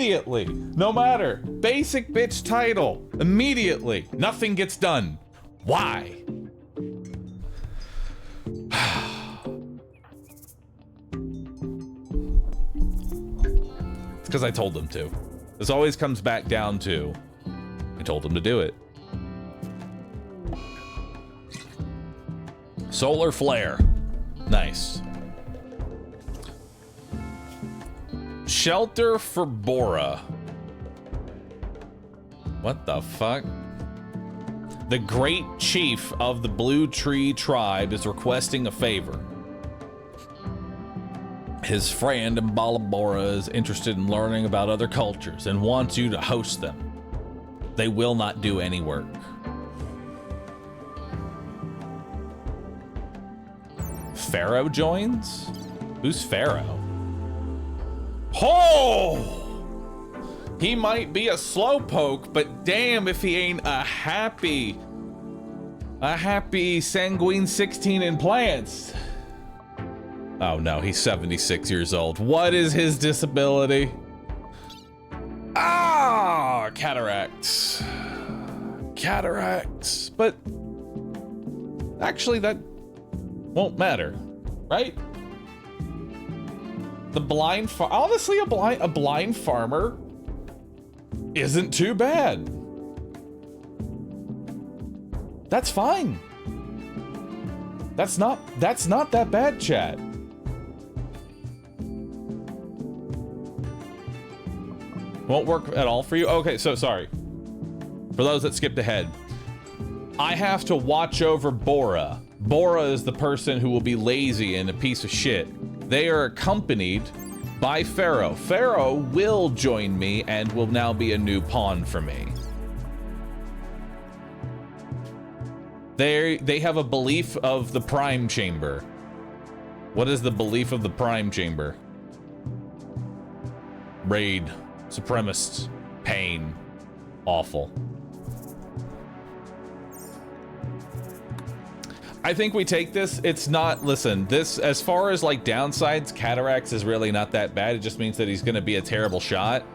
Immediately. No matter. Basic bitch title. Immediately. Nothing gets done. Why? It's because I told them to. This always comes back down to I told them to do it. Solar flare. Nice. Shelter for Bora. What the fuck? The great chief of the Blue Tree tribe is requesting a favor. His friend Bora is interested in learning about other cultures and wants you to host them. They will not do any work. Pharaoh joins? Who's Pharaoh? Oh! He might be a slowpoke, but damn if he ain't a happy sanguine 16 in plants. Oh no, he's 76 years old. What is his disability? Ah, cataracts. Cataracts. But actually that won't matter, right? The blind honestly, a blind farmer isn't too bad. That's fine. That's not that bad, chat. Won't work at all for you? Okay, so sorry. For those that skipped ahead, I have to watch over Bora. Bora is the person who will be lazy and a piece of shit. They are accompanied by Pharaoh. Pharaoh will join me and will now be a new pawn for me. They have a belief of the Prime Chamber. What is the belief of the Prime Chamber? Raid. Supremacists. Pain. Awful. I think we take this. It's not, listen, this, as far as like downsides, cataracts is really not that bad. It just means that he's going to be a terrible shot.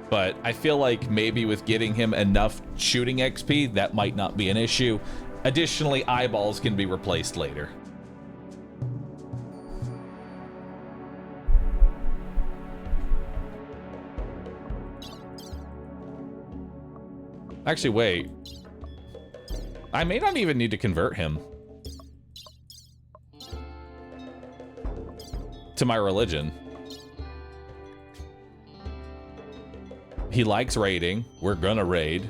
But I feel like maybe with getting him enough shooting XP, that might not be an issue. Additionally, eyeballs can be replaced later. Actually, wait. I may not even need to convert him to my religion. He likes raiding. We're gonna raid.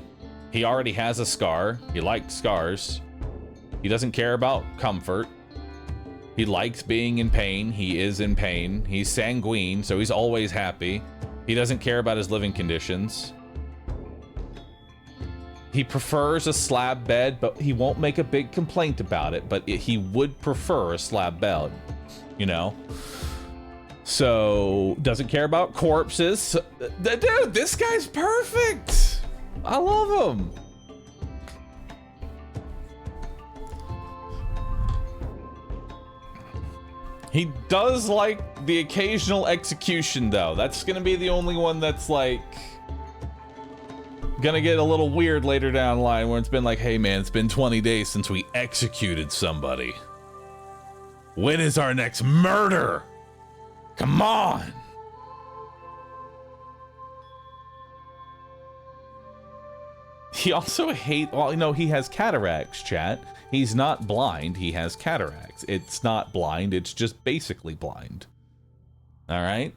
He already has a scar. He likes scars. He doesn't care about comfort. He likes being in pain. He is in pain. He's sanguine, so he's always happy. He doesn't care about his living conditions. He prefers a slab bed, but he won't make a big complaint about it, but he would prefer a slab bed, you know? So, doesn't care about corpses. Dude, this guy's perfect! I love him! He does like the occasional execution, though. That's gonna be the only one that's like gonna get a little weird later down the line, where it's been like, hey man, it's been 20 days since we executed somebody. When is our next murder? Come on! He also well, you know, he has cataracts, chat. He's not blind, he has cataracts. It's not blind, it's just basically blind. All right?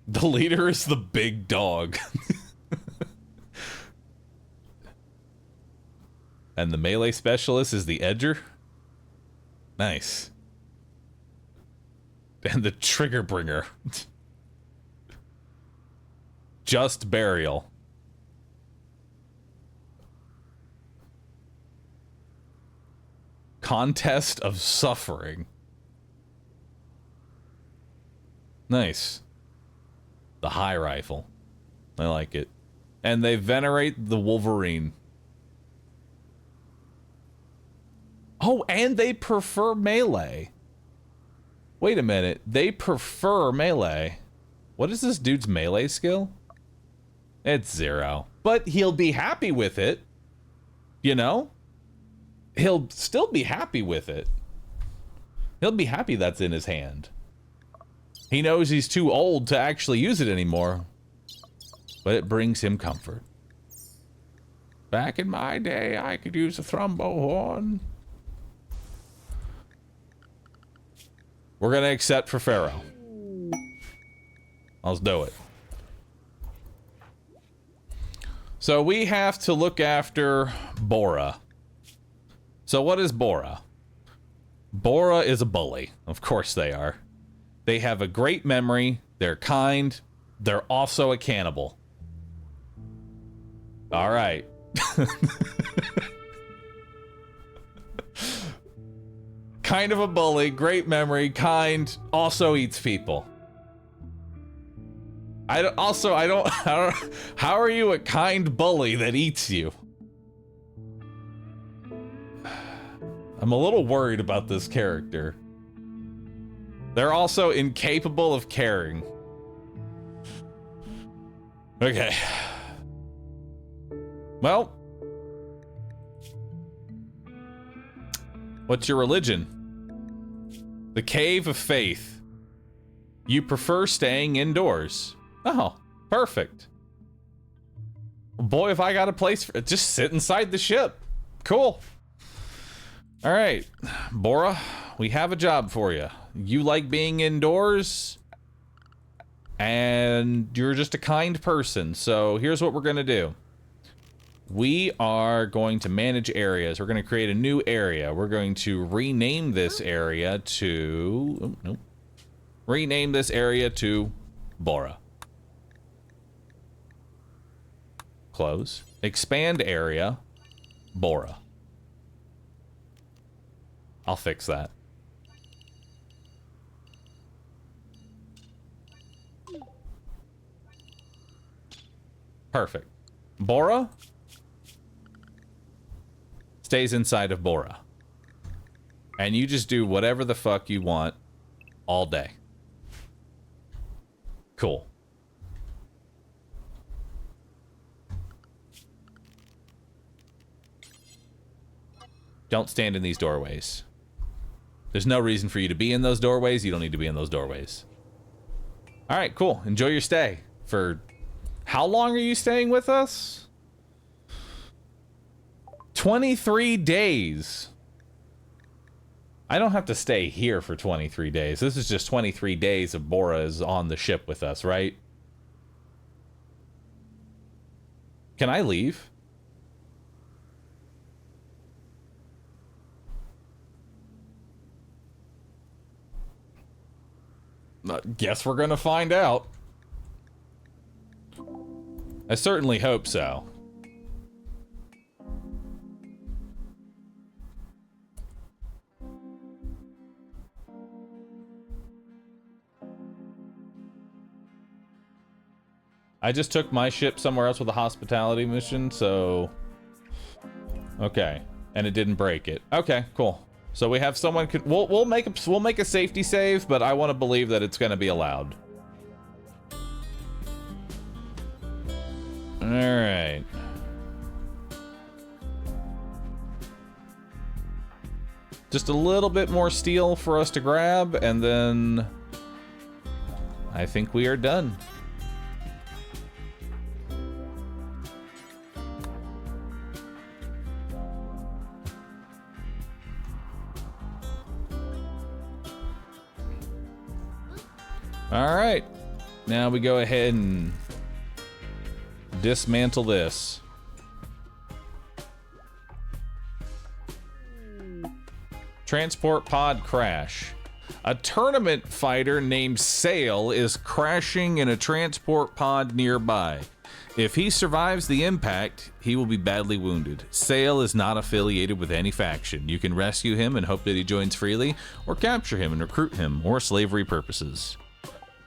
The leader is the big dog. And the melee specialist is the edger? Nice. And the trigger bringer. Just burial. Contest of suffering. Nice. The high rifle. I like it. And they venerate the Wolverine. Oh, and they prefer melee. Wait a minute. They prefer melee. What is this dude's melee skill? It's 0. But he'll be happy with it. You know? He'll still be happy with it. He'll be happy that's in his hand. He knows he's too old to actually use it anymore. But it brings him comfort. Back in my day, I could use a thrumbo horn. We're gonna accept for Pharaoh. Let's do it. So we have to look after Bora. So what is Bora? Bora is a bully. Of course they are. They have a great memory. They're kind. They're also a cannibal. All right. Kind of a bully, great memory, kind, also eats people. I don't, how are you a kind bully that eats you? I'm a little worried about this character. They're also incapable of caring. Okay. Well. What's your religion? The Cave of Faith. You prefer staying indoors. Oh, perfect. Boy, if I got a place for it, just sit inside the ship. Cool. All right, Bora, we have a job for you. You like being indoors, and you're just a kind person. So here's what we're gonna do. We are going to manage areas. We're going to create a new area. We're going to rename this area to... Oh, nope. Rename this area to Bora. Close. Expand area, Bora. I'll fix that. Perfect. Bora stays inside of Bora. And you just do whatever the fuck you want all day. Cool. Don't stand in these doorways. There's no reason for you to be in those doorways. You don't need to be in those doorways. All right, cool. Enjoy your stay. For how long are you staying with us? 23 days. I don't have to stay here for 23 days. This is just 23 days of Bora is on the ship with us, right? Can I leave? Guess we're gonna find out. I certainly hope so. I just took my ship somewhere else with a hospitality mission, so... Okay. And it didn't break it. Okay, cool. So we have someone... We'll make a safety save, but I want to believe that it's going to be allowed. Alright. Just a little bit more steel for us to grab, and then... I think we are done. All right, now we go ahead and dismantle this. Transport pod crash. A tournament fighter named Sail is crashing in a transport pod nearby. If he survives the impact, he will be badly wounded. Sail is not affiliated with any faction. You can rescue him and hope that he joins freely, or capture him and recruit him, or slavery purposes.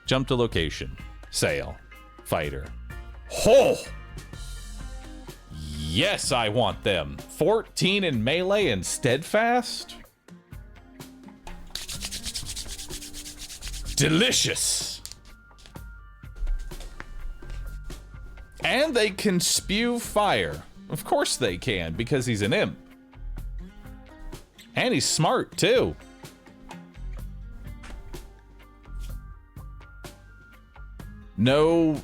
Jump to location. Sail. Fighter. Oh! Yes, I want them. 14 in melee and steadfast? Delicious. And they can spew fire. Of course they can, because he's an imp. And he's smart, too. No,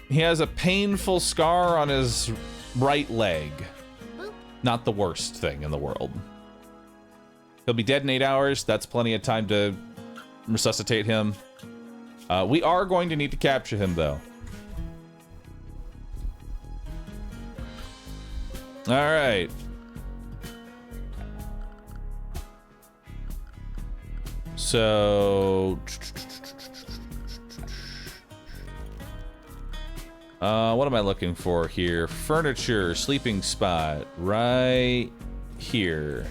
he has a painful scar on his right leg. Not the worst thing in the world. He'll be dead in 8 hours. That's plenty of time to resuscitate him. We are going to need to capture him, though. All right. So... what am I looking for here? Furniture, sleeping spot, right here.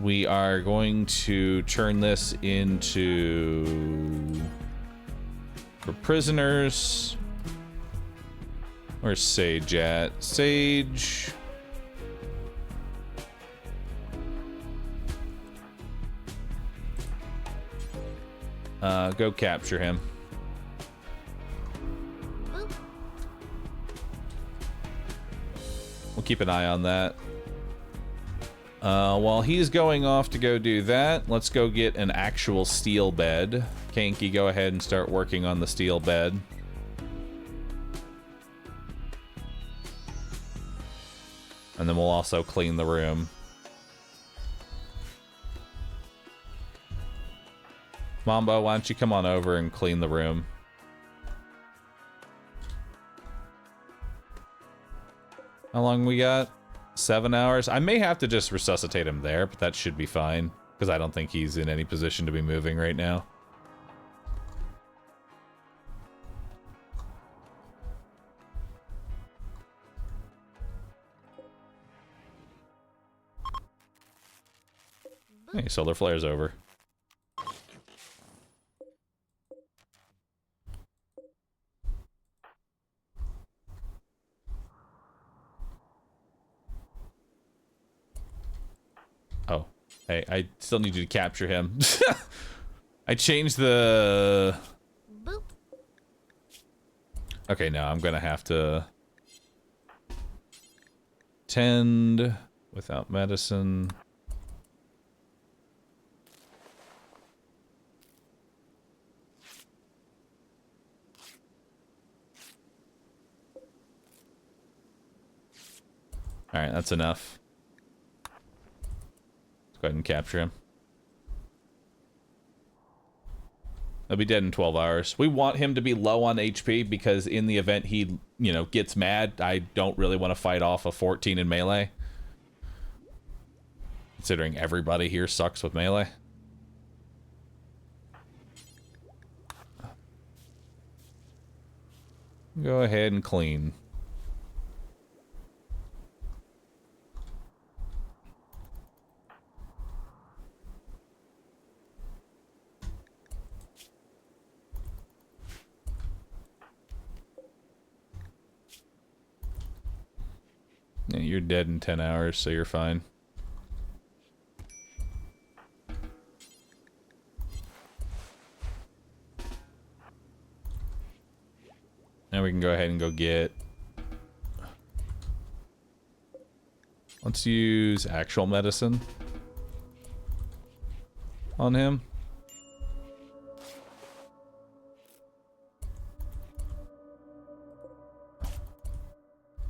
We are going to turn this into... for prisoners. Where's Sage at? Sage. Go capture him. We'll keep an eye on that. While he's going off to go do that, let's go get an actual steel bed. Kanky, go ahead and start working on the steel bed. And then we'll also clean the room. Mambo, why don't you come on over and clean the room? How long we got? 7 hours? I may have to just resuscitate him there, but that should be fine. Because I don't think he's in any position to be moving right now. Hey, solar flare's over. Oh, hey, I still need you to capture him. I changed the... Boop. Okay, now I'm gonna have to... tend without medicine. Alright, that's enough. Let's go ahead and capture him. He'll be dead in 12 hours. We want him to be low on HP because in the event he, you know, gets mad, I don't really want to fight off a 14 in melee. Considering everybody here sucks with melee. Go ahead and clean. Yeah, you're dead in 10 hours, so you're fine. Now we can go ahead and go get... Let's use actual medicine on him.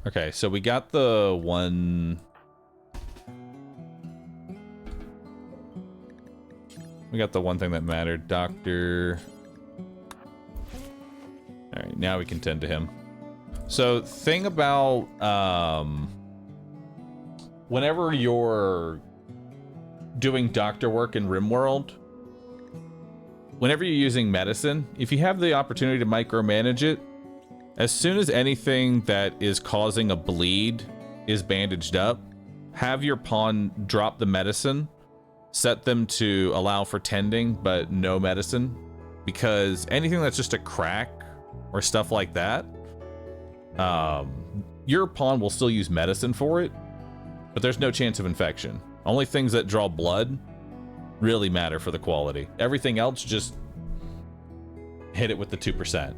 Okay, so we got the one... We got the one thing that mattered. Doctor... Alright, now we can tend to him. So, thing about... whenever you're doing doctor work in Rimworld, whenever you're using medicine, if you have the opportunity to micromanage it, as soon as anything that is causing a bleed is bandaged up, have your pawn drop the medicine, set them to allow for tending, but no medicine, because anything that's just a crack or stuff like that, Your pawn will still use medicine for it, but there's no chance of infection. Only things that draw blood really matter for the quality. Everything else, just hit it with the 2%.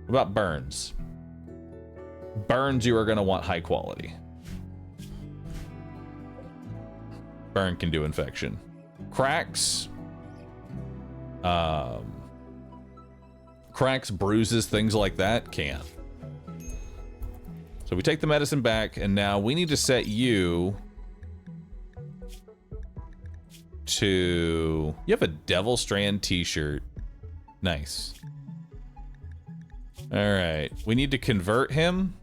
What about burns? Burns, you are going to want high quality. Burn can do infection. Cracks. Cracks, bruises, things like that can. So we take the medicine back, and now we need to set you to... You have a Devil Strand t-shirt. Nice. All right. We need to convert him.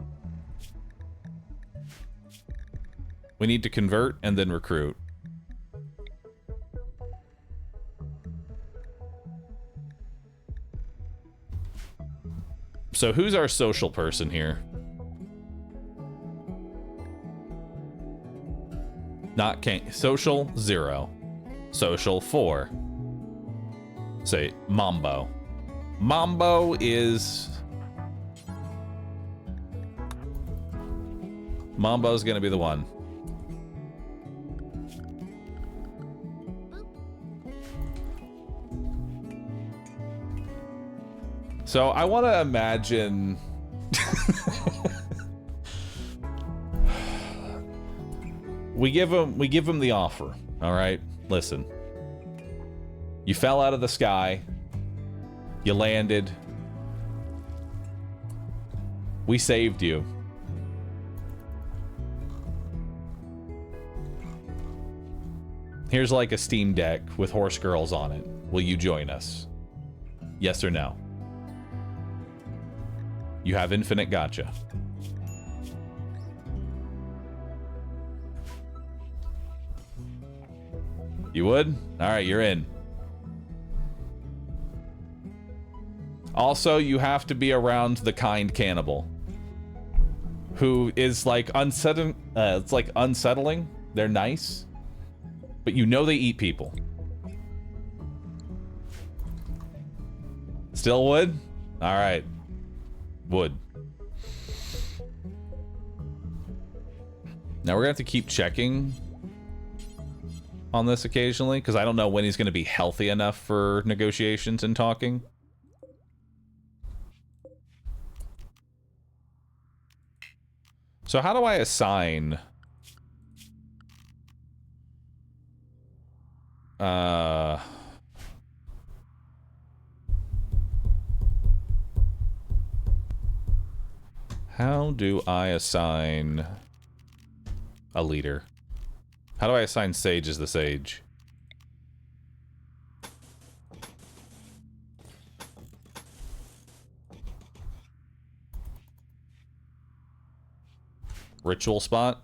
We need to convert and then recruit. So who's our social person here? Not social 0. Social 4. Say Mambo. Mambo is... Mambo's gonna be the one. So I want to imagine we give him the offer. All right, listen. You fell out of the sky. You landed. We saved you. Here's like a Steam Deck with horse girls on it. Will you join us? Yes or no? You have infinite gacha. You would? All right, you're in. Also, you have to be around the kind cannibal, who is like unsettling. It's like unsettling. They're nice, but you know they eat people. Still would? All right. Would. Now we're gonna have to keep checking on this occasionally, because I don't know when he's gonna be healthy enough for negotiations and talking. So how do I assign how do I assign a leader? How do I assign Sage as the Sage? Ritual spot?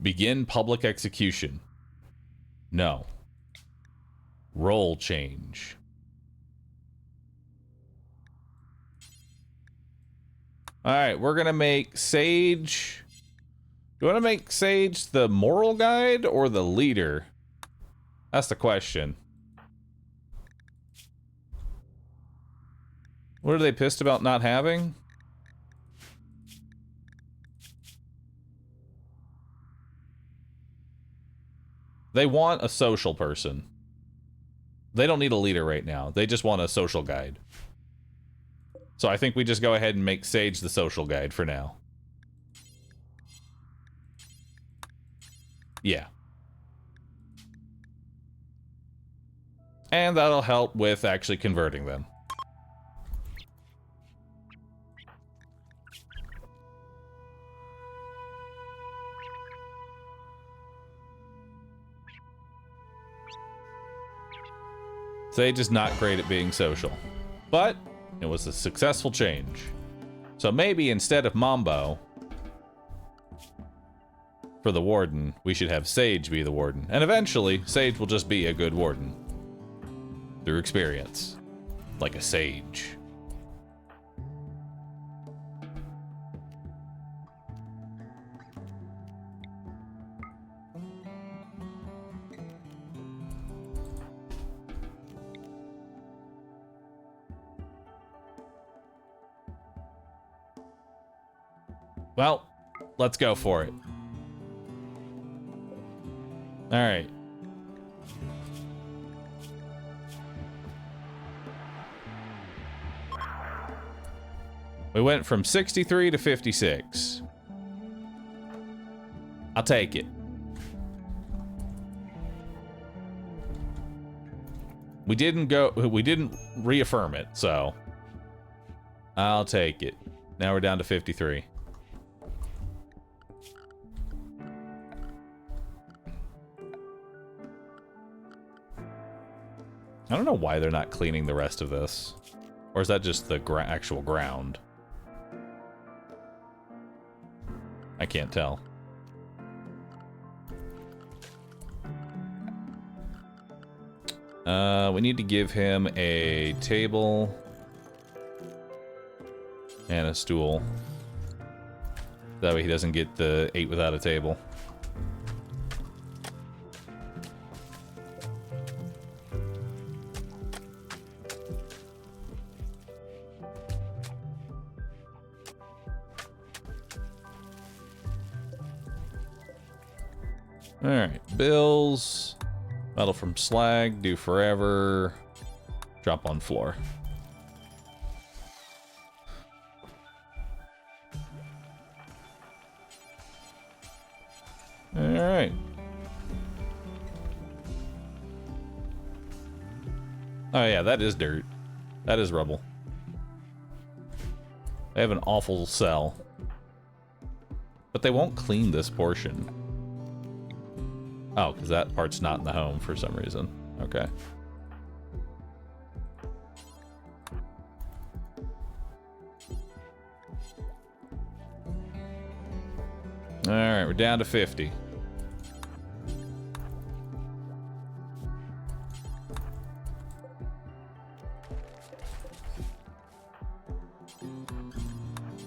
Begin public execution. No. Role change. Alright, we're gonna make Sage... Do you want to make Sage the moral guide or the leader? That's the question. What are they pissed about not having? They want a social person. They don't need a leader right now. They just want a social guide. So I think we just go ahead and make Sage the social guide for now. Yeah. And that'll help with actually converting them. Sage is not great at being social, but it was a successful change. So maybe instead of Mambo for the warden, we should have Sage be the warden. And eventually, Sage will just be a good warden. Through experience. Like a sage. Well, let's go for it. All right. We went from 63 to 56. I'll take it. We didn't reaffirm it, so I'll take it. Now we're down to 53. I don't know why they're not cleaning the rest of this. Or is that just the actual ground? I can't tell. We need to give him a table and a stool. That way he doesn't get the 8 without a table. Alright, bills. Metal from slag, do forever. Drop on floor. Alright. Oh yeah, that is dirt. That is rubble. They have an awful cell. But they won't clean this portion. Oh, because that part's not in the home for some reason. Okay. Alright, we're down to 50.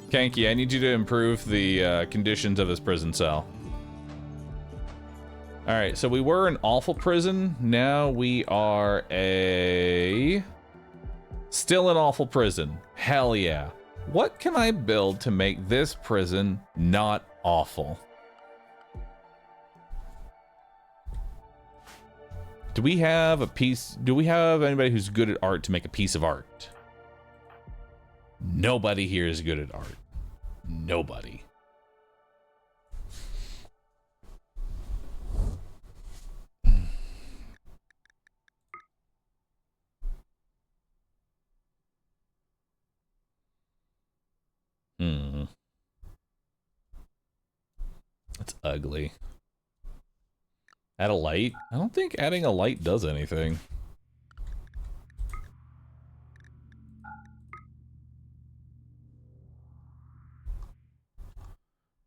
Kanky, I need you to improve the conditions of this prison cell. Alright, so we were an awful prison. Now we are still an awful prison. Hell yeah. What can I build to make this prison not awful? Do we have anybody who's good at art to make a piece of art? Nobody here is good at art. Nobody. That's ugly. Add a light? I don't think adding a light does anything.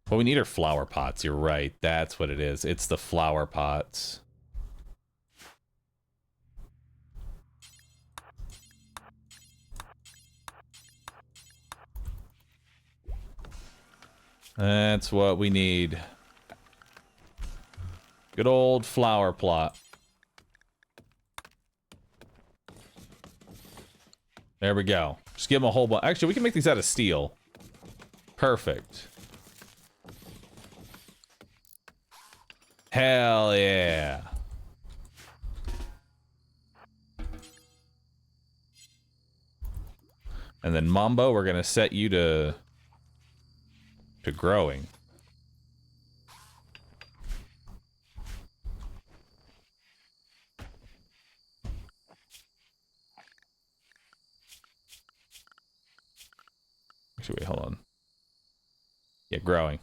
What we need are flower pots. You're right. That's what it is. It's the flower pots. That's what we need. Good old flower plot. There we go. Just give them a whole bunch. Actually, we can make these out of steel. Perfect. Hell yeah. And then Mambo, we're gonna set you to growing. Actually, wait, hold on. Yeah, growing.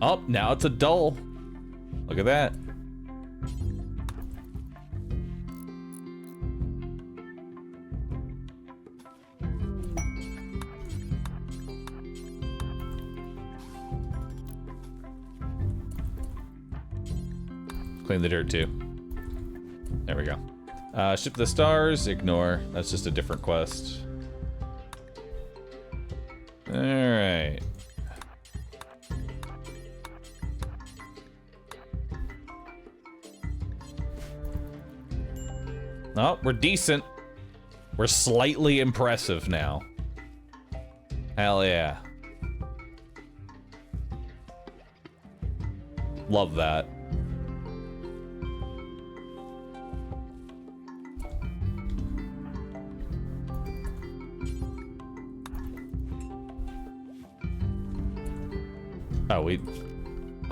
Oh, now it's a dull. Look at that. Clean the dirt too. There we go. Ship the stars, ignore. That's just a different quest. Alright. Oh, we're decent. We're slightly impressive now. Hell yeah. Love that.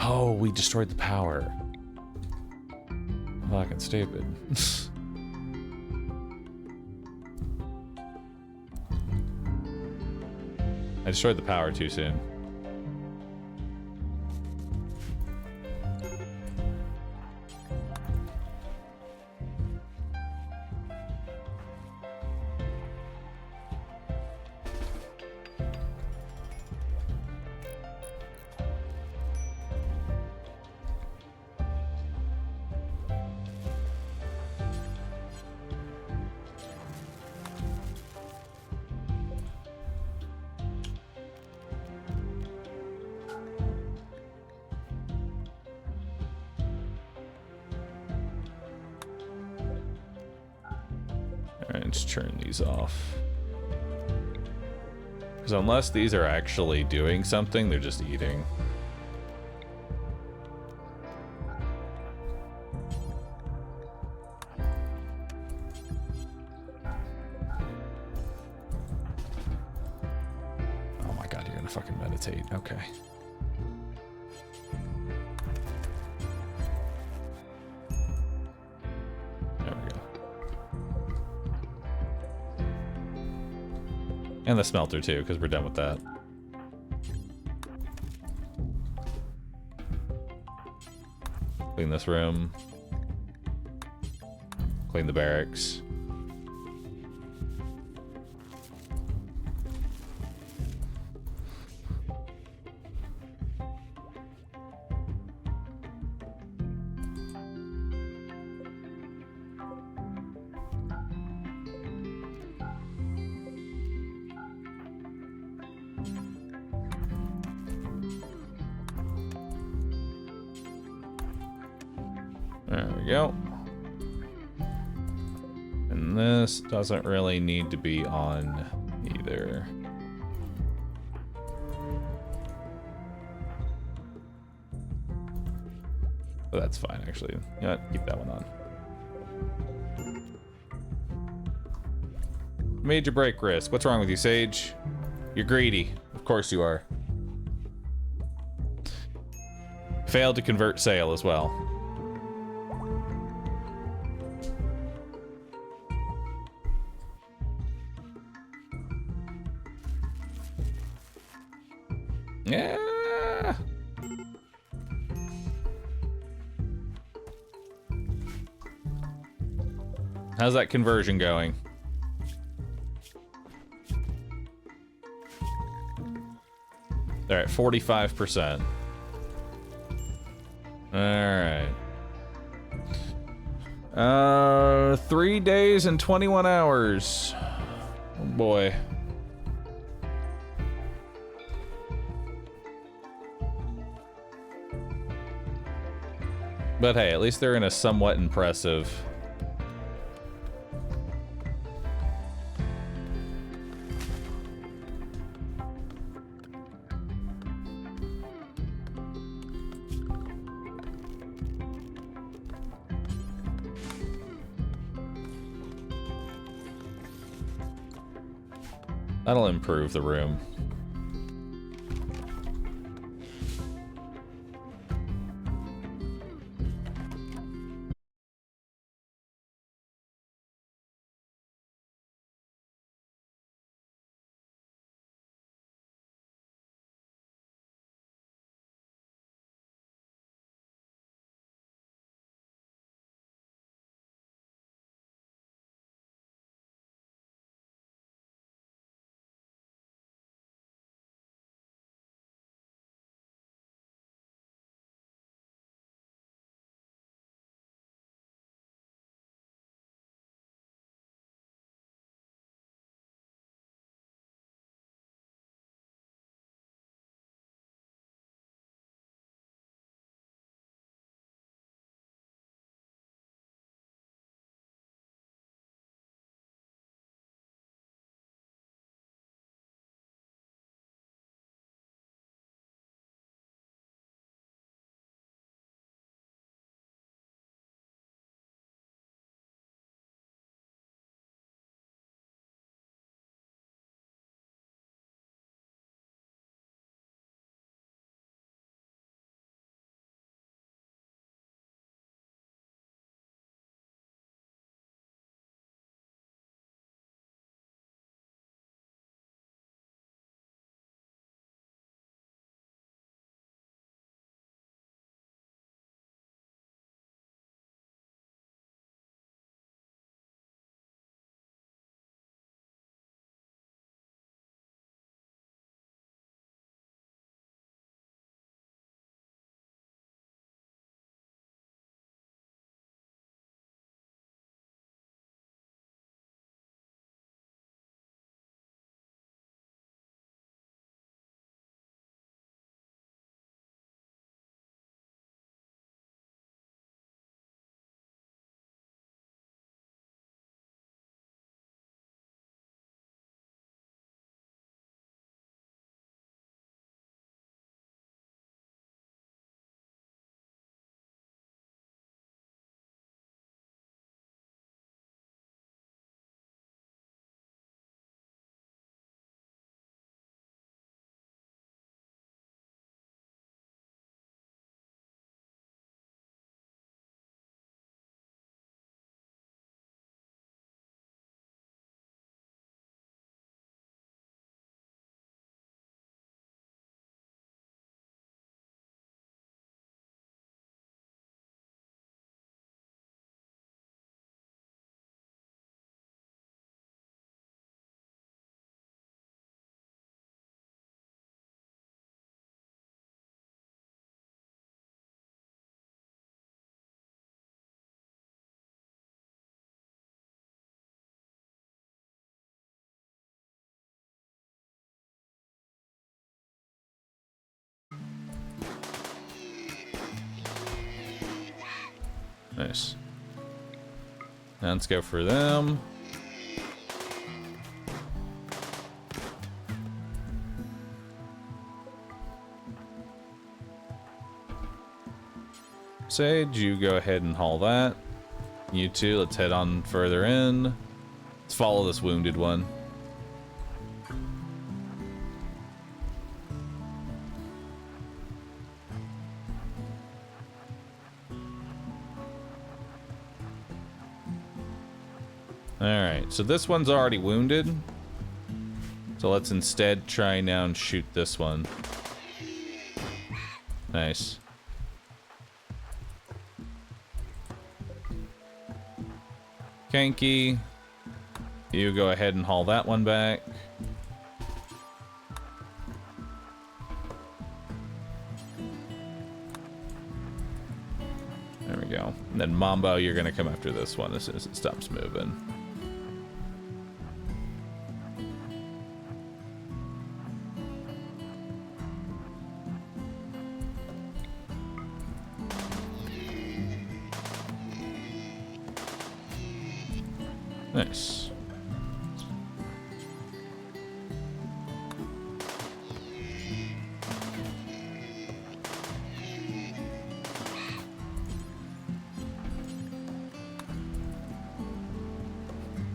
Oh, we destroyed the power. Fucking stupid. I destroyed the power too soon. Alright, let's turn these off. Because unless these are actually doing something, they're just eating. Oh my god, you're gonna fucking meditate. Okay. And the smelter too, because we're done with that. Clean this room. Clean the barracks. There we go. And this doesn't really need to be on either. But that's fine, actually. Yeah, keep that one on. Major break risk. What's wrong with you, Sage? You're greedy. Of course you are. Failed to convert sale as well. Yeah. How's that conversion going? They're at 45%. All right. 3 days and 21 hours. Oh boy. But hey, at least they're in a somewhat impressive. That'll improve the room. Nice. Now let's go for them. Sage, you go ahead and haul that. You two, let's head on further in. Let's follow this wounded one. Alright, so this one's already wounded. So let's instead try now and shoot this one. Nice. Kanky, you go ahead and haul that one back. There we go. And then Mambo, you're gonna come after this one as soon as it stops moving. Nice.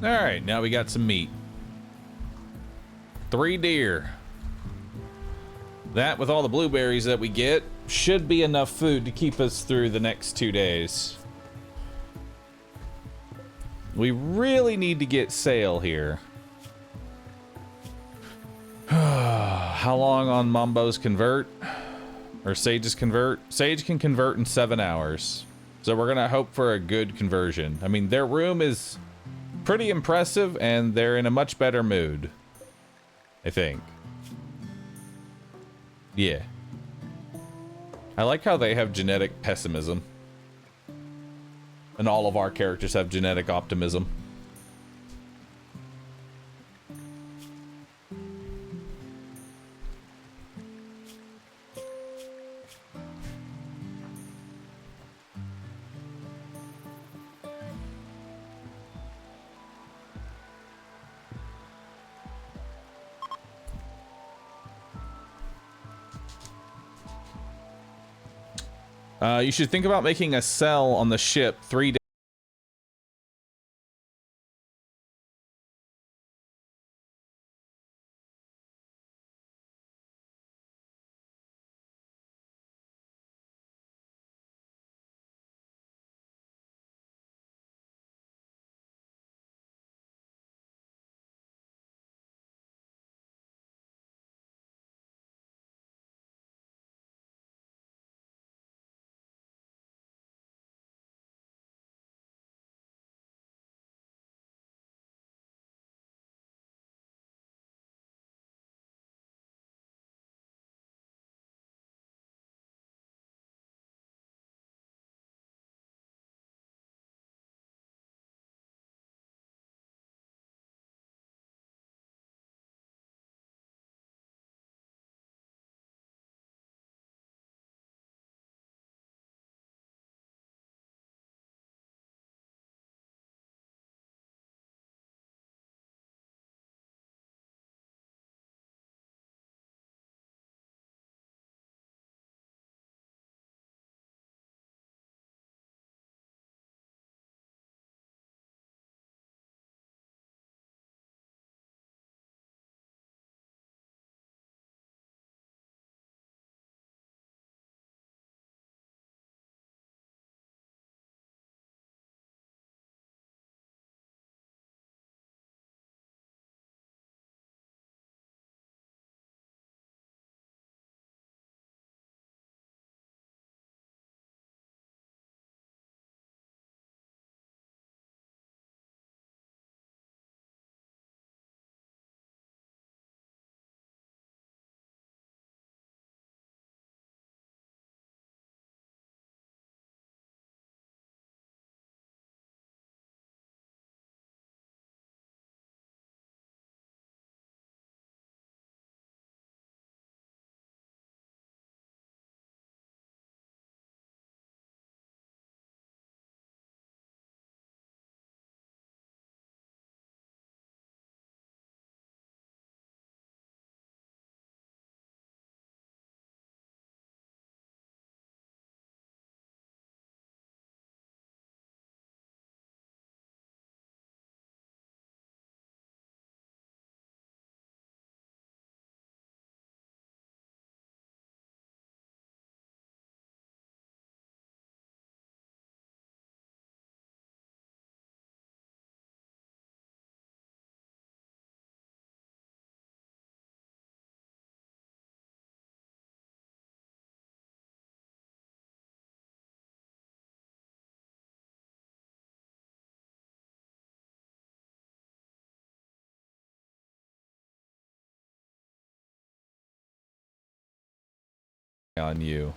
All right, now we got some meat. 3 deer. That, with all the blueberries that we get, should be enough food to keep us through the next 2 days. We really need to get sail here. How long on Mambo's convert? Or Sage's convert? Sage can convert in 7 hours. So we're gonna hope for a good conversion. I mean, their room is pretty impressive and they're in a much better mood, I think. Yeah. I like how they have genetic pessimism. And all of our characters have genetic optimism. You should think about making a cell on the ship 3 days. on you,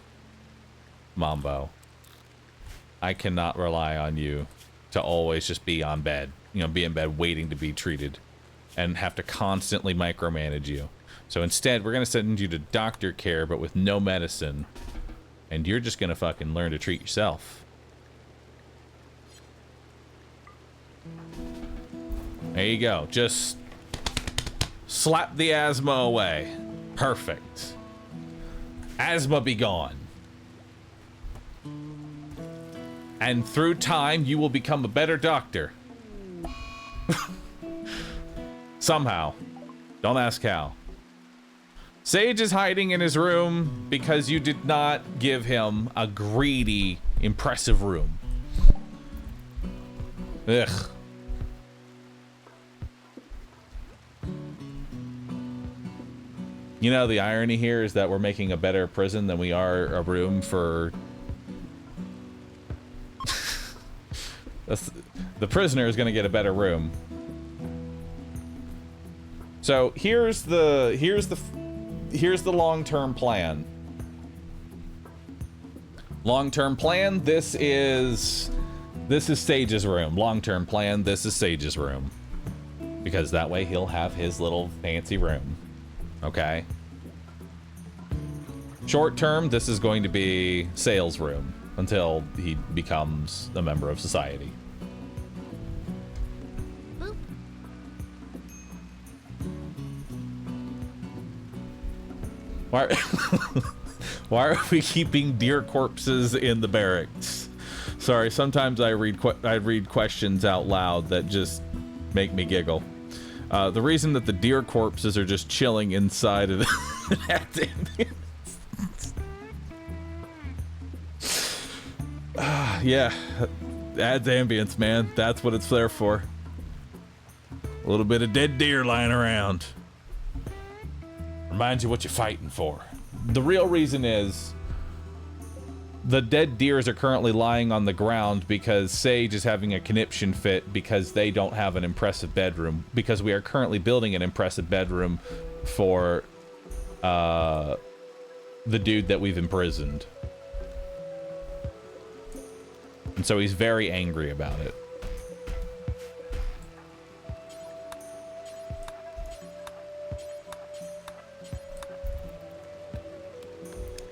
Mambo. I cannot rely on you to always just be on bed, you know, be in bed waiting to be treated and have to constantly micromanage you. So instead, we're going to send you to doctor care, but with no medicine. And you're just going to fucking learn to treat yourself. There you go. Just slap the asthma away. Perfect. Asthma be gone. And through time, you will become a better doctor. Somehow. Don't ask how. Sage is hiding in his room because you did not give him a greedy, impressive room. Ugh. You know, the irony here is that we're making a better prison than we are a room for... The prisoner is going to get a better room. So here's the long-term plan. Long-term plan, this is Sage's room. Long-term plan, this is Sage's room. Because that way he'll have his little fancy room. Okay? Short-term, this is going to be Sale's room until he becomes a member of society. Why are we keeping deer corpses in the barracks? Sorry, sometimes I read questions out loud that just make me giggle. The reason that the deer corpses are just chilling inside of the yeah, adds ambience, man. That's what it's there for. A little bit of dead deer lying around. Reminds you what you're fighting for. The real reason is the dead deers are currently lying on the ground because Sage is having a conniption fit because they don't have an impressive bedroom, because we are currently building an impressive bedroom for the dude that we've imprisoned. And so he's very angry about it.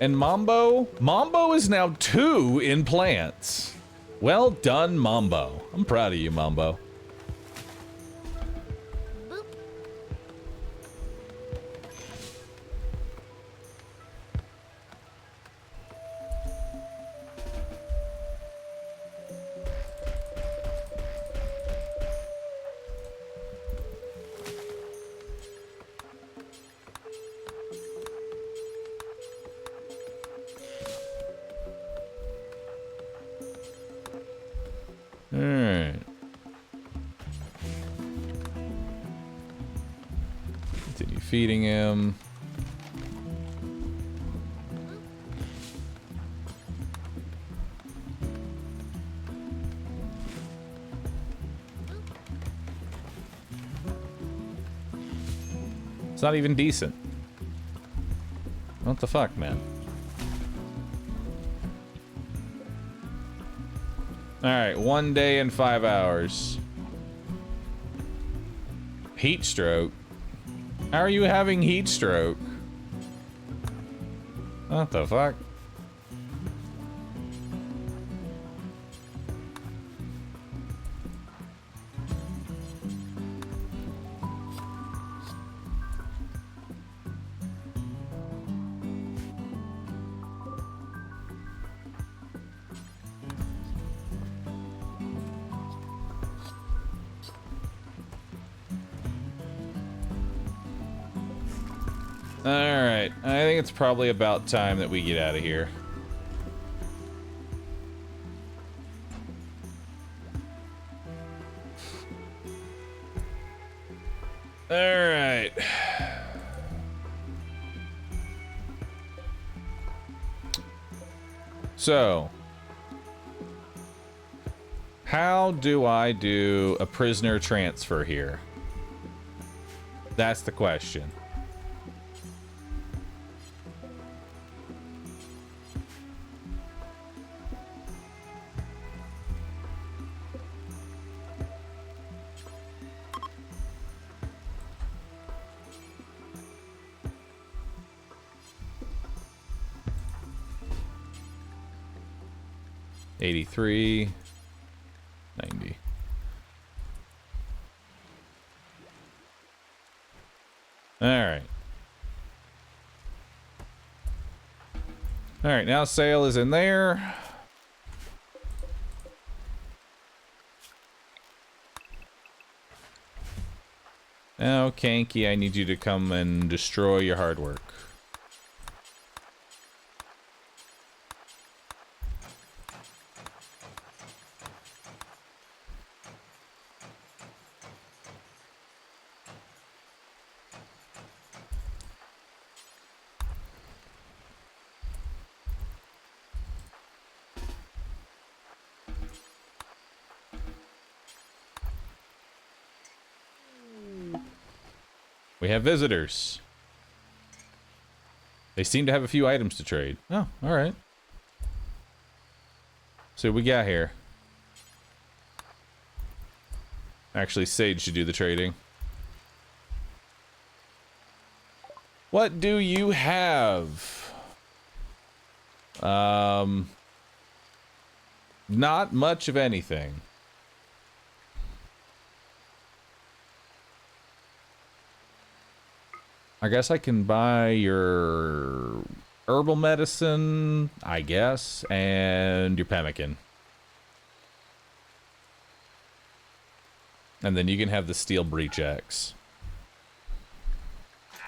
And Mambo is now 2 in plants. Well done, Mambo. I'm proud of you, Mambo. Alright. Continue feeding him. It's not even decent. What the fuck, man? Alright, 1 day and 5 hours. Heat stroke? How are you having heat stroke? What the fuck? Alright, I think it's probably about time that we get out of here. Alright. So, how do I do a prisoner transfer here? That's the question. 83, 90. All right. All right, now sail is in there. Now, Kanky, I need you to come and destroy your hard work. We have visitors. They seem to have a few items to trade. Oh, all right. So what we got here. Actually, Sage should do the trading. What do you have? Not much of anything. I guess I can buy your herbal medicine, I guess, and your pemmican. And then you can have the steel breach axe.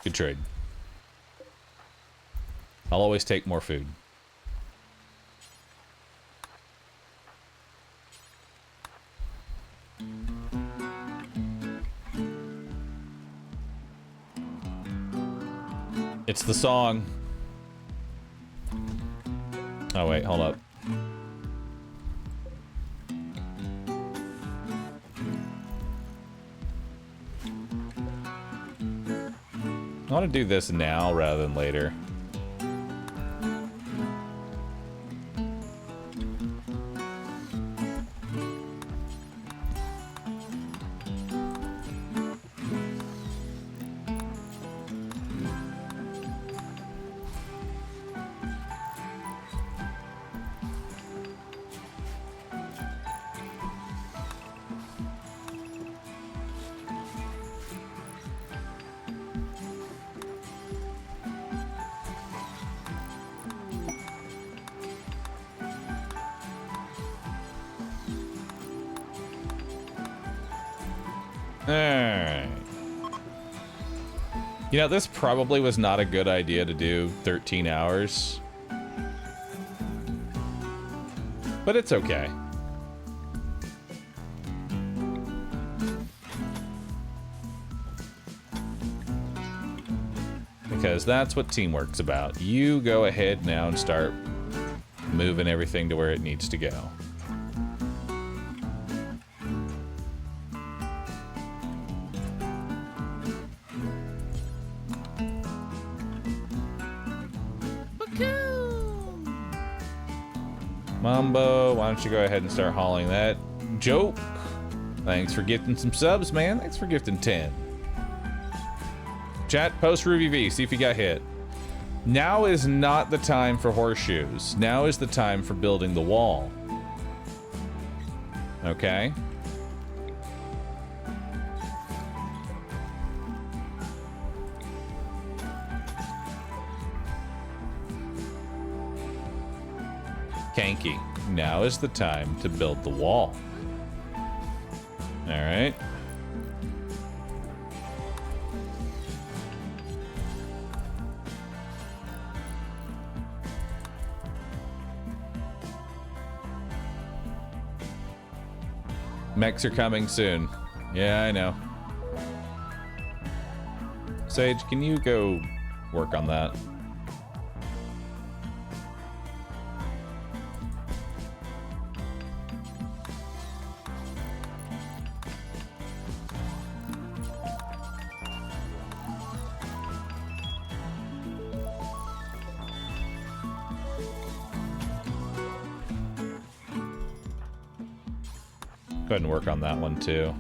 Good trade. I'll always take more food. It's the song. Oh wait, hold up. I want to do this now rather than later. Alright. You know, this probably was not a good idea to do 13 hours. But it's okay. Because that's what teamwork's about. You go ahead now and start moving everything to where it needs to go. Mambo, why don't you go ahead and start hauling that? Joke, thanks for gifting some subs, man. Thanks for gifting 10. Chat, post Ruby V, see if you got hit. Now is not the time for horseshoes. Now is the time for building the wall. Okay? Kanky, now is the time to build the wall. Alright. Mechs are coming soon. Yeah, I know. Sage, can you go work on that? Go ahead and work on that one too.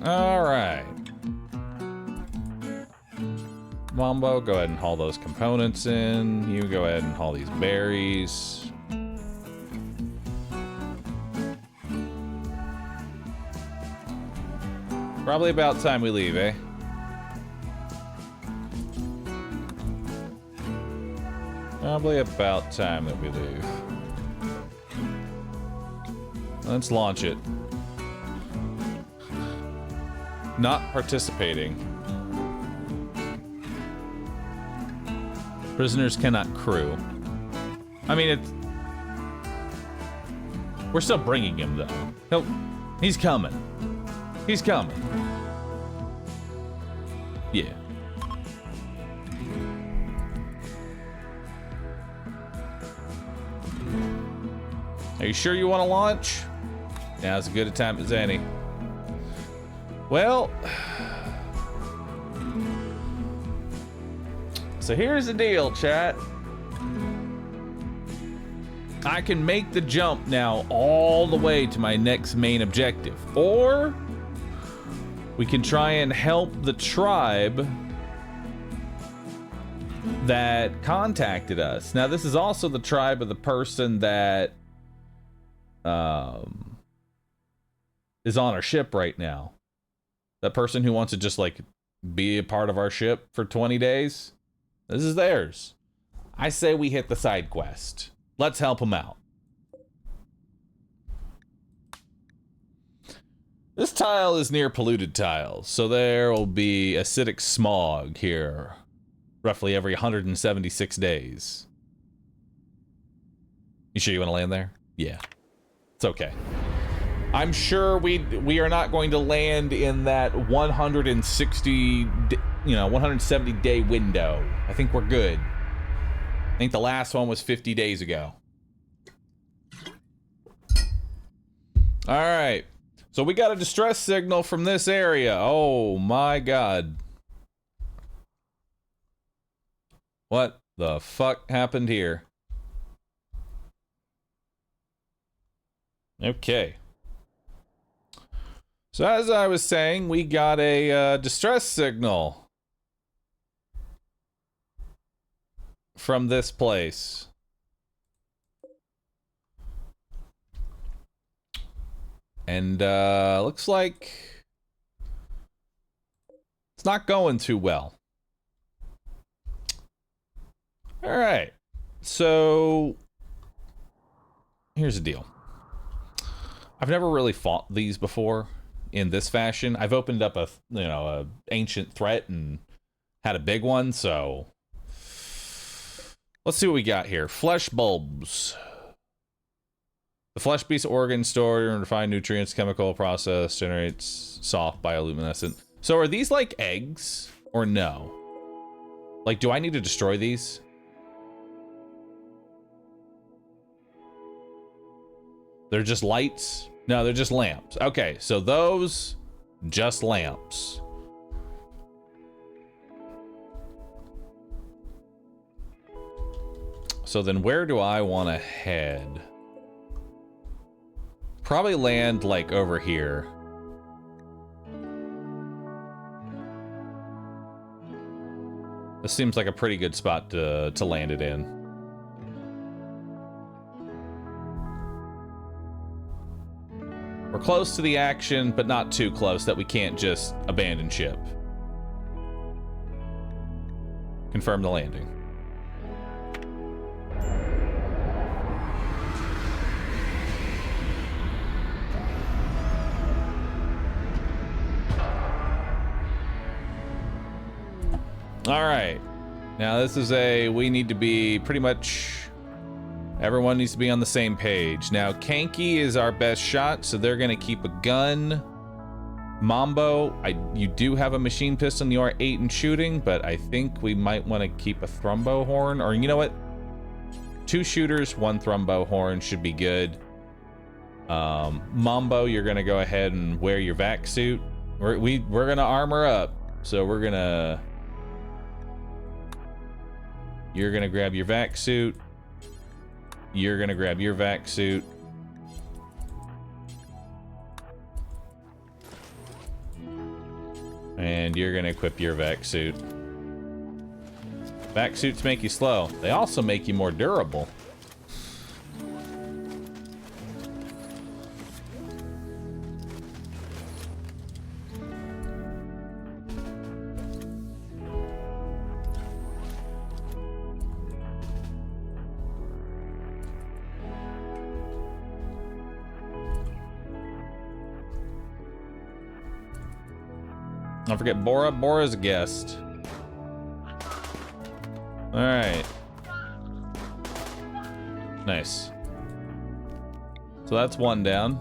All right. Mambo, go ahead and haul those components in. You go ahead and haul these berries. Probably about time we leave, eh? Probably about time that we leave. Let's launch it. Not participating. Prisoners cannot crew. I mean, it's... We're still bringing him, though. He's coming. He's coming. Yeah. Are you sure you want to launch? Now's as good a time as any. Well... So here's the deal, chat. I can make the jump now all the way to my next main objective. Or we can try and help the tribe that contacted us. Now, this is also the tribe of the person that is on our ship right now. That person who wants to just, like, be a part of our ship for 20 days. This is theirs. I say we hit the side quest. Let's help them out. This tile is near polluted tiles, so there will be acidic smog here roughly every 176 days. You sure you want to land there? Yeah. It's okay. I'm sure we are not going to land in that 160, 170 day window. I think we're good. I think the last one was 50 days ago. All right. So we got a distress signal from this area. Oh my God. What the fuck happened here? Okay. So as I was saying, we got a distress signal from this place. And looks like it's not going too well. All right. So here's the deal. I've never really fought these before in this fashion. I've opened up a ancient threat and had a big one, so let's see what we got here. Flesh bulbs. The flesh beast organ store and refined nutrients, chemical process generates soft bioluminescent. So are these like eggs or no? Like, do I need to destroy these? They're just lights? No, they're just lamps. Okay, so those, just lamps. So then where do I want to head? Probably land like over here. This seems like a pretty good spot to land it in. We're close to the action, but not too close that we can't just abandon ship. Confirm the landing. All right. Now this is we need to be pretty much, everyone needs to be on the same page. Now Kanky is our best shot, so they're gonna keep a gun. Mambo, you do have a machine pistol and you are 8 in shooting, but I think we might want to keep a thrumbo horn, or you know what? 2 shooters, 1 thrumbo horn should be good. Mambo, you're gonna go ahead and wear your vac suit. We're gonna armor up, so we're gonna. You're gonna grab your vac suit. You're gonna grab your vac suit. And you're gonna equip your vac suit. Vac suits make you slow. They also make you more durable. Don't forget Bora. Bora's a guest. Alright. Nice. So that's one down.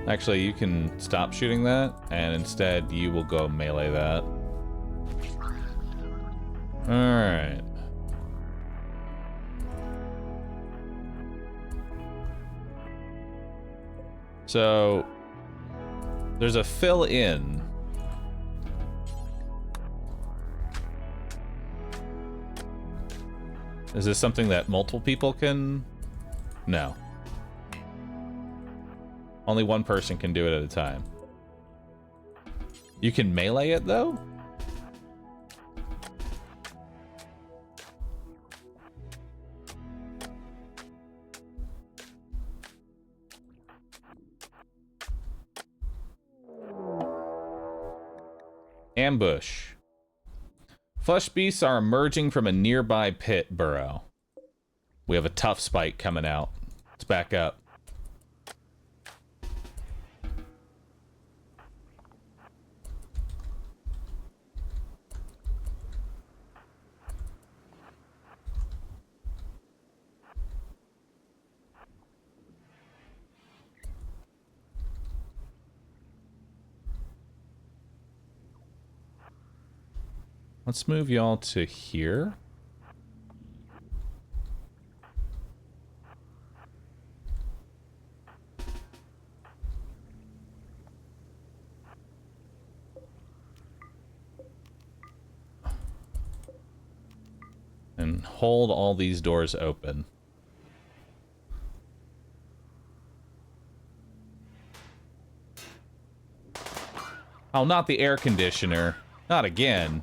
Actually, you can stop shooting that, and instead you will go melee that. Alright. So there's a fill in. Is this something that multiple people can? No. Only one person can do it at a time. You can melee it though? Ambush. Flesh beasts are emerging from a nearby pit burrow. We have a tough spike coming out. Let's back up. Let's move y'all to here. And hold all these doors open. Oh, not the air conditioner. Not again.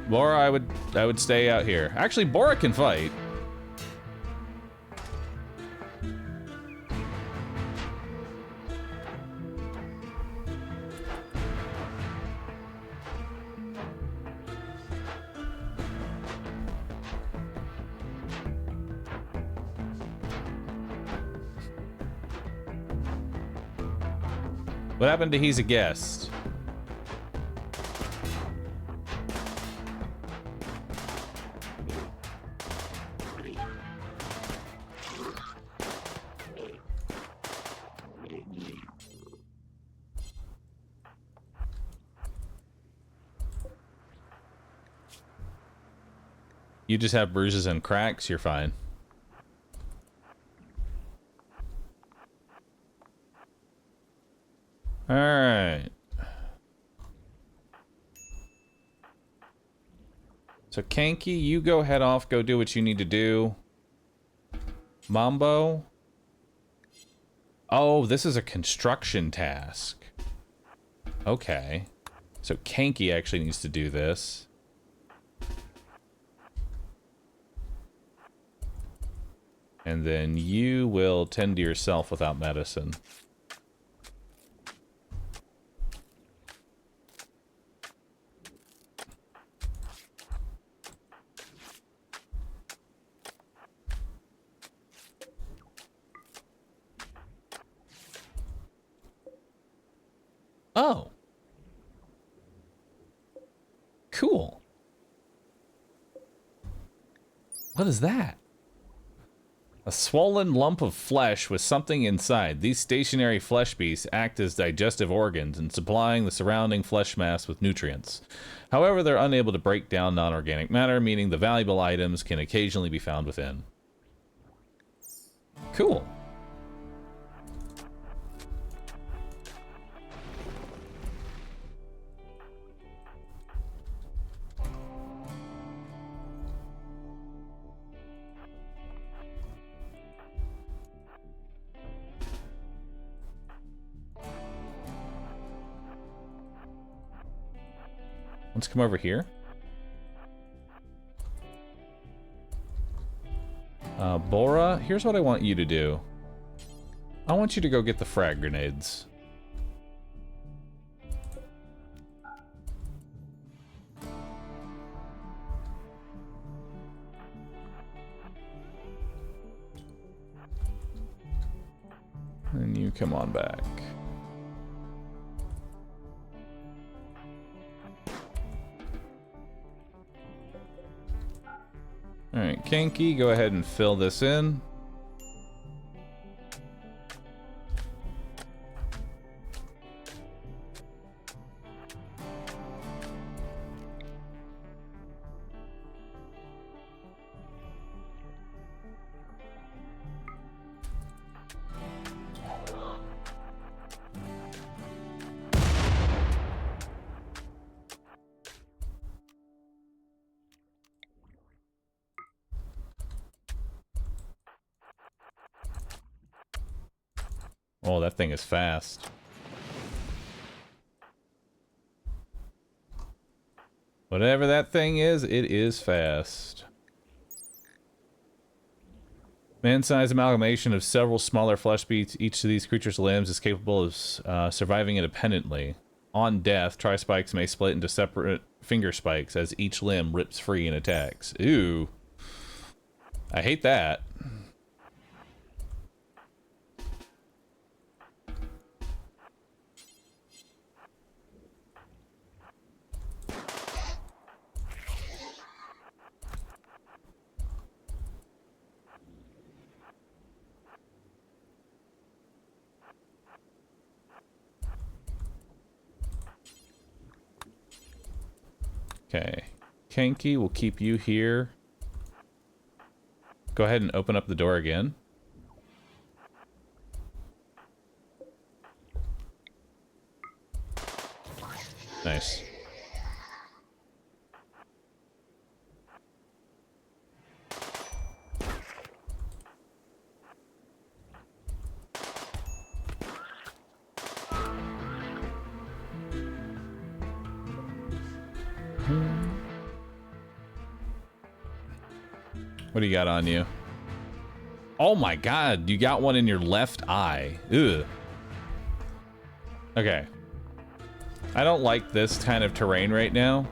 Bora, I would stay out here. Actually, Bora can fight. What happened to he's a guest? You just have bruises and cracks, you're fine. Alright. So Kanky, you go head off, go do what you need to do. Mambo. Oh, this is a construction task. Okay. So Kanky actually needs to do this. And then you will tend to yourself without medicine. Oh. Cool. What is that? A swollen lump of flesh with something inside. These stationary flesh beasts act as digestive organs in supplying the surrounding flesh mass with nutrients. However, they're unable to break down non-organic matter, meaning the valuable items can occasionally be found within. Cool. Let's come over here. Bora, here's what I want you to do. I want you to go get the frag grenades. And you come on back. Alright, Kinky, go ahead and fill this in. Oh, that thing is fast. Whatever that thing is, it is fast. Man-sized amalgamation of several smaller flesh beats. Each of these creatures' limbs is capable of surviving independently. On death, tri-spikes may split into separate finger spikes as each limb rips free and attacks. Ooh. I hate that. Okay. Kanky, we'll keep you here. Go ahead and open up the door again. Nice. What do you got on you? Oh my god, you got one in your left eye. Ugh. Okay. I don't like this kind of terrain right now.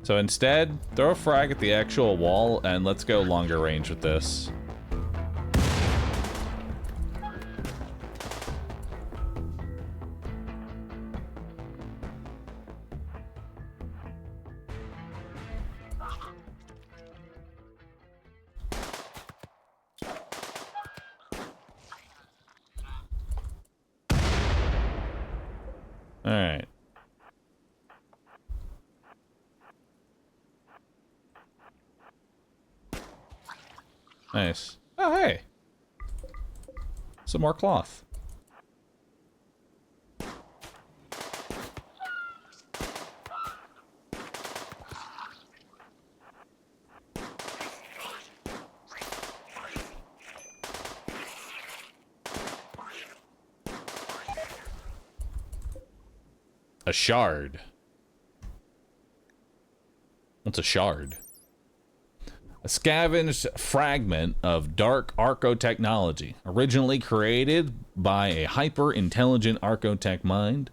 So instead, throw a frag at the actual wall and let's go longer range with this. Alright. Nice. Oh, hey! Some more cloth. A shard. What's a shard? A scavenged fragment of dark Arco technology, originally created by a hyper-intelligent Archotech mind.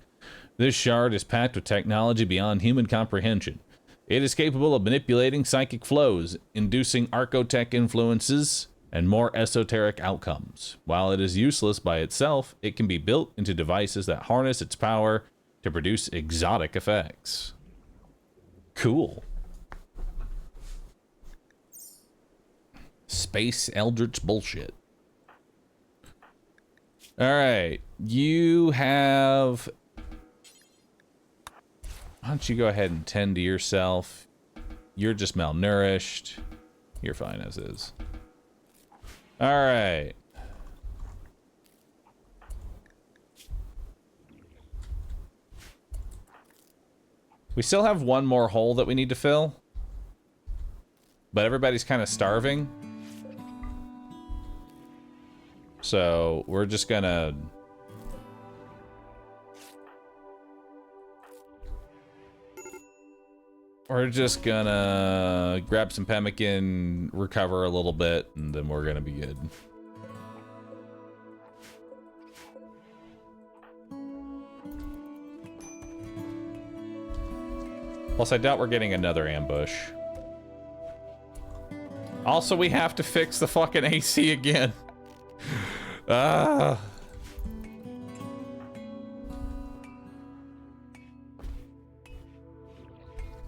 This shard is packed with technology beyond human comprehension. It is capable of manipulating psychic flows, inducing Archotech influences, and more esoteric outcomes. While it is useless by itself, it can be built into devices that harness its power to produce exotic effects. Cool. Space Eldritch bullshit. Alright, you have... Why don't you go ahead and tend to yourself? You're just malnourished. You're fine as is. Alright. We still have one more hole that we need to fill. But everybody's kind of starving. So we're just gonna... We're just gonna grab some pemmican, recover a little bit, and then we're gonna be good. Plus, I doubt we're getting another ambush. Also, we have to fix the fucking AC again. Ah.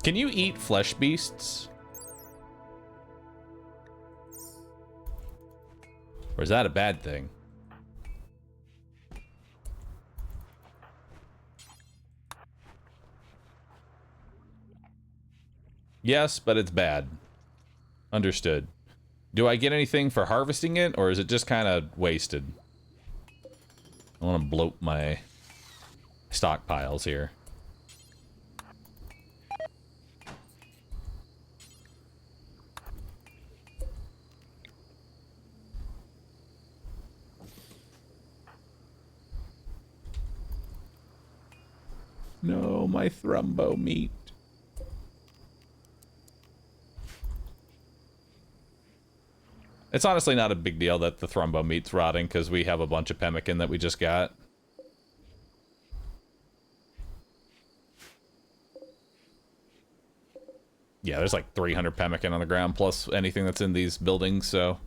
Can you eat flesh beasts? Or is that a bad thing? Yes, but it's bad. Understood. Do I get anything for harvesting it, or is it just kind of wasted? I want to bloat my stockpiles here. No, my thrumbo meat. It's honestly not a big deal that the thrumbo meat's rotting because we have a bunch of pemmican that we just got. Yeah, there's like 300 pemmican on the ground plus anything that's in these buildings, so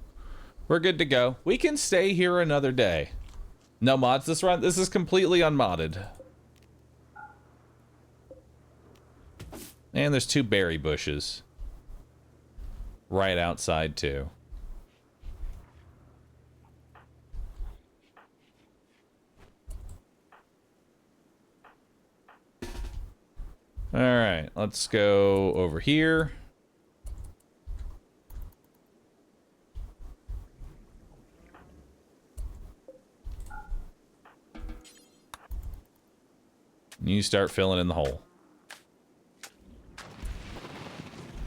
we're good to go. We can stay here another day. No mods this run. This is completely unmodded. And there's 2 berry bushes right outside too. All right, let's go over here. You start filling in the hole.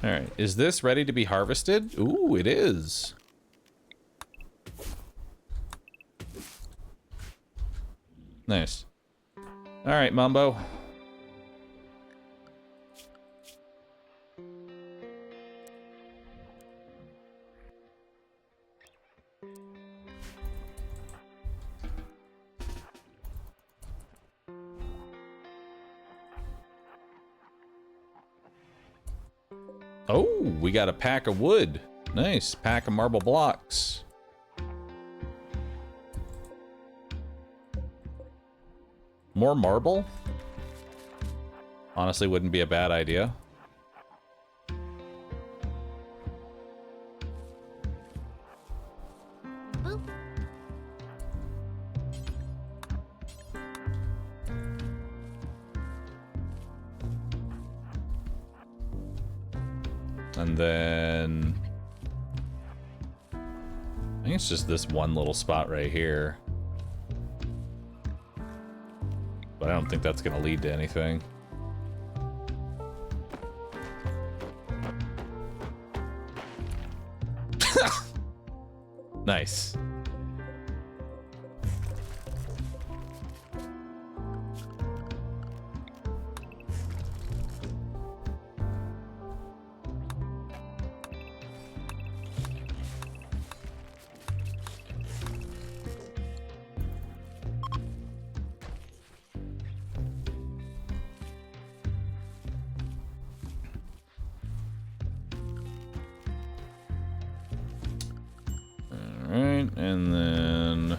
All right, is this ready to be harvested? Ooh, it is. Nice. All right, Mumbo. Oh, we got a pack of wood. Nice. Pack of marble blocks. More marble? Honestly, wouldn't be a bad idea. Boop. And then I think it's just this one little spot right here. But I don't think that's gonna lead to anything. Nice. Alright, and then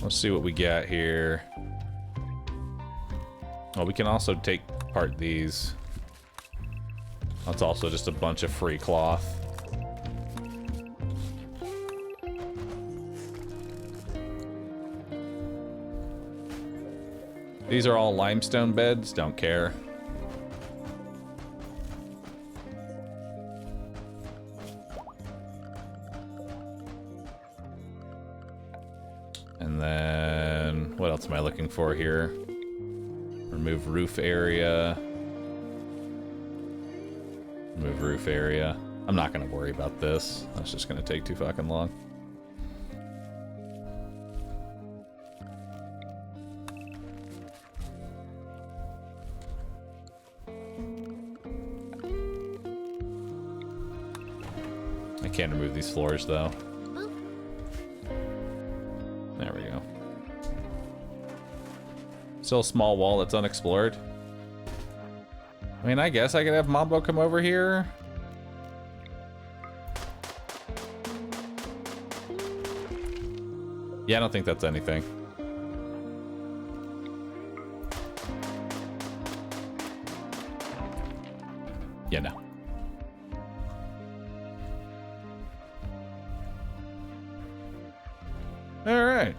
let's see what we got here. Oh, we can also take apart these. That's also just a bunch of free cloth. These are all limestone beds, don't care. And then, what else am I looking for here? Remove roof area. Remove roof area. I'm not gonna worry about this. That's just gonna take too fucking long. can't remove these floors, though. There we go. Still a small wall that's unexplored. I mean, I guess I could have Mambo come over here. Yeah, I don't think that's anything. Yeah, no. All right.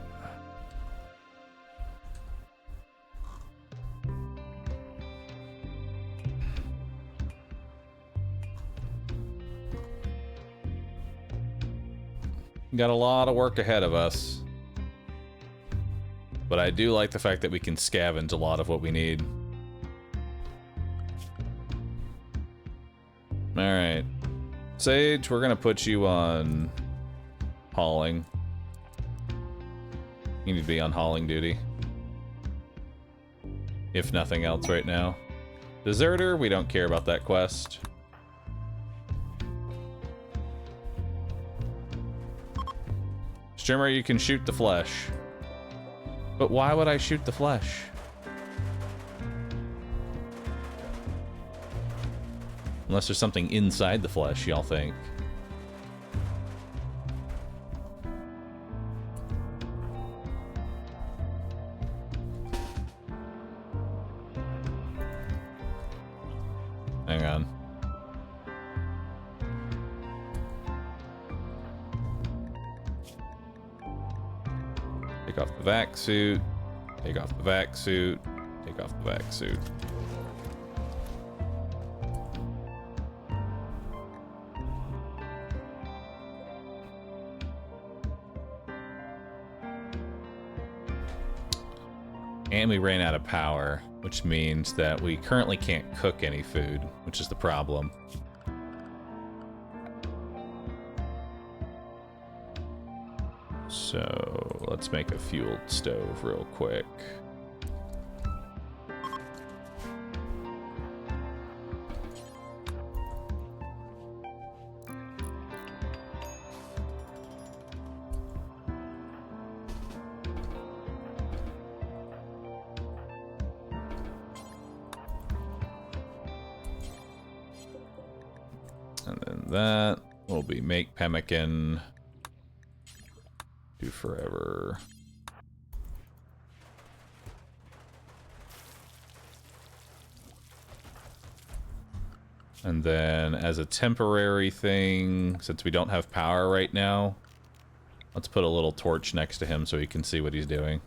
Got a lot of work ahead of us. But I do like the fact that we can scavenge a lot of what we need. Alright. Sage, we're gonna put you on hauling. You need to be on hauling duty. If nothing else right now. Deserter, we don't care about that quest. Strimmer, you can shoot the flesh. But why would I shoot the flesh? Unless there's something inside the flesh, y'all think. Hang on. Take off the vac suit. Take off the vac suit. Take off the vac suit. And we ran out of power, which means that we currently can't cook any food, which is the problem. So let's make a fueled stove real quick. And then that will be make pemmican. Do forever. And then as a temporary thing, since we don't have power right now, let's put a little torch next to him so he can see what he's doing.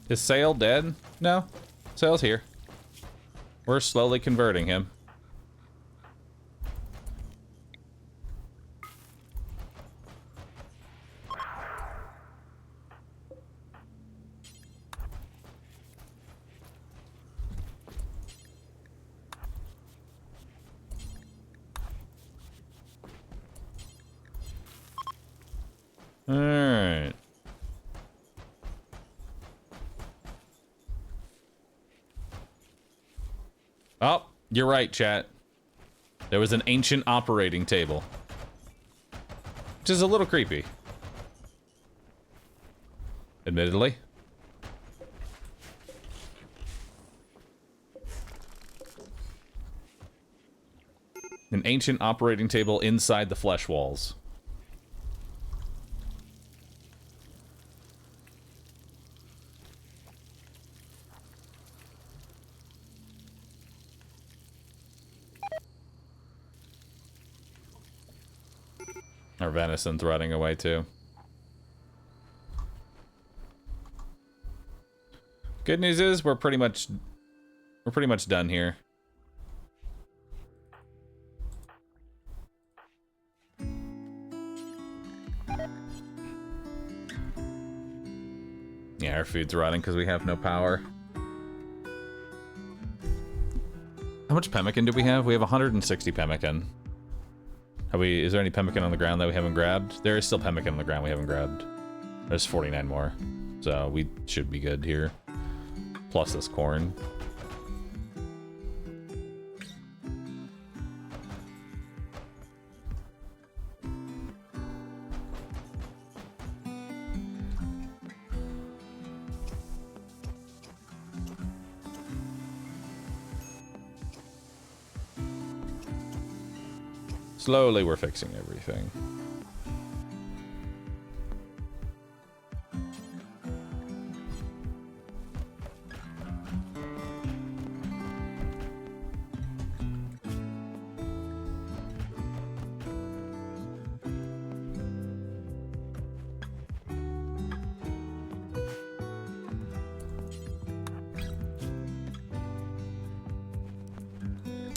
Is Sail dead? No. Sail's here. We're slowly converting him. All right. Oh, you're right, chat. There was an ancient operating table. Which is a little creepy. Admittedly. An ancient operating table inside the flesh walls. Our venison's rotting away too. Good news is we're pretty much done here. Yeah, our food's rotting because we have no power. How much pemmican do we have? We have 160 pemmican. Is there any pemmican on the ground that we haven't grabbed? There is still pemmican on the ground we haven't grabbed. There's 49 more. So we should be good here. Plus this corn. Slowly we're fixing everything.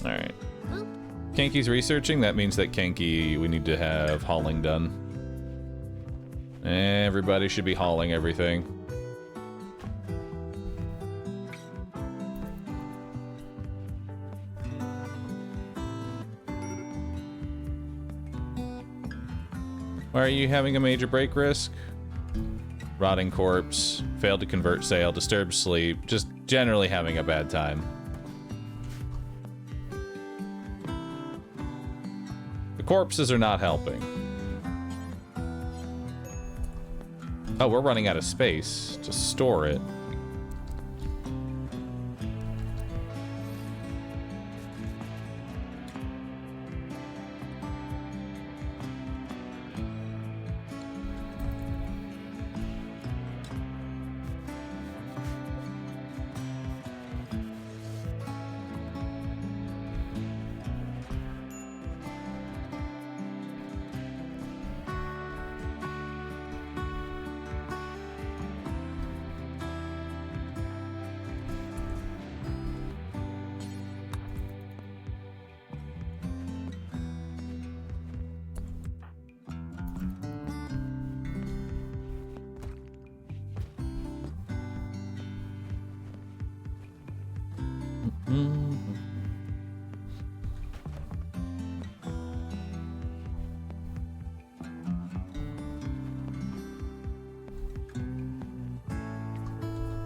Alright. Kanki's researching. That means that Kanki, we need to have hauling done. Everybody should be hauling everything. Why are you having a major break risk? Rotting corpse, failed to convert sail, disturbed sleep, just generally having a bad time. The corpses are not helping. Oh, we're running out of space to store it.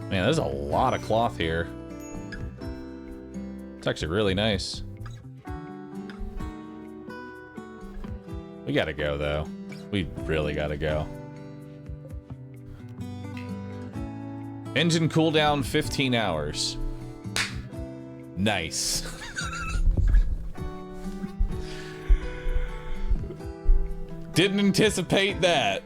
Man, there's a lot of cloth here. It's actually really nice. We gotta go, though. We really gotta go. Engine cooldown 15 hours. Nice. Didn't anticipate that.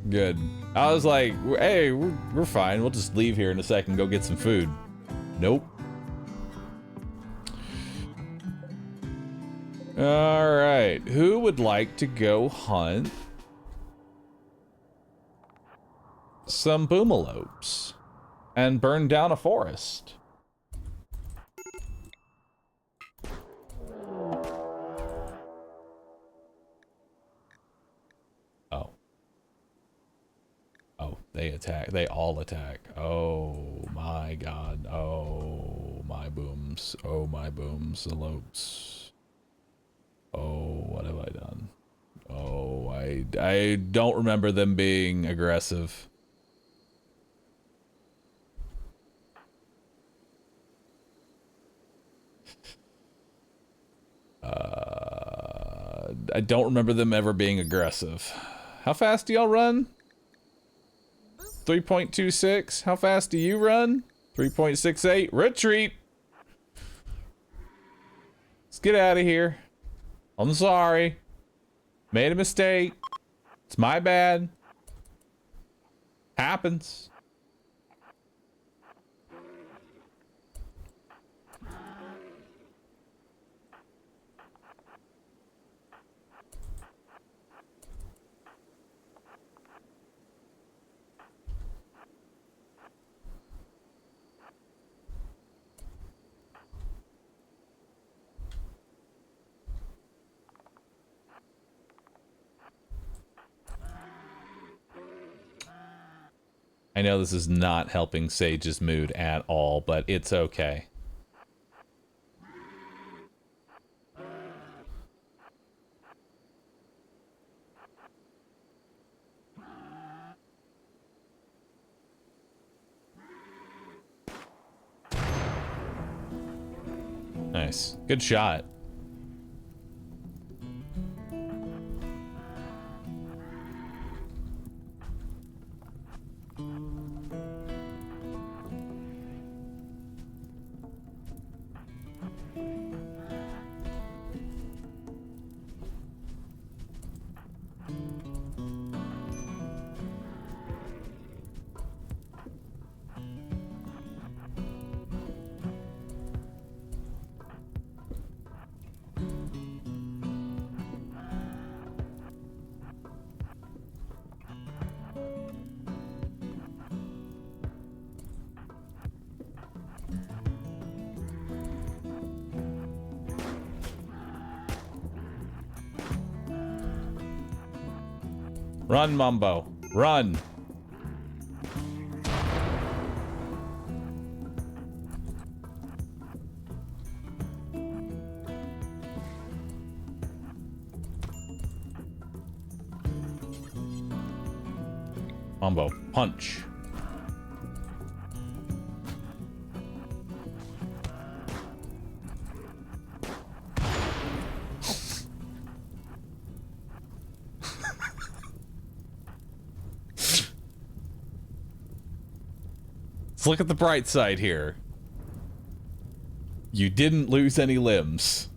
Good. I was like, hey, we're fine. We'll just leave here in a second, go get some food. Nope. All right. Who would like to go hunt some boomalopes and burn down a forest? Oh, they attack. They all attack. Oh my god. Oh my booms. Oh my booms. Elopes. Oh, what have I done? Oh, I don't remember them being aggressive. I don't remember them ever being aggressive. How fast do y'all run? 3.26. How fast do you run? 3.68. Retreat. Let's get out of here. I'm sorry. Made a mistake. It's my bad. Happens. I know this is not helping Sage's mood at all, but it's okay. Nice. Good shot. Run, Mumbo. Run. Mumbo, punch. Let's look at the bright side here. You didn't lose any limbs.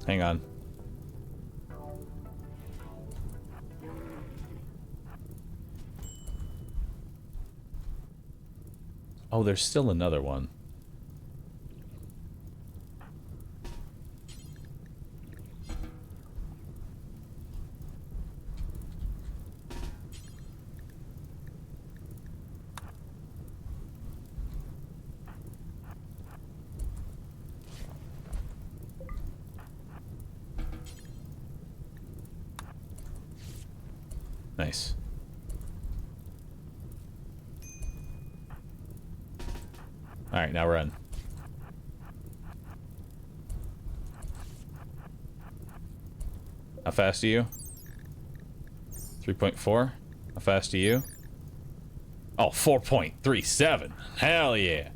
Hang on. Oh, there's still another one. Nice. All right, now run. How fast are you? 3.4. How fast are you? Oh, 4.37. Hell yeah.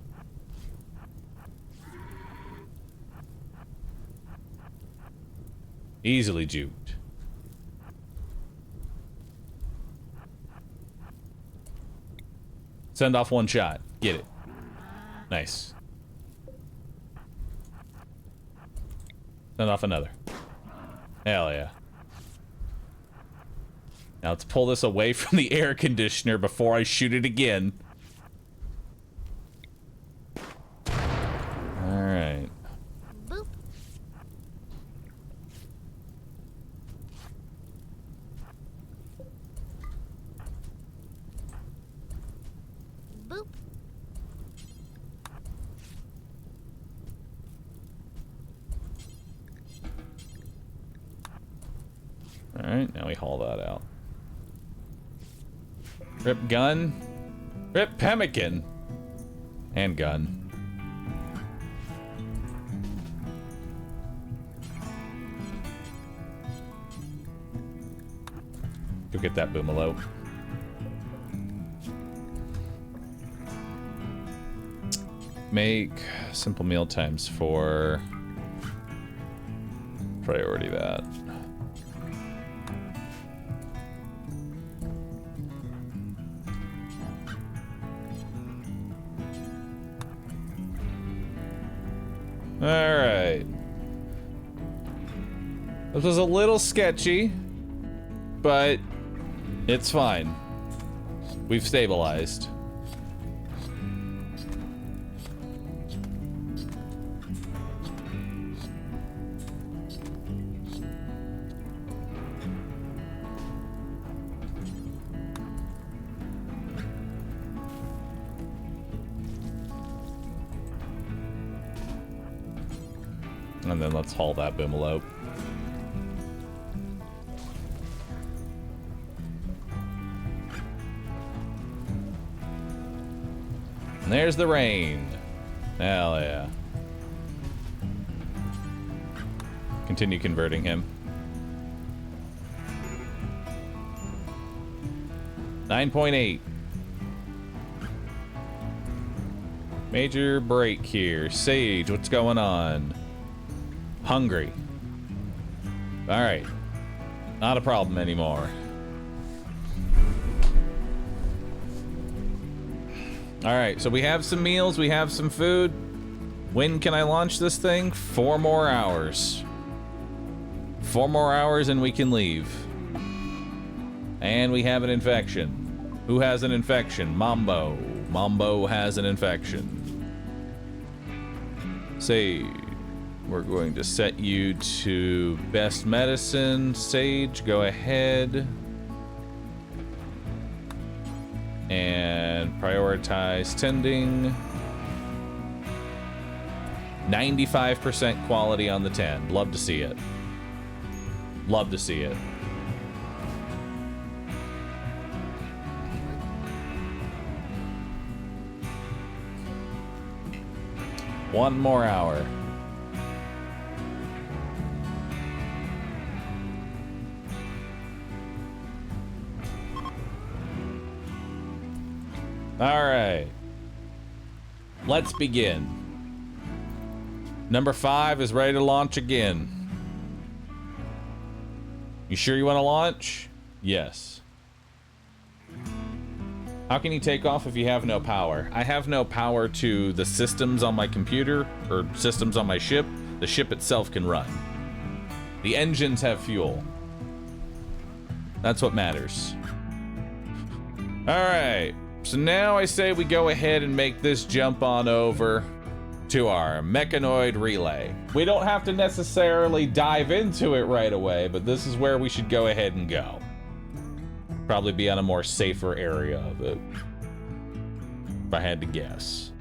Easily juked. Send off one shot. Get it. Nice. Send off another. Hell yeah. Now let's pull this away from the air conditioner before I shoot it again. Alright. Boop. Boop. Alright, now we haul that out. Rip gun. Rip pemmican. And gun. Go get that boomalope. Make simple meal times for priority that. Alright. This was a little sketchy, but it's fine. We've stabilized. And then let's haul that bimalope. And there's the rain. Hell yeah. Continue converting him. 9.8. Major break here. Sage, what's going on? Hungry. Alright. Not a problem anymore. Alright, so we have some meals, we have some food. When can I launch this thing? 4 more hours. 4 more hours and we can leave. And we have an infection. Who has an infection? Mambo. Mambo has an infection. Sage. We're going to set you to best medicine. Sage, go ahead. And prioritize tending. 95% quality on the tend. Love to see it. Love to see it. One more hour. All right. Let's begin. Number 5 is ready to launch again. You sure you want to launch? Yes. How can you take off if you have no power? I have no power to the systems on my computer or systems on my ship. The ship itself can run. The engines have fuel. That's what matters. All right. So now I say we go ahead and make this jump on over to our mechanoid relay. We don't have to necessarily dive into it right away, but this is where we should go ahead and go. Probably be on a more safer area of it, if I had to guess.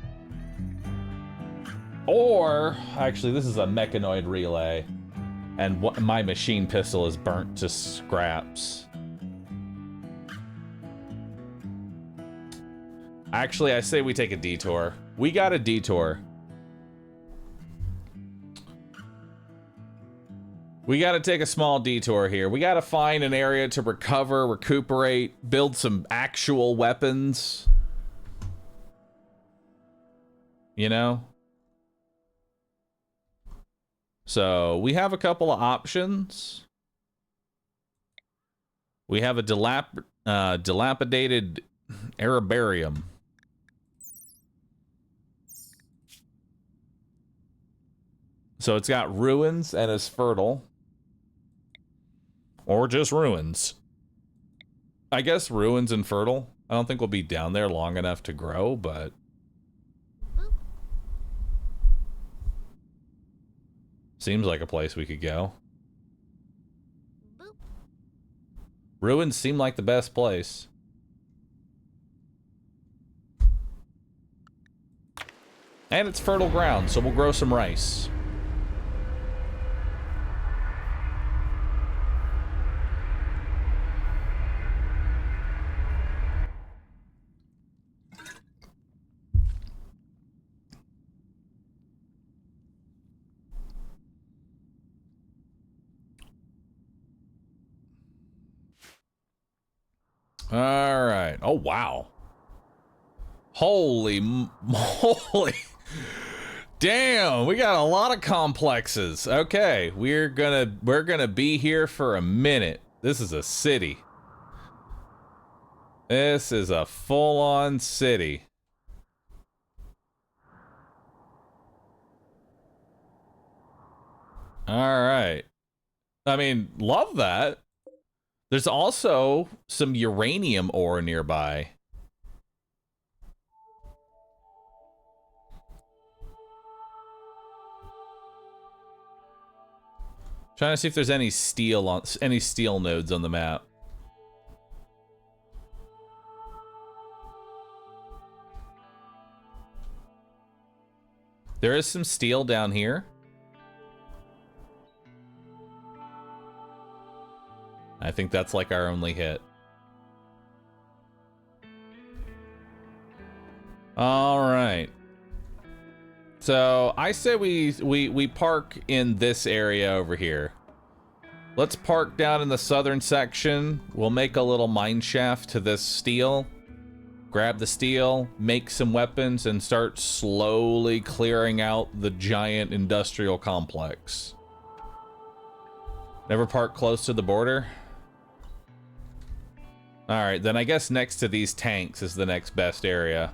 Or, actually, this is a mechanoid relay, and my machine pistol is burnt to scraps. Actually, I say we take a detour. We got a detour. We gotta take a small detour here. We gotta find an area to recover, recuperate, build some actual weapons. You know? So, we have a couple of options. We have a dilapidated herbarium. So it's got ruins and is fertile. Or just ruins. I guess ruins and fertile. I don't think we'll be down there long enough to grow, but... seems like a place we could go. Ruins seem like the best place. And it's fertile ground, so we'll grow some rice. All right. Oh, wow. Holy moly. Damn, we got a lot of complexes. Okay, we're gonna be here for a minute. This is a city. This is a full-on city. All right. I mean, love that. There's also some uranium ore nearby. Trying to see if there's any steel nodes on the map. There is some steel down here. I think that's like our only hit. All right. So I say we park in this area over here. Let's park down in the southern section. We'll make a little mine shaft to this steel. Grab the steel, make some weapons, and start slowly clearing out the giant industrial complex. Never park close to the border? Alright, then I guess next to these tanks is the next best area.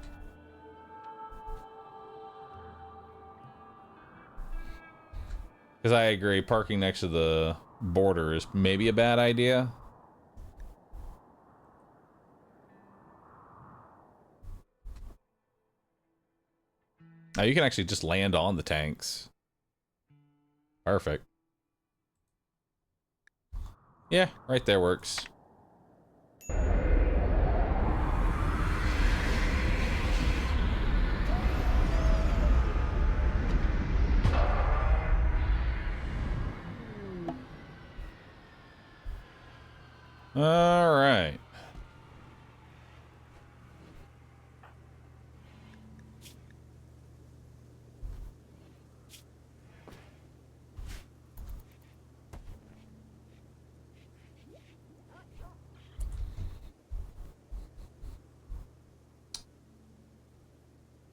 Because I agree, parking next to the border is maybe a bad idea. Now you can actually just land on the tanks. Perfect. Yeah, right there works. All right.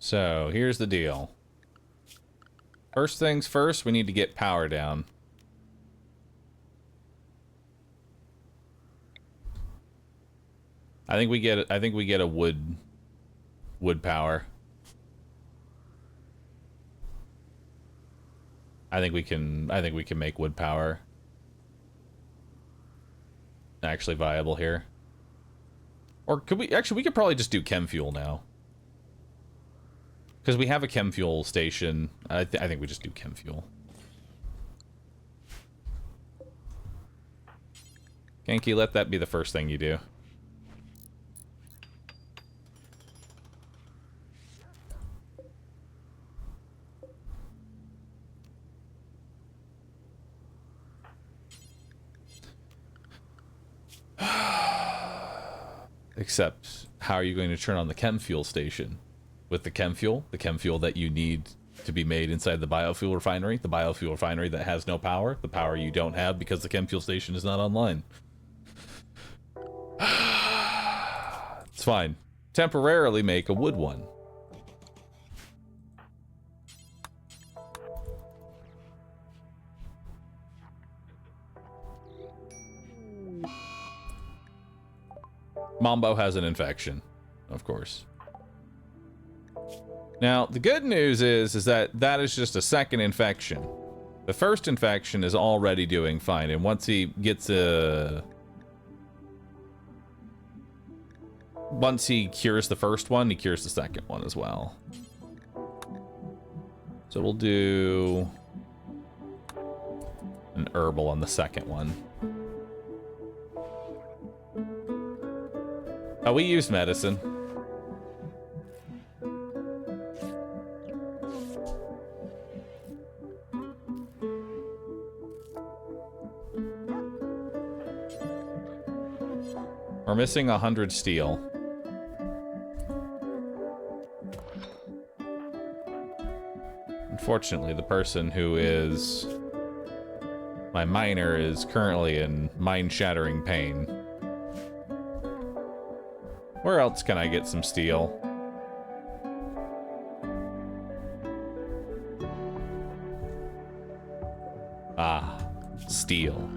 So, here's the deal. First things first, we need to get power down. I think we get a wood power. I think we can make wood power actually viable here. Or could we actually we could probably just do chem fuel now. Because we have a chem fuel station. I think we just do chem fuel. Genki, let that be the first thing you do. Except, how are you going to turn on the chem fuel station? With the chem fuel that you need to be made inside the biofuel refinery that has no power, the power you don't have because the chem fuel station is not online. It's fine. Temporarily make a wood one. Mambo has an infection, of course. Now, the good news is that is just a second infection. The first infection is already doing fine, and once he gets once he cures the first one, he cures the second one as well. So we'll do an herbal on the second one. Oh, we used medicine. We're missing 100 steel. Unfortunately, the person who is my miner is currently in mind-shattering pain. Where else can I get some steel? Ah, steel.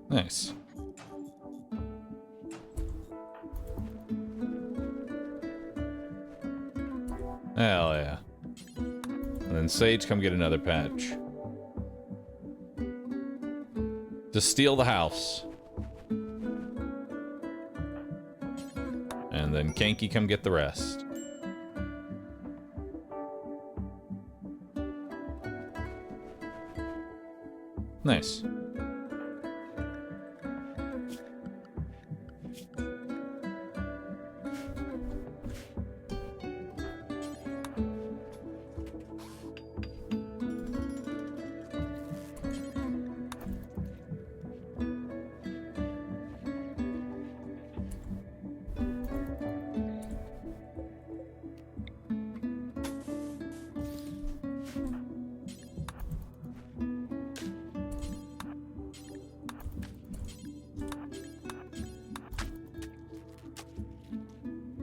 Nice. Hell yeah. And then Sage, come get another patch. Just steal the house. And then Kanky, come get the rest. Nice.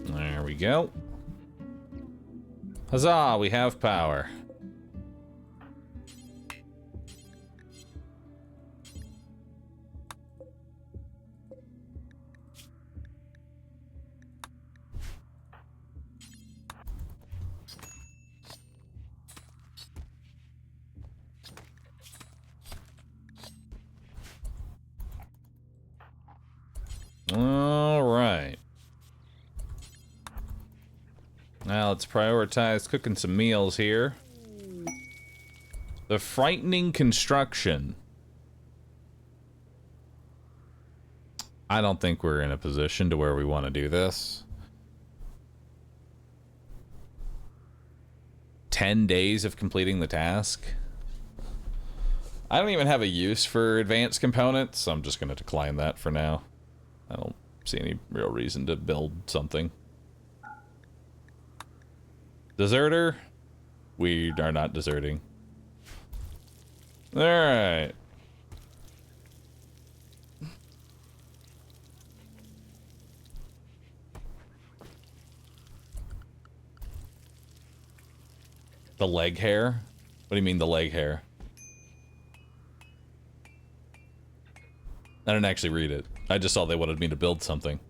There we go. Huzzah, we have power. All right. Now let's prioritize cooking some meals here. The frightening construction. I don't think we're in a position to where we want to do this. 10 days of completing the task. I don't even have a use for advanced components, so I'm just going to decline that for now. I don't see any real reason to build something. Deserter? We are not deserting. Alright. The leg hair? What do you mean the leg hair? I didn't actually read it. I just saw they wanted me to build something.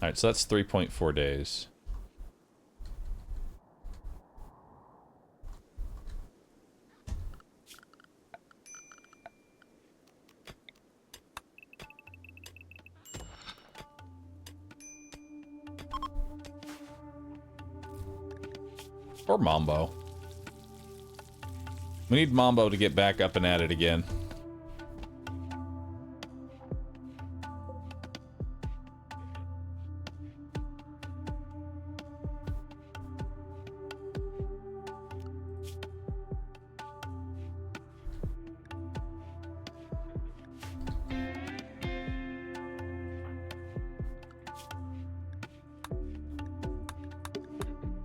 Alright, so that's 3.4 days. Or Mambo. We need Mambo to get back up and at it again.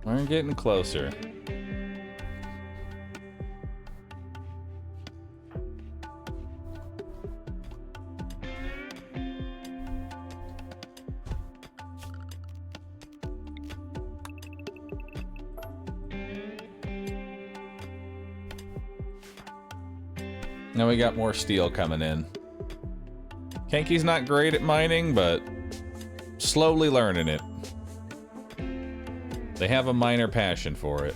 We're getting closer. Now we got more steel coming in. Kanky's not great at mining, but slowly learning it. They have a minor passion for it.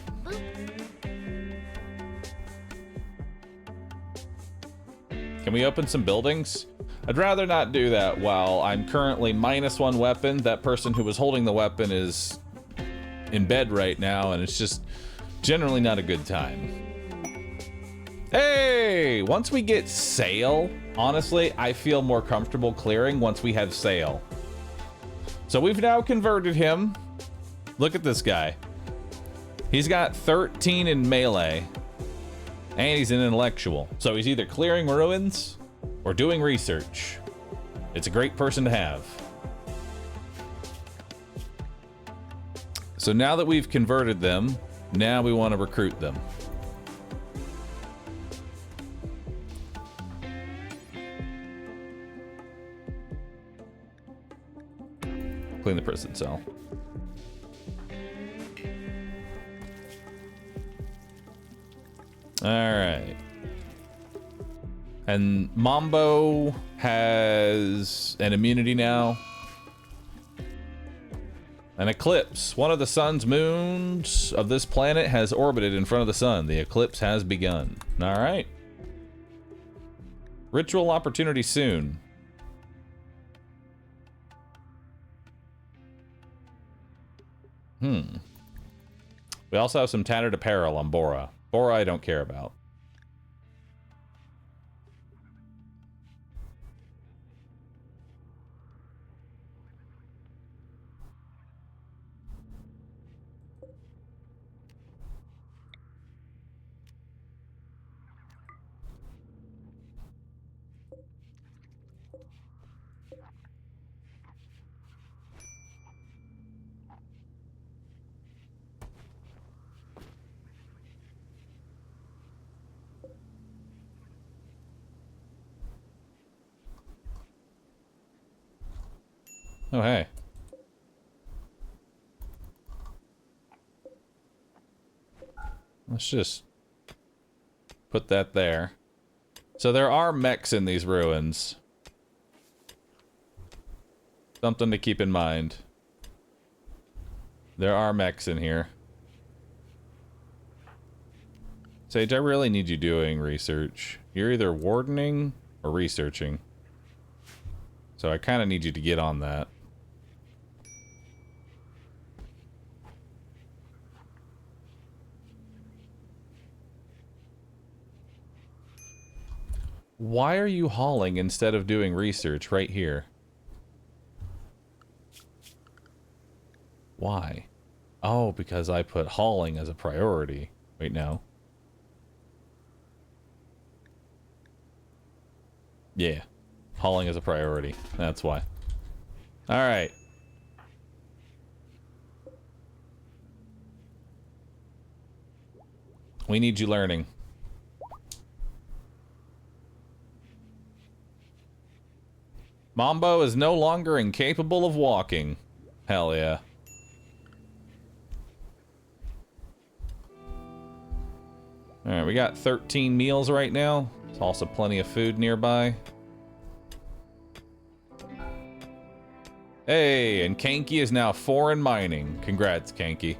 Can we open some buildings? I'd rather not do that while I'm currently -1 weapon. That person who was holding the weapon is in bed right now, and it's just generally not a good time. Hey! Once we get sail, honestly, I feel more comfortable clearing once we have sail. So we've now converted him. Look at this guy. He's got 13 in melee, and he's an intellectual. So he's either clearing ruins or doing research. It's a great person to have. So now that we've converted them, now we want to recruit them. Clean the prison cell. Alright. And Mambo has an immunity now. An eclipse. One of the sun's moons of this planet has orbited in front of the sun. The eclipse has begun. Alright. Ritual opportunity soon. We also have some tattered apparel on Bora. Bora I don't care about. Oh, hey. Let's just put that there. So there are mechs in these ruins. Something to keep in mind. There are mechs in here. Sage, I really need you doing research. You're either wardening or researching. So I kind of need you to get on that. Why are you hauling instead of doing research right here? Why? Oh, because I put hauling as a priority. Wait, no. Yeah. Hauling is a priority. That's why. Alright. We need you learning. Mambo is no longer incapable of walking. Hell yeah. Alright, we got 13 meals right now. There's also plenty of food nearby. Hey, and Kanky is now 4 in mining. Congrats, Kanky.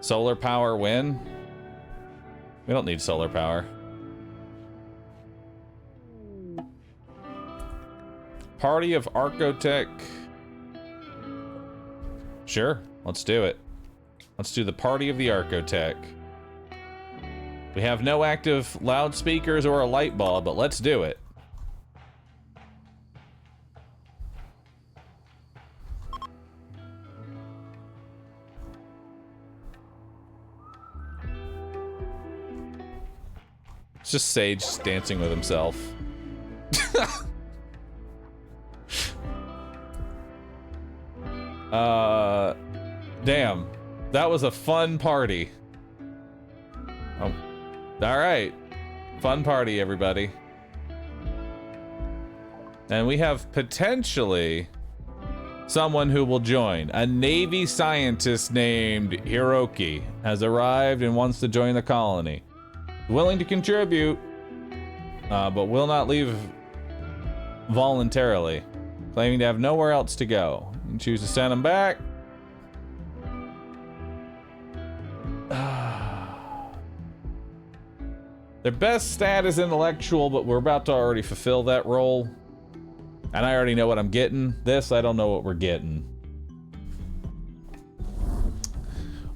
Solar power win? We don't need solar power. Party of Archotech. Sure, let's do it. Let's do the Party of the Archotech. We have no active loudspeakers or a light bulb, but let's do it. It's just Sage dancing with himself. Damn. That was a fun party. Oh. Alright. Fun party, everybody. And we have potentially someone who will join. A Navy scientist named Hiroki has arrived and wants to join the colony. Willing to contribute, but will not leave voluntarily. Claiming to have nowhere else to go. You choose to send him back. Their best stat is intellectual, but we're about to already fulfill that role. And I already know what I'm getting. This, I don't know what we're getting.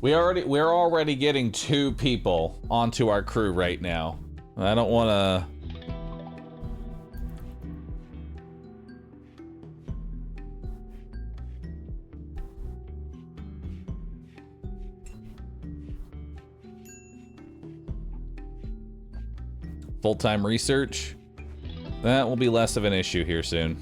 We're already getting 2 people onto our crew right now. I don't want to... Full-time research. That will be less of an issue here soon.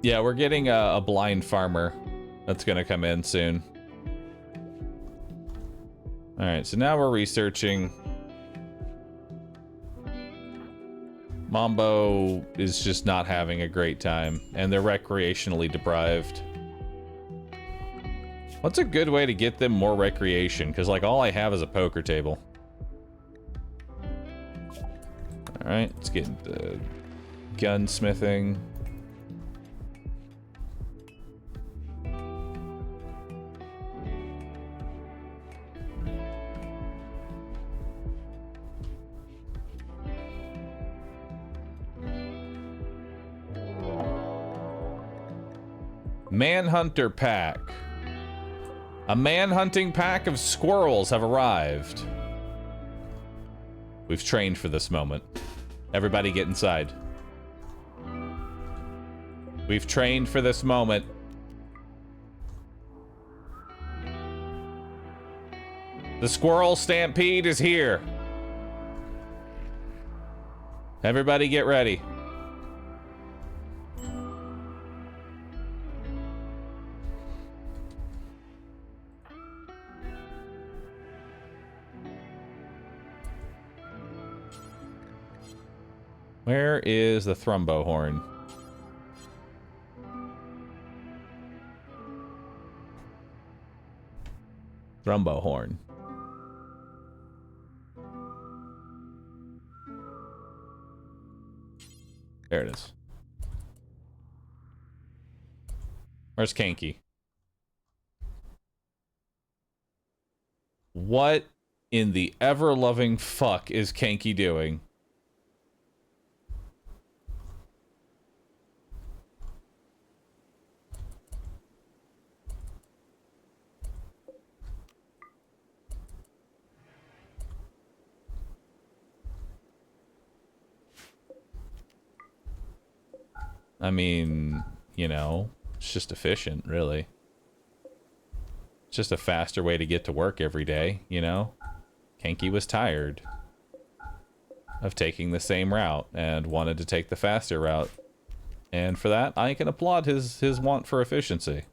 Yeah, we're getting a blind farmer that's gonna come in soon. Alright, so now we're researching. Mambo is just not having a great time, and they're recreationally deprived. What's a good way to get them more recreation? Because, like, all I have is a poker table. Alright, let's get into gunsmithing. Manhunter pack. A manhunting pack of squirrels have arrived. We've trained for this moment. Everybody get inside. We've trained for this moment. The squirrel stampede is here. Everybody get ready. Where is the thrumbo horn? Thrumbo horn. There it is. Where's Kanky? What in the ever-loving fuck is Kanky doing? I mean, you know, it's just efficient, really. It's just a faster way to get to work every day, you know? Kanky was tired of taking the same route and wanted to take the faster route. And for that, I can applaud his want for efficiency.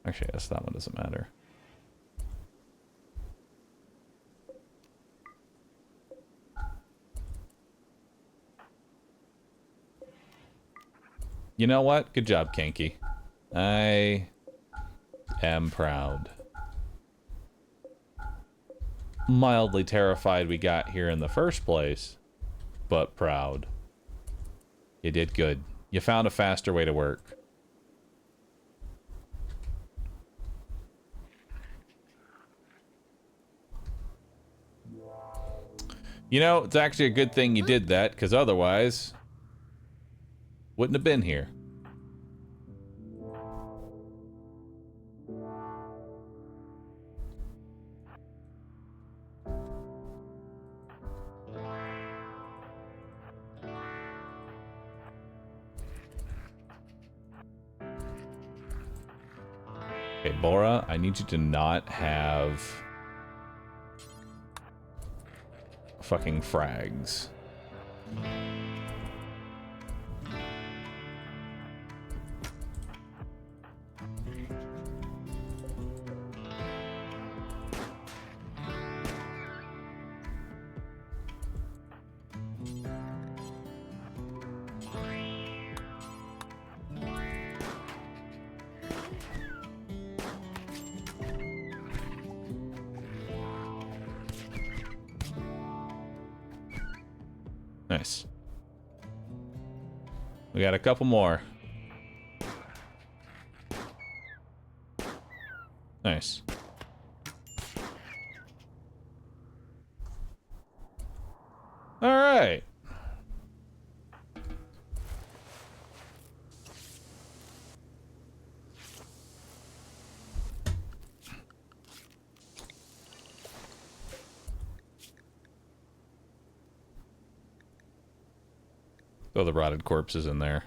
Actually, I guess that one doesn't matter. You know what? Good job, Kanky. I am proud. Mildly terrified we got here in the first place, but proud. You did good. You found a faster way to work. You know, it's actually a good thing you did that, because otherwise, wouldn't have been here. Okay, Bora, I need you to not have fucking frags. Nice. We got a couple more. Nice. All right. Throw the rotted corpses in there.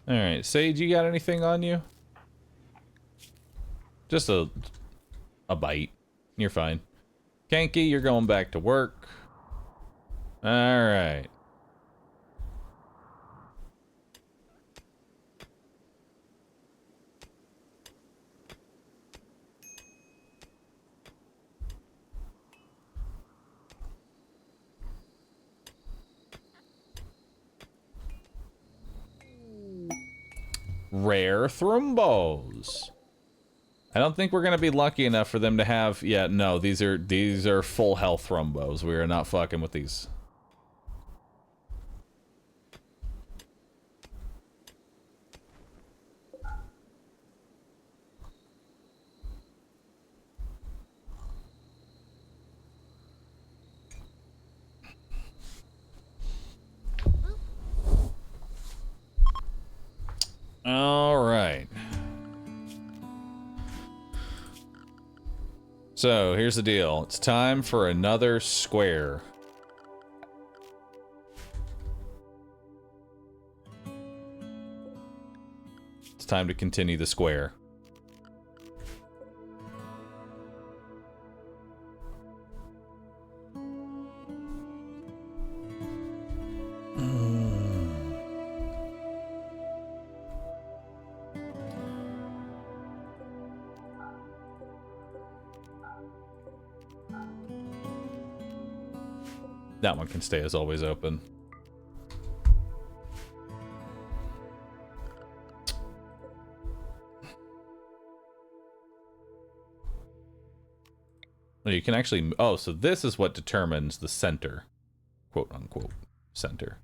Alright, Sage, you got anything on you? Just a bite. You're fine. Kanky, you're going back to work. Alright. Rare thrumbos. I don't think we're gonna be lucky enough for them to have. Yeah, no, these are full health thrumbos. We are not fucking with these. All right. So, here's the deal. It's time for another square. It's time to continue the square. That one can stay as always open. Oh, you can actually... Oh, so this is what determines the center. Quote, unquote, center.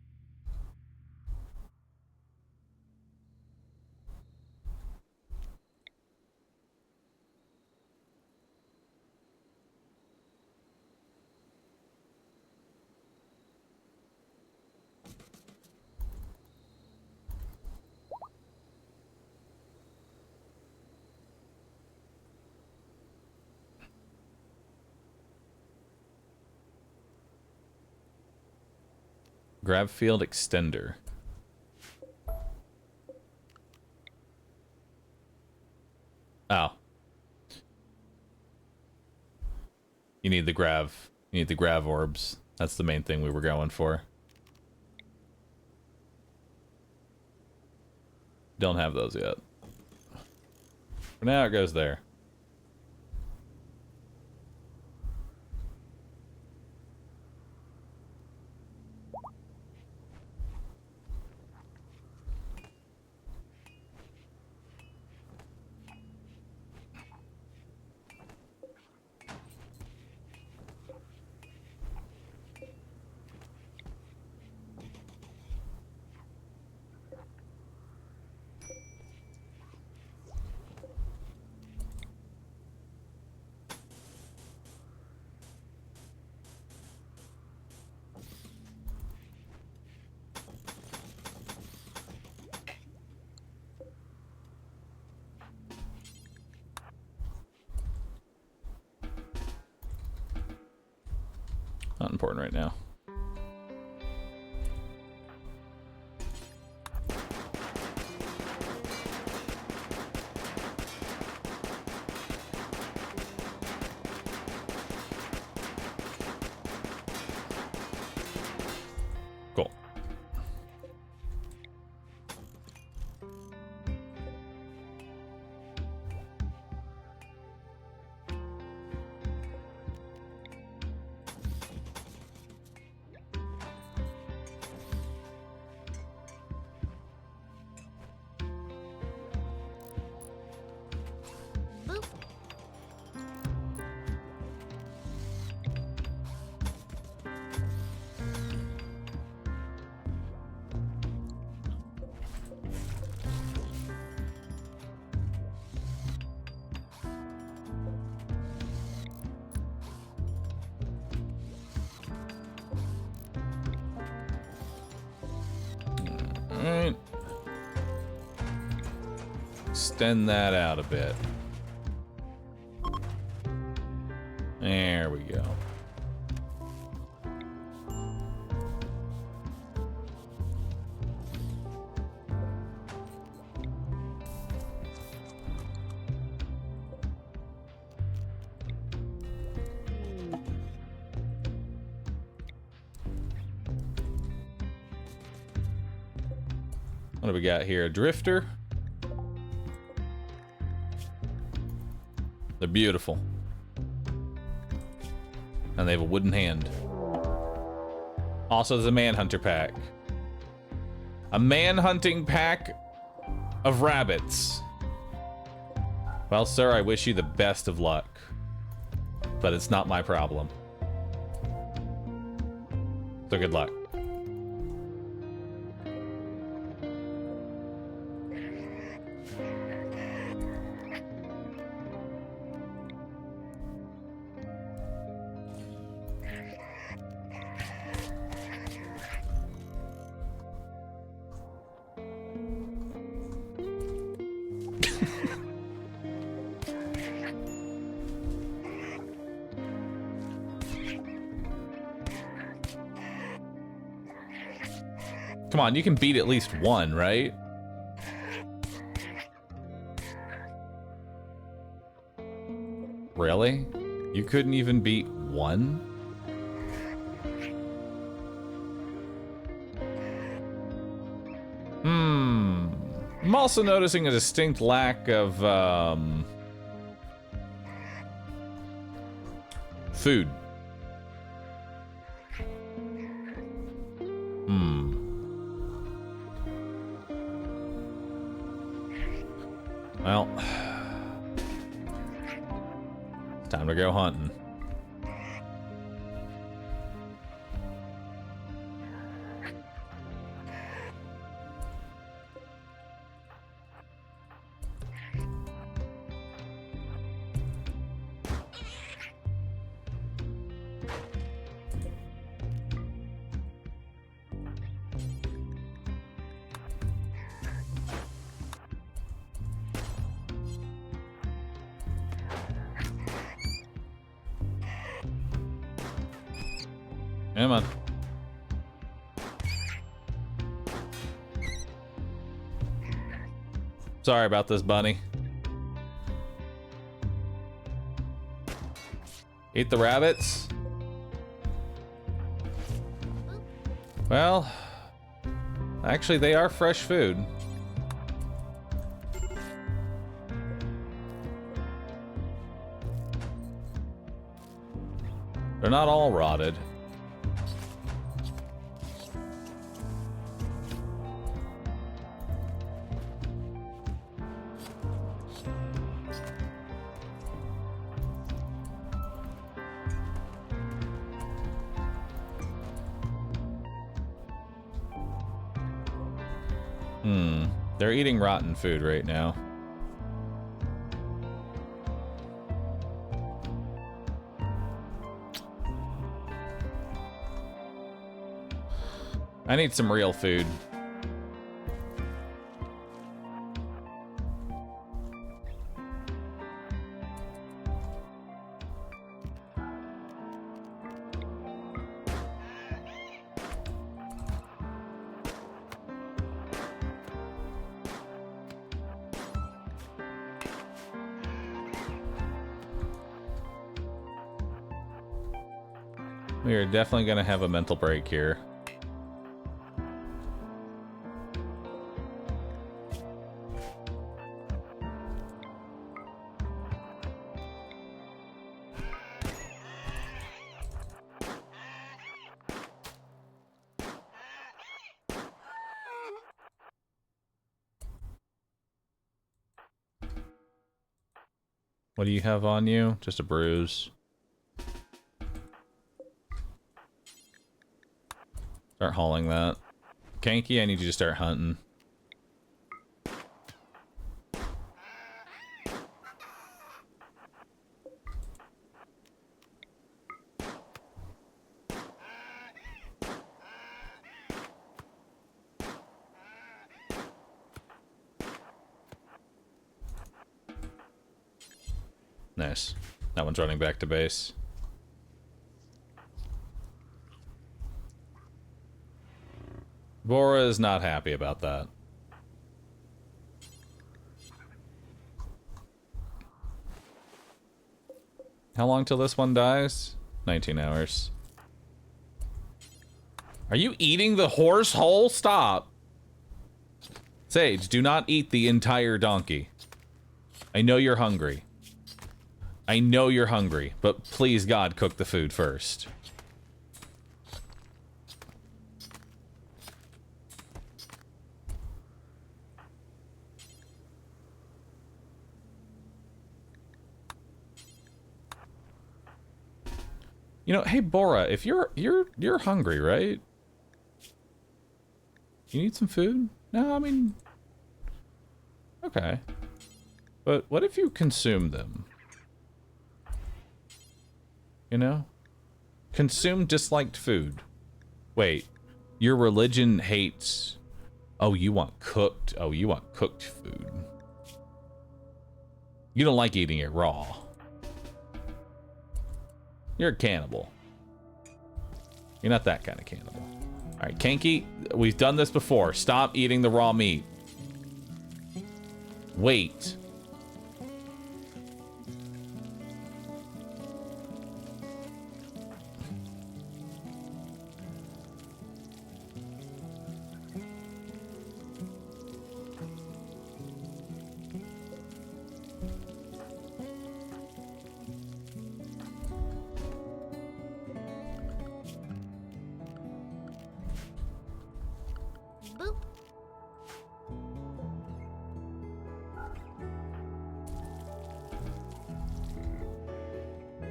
Grab field extender. Oh. You need the grav. You need the grav orbs. That's the main thing we were going for. Don't have those yet. For now, it goes there. Not important right now. Cool. Boop. Alright. Extend that out a bit. There we go. What do we got here? A drifter. They're beautiful. And they have a wooden hand. Also, there's a manhunter pack. A man-hunting pack of rabbits. Well, sir, I wish you the best of luck. But it's not my problem. So good luck. Come on, you can beat at least one, right? Really? You couldn't even beat one? I'm also noticing a distinct lack of, food. Well, time to go hunting. Come on. Sorry about this, bunny. Eat the rabbits? Well, actually, they are fresh food. They're not all rotted. They're eating rotten food right now. I need some real food. We are definitely going to have a mental break here. What do you have on you? Just a bruise. Start hauling that. Kanky, I need you to start hunting. Nice. That one's running back to base. Bora is not happy about that. How long till this one dies? 19 hours. Are you eating the horse whole? Stop. Sage, do not eat the entire donkey. I know you're hungry. I know you're hungry, but please God, cook the food first. You know, hey Bora, if you're hungry, right? You need some food? No, I mean, okay. But what if you consume them? You know? Consume disliked food. Wait, your religion hates... Oh, you want cooked. Oh, you want cooked food. You don't like eating it raw. You're a cannibal. You're not that kind of cannibal. Alright, Kanky, we've done this before. Stop eating the raw meat. Wait. Boop.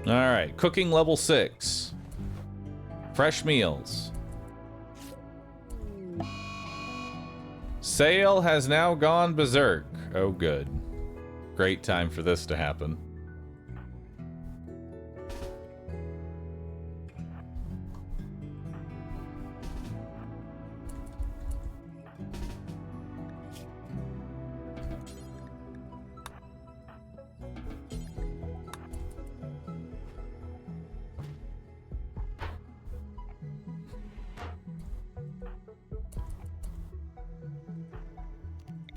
Alright, cooking level 6. Fresh meals. Sail has now gone berserk. Oh, good. Great time for this to happen.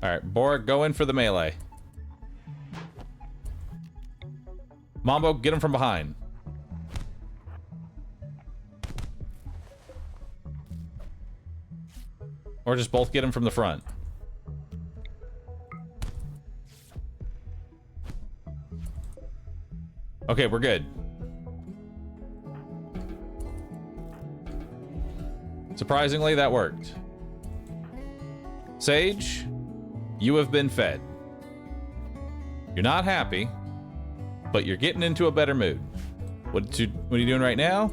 Alright, Bora, go in for the melee. Mambo, get him from behind. Or just both get him from the front. Okay, we're good. Surprisingly, that worked. Sage, you have been fed. You're not happy, but you're getting into a better mood. What are you doing right now?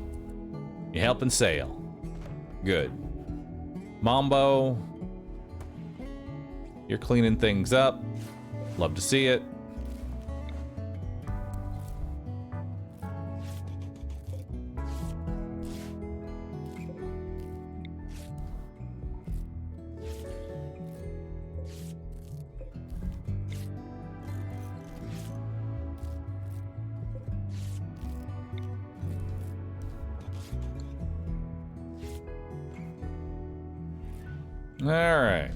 You're helping Sail. Good. Mambo, you're cleaning things up. Love to see it. Alright.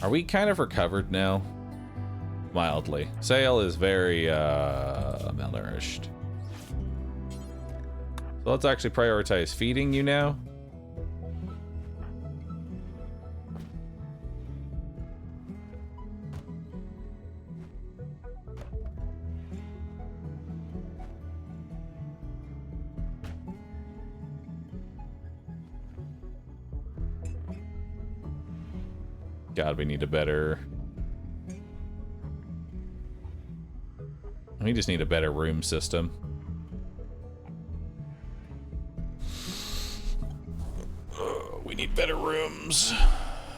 Are we kind of recovered now? Mildly. Sail is very, malnourished. So let's actually prioritize feeding you now. God, we need a better... We just need a better room system. We need better rooms.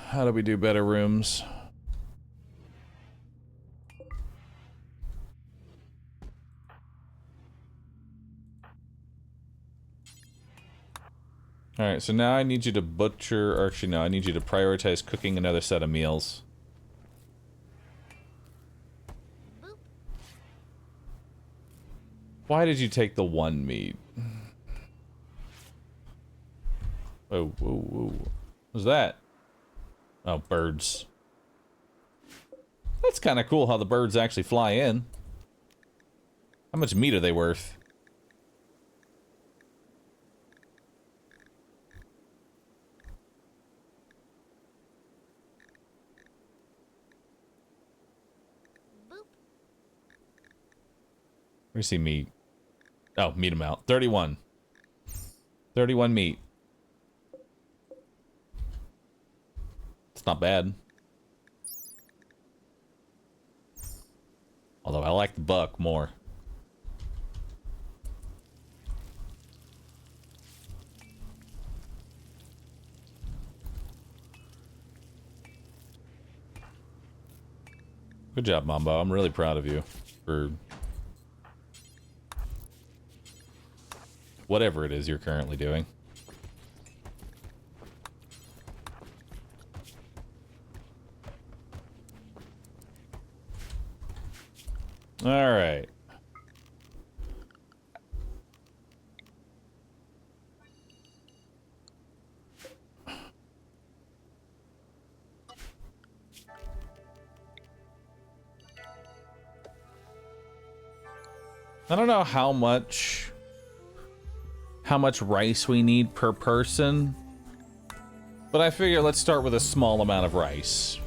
How do we do better rooms? Alright, so now I need you to butcher, or actually no, I need you to prioritize cooking another set of meals. Boop. Why did you take the one meat? Whoa, whoa, whoa. What's that? Oh, birds. That's kind of cool how the birds actually fly in. How much meat are they worth? Boop. Where do you see meat? Oh, meat amount. 31. 31 meat. It's not bad. Although I like the buck more. Good job, Mambo. I'm really proud of you for whatever it is you're currently doing. All right. I don't know how much rice we need per person, but I figure let's start with a small amount of rice.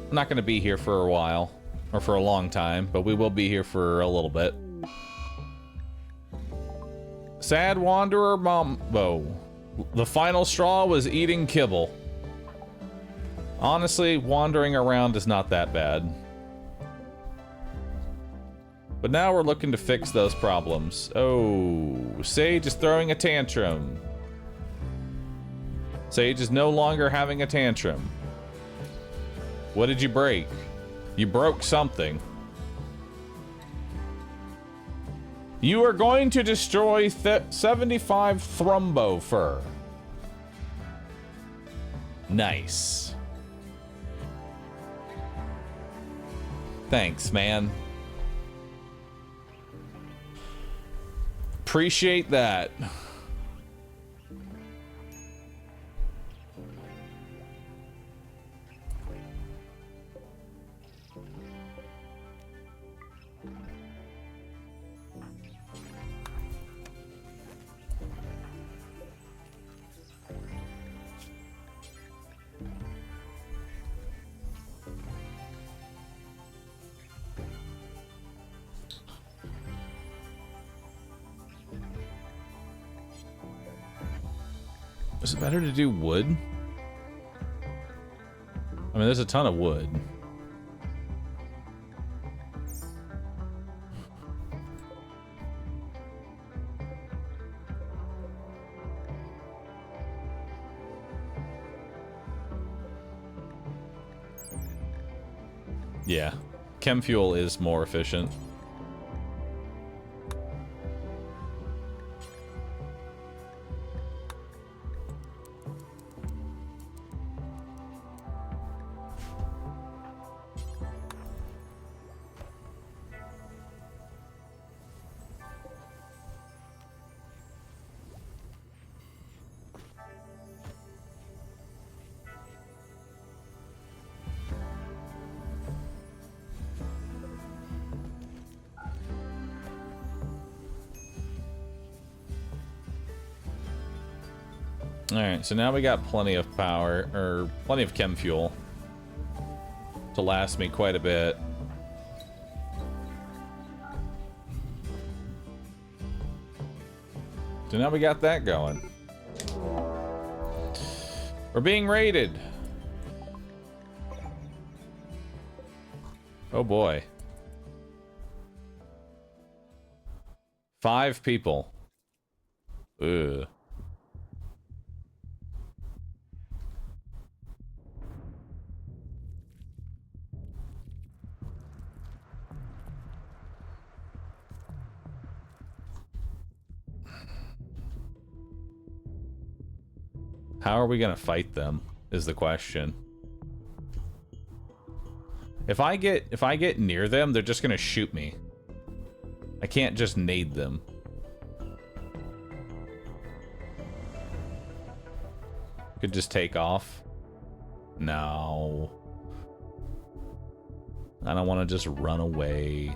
I'm not going to be here for a while, or for a long time, but we will be here for a little bit. Sad wanderer Mambo. The final straw was eating kibble. Honestly, wandering around is not that bad. But now we're looking to fix those problems. Oh, Sage is throwing a tantrum. Sage is no longer having a tantrum. What did you break? You broke something. You are going to destroy 75 Thrumbo fur. Nice. Thanks, man. Appreciate that. Is it better to do wood? I mean, there's a ton of wood. Yeah, chem fuel is more efficient. Alright, so now we got plenty of power, or plenty of chem fuel to last me quite a bit. So now we got that going. We're being raided. Oh boy. 5 people. Ugh. How are we gonna fight them, is the question. If I get near them, they're just gonna shoot me. I can't just nade them. Could just take off. No. I don't want to just run away.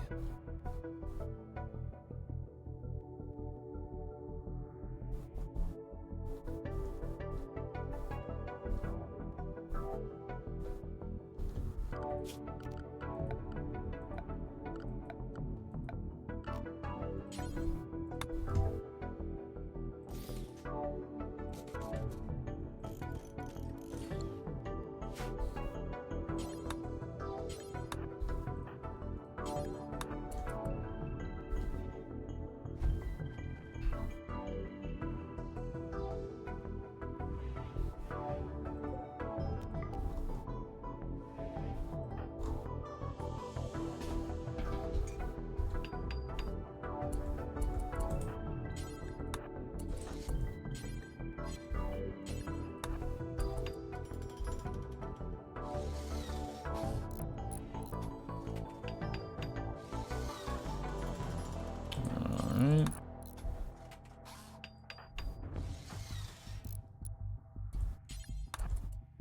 Alright.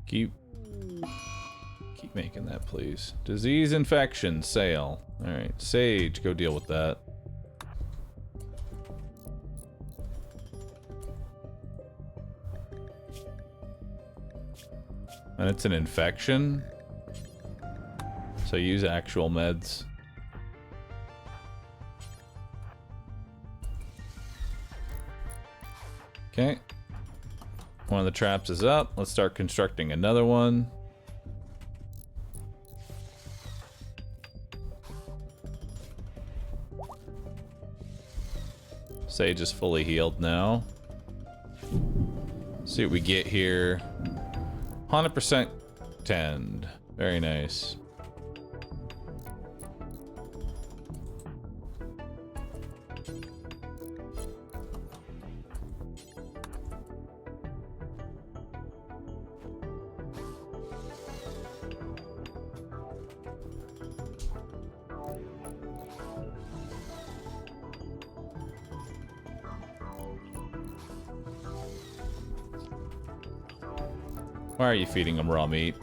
Keep making that, please. Disease infection, sale. Alright, Sage, go deal with that. And it's an infection. So use actual meds. Okay. One of the traps is up. Let's start constructing another one. Sage is fully healed now. See what we get here. 100% tend. Very nice. Why are you feeding them raw meat?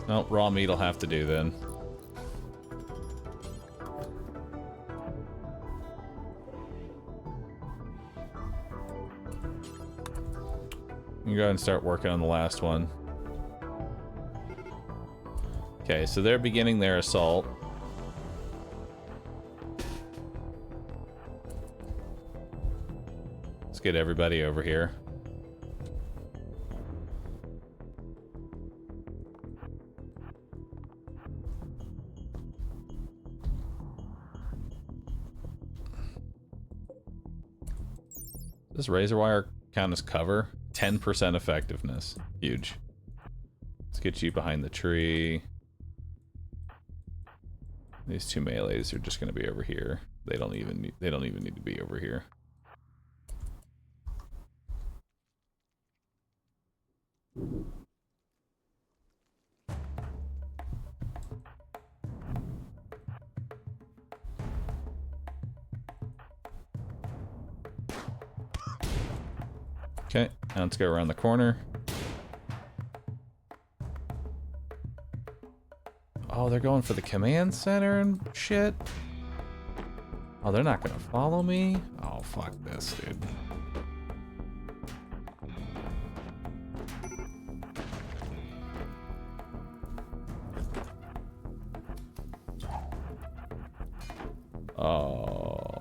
No, raw meat will have to do then. You can go ahead and start working on the last one. Okay, so they're beginning their assault. Let's get everybody over here. Does razor wire count as cover? 10% effectiveness. Huge. Let's get you behind the tree. These two melees are just going to be over here. They don't even need to be over here. Okay, now let's go around the corner. Oh, they're going for the command center and shit? Oh, they're not gonna follow me? Oh, fuck this, dude. Oh.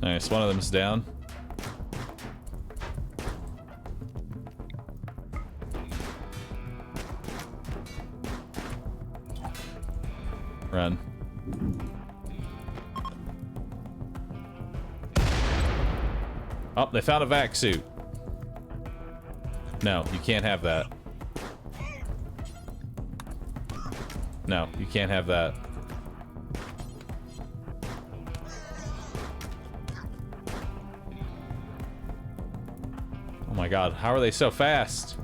Nice, one of them's down. Run. Oh, they found a vac suit. No, you can't have that. No, you can't have that. Oh my god, how are they so fast?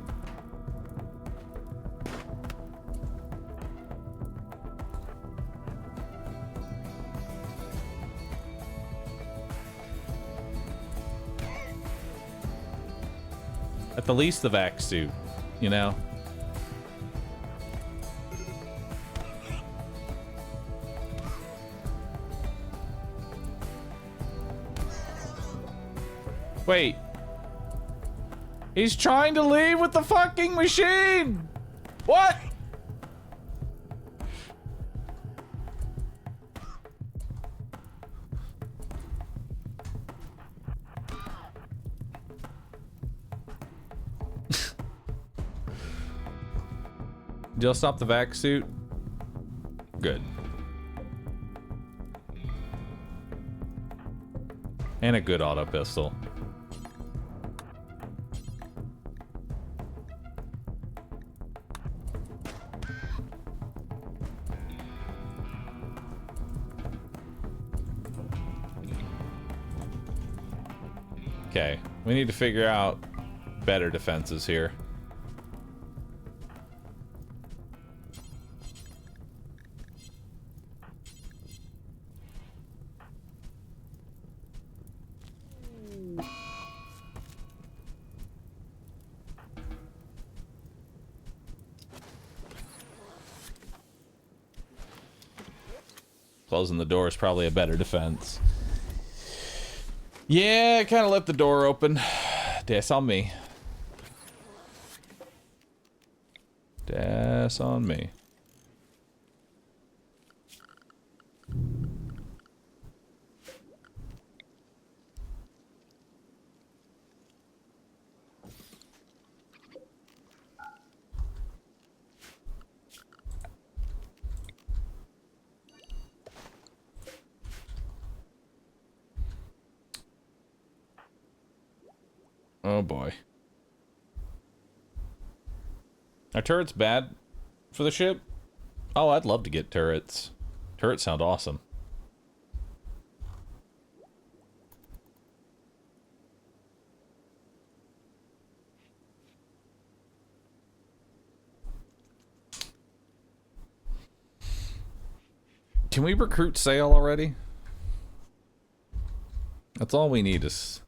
At the least the vac suit, you know? Wait. He's trying to leave with the fucking machine! What? Did you stop the vac suit? Good. And a good auto pistol. Okay, we need to figure out better defenses here. Closing the door is probably a better defense. Yeah, I kind of left the door open. That's on me. That's on me. Oh boy. Are turrets bad for the ship? Oh, I'd love to get turrets. Turrets sound awesome. Can we recruit Sail already? That's all we need is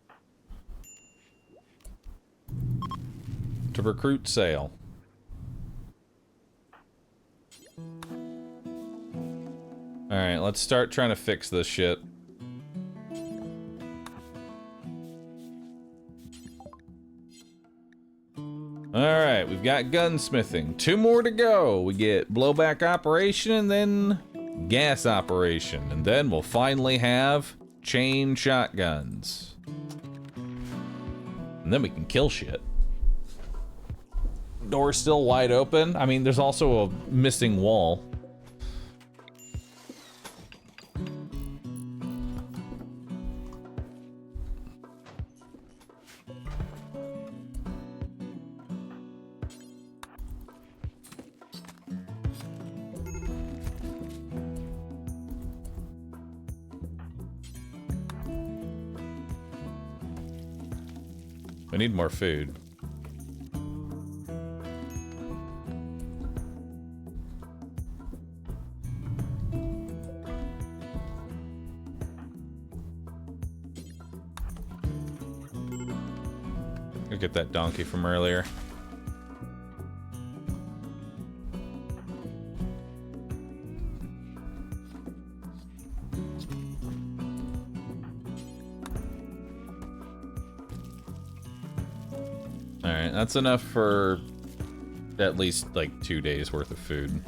to recruit Sail. Alright, let's start trying to fix this shit. Alright, we've got gunsmithing. 2 more to go. We get blowback operation and then gas operation. And then we'll finally have chain shotguns. And then we can kill shit. Door's still wide open. I mean, there's also a missing wall. We need more food. Go get that donkey from earlier. Alright, that's enough for at least like 2 days worth of food,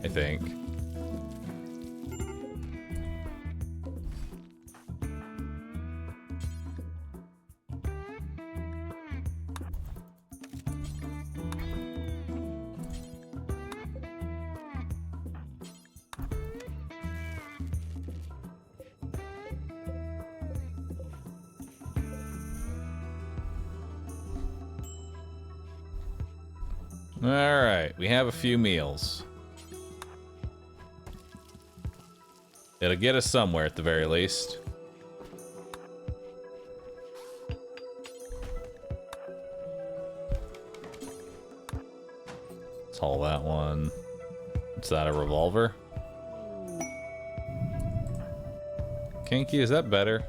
I think. Alright, we have a few meals. It'll get us somewhere at the very least. haul that one. Is that a revolver? Kinky, is that better?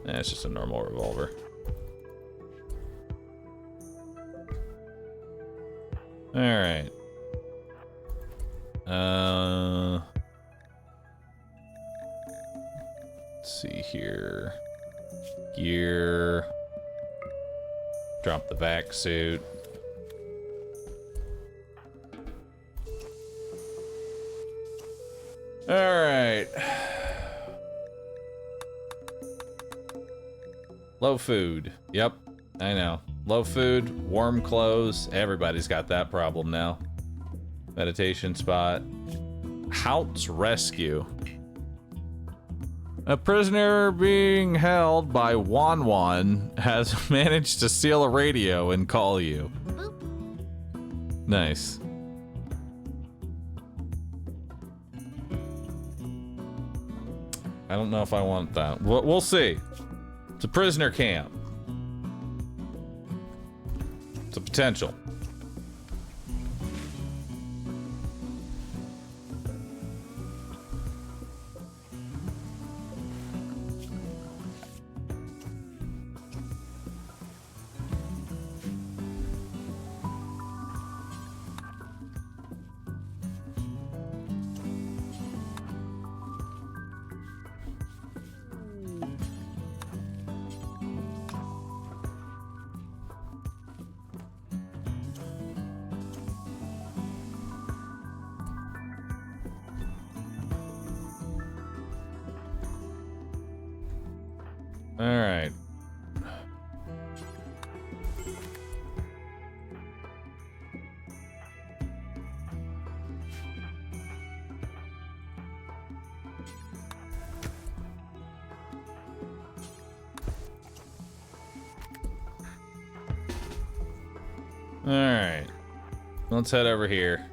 Eh, it's just a normal revolver. Alright. Let's see here. Gear. Drop the vac suit. Alright. Low food. Yep, I know. Low food, warm clothes. Everybody's got that problem now. Meditation spot. Hout's rescue. A prisoner being held by Wan Wan has managed to steal a radio and call you. Boop. Nice. I don't know if I want that. We'll see. It's a prisoner camp. It's a potential. All right. All right. Let's head over here.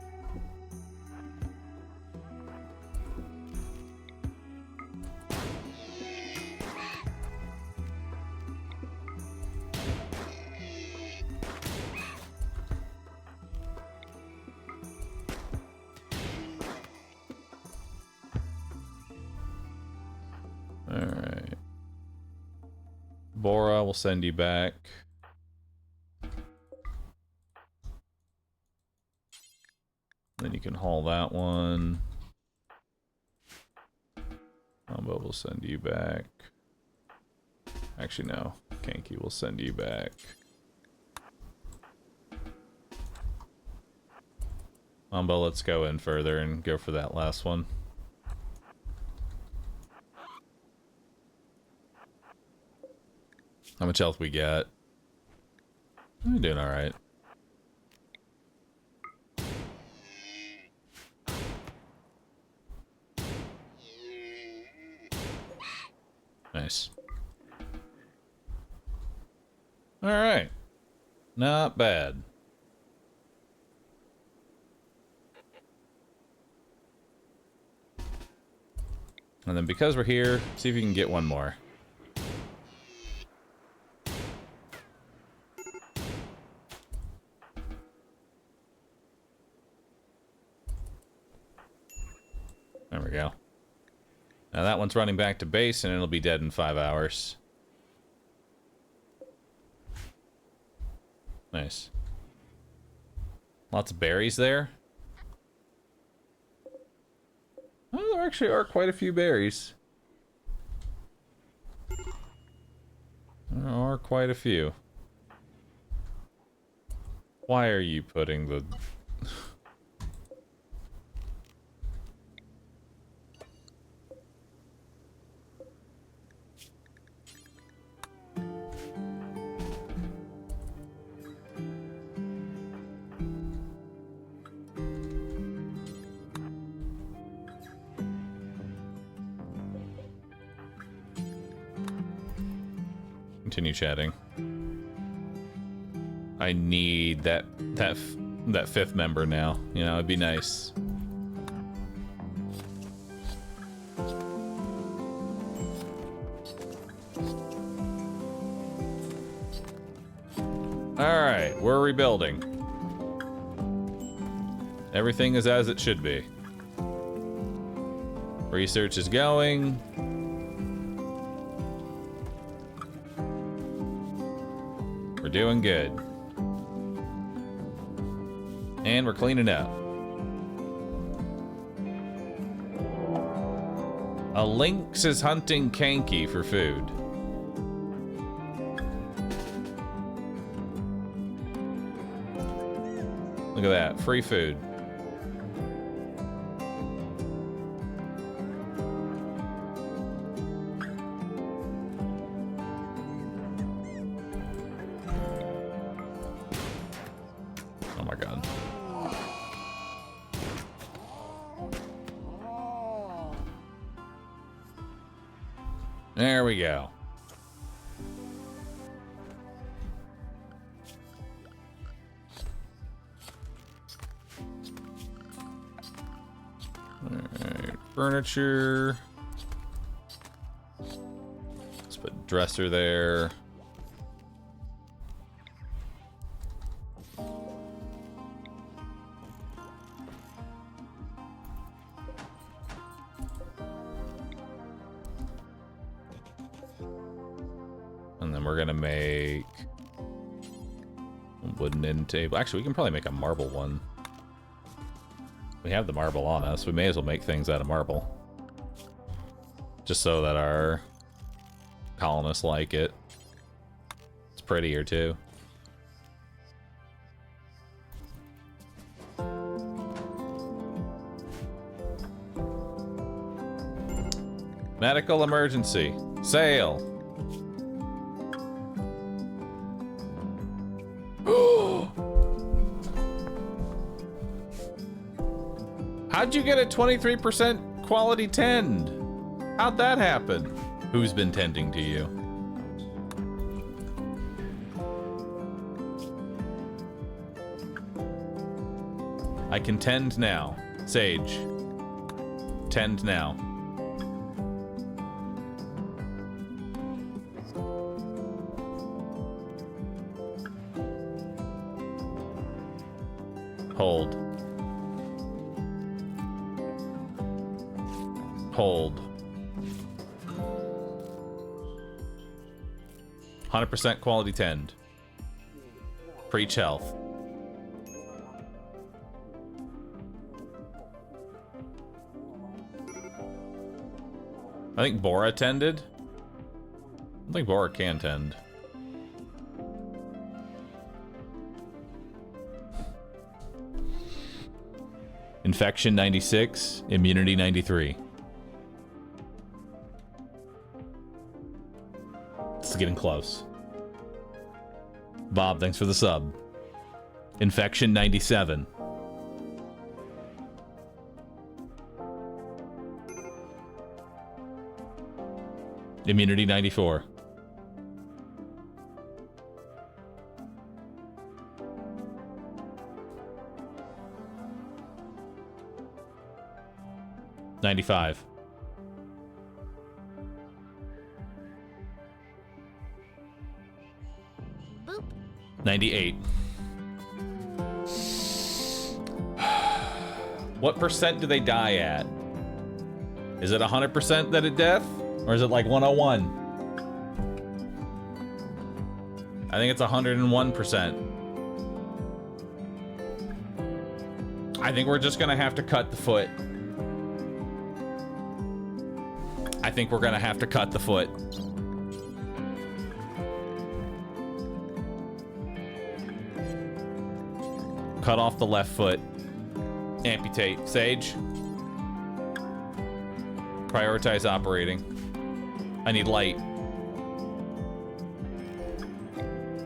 Alright. Bora will send you back. Then you can haul that one. Combo will send you back. Actually, no. Kanky will send you back. Combo, let's go in further and go for that last one. How much health we got? We're doing alright. Nice. Alright. Not bad. And then because we're here, see if you can get one more. There we go. Now that one's running back to base and it'll be dead in 5 hours. Nice. Lots of berries there. Oh, there actually are quite a few berries. There are quite a few. Why are you putting the... Continue chatting. I need that fifth member now. You know, it'd be nice. Alright, we're rebuilding. Everything is as it should be. Research is going. We're doing good. And we're cleaning up. A lynx is hunting Kanky for food. Look at that, free food. Oh my god. There we go. Alright, furniture. Let's put dresser there. And then we're gonna make a wooden end table. Actually, we can probably make a marble one. We have the marble on us. We may as well make things out of marble. Just so that our colonists like it. It's prettier too. Medical emergency. Sail. How'd you get a 23% quality tend? How'd that happen? Who's been tending to you? I can tend now. Sage. Tend now. Hold. Hold. 100% quality tend. Preach health. I think Bora tended. I don't think Bora can tend. Infection 96, immunity 93. It's getting close. Bob, thanks for the sub. Infection 97. Immunity 94. $95. Boop. 98. What percent do they die at? Is it 100% that it death? Or is it like 101? I think it's 101%. I think we're just gonna have to cut the foot. I think we're gonna have to cut the foot. Cut off the left foot. Amputate. Sage. Prioritize operating. I need light.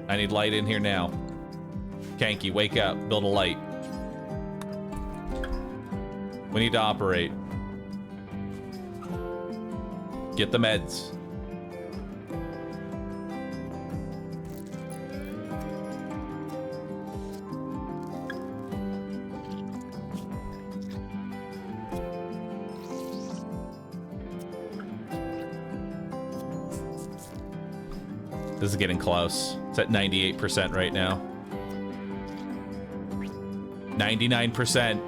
I need light in here now. Kanky, wake up. Build a light. We need to operate. Get the meds. This is getting close. It's at 98% right now. 99%.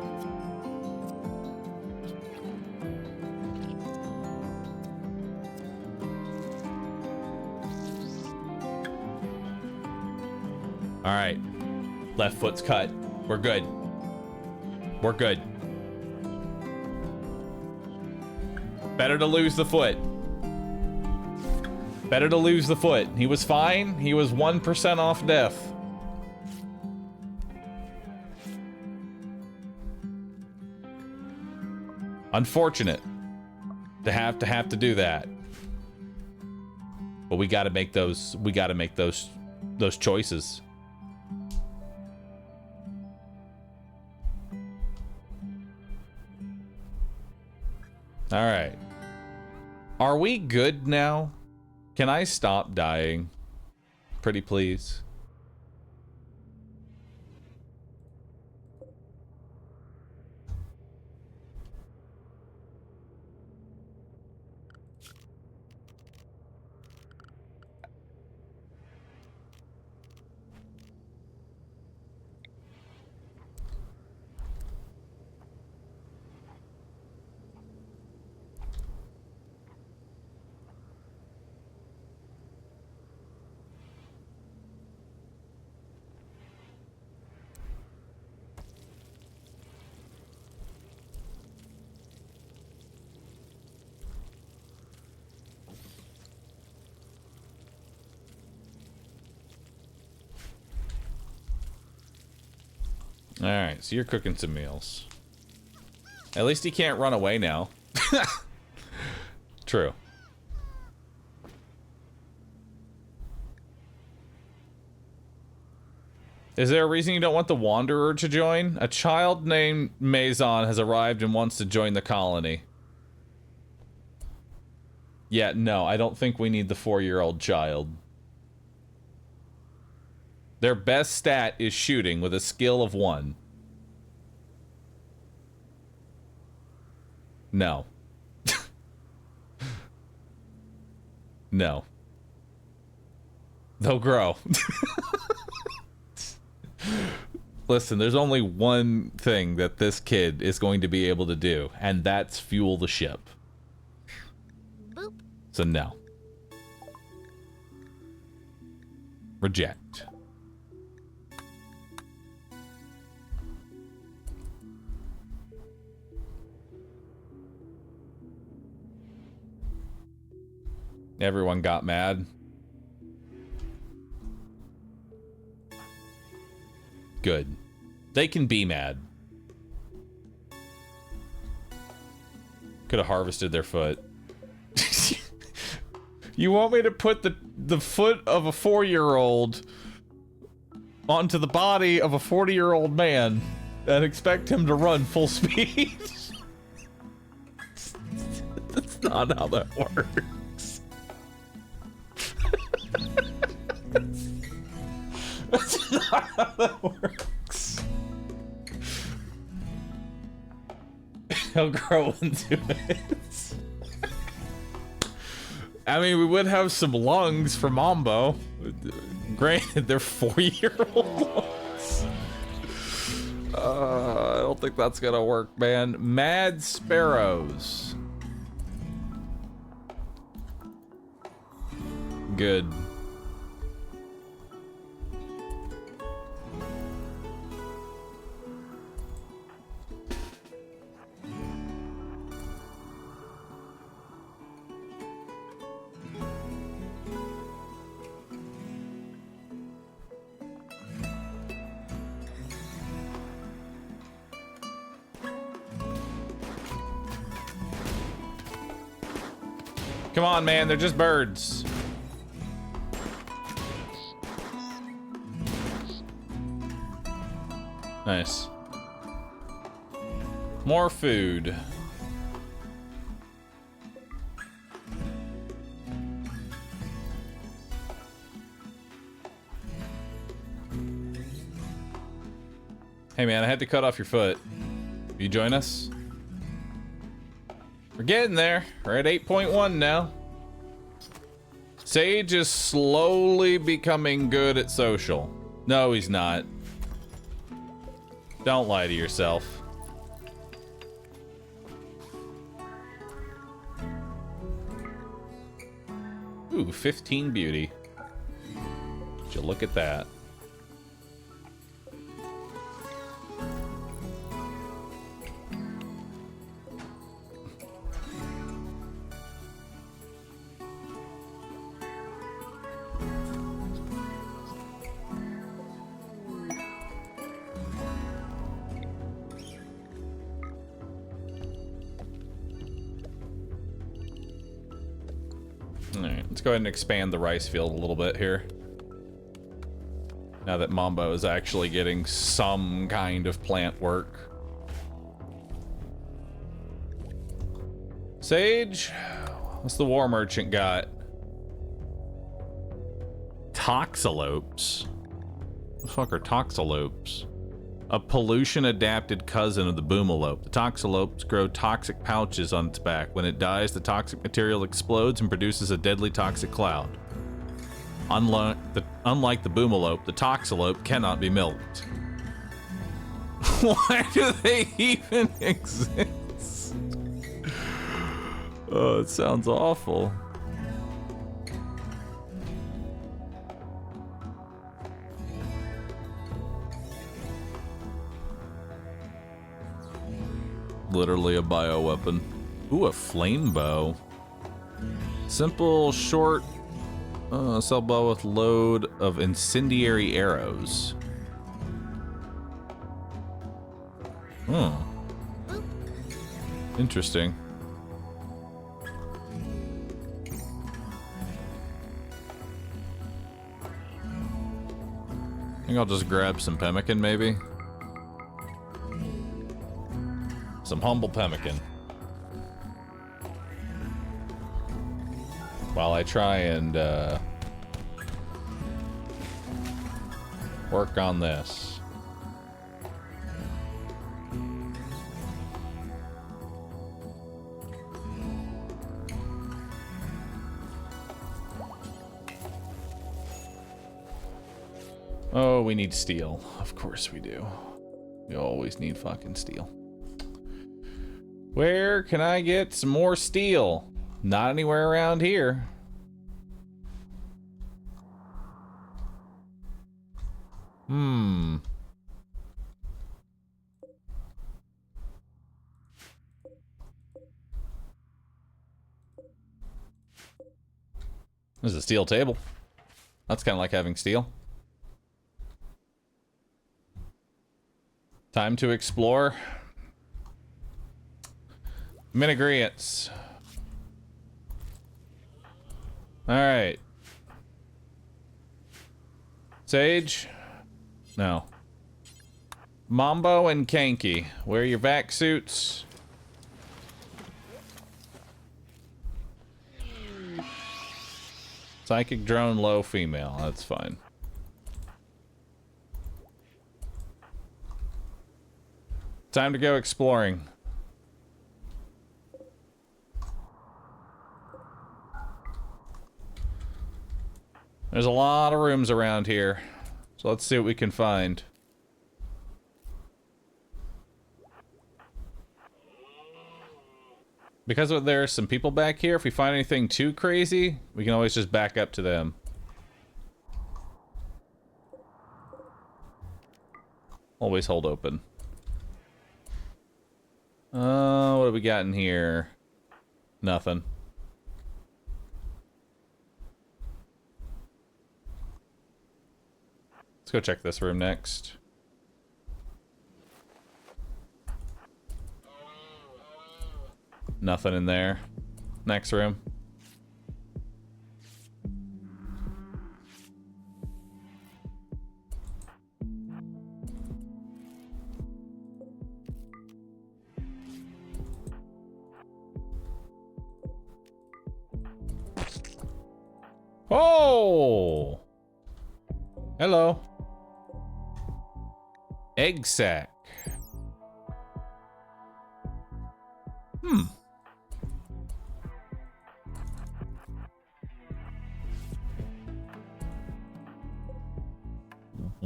All right. Left foot's cut. We're good. We're good. Better to lose the foot. Better to lose the foot. He was fine. He was 1% off death. Unfortunate to have to do that. But we got to make those choices. All right. Are we good now? Can I stop dying? Pretty please. Alright, so you're cooking some meals. At least he can't run away now. True. Is there a reason you don't want the Wanderer to join? A child named Maison has arrived and wants to join the colony. Yeah, no, I don't think we need the 4-year-old child. Their best stat is shooting with a skill of 1. No. No. They'll grow. Listen, there's only one thing that this kid is going to be able to do, and that's fuel the ship. Boop. So no. Reject. Everyone got mad. Good. They can be mad. Could have harvested their foot. You want me to put the foot of a 4-year-old onto the body of a 40-year-old man and expect him to run full speed? That's not how that works. That's not how that works. He'll grow into it. I mean, we would have some lungs for Mambo. Granted, they're 4-year-olds. I don't think that's gonna work, man. Mad sparrows. Good. Come on, man, they're just birds. Nice. More food. Hey man, I had to cut off your foot. Will you join us? We're getting there. We're at 8.1 now. Sage is slowly becoming good at social. No, he's not. Don't lie to yourself. Ooh, 15 beauty. Would you look at that? Alright, let's go ahead and expand the rice field a little bit here. Now that Mambo is actually getting some kind of plant work. Sage? What's the war merchant got? Toxalopes? What the fuck are toxalopes? A pollution-adapted cousin of the boomalope. The toxalopes grow toxic pouches on its back. When it dies, the toxic material explodes and produces a deadly toxic cloud. Unlike the boomalope, the toxalope cannot be milked. Why do they even exist? Oh, it sounds awful. Literally a bioweapon. Ooh, a flame bow. Simple, short, cell bow with load of incendiary arrows. Hmm. Interesting. I think I'll just grab some pemmican, maybe. Some humble pemmican. While I try and work on this. Oh, we need steel. Of course we do. We always need fucking steel. Where can I get some more steel? Not anywhere around here. There's a steel table. That's kind of like having steel. Time to explore. I'm in agreeance. Alright. Sage? No. Mambo and Kanky, wear your vac suits. Psychic drone low female, that's fine. Time to go exploring. There's a lot of rooms around here, so let's see what we can find. Because there are some people back here, if we find anything too crazy, we can always just back up to them. Always hold open. What have we got in here? Nothing. Let's go check this room next. Nothing in there. Next room. Oh! Hello. Egg sack.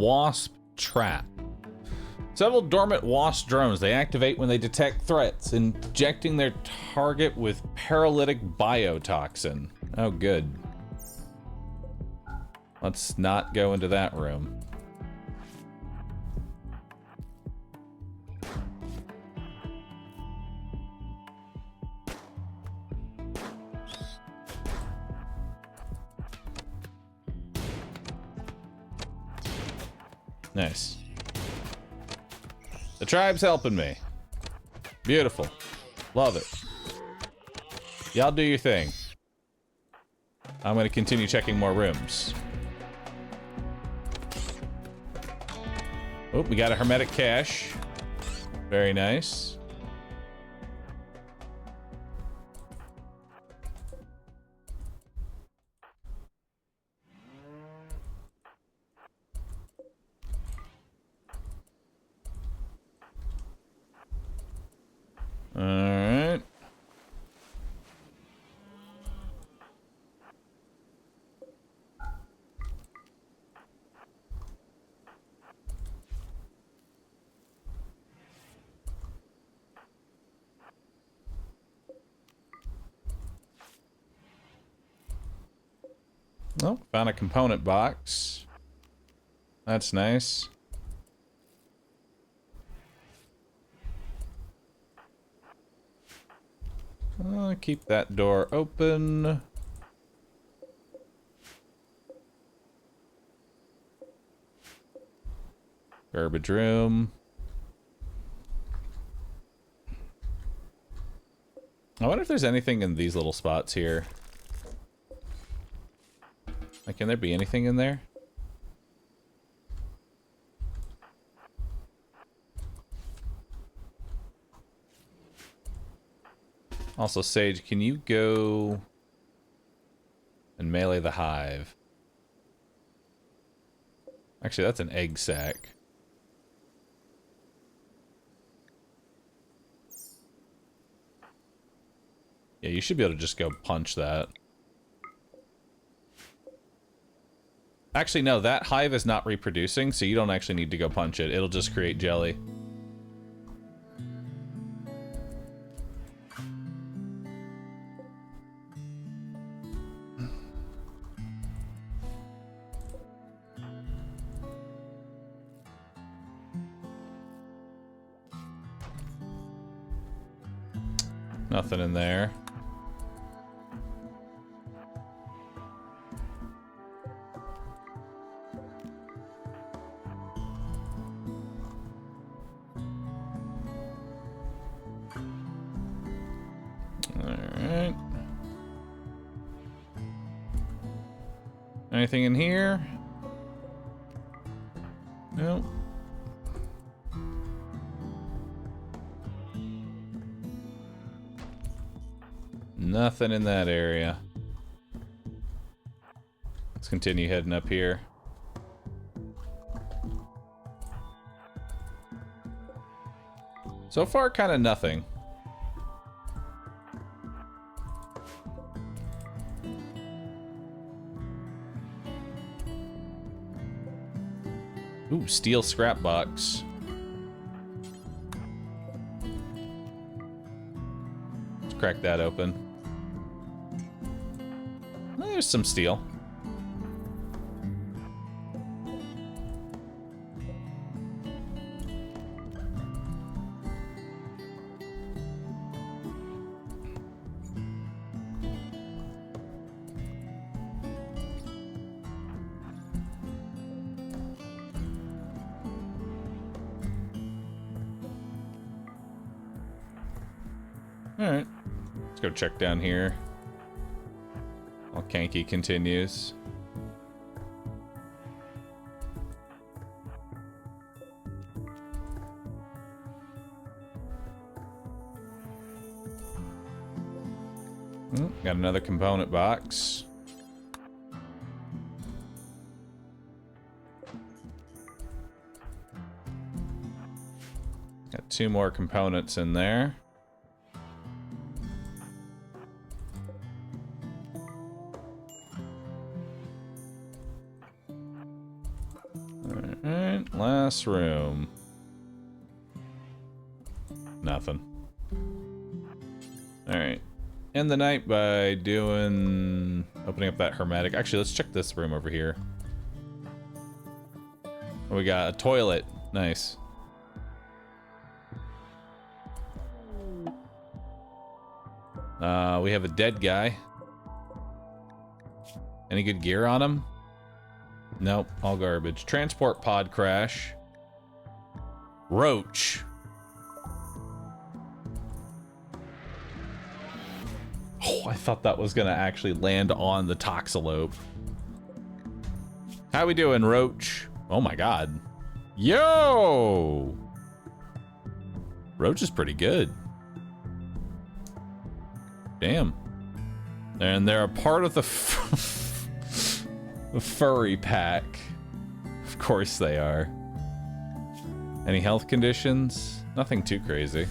Wasp trap. Several dormant wasp drones. They activate when they detect threats, injecting their target with paralytic biotoxin. Oh, good. Let's not go into that room. Nice. The tribe's helping me. Beautiful. Love it. Y'all do your thing. I'm gonna continue checking more rooms. Oh, we got a hermetic cache. Very nice. All right. Oh, found a component box. That's nice. Keep that door open. Garbage room. I wonder if there's anything in these little spots here. Like, can there be anything in there? Also, Sage, can you go and melee the hive? Actually, that's an egg sac. Yeah, you should be able to just go punch that. Actually, no, that hive is not reproducing, so you don't actually need to go punch it. It'll just create jelly. Nothing in there. Alright. Anything in here? Nope. Nothing in that area. Let's continue heading up here. So far, kind of nothing. Ooh, steel scrap box. Let's crack that open. There's some steel. Alright. Let's go check down here. While Kanky continues. Got another component box. Got 2 more components in there. Alright, last room. Nothing. Alright. End the night by opening up that hermetic. Actually, let's check this room over here. Oh, we got a toilet. Nice. We have a dead guy. Any good gear on him? Nope, all garbage. Transport pod crash. Roach. Oh, I thought that was gonna actually land on the toxalope. How we doing, Roach? Oh my god. Yo! Roach is pretty good. Damn. And they're a part of the the furry pack. Of course they are. Any health conditions? Nothing too crazy.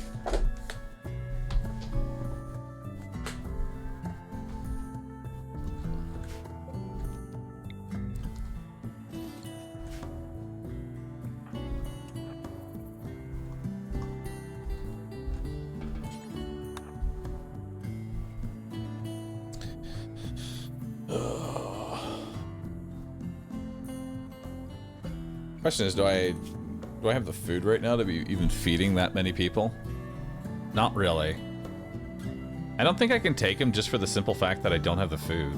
Question is, do I have the food right now to be even feeding that many people? Not really. I don't think I can take him just for the simple fact that I don't have the food.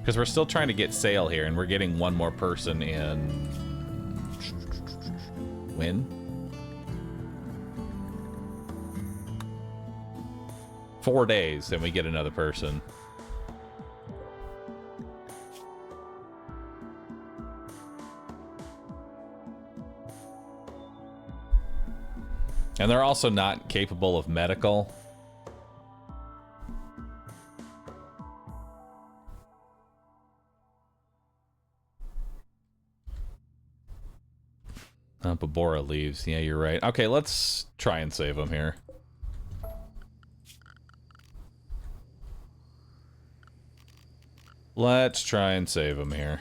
Because we're still trying to get sail here, and we're getting one more person in... When? 4 days, and we get another person. And they're also not capable of medical. But Bora leaves. Yeah, you're right. Okay, let's try and save him here. Let's try and save him here.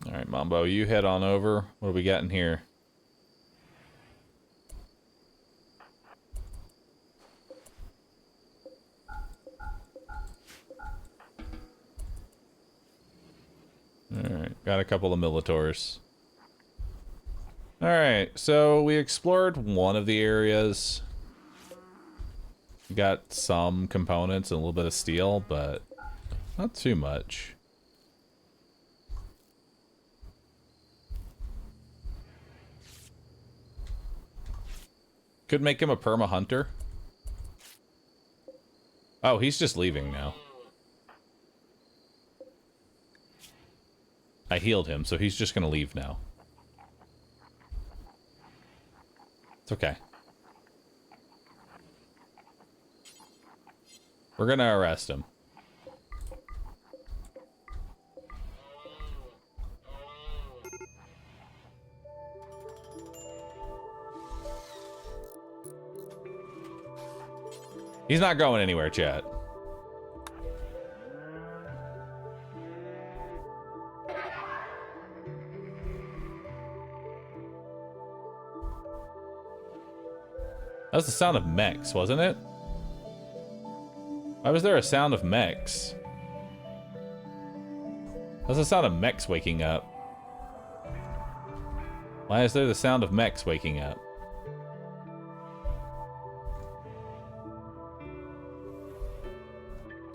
Alright, Mambo, you head on over. What do we got in here? Alright, got a couple of Militors. Alright, so we explored one of the areas. We got some components and a little bit of steel, but not too much. Could make him a perma hunter. Oh, he's just leaving now. I healed him, so he's just gonna leave now. It's okay. We're gonna arrest him. He's not going anywhere, chat. That was the sound of mechs, wasn't it? Why was there a sound of mechs? That was the sound of mechs waking up. Why is there the sound of mechs waking up?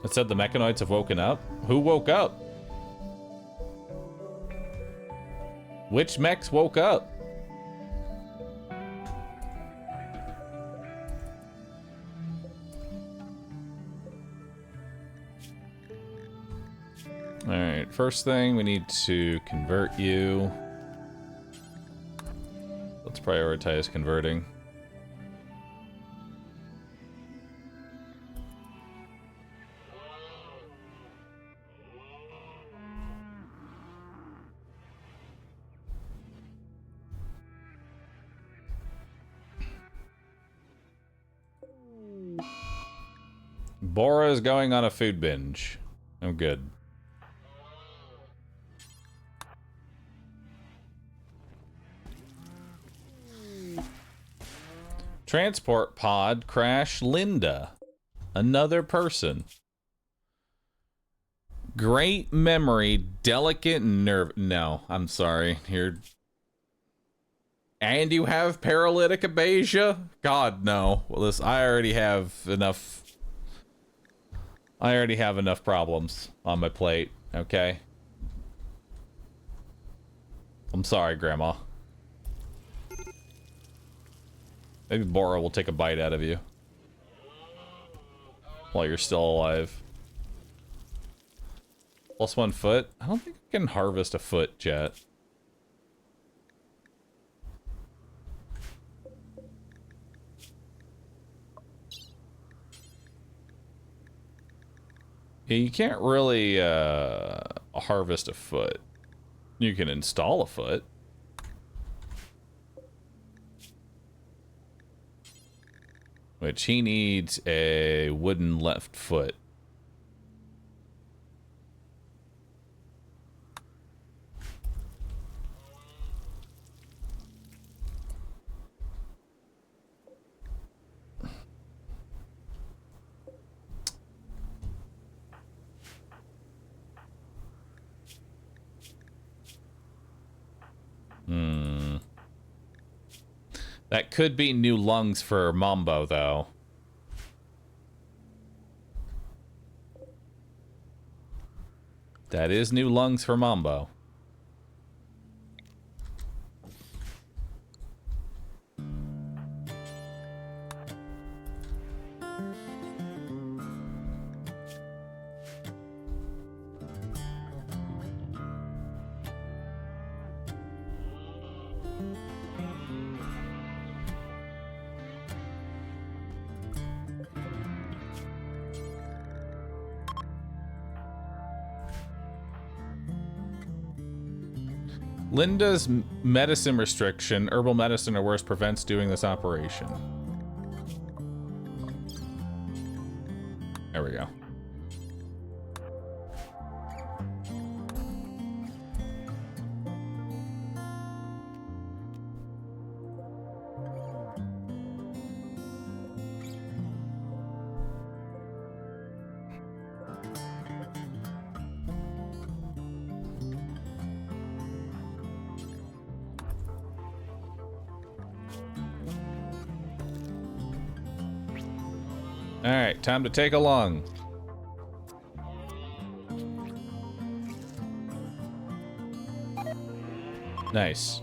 It said the mechanoids have woken up? Who woke up? Which mechs woke up? Alright, first thing, we need to convert you. Let's prioritize converting. Bora is going on a food binge. I'm good. Transport pod crash Linda. Another person. Great memory, delicate nerve. No, I'm sorry. Here. And you have paralytic abasia? God, no. Well, this, I already have enough problems on my plate, okay? I'm sorry, Grandma. Maybe Bora will take a bite out of you while you're still alive. +1 foot? I don't think I can harvest a foot yet. Yeah, you can't really harvest a foot. You can install a foot. Which he needs a wooden left foot. That could be new lungs for Mambo, though. That is new lungs for Mambo. Linda's medicine restriction, herbal medicine or worse, prevents doing this operation. There we go. Alright, time to take a lung. Nice.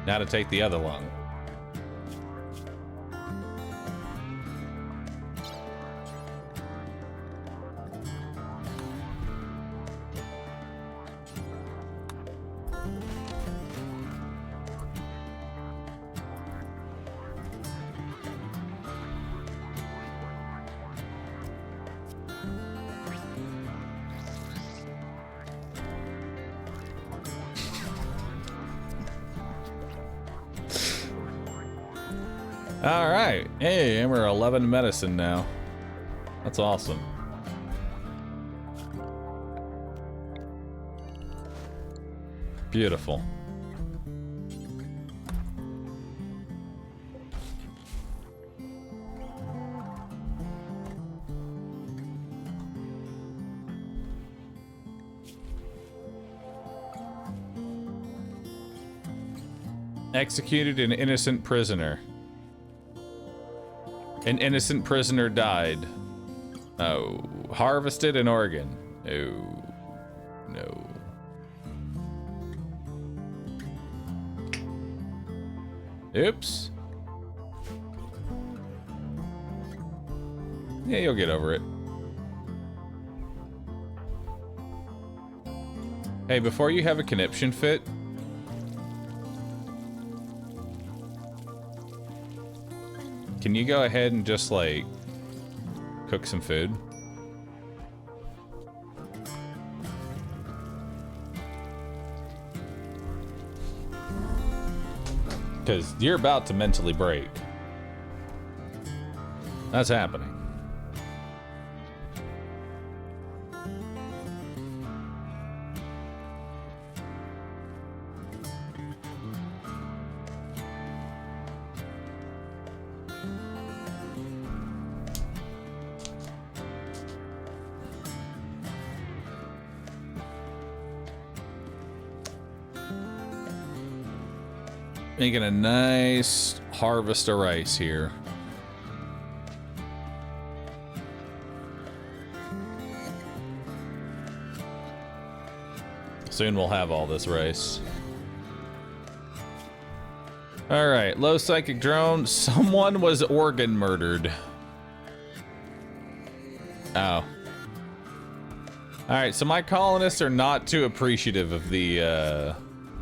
Now to take the other lung. Alright. Hey, and we're 11 medicine now. That's awesome. Beautiful. Executed an innocent prisoner. An innocent prisoner died. Oh. Harvested an organ. No. No. Oops. Yeah, you'll get over it. Hey, before you have a conniption fit, can you go ahead and just, like, cook some food? Because you're about to mentally break. That's happening. Making a nice harvest of rice here. Soon we'll have all this rice. All right, low psychic drone. Someone was organ murdered. Oh. All right, so my colonists are not too appreciative of the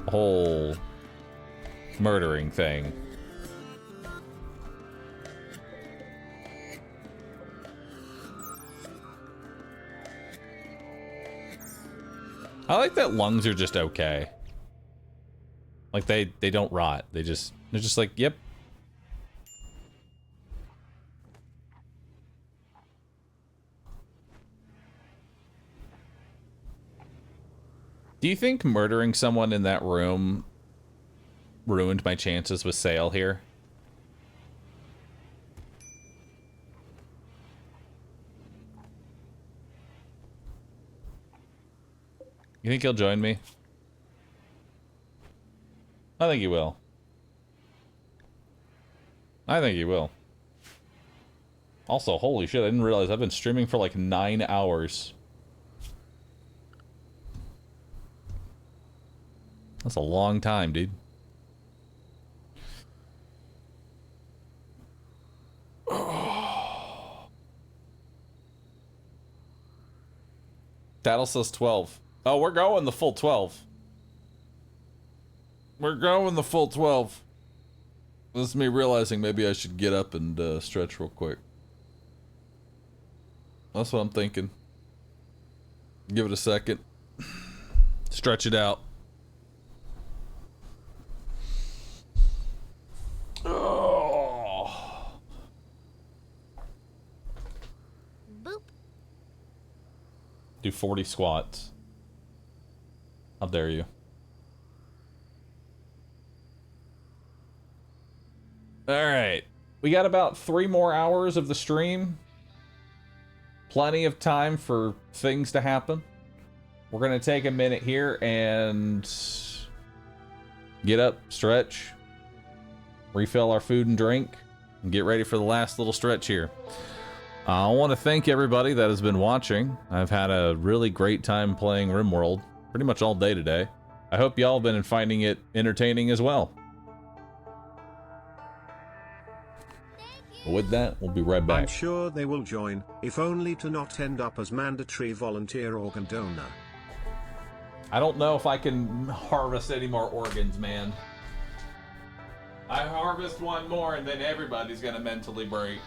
whole murdering thing. I like that lungs are just okay. Like they don't rot. They're just like, yep. Do you think murdering someone in that room ruined my chances with Sale here? You think he'll join me? I think he will. I think he will. Also, holy shit, I didn't realize I've been streaming for like 9 hours. That's a long time, dude. Tattle says 12. Oh, we're going the full 12. We're going the full 12. This is me realizing maybe I should get up and stretch real quick. That's what I'm thinking. Give it a second. Stretch it out. Oh. Boop. Do 40 squats. How dare you? Alright. We got about 3 more hours of the stream. Plenty of time for things to happen. We're gonna take a minute here and get up, stretch, refill our food and drink, and get ready for the last little stretch here. I want to thank everybody that has been watching. I've had a really great time playing Rimworld pretty much all day today. I hope y'all have been finding it entertaining as well. With that, we'll be right back. I'm sure they will join, if only to not end up as mandatory volunteer organ donor. I don't know if I can harvest any more organs, man. I harvest one more and then everybody's gonna mentally break.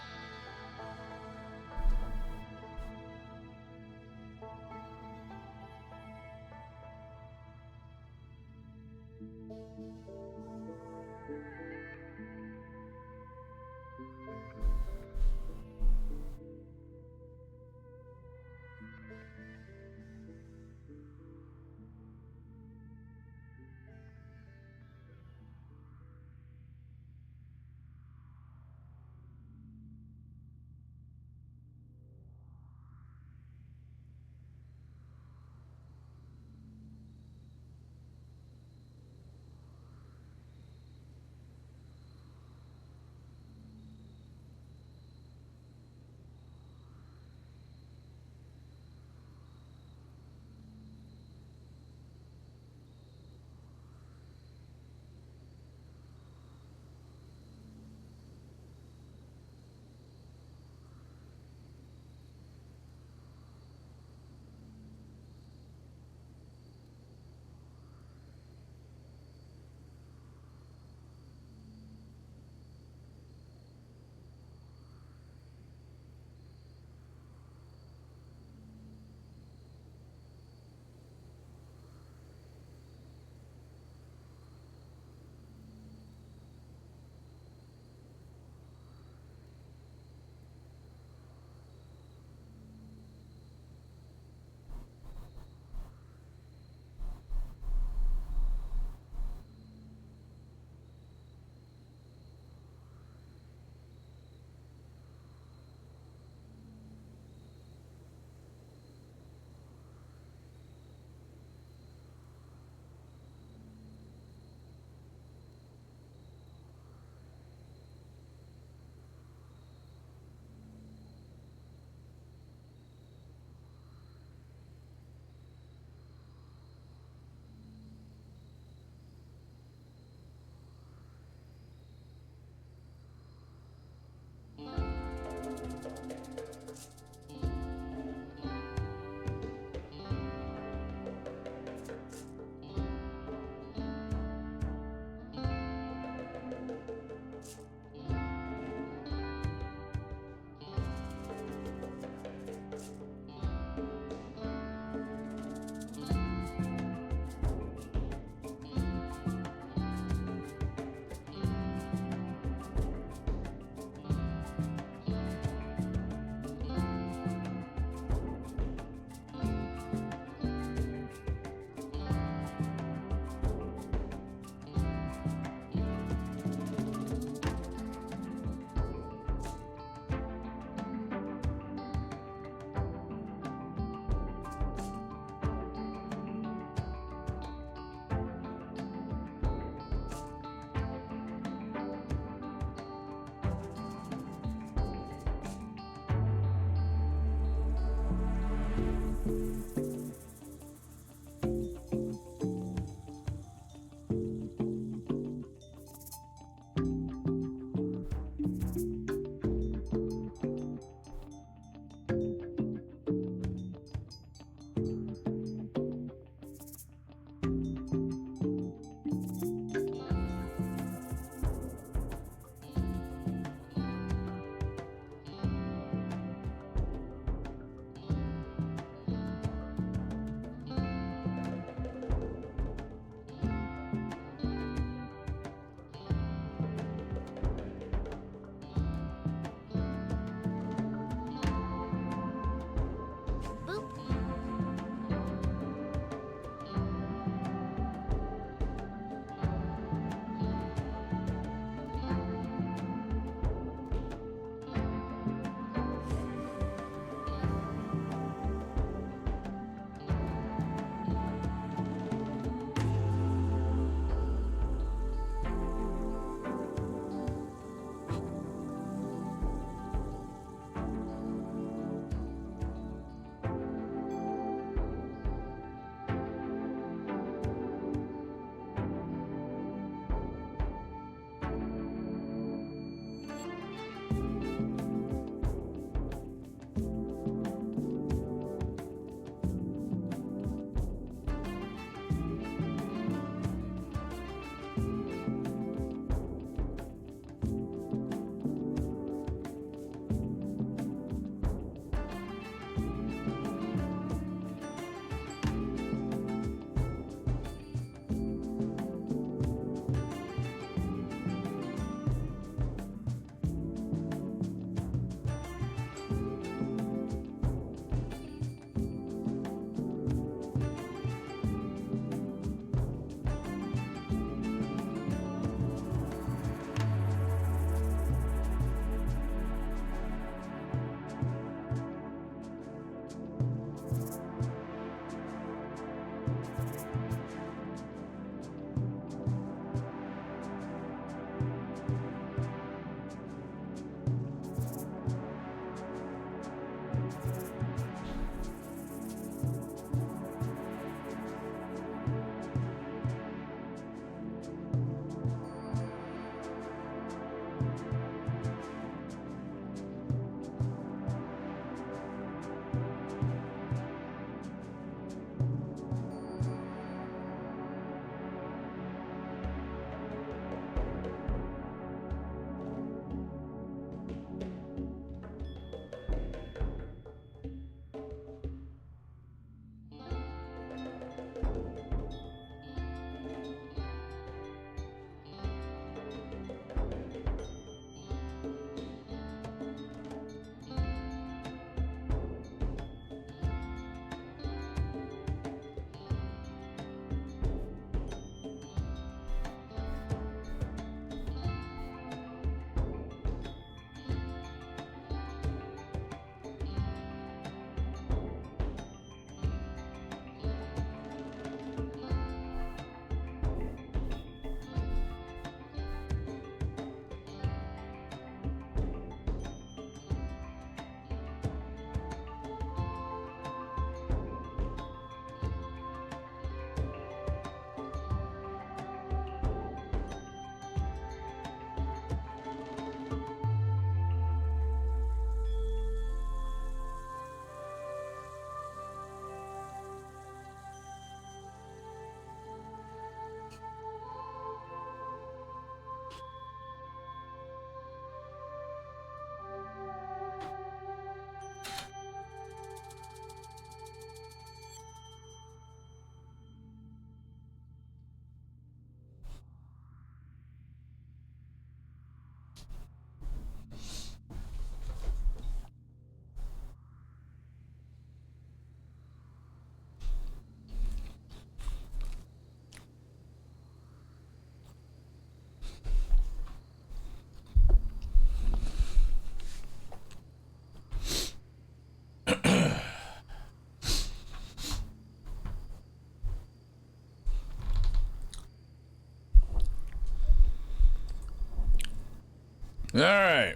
All right.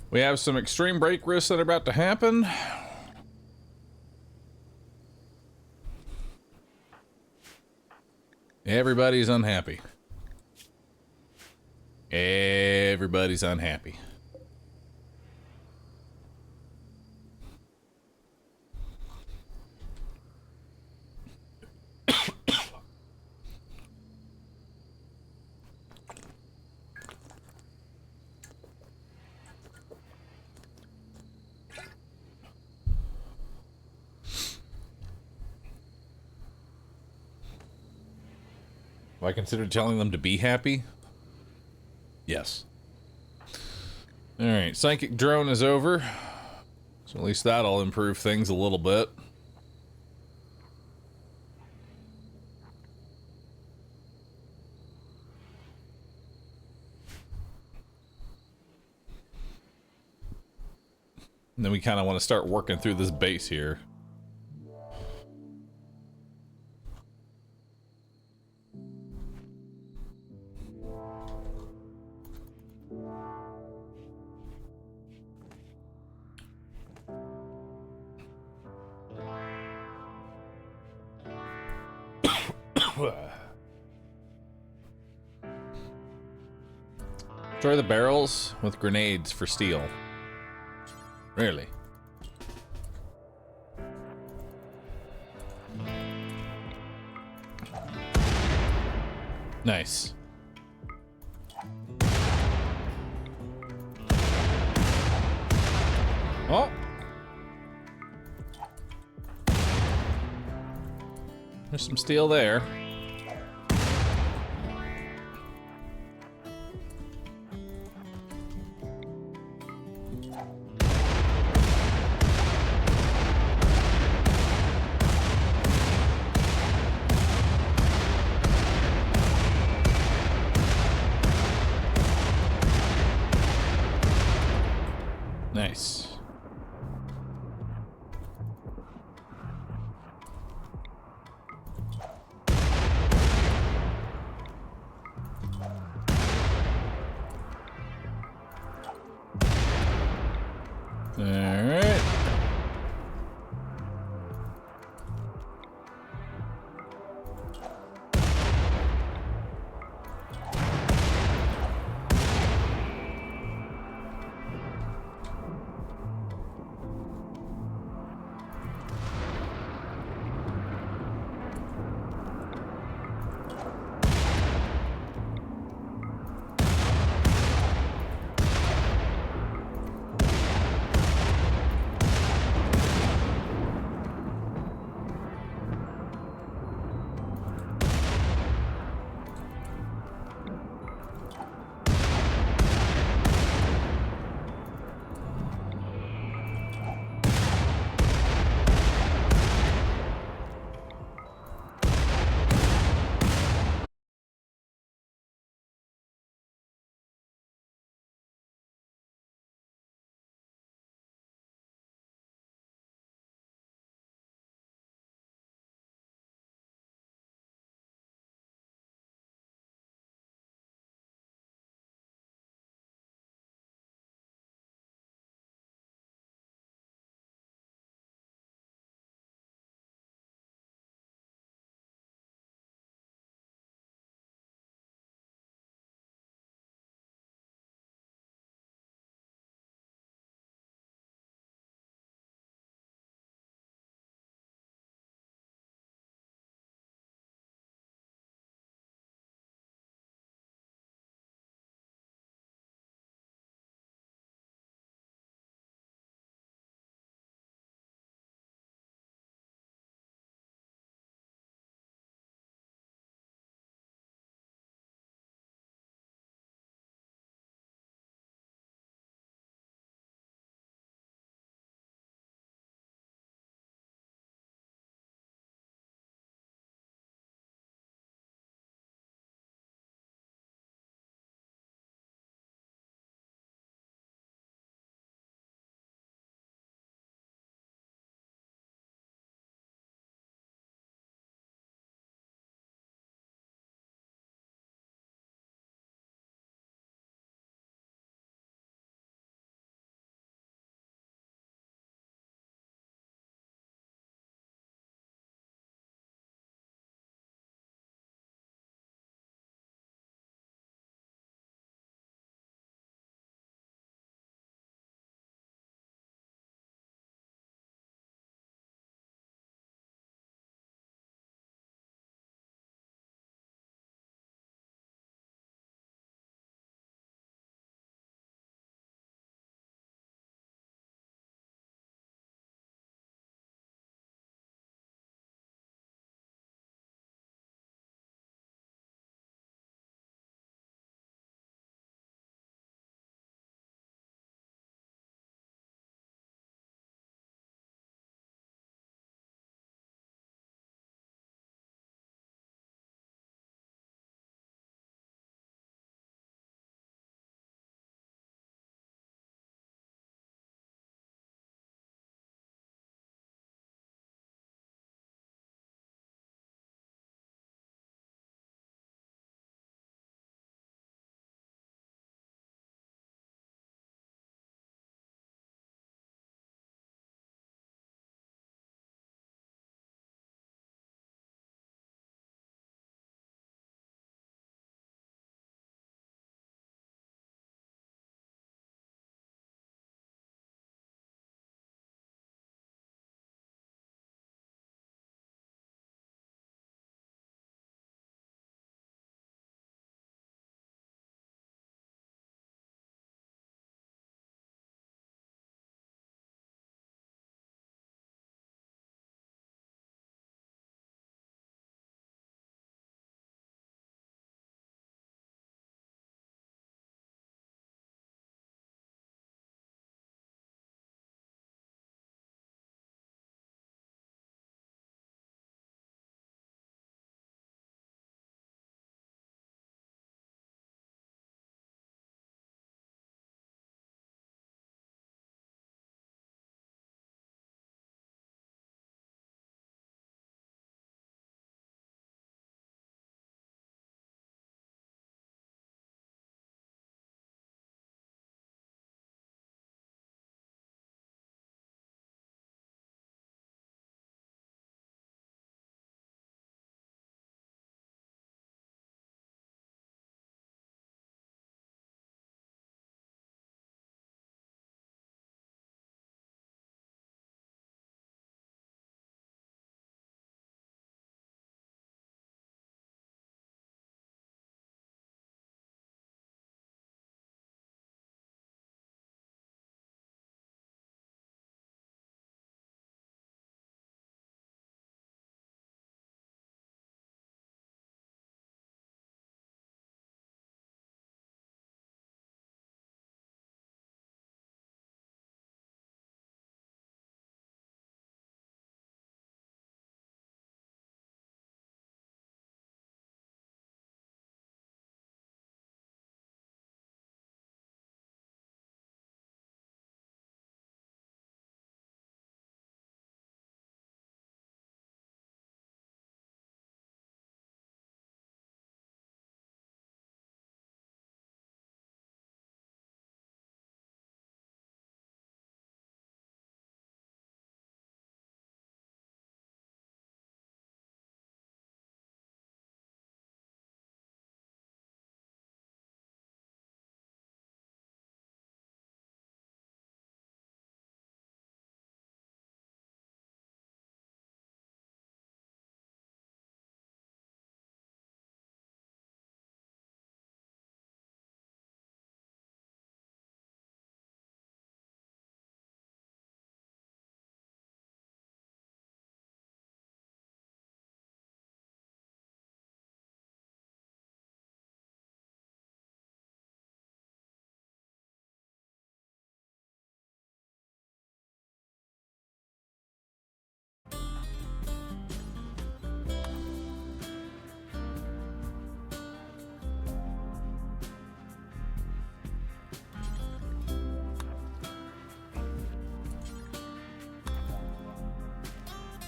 We have some extreme break risks that are about to happen. Everybody's unhappy. Everybody's unhappy. Have I considered telling them to be happy? Yes. Alright, psychic drone is over. So at least that'll improve things a little bit. And then we kind of want to start working through this base here. Destroy the barrels with grenades for steel. Really? Nice. Oh! There's some steel there. Nice. All right.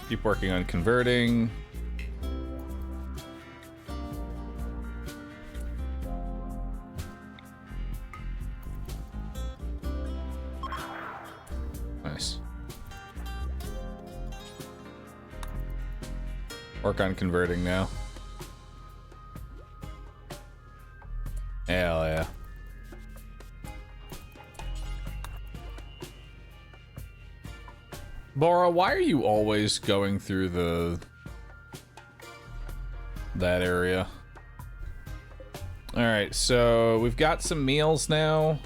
Keep working on converting. Nice. Work on converting now. Hell yeah. Bora, why are you always going through that area? Alright, so we've got some meals now.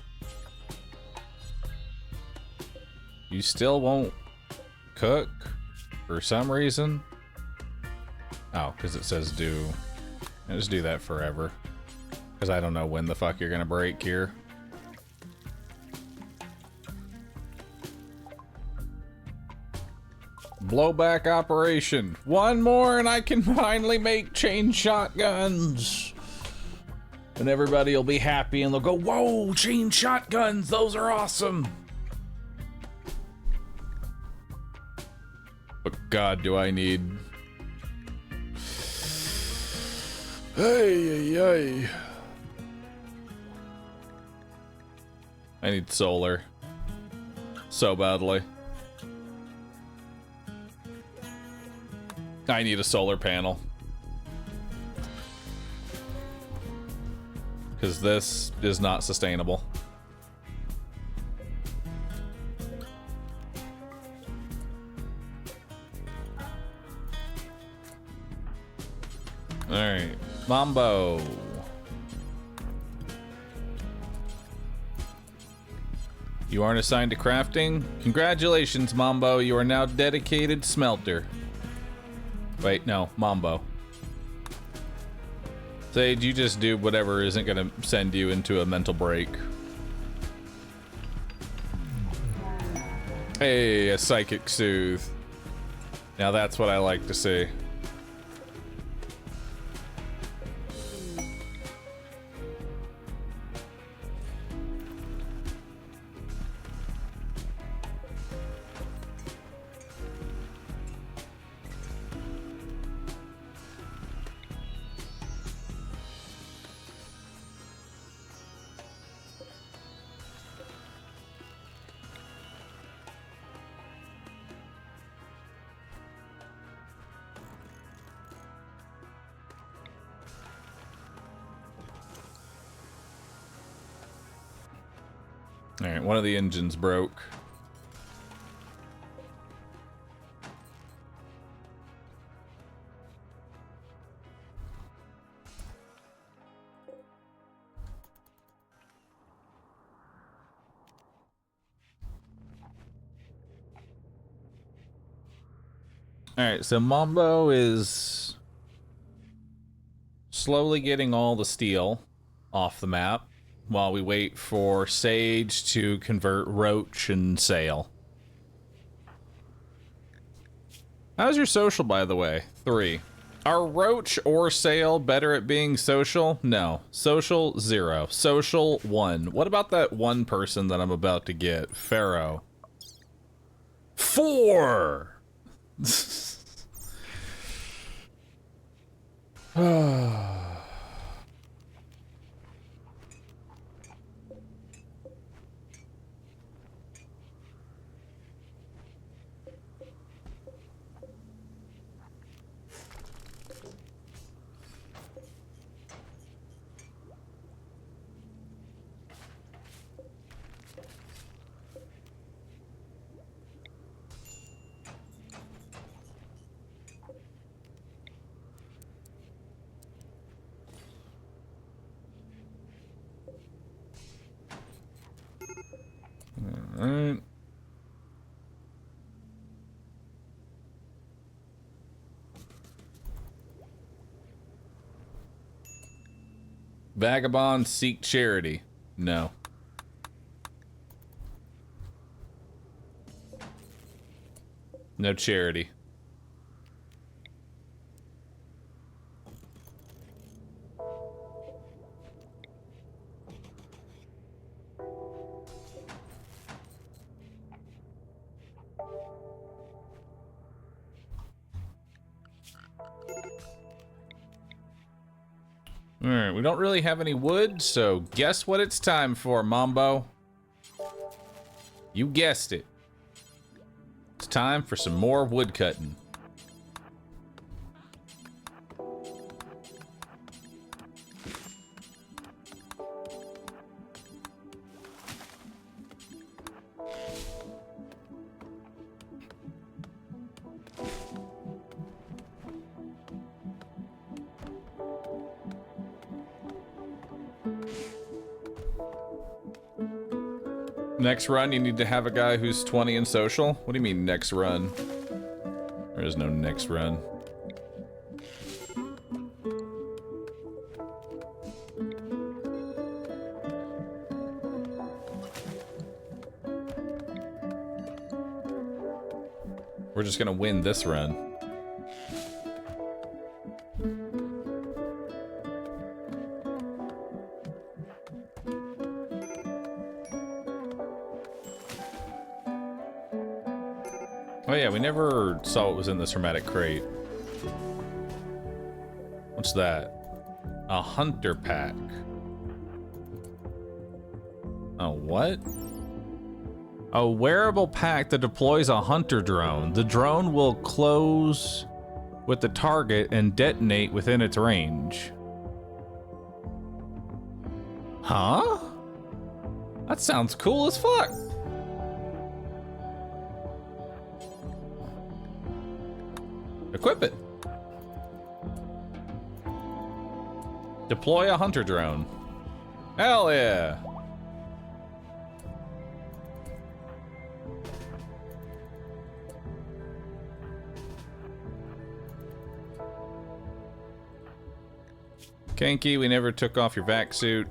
You still won't cook for some reason? Oh, because it says do. I'll just do that forever. Because I don't know when the fuck you're gonna break here. Blowback operation. One more and I can finally make chain shotguns. And everybody will be happy and they'll go, whoa, chain shotguns, those are awesome. But God, do I need... Hey. I need solar. So badly. I need a solar panel. Because this is not sustainable. Alright. Mambo. You aren't assigned to crafting? Congratulations, Mambo. You are now dedicated smelter. Wait, no, Mambo. Sage, you just do whatever isn't gonna send you into a mental break. Hey, a psychic soothe. Now that's what I like to see. Alright, one of the engines broke. Alright, so Mambo is slowly getting all the steel off the map while we wait for Sage to convert Roach and Sail. How's your social, by the way? 3. Are Roach or Sail better at being social? No. Social, 0. Social, 1. What about that one person that I'm about to get? Pharaoh. 4! Alright. Vagabonds seek charity. No. No charity. Alright, we don't really have any wood, so guess what it's time for, Mambo? You guessed it. It's time for some more wood cutting. Next run, you need to have a guy who's 20 in social? What do you mean, next run? There is no next run. We're just gonna win this run. Oh yeah, we never saw what was in this hermetic crate. What's that? A hunter pack. Oh, what? A wearable pack that deploys a hunter drone. The drone will close with the target and detonate within its range. Huh? That sounds cool as fuck. Equip it. Deploy a hunter drone. Hell yeah. Kanky, we never took off your vac suit.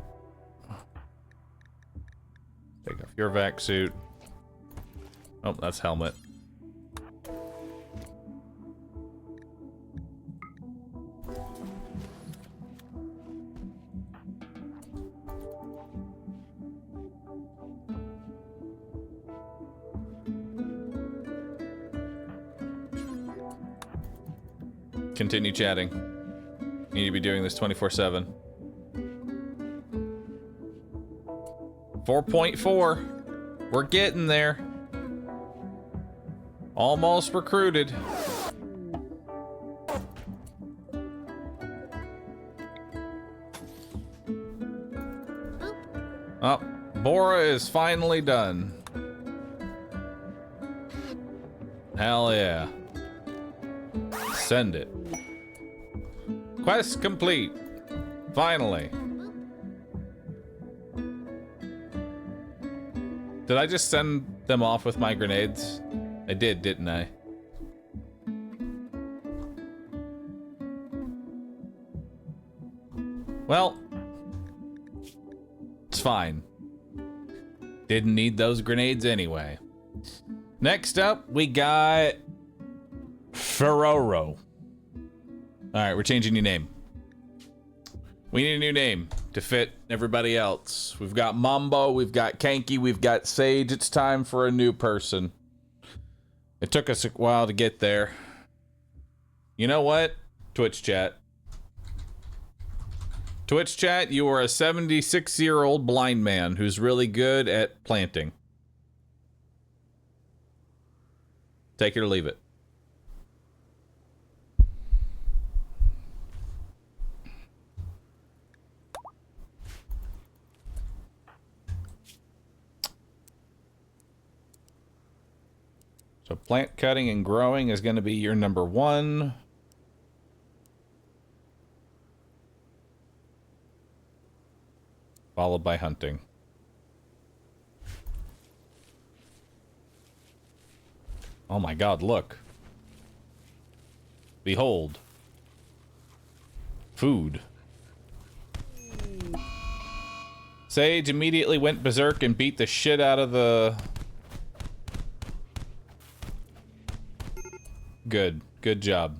Take off your vac suit. Oh, that's helmet. Continue chatting. You need to be doing this 24/7. 4.4. We're getting there. Almost recruited. Oh, Bora is finally done. Hell yeah. Send it. Quest complete. Finally. Did I just send them off with my grenades? I did, didn't I? Well, it's fine. Didn't need those grenades anyway. Next up, we got Ferroro. Alright, we're changing your name. We need a new name to fit everybody else. We've got Mambo, we've got Kanky, we've got Sage. It's time for a new person. It took us a while to get there. You know what? Twitch chat. Twitch chat, you are a 76-year-old blind man who's really good at planting. Take it or leave it. So plant cutting and growing is going to be your number 1. Followed by hunting. Oh my god, look. Behold. Food. Sage immediately went berserk and beat the shit out of the... Good. Good job.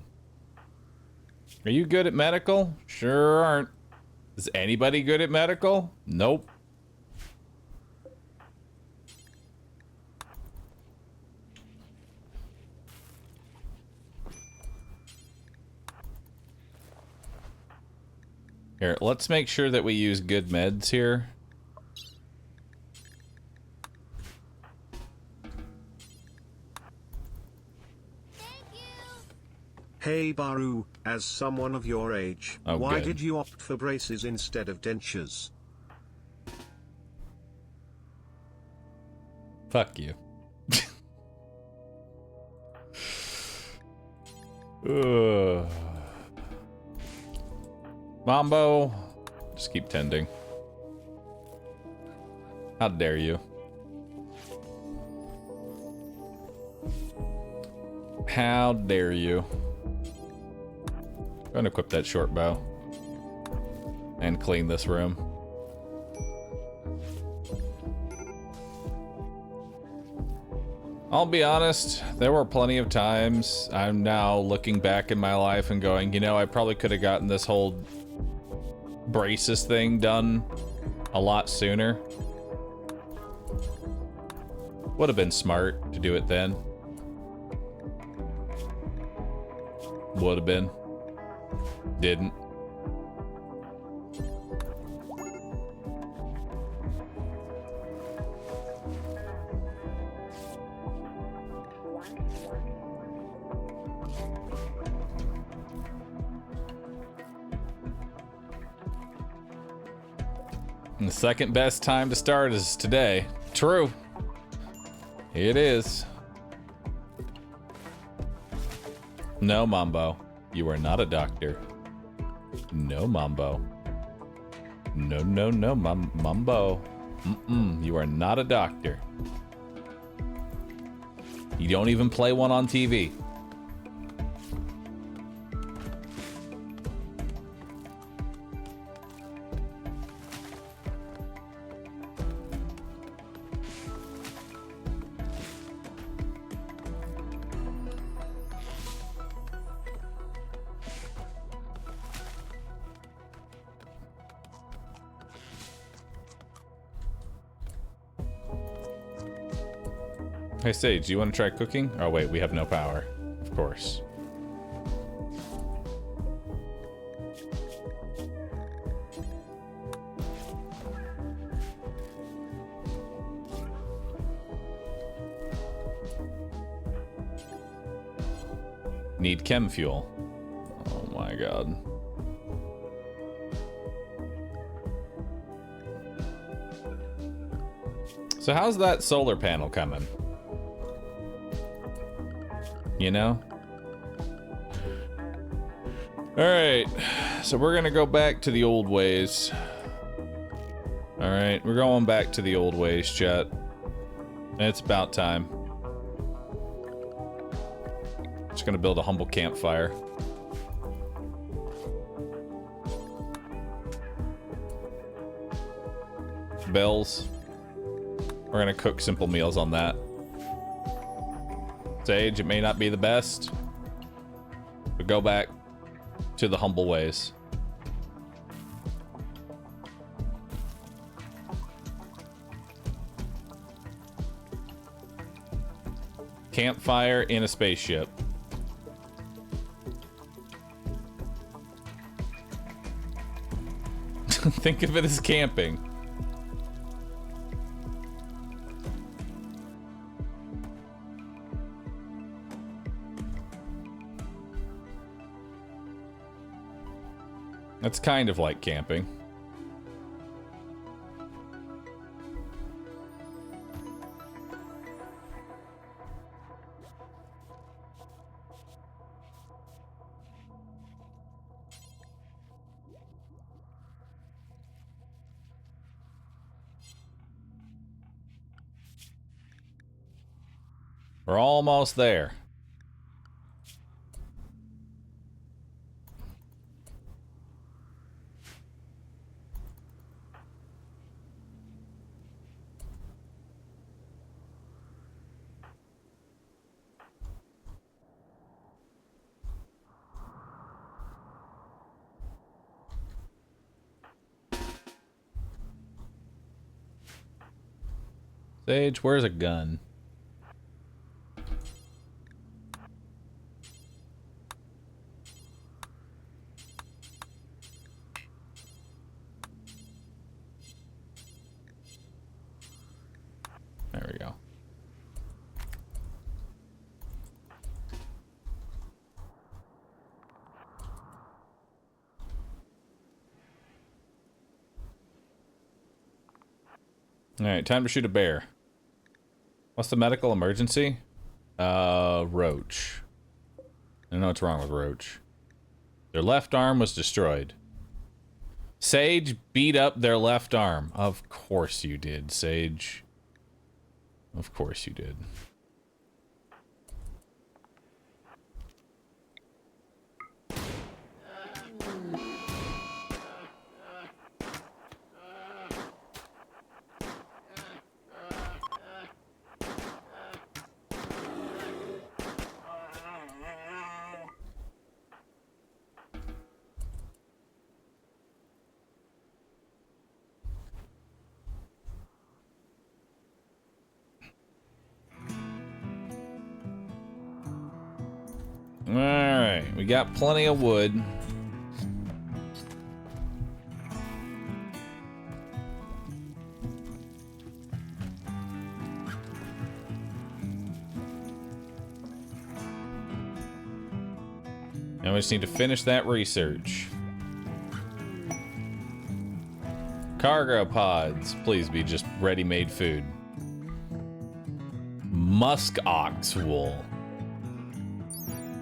Are you good at medical? Sure aren't. Is anybody good at medical? Nope. Here, let's make sure that we use good meds here. Hey Bahroo, as someone of your age, Oh, why good. did you opt for braces instead of dentures? Fuck you. Ugh. Mambo, just keep tending. How dare you? How dare you? Go and equip that short bow. And clean this room. I'll be honest, there were plenty of times I'm now looking back in my life and going, you know, I probably could have gotten this whole braces thing done a lot sooner. Would have been smart to do it then. Would have been. Didn't. And the second best time to start is today. True. It is. No, Mambo. You are not a doctor. No, Mambo. No, no, no, Mambo. You are not a doctor. You don't even play one on TV. Hey Sage, do you want to try cooking? Oh wait, we have no power. Of course. Need chem fuel. Oh my god. So how's that solar panel coming? You know? Alright, so we're gonna go back to the old ways. Alright, we're going back to the old ways, chat. It's about time. Just gonna build a humble campfire. Bells. We're gonna cook simple meals on that. Sage, it may not be the best, but go back to the humble ways. Campfire in a spaceship. Think of it as camping. That's kind of like camping. We're almost there. Sage, where's a gun? Alright, time to shoot a bear. What's the medical emergency? Roach. I don't know what's wrong with Roach. Their left arm was destroyed. Sage beat up their left arm. Of course you did, Sage. Of course you did. Alright, we got plenty of wood. And we just need to finish that research. Cargo pods. Please be just ready-made food. Musk ox wool.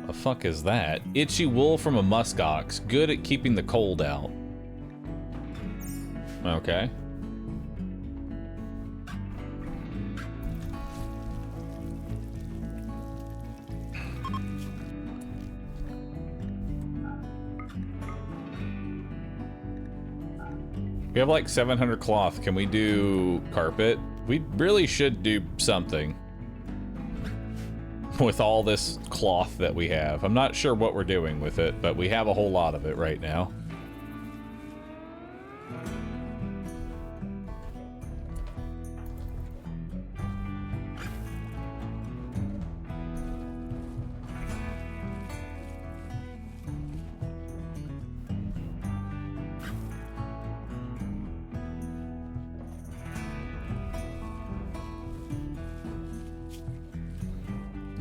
The fuck is that? Itchy wool from a musk ox. Good at keeping the cold out. Okay. We have like 700 cloth. Can we do carpet? We really should do something with all this cloth that we have. I'm not sure what we're doing with it, but we have a whole lot of it right now.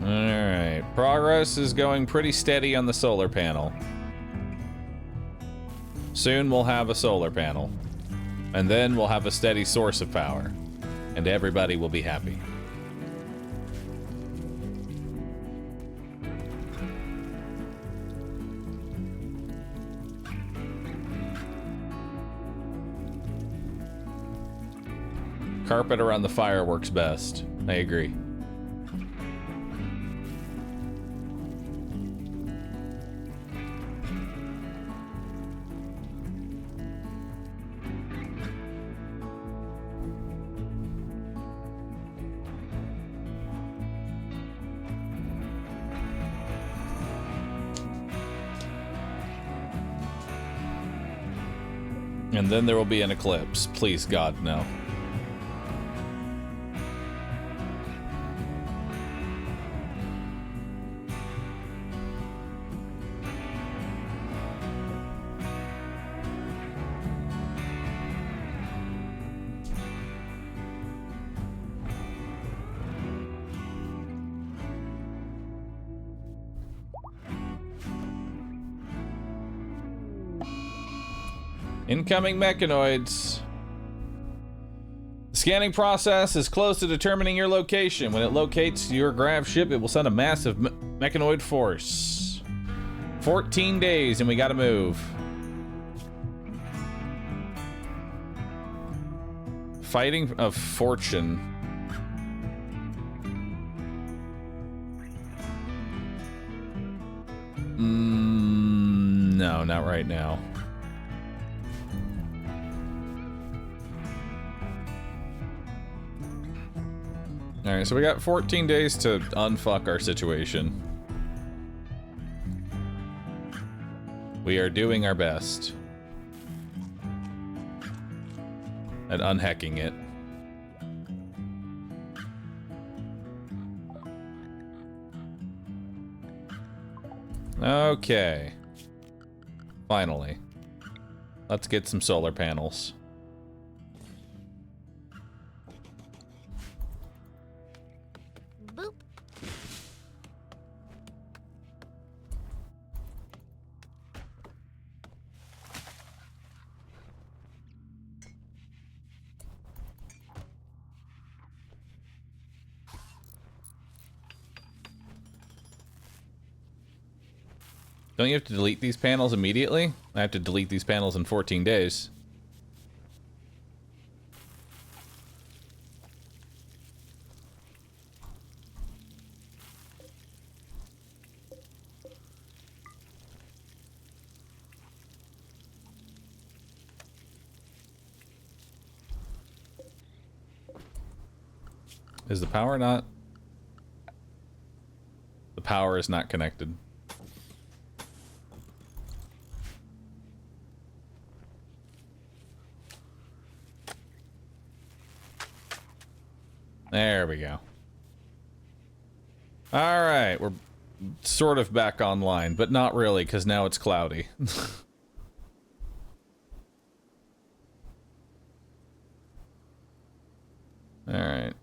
Alright, progress is going pretty steady on the solar panel. Soon we'll have a solar panel. And then we'll have a steady source of power. And everybody will be happy. Carpet around the fire works best. I agree. And then there will be an eclipse. Please, God, no. Incoming mechanoids. The scanning process is close to determining your location. When it locates your grav ship, it will send a massive mechanoid force. 14 days and we gotta move. Fighting of Fortune. No, not right now. Alright, so we got 14 days to unfuck our situation. We are doing our best at unhacking it. Okay. Finally. Let's get some solar panels. Don't you have to delete these panels immediately? I have to delete these panels in 14 days. Is the power not? The power is not connected. There we go. Alright, we're sort of back online, but not really, because now it's cloudy. Alright.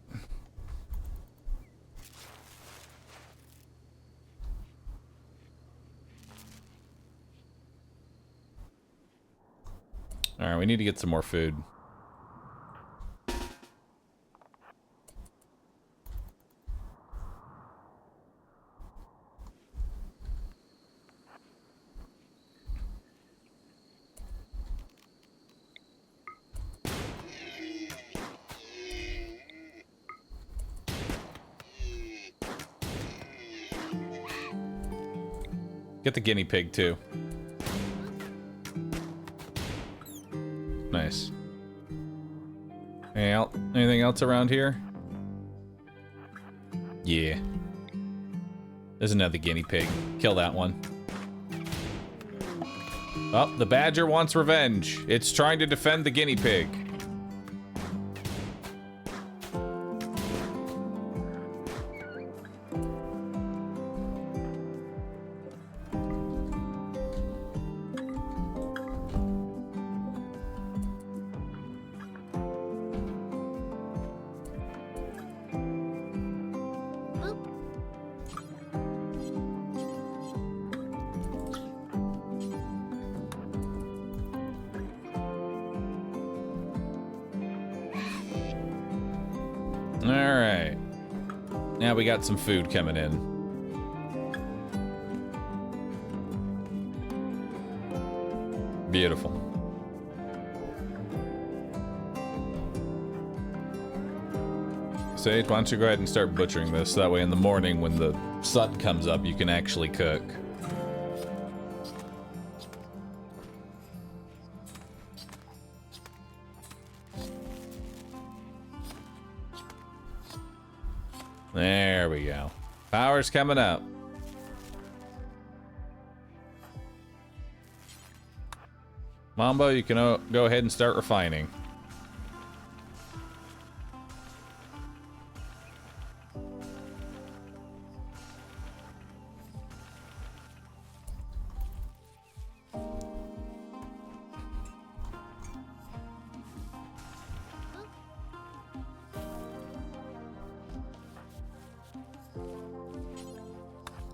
Alright, we need to get some more food. Get the guinea pig, too. Nice. Anything else around here? Yeah. There's another guinea pig. Kill that one. Oh, the badger wants revenge. It's trying to defend the guinea pig. Alright. Now we got some food coming in. Beautiful. Sage, why don't you go ahead and start butchering this? That way in the morning when the sun comes up, you can actually cook. There we go. Power's coming up. Mambo, you can go ahead and start refining.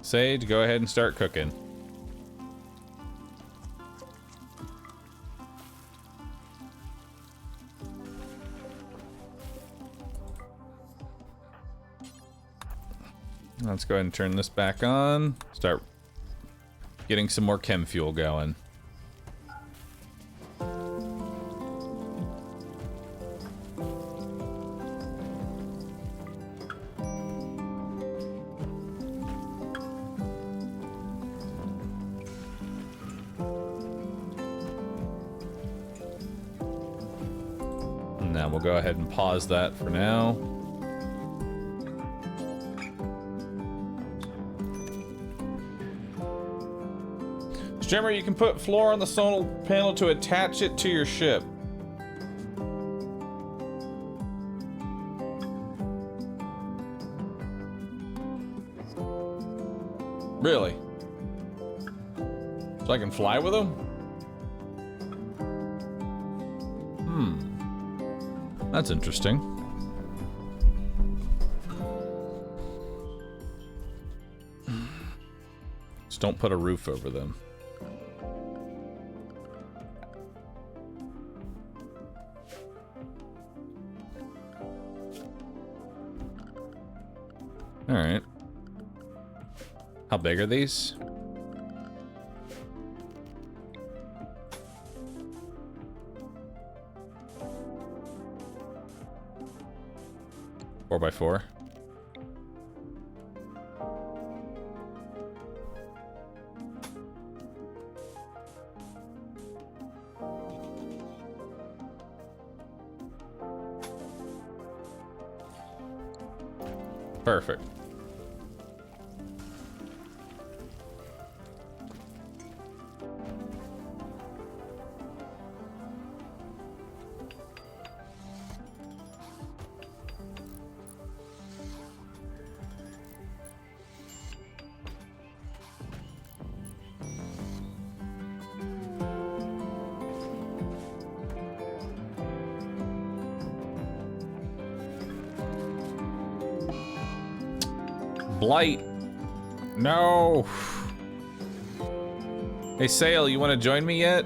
Sage, go ahead and start cooking. Let's go ahead and turn this back on. Start getting some more chem fuel going. Now we'll go ahead and pause that for now. Streamer, you can put floor on the solar panel to attach it to your ship. Really? So I can fly with them? That's interesting. Just don't put a roof over them. All right. How big are these? 4x4. Perfect. Blight. No. Hey, Sail, you want to join me yet?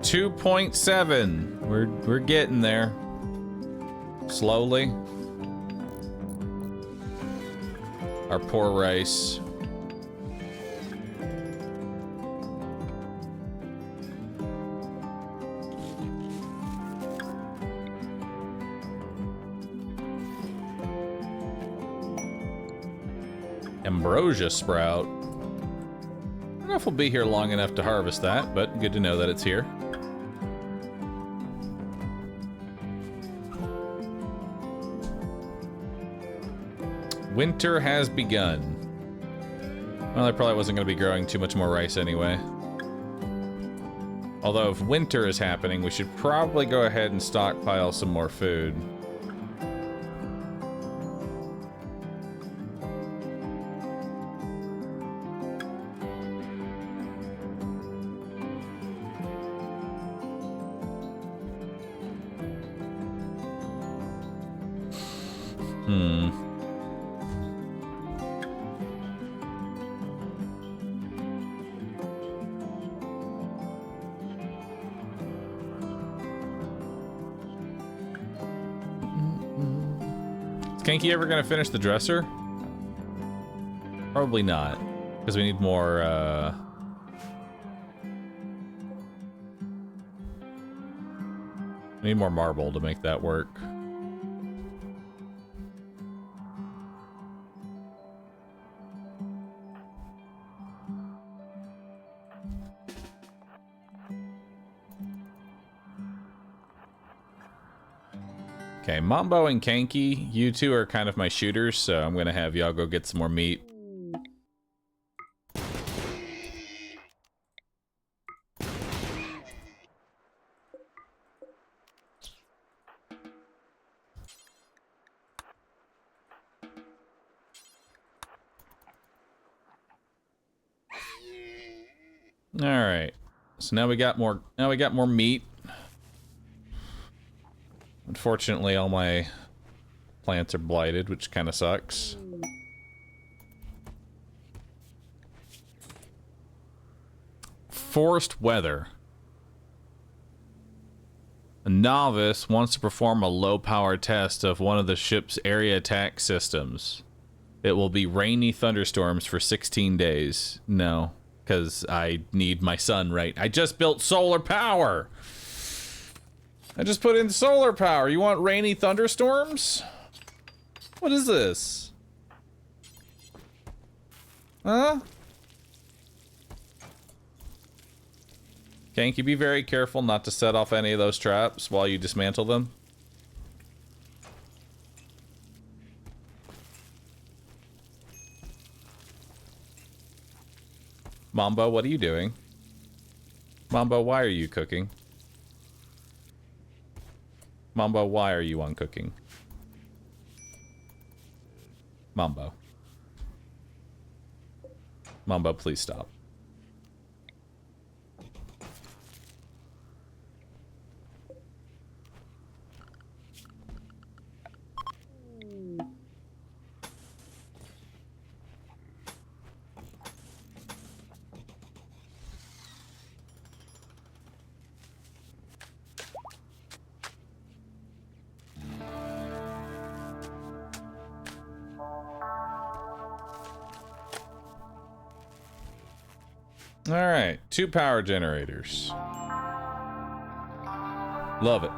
2.7. We're getting there. Slowly. Our poor rice. Ambrosia sprout. I don't know if we'll be here long enough to harvest that, but good to know that it's here. Winter has begun. Well, I probably wasn't going to be growing too much more rice anyway. Although if winter is happening, we should probably go ahead and stockpile some more food. Is Kanky ever gonna finish the dresser? Probably not, because we need more, we need more marble to make that work. Okay, Mambo and Kanky, you two are kind of my shooters, so I'm gonna have y'all go get some more meat. All right, so now we got more meat. Unfortunately, all my plants are blighted, which kind of sucks. Forced weather. A novice wants to perform a low-power test of one of the ship's area attack systems. It will be rainy thunderstorms for 16 days. No, because I need my sun right. I just built solar power! I just put in solar power. You want rainy thunderstorms? What is this? Huh? Kanky, be very careful not to set off any of those traps while you dismantle them. Mambo, what are you doing? Mambo, why are you cooking? Mambo, why are you on cooking? Mambo. Mambo, please stop. All right, 2 power generators. Love it.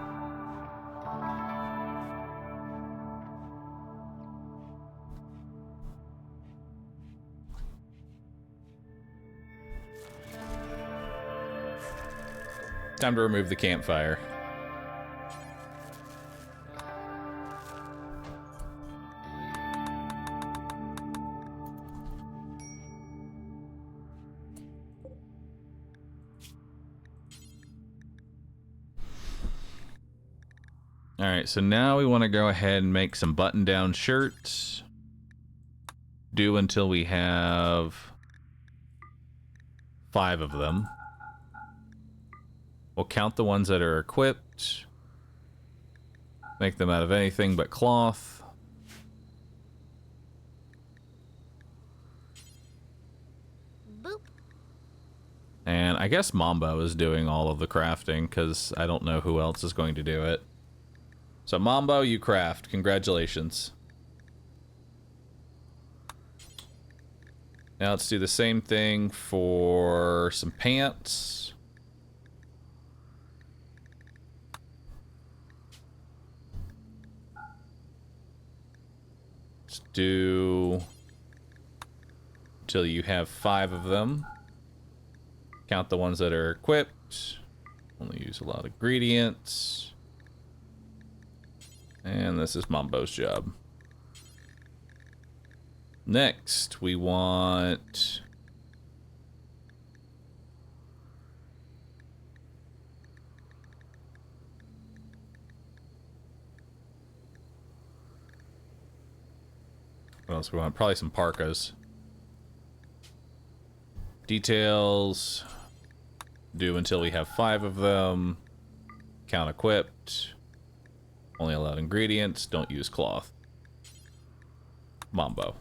Time to remove the campfire. Alright, so now we want to go ahead and make some button-down shirts. Do until we have 5 of them. We'll count the ones that are equipped. Make them out of anything but cloth. Boop. And I guess Mambo is doing all of the crafting, because I don't know who else is going to do it. So Mambo, you craft. Congratulations. Now let's do the same thing for some pants. Let's do until you have 5 of them. Count the ones that are equipped. Only use a lot of ingredients. And this is Mambo's job. Next, we want... what else do we want? Probably some parkas. Details. Do until we have 5 of them. Count equipped. Only allowed ingredients. Don't use cloth. Mambo.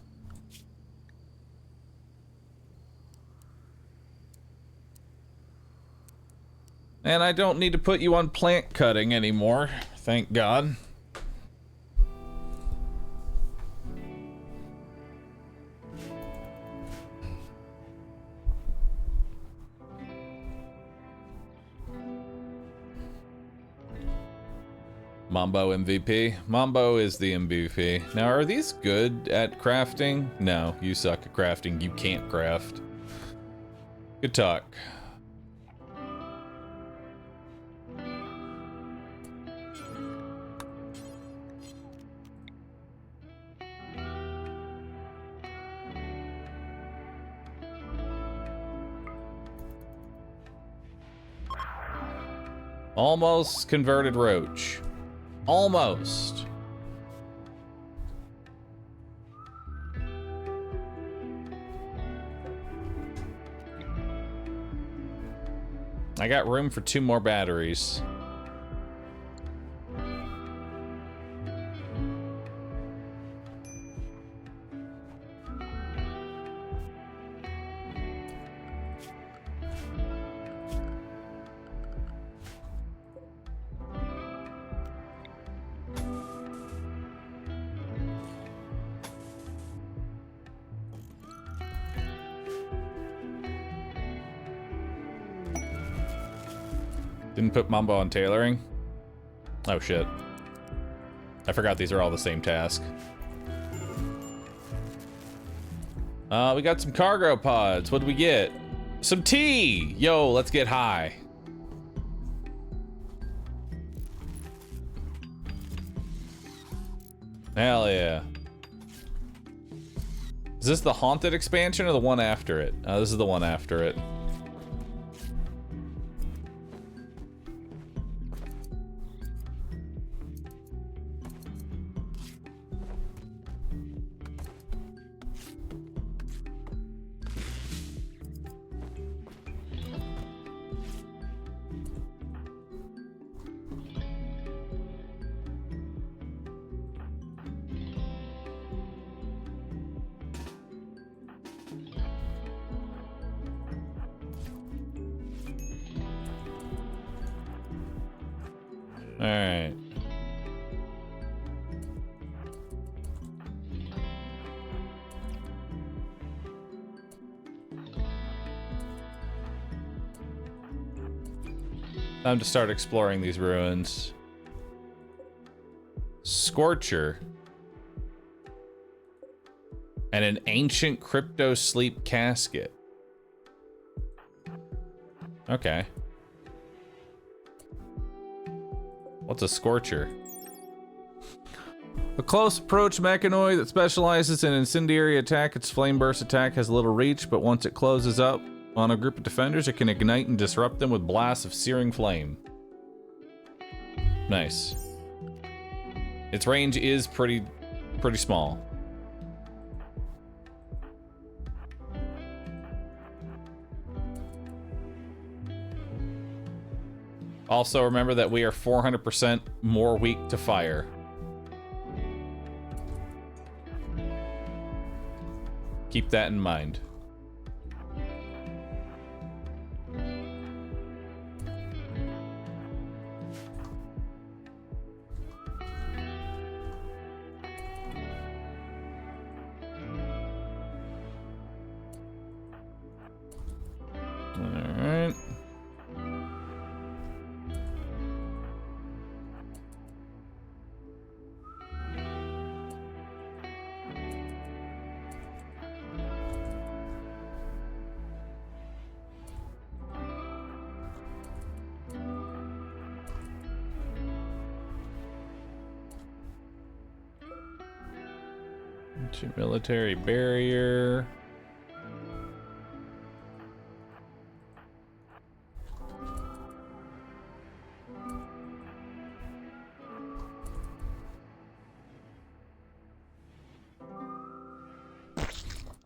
And I don't need to put you on plant cutting anymore. Thank God. Mambo MVP. Mambo is the MVP. Now, are these good at crafting? No, you suck at crafting. You can't craft. Good talk. Almost converted roach. Almost. I got room for 2 more batteries. Didn't put Mambo on tailoring? Oh shit. I forgot these are all the same task. We got some cargo pods. What did we get? Some tea! Yo, let's get high. Hell yeah. Is this the haunted expansion or the one after it? This is the one after it. Alright. Time to start exploring these ruins. Scorcher. And an ancient crypto sleep casket. Okay. What's a scorcher? A close approach mechanoid that specializes in incendiary attack. Its flame burst attack has little reach, but once it closes up on a group of defenders, it can ignite and disrupt them with blasts of searing flame. Nice. Its range is pretty small. Also remember that we are 400% more weak to fire. Keep that in mind. All right. Military barrier.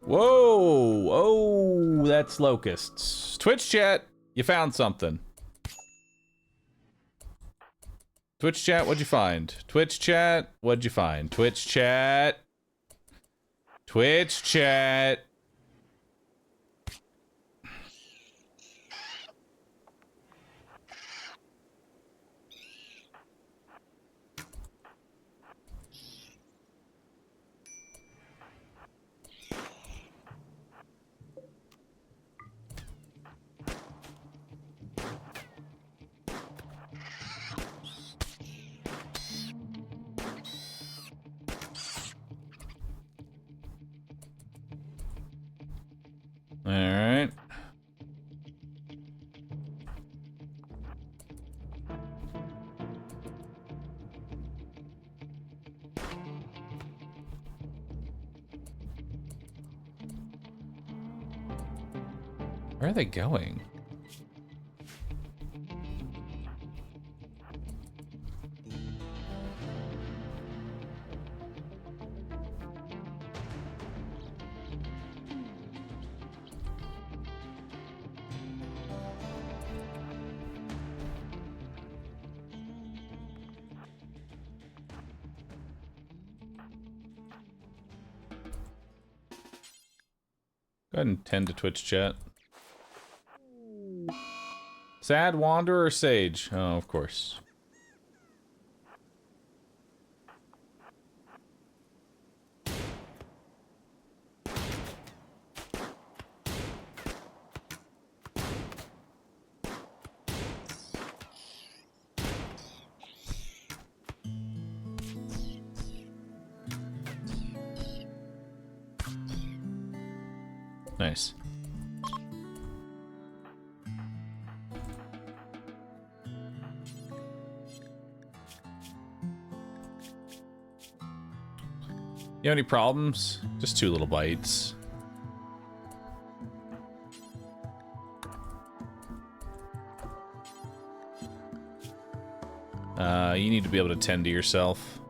Whoa! Oh, that's locusts. Twitch chat, you found something. Twitch chat, what'd you find? Twitch chat, what'd you find? Twitch chat. Twitch chat. All right. Where are they going? Go ahead and tend to Twitch chat. Sad Wanderer Sage. Oh, of course. Nice. You have any problems? Just 2 little bites. You need to be able to tend to yourself.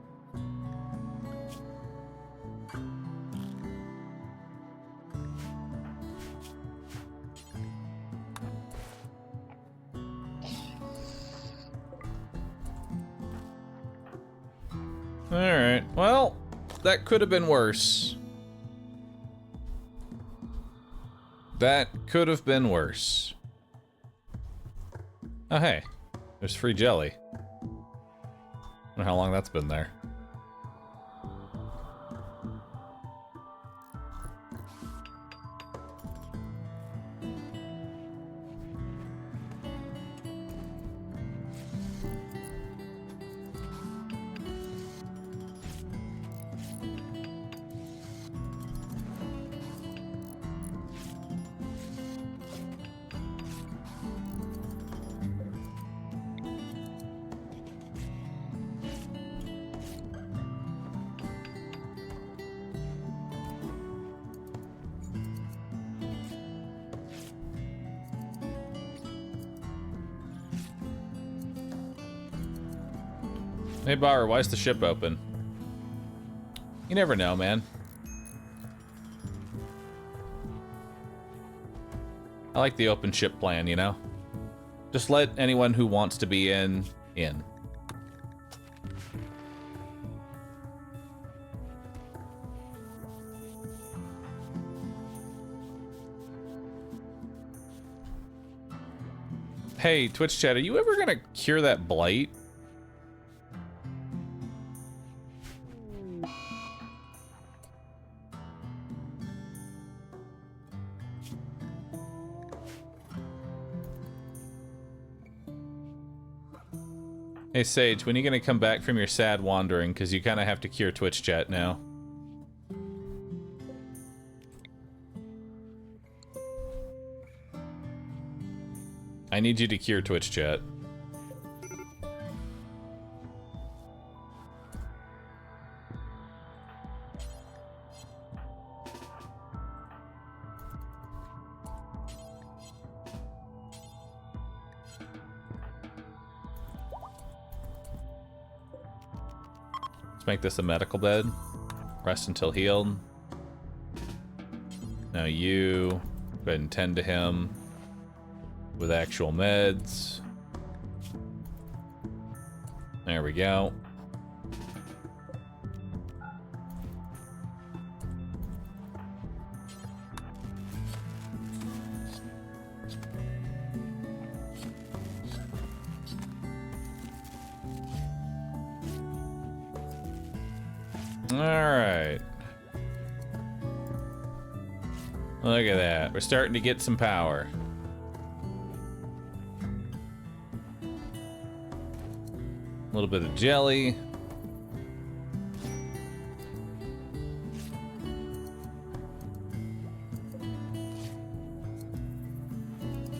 Alright, well, that could have been worse. That could have been worse. Oh, hey. There's free jelly. I don't know how long that's been there. Hey, Bar, why is the ship open? You never know, man. I like the open ship plan, you know? Just let anyone who wants to be in. Hey, Twitch chat, are you ever gonna cure that blight? Hey Sage, when are you gonna come back from your sad wandering? Because you kind of have to cure Twitch chat now. I need you to cure Twitch chat. Let's make this a medical bed. Rest until healed. Now you go ahead and tend to him with actual meds. There we go. All right. Look at that. We're starting to get some power. A little bit of jelly.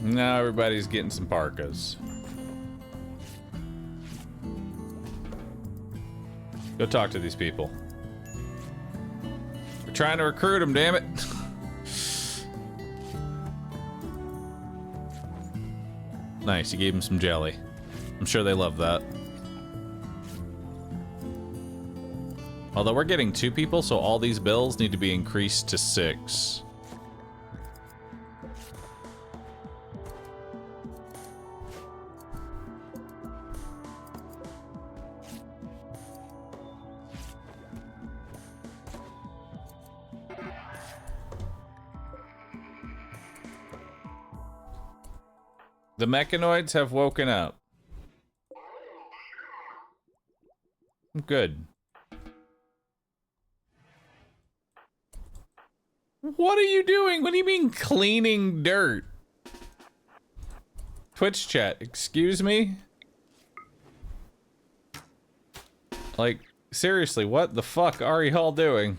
Now everybody's getting some parkas. Go talk to these people. We're trying to recruit them, damn it. Nice, you gave them some jelly. I'm sure they love that. Although we're getting 2 people, so all these bills need to be increased to 6. The mechanoids have woken up. Good. What are you doing? What do you mean cleaning dirt? Twitch chat, excuse me? Like, seriously, what the fuck are you all doing?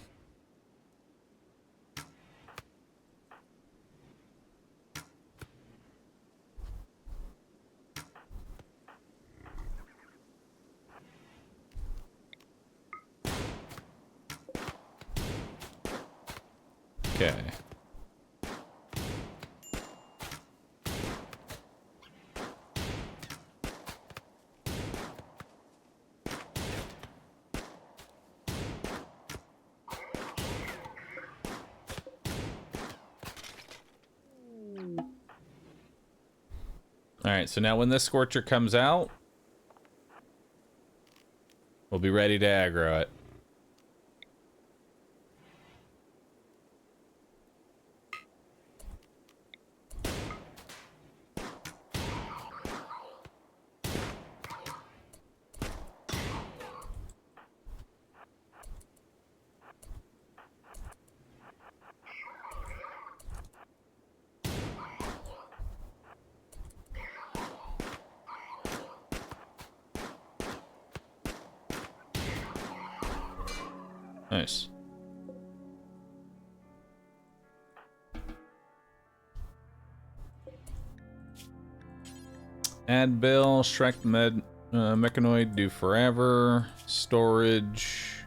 Okay. All right, so now when this Scorcher comes out, we'll be ready to aggro it. Nice. Add bill, strike mechanoid, do forever, storage,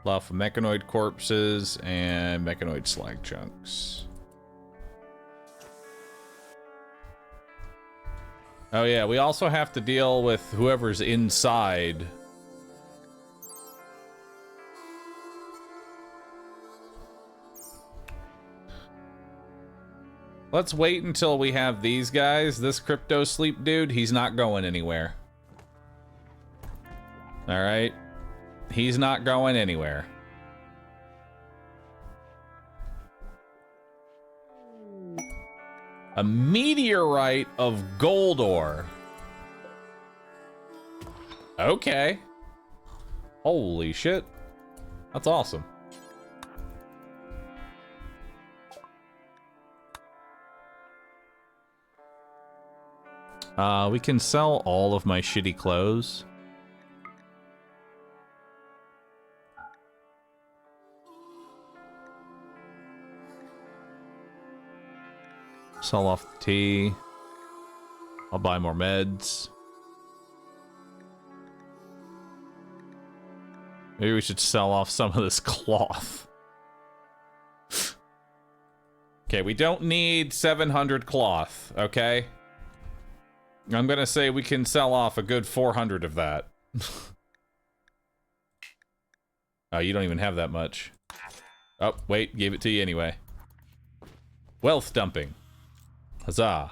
allow for mechanoid corpses, and mechanoid slag chunks. Oh yeah, we also have to deal with whoever's inside Let's wait until we have these guys. This crypto sleep dude, he's not going anywhere. All right. He's not going anywhere. A meteorite of gold ore. Okay. Holy shit. That's awesome. We can sell all of my shitty clothes. Sell off the tea. I'll buy more meds. Maybe we should sell off some of this cloth. Okay, we don't need 700 cloth, okay? I'm gonna say we can sell off a good 400 of that. Oh, you don't even have that much. Oh, wait, gave it to you anyway. Wealth dumping. Huzzah.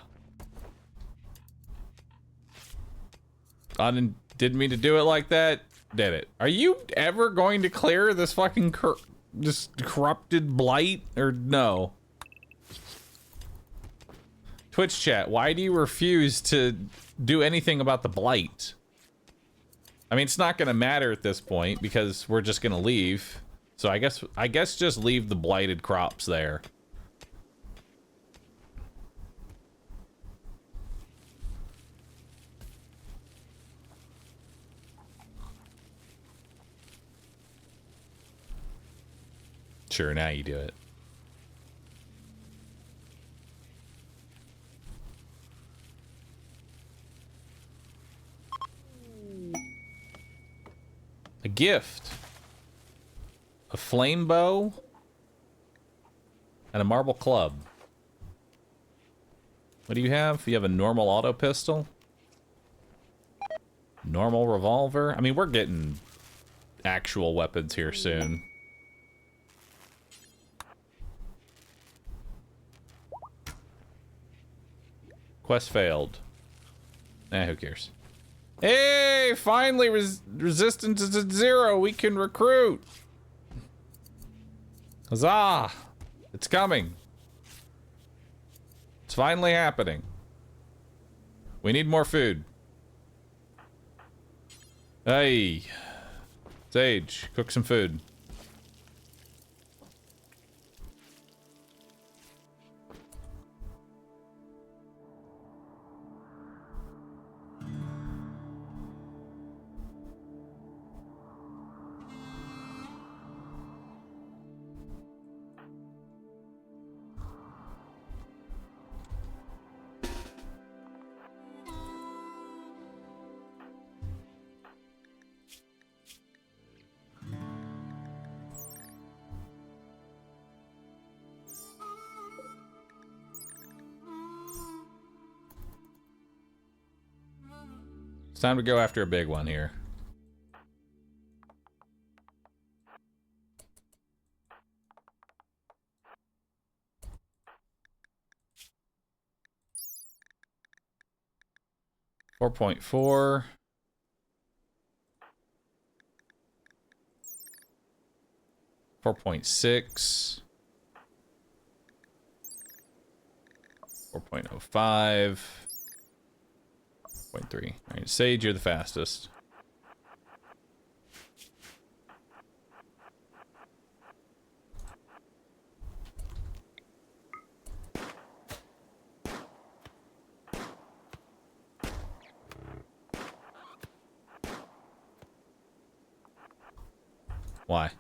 I didn't mean to do it like that. Did it. Are you ever going to clear this fucking this corrupted blight, or no? Twitch chat, why do you refuse to do anything about the blight? I mean, it's not gonna matter at this point because we're just gonna leave. So I guess just leave the blighted crops there. Sure, now you do it. A gift. A flame bow. And a marble club. What do you have? You have a normal auto pistol. Normal revolver. I mean, we're getting actual weapons here soon. Quest failed. Who cares? Hey, finally resistance is at 0. We can recruit. Huzzah! It's coming. It's finally happening. We need more food. Hey, Sage, cook some food. It's time to go after a big one here. $4.4. 4.6. 4.05. 0.3. All right, Sage, you're the fastest. Why?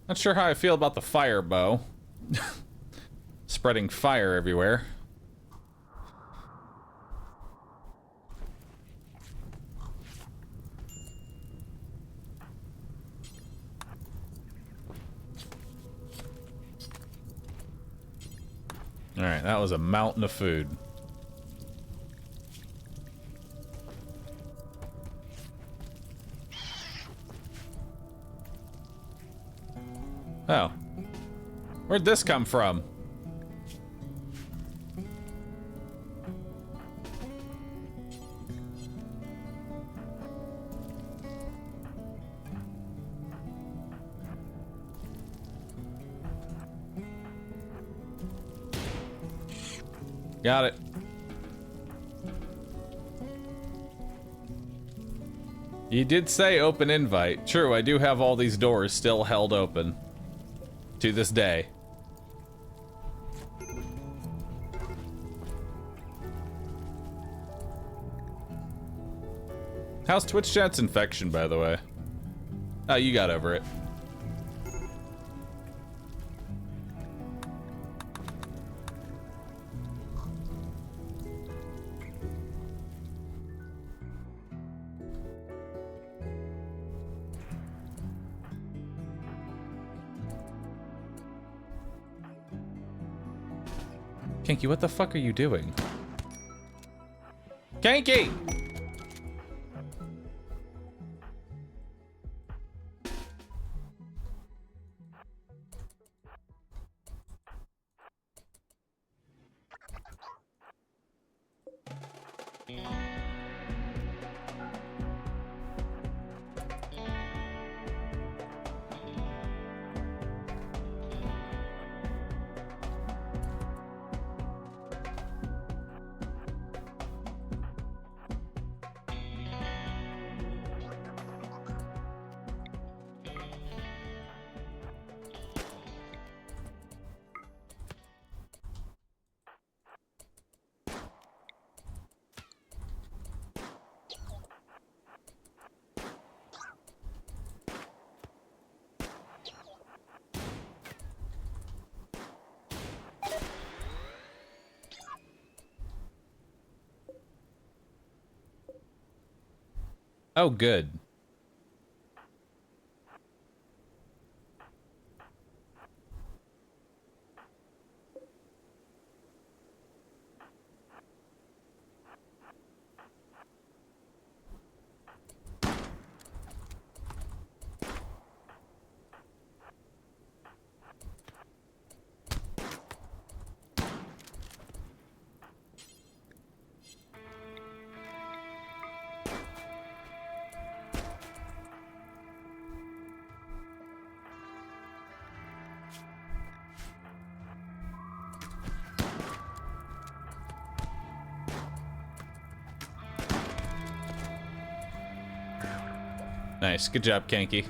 Not sure how I feel about the fire bow. Spreading fire everywhere. Alright, that was a mountain of food. Oh. Where'd this come from? Got it. You did say open invite. True, I do have all these doors still held open. To this day. How's Twitch chat's infection, by the way? Oh, you got over it. Kinky, what the fuck are you doing? Kinky! Oh, good. Nice. Good job, Kanky.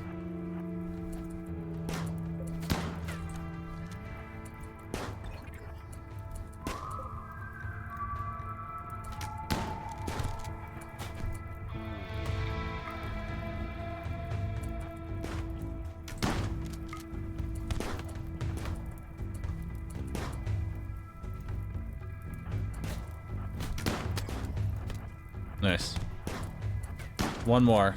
Nice. One more.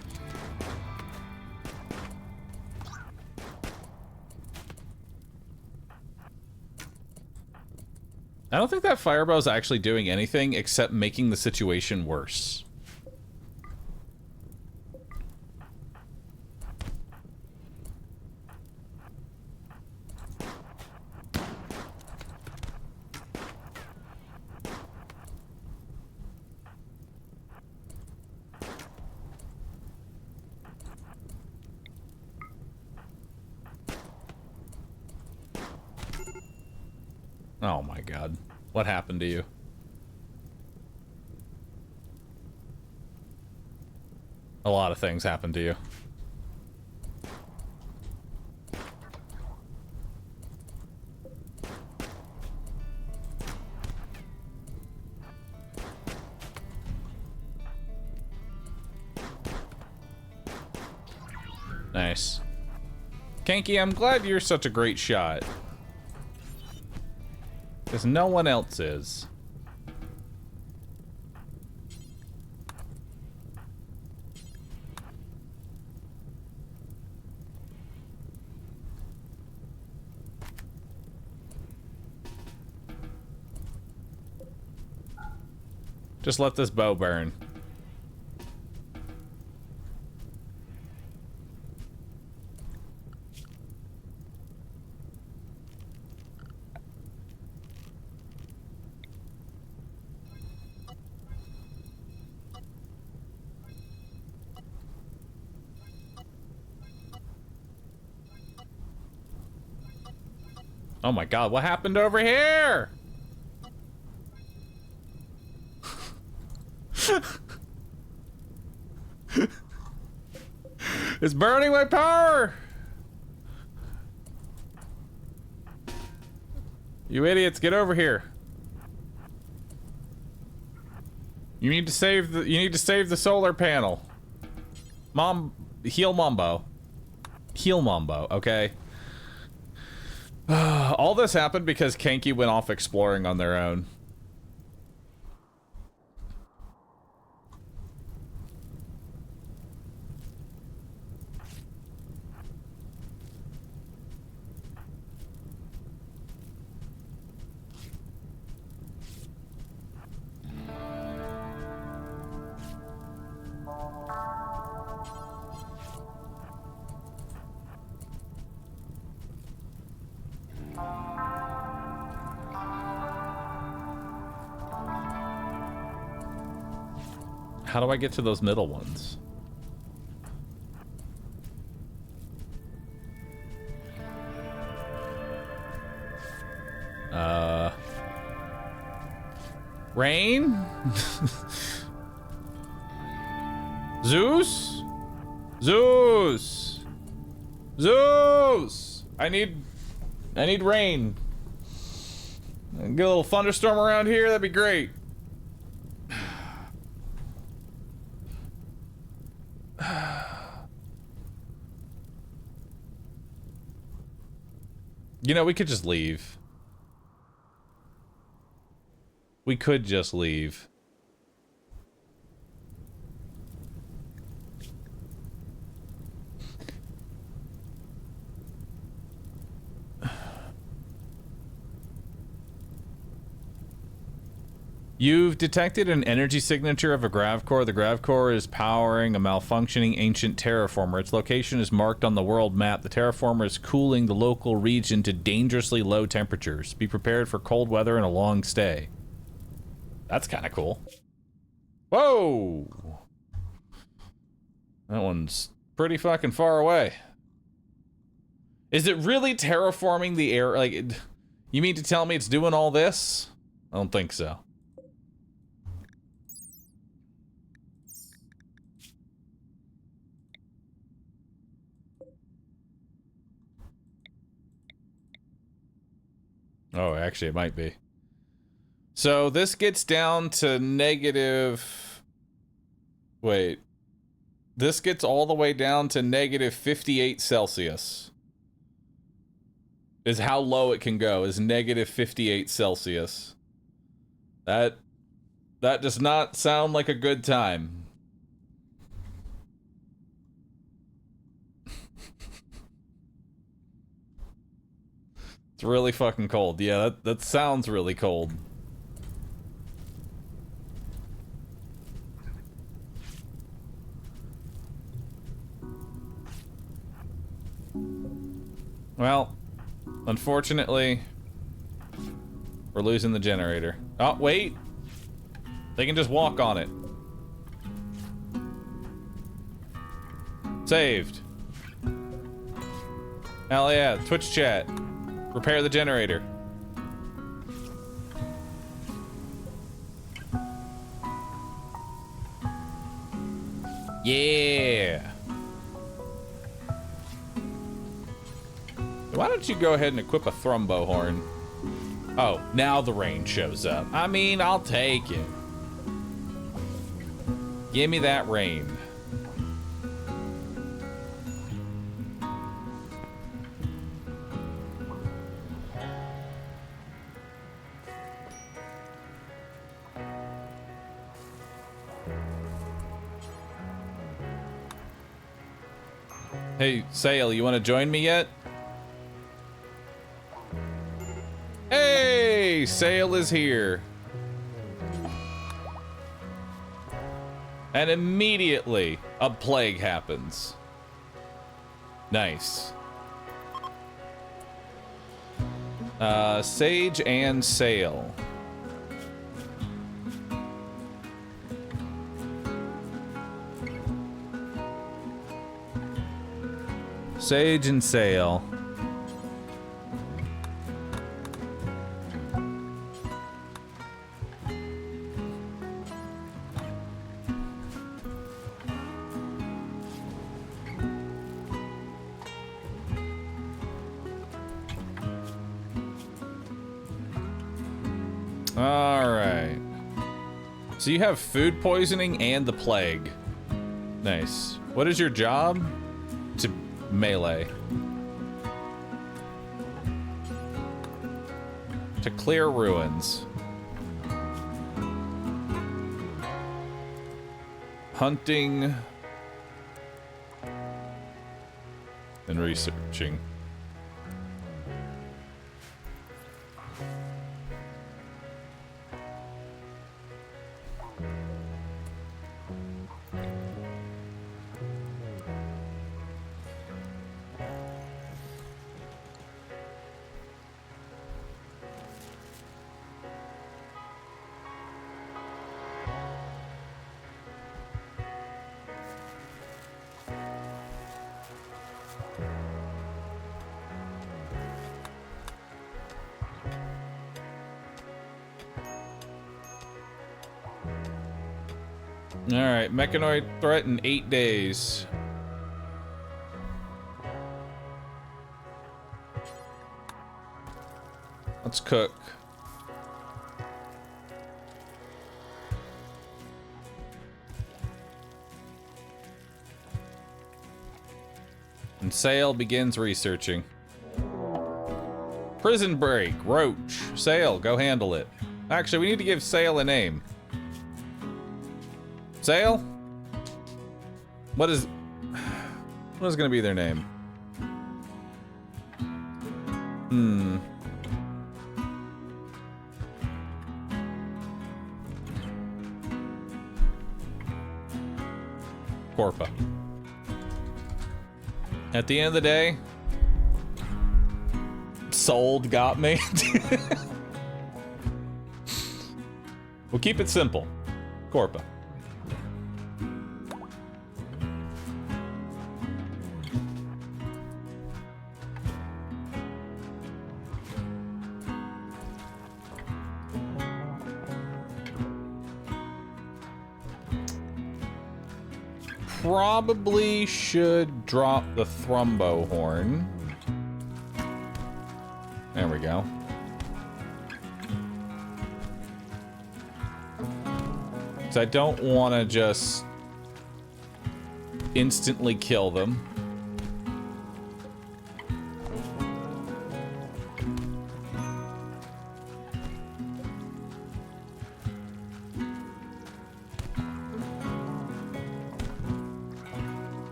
I don't think that fireball is actually doing anything except making the situation worse. Oh my god. What happened to you? A lot of things happened to you. Nice. Kanky, I'm glad you're such a great shot. Because no one else is. Just let this bow burn. Oh my god, what happened over here? It's burning my power! You idiots, get over here. You need to save the solar panel. Heal Mambo. Heal Mambo, okay? All this happened because Kanky went off exploring on their own. How do I get to those middle ones? Rain? Zeus? Zeus! Zeus! I need rain. Get a little thunderstorm around here, that'd be great. You know, we could just leave. We could just leave. You've detected an energy signature of a grav core. The grav core is powering a malfunctioning ancient terraformer. Its location is marked on the world map. The terraformer is cooling the local region to dangerously low temperatures. Be prepared for cold weather and a long stay. That's kind of cool. Whoa! That one's pretty fucking far away. Is it really terraforming the air? Like, you mean to tell me it's doing all this? I don't think so. Oh, actually, it might be. So this gets down to negative... Wait. This gets all the way down to negative 58 Celsius. Is how low it can go, is negative 58 Celsius. That does not sound like a good time. It's really fucking cold. Yeah, that sounds really cold. Well, unfortunately, we're losing the generator. Oh, wait. They can just walk on it. Saved. Hell yeah, Twitch chat. Repair the generator. Yeah. Why don't you go ahead and equip a thrumbo horn? Oh, now the rain shows up. I mean, I'll take it. Give me that rain. Hey, Sail, you want to join me yet? Hey, Sail is here. And immediately, a plague happens. Nice. Sage and Sail. Sage and Sail. Alright. So you have food poisoning and the plague. Nice. What is your job? To melee. To clear ruins. Hunting. And researching. Alright, mechanoid threat in 8 days. Let's cook. And Sail begins researching. Prison break, Roach. Sail, go handle it. Actually, we need to give Sail a name. Sail? What is gonna be their name? Corpa. At the end of the day, sold got me. We'll keep it simple. Corpa. Probably should drop the thrumbo horn. There we go. Because I don't want to just instantly kill them.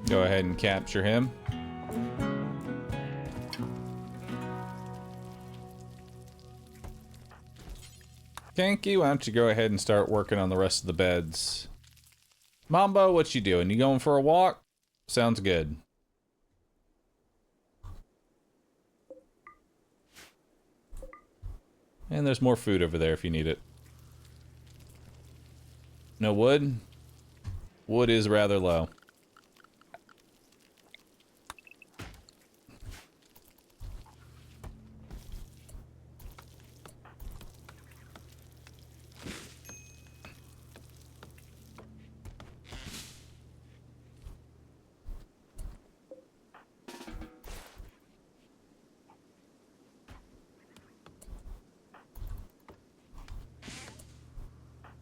Go ahead and capture him. Kanky, why don't you go ahead and start working on the rest of the beds? Mambo, what you doing? You going for a walk? Sounds good. And there's more food over there if you need it. No wood? Wood is rather low.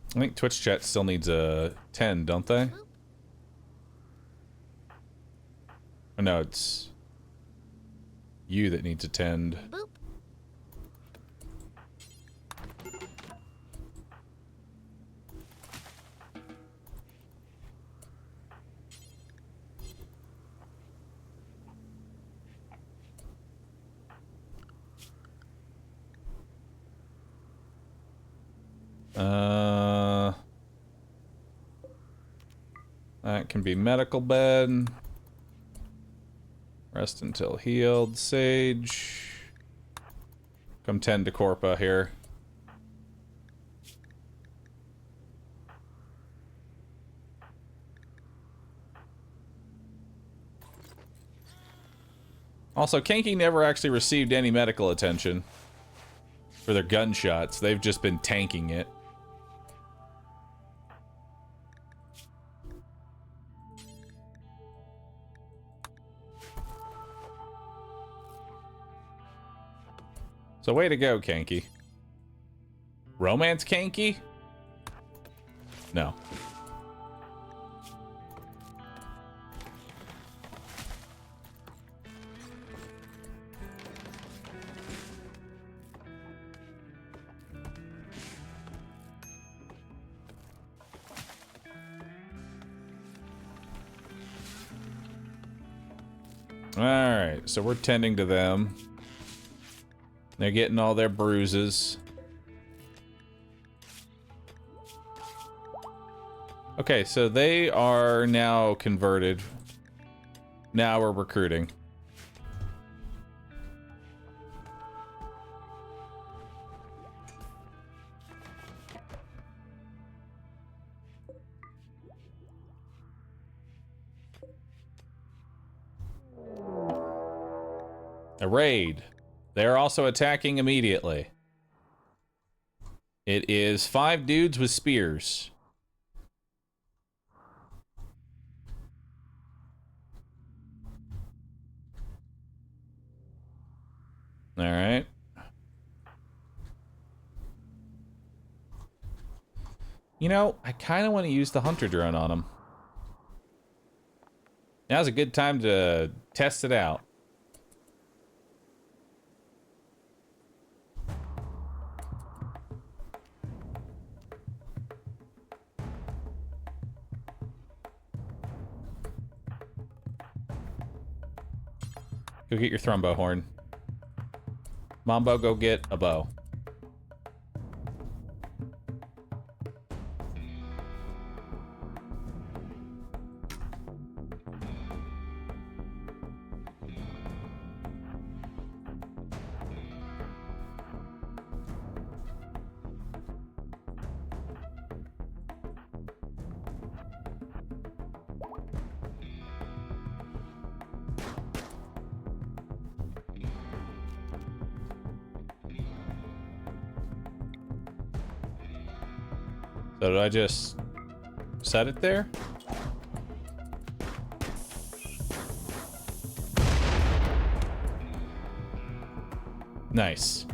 I think Twitch chat still needs a 10, don't they? Or no, it's... you that needs attend. Boop. That can be medical bed. Rest until healed. Sage. Come tend to Corpa here. Also, Kanki never actually received any medical attention for their gunshots. They've just been tanking it. So way to go, Kanki. Romance Kanki? No. Alright, so we're tending to them. They're getting all their bruises. Okay, so they are now converted. Now we're recruiting. A raid. They're also attacking immediately. It is 5 dudes with spears. All right. You know, I kind of want to use the hunter drone on them. Now's a good time to test it out. Go get your thrumbo horn. Mambo, go get a bow. So did I just set it there? Nice.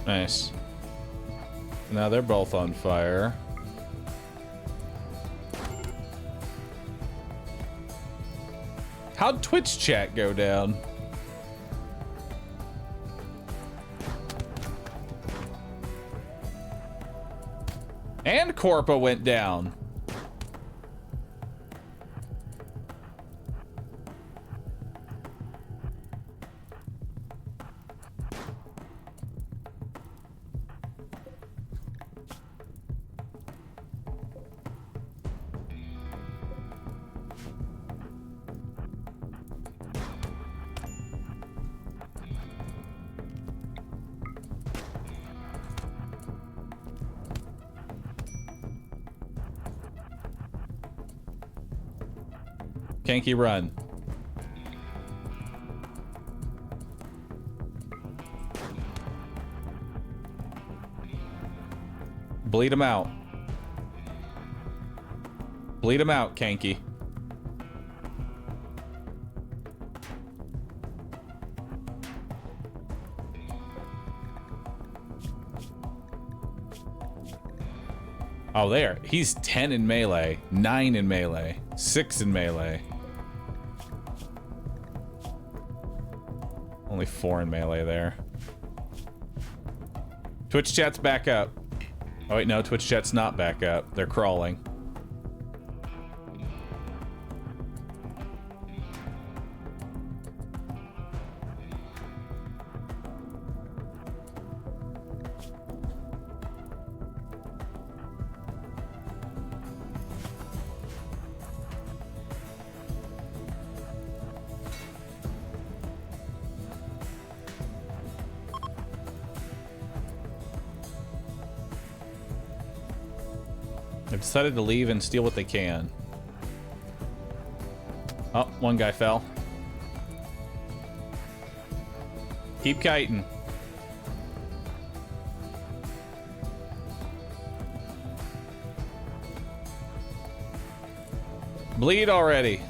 Nice. Now they're both on fire. How'd Twitch chat go down? And Corpa went down. Kanky, run. Bleed him out. Bleed him out, Kanky. Oh, there. He's 10 in melee, 9 in melee, 6 in melee. Only 4 in melee there. Twitch chat's back up. Oh wait, no, Twitch chat's not back up. They're crawling. They've decided to leave and steal what they can. Oh, one guy fell. Keep kiting. Bleed already.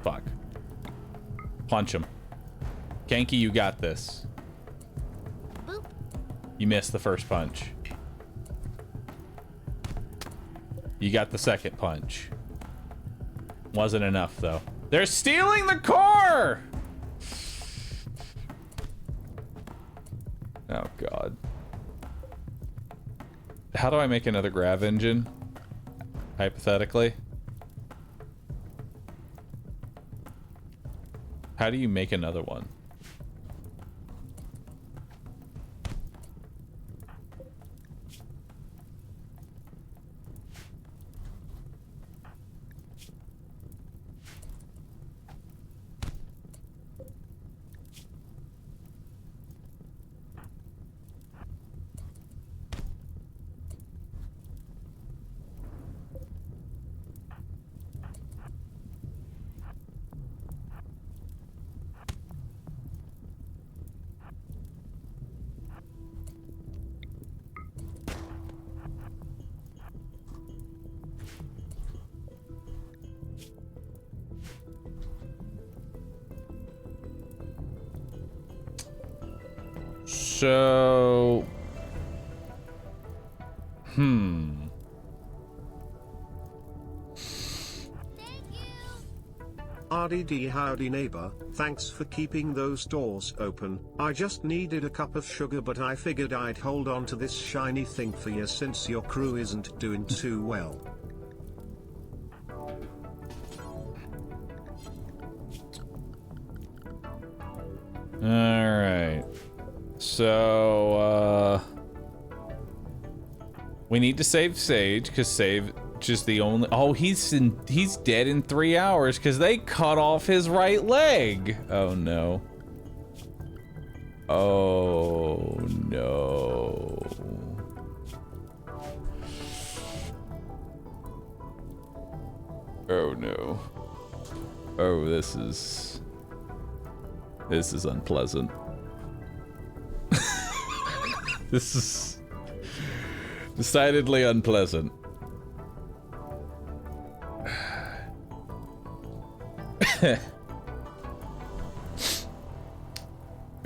Fuck. Punch him. Kanky, you got this. Boop. You missed the first punch. You got the second punch. Wasn't enough, though. They're stealing the core! Oh, God. How do I make another grav engine? Hypothetically. How do you make another one? So... RDD howdy neighbor, thanks for keeping those doors open. I just needed a cup of sugar but I figured I'd hold on to this shiny thing for you since your crew isn't doing too well. Alright. So, we need to save Sage, because Sage is the only... Oh, he's dead in 3 hours, because they cut off his right leg! Oh, no. Oh, no. Oh, no. Oh, this is unpleasant. This is decidedly unpleasant.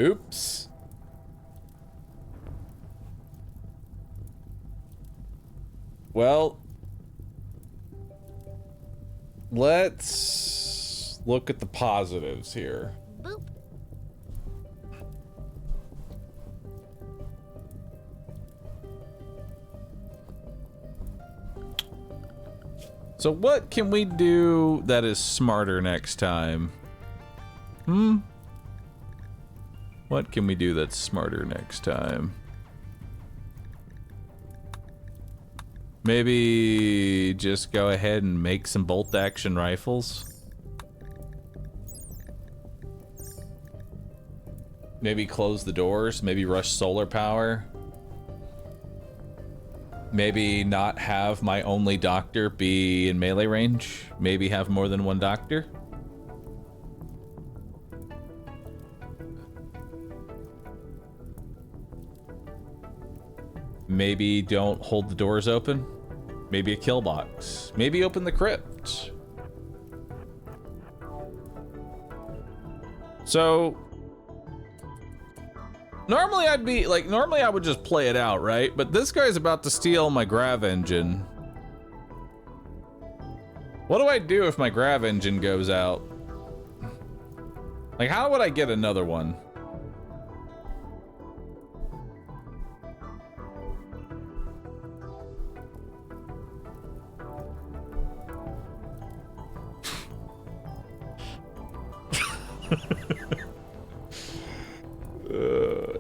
Oops. Well, let's look at the positives here. Boop. So what can we do that is smarter next time? What can we do that's smarter next time? Maybe just go ahead and make some bolt action rifles. Maybe close the doors, maybe rush solar power. Maybe not have my only doctor be in melee range. Maybe have more than one doctor. Maybe don't hold the doors open. Maybe a kill box. Maybe open the crypt. So normally I would just play it out, right? But this guy's about to steal my grav engine. What do I do if my grav engine goes out? Like, how would I get another one?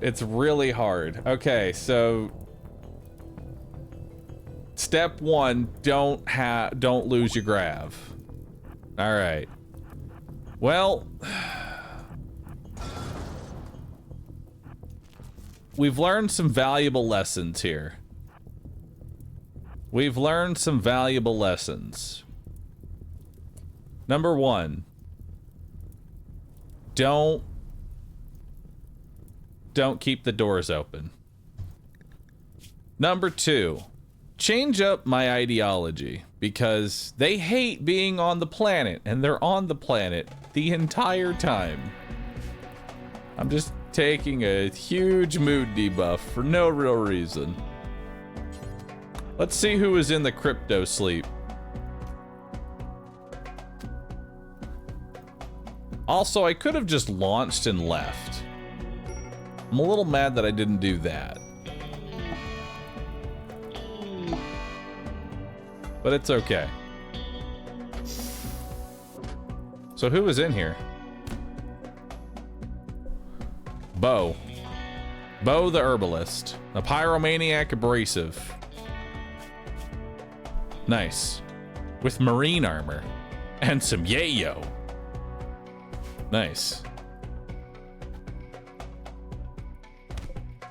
It's really hard. Okay, so step one, don't lose your grav. All right. Well, we've learned some valuable lessons here. We've learned some valuable lessons. Number one, don't keep the doors open. Number two, change up my ideology, because they hate being on the planet, and they're on the planet the entire time. I'm just taking a huge mood debuff for no real reason. Let's see who is in the crypto sleep. Also, I could have just launched and left. I'm a little mad that I didn't do that. But it's okay. So who is in here? Bo. Bo the herbalist. A pyromaniac abrasive. Nice. With marine armor. And some yayo. Nice.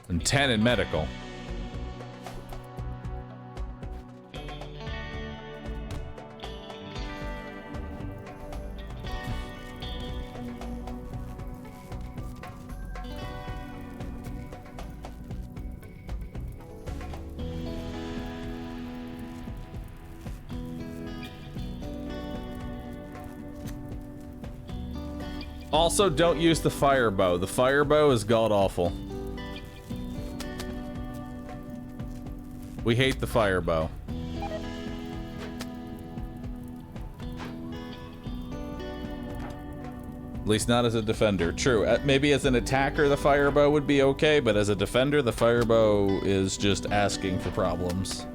And 10 in medical. Also, don't use the fire bow. The fire bow is god-awful. We hate the fire bow. At least not as a defender. True, maybe as an attacker the fire bow would be okay, but as a defender the fire bow is just asking for problems.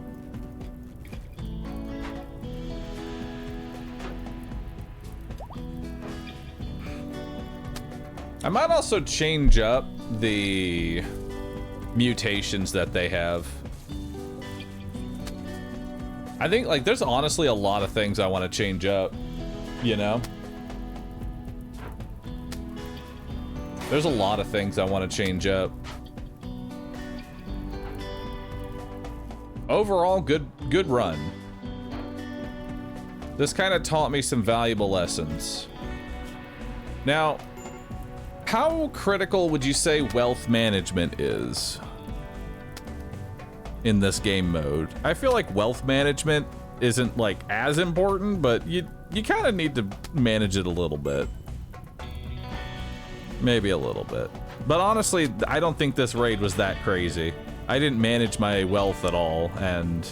I might also change up the mutations that they have. I think, like, there's honestly a lot of things I want to change up, you know? There's a lot of things I want to change up. Overall, good run. This kind of taught me some valuable lessons. Now, how critical would you say wealth management is in this game mode? I feel like wealth management isn't like as important, but you kind of need to manage it a little bit. Maybe a little bit. But honestly, I don't think this raid was that crazy. I didn't manage my wealth at all, and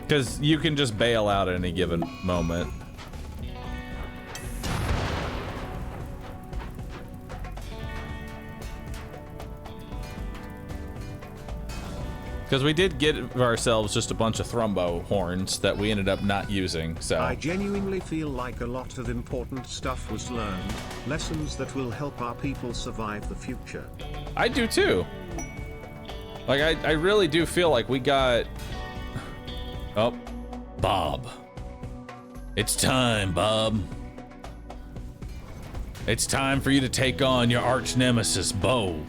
because you can just bail out at any given moment. Because we did get ourselves just a bunch of thrombo horns that we ended up not using, so. I genuinely feel like a lot of important stuff was learned, lessons that will help our people survive the future. I do too. Like, I really do feel like we got... Oh, Bob. It's time, Bob. It's time for you to take on your arch nemesis, Bo.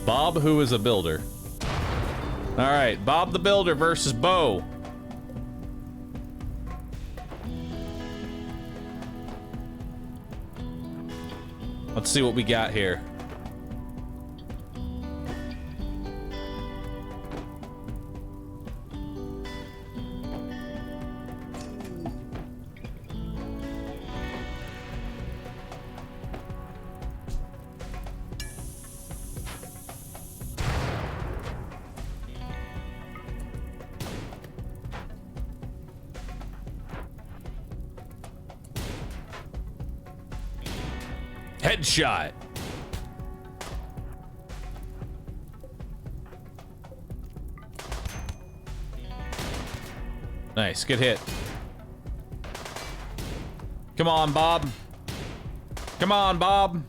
Bob, who is a builder. All right, Bob the Builder versus Bo. Let's see what we got here. Headshot. Nice, good hit. Come on, Bob. Come on, Bob.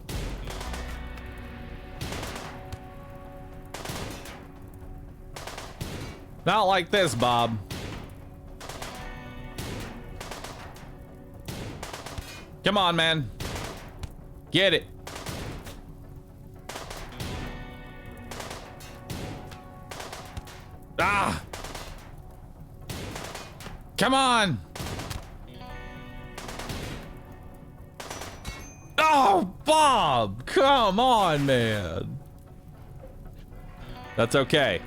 Not like this, Bob. Come on, man. Get it. Ah! Come on! Oh, Bob! Come on, man. That's okay.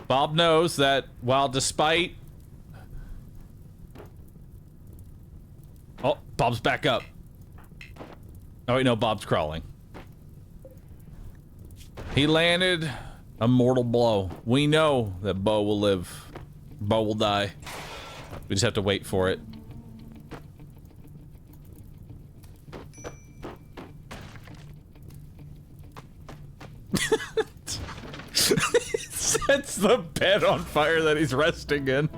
Bob knows that while despite... Oh, Bob's back up. Oh, wait, no, Bob's crawling. He landed a mortal blow. We know that Bo will live. Bo will die. We just have to wait for it. He sets the bed on fire that he's resting in.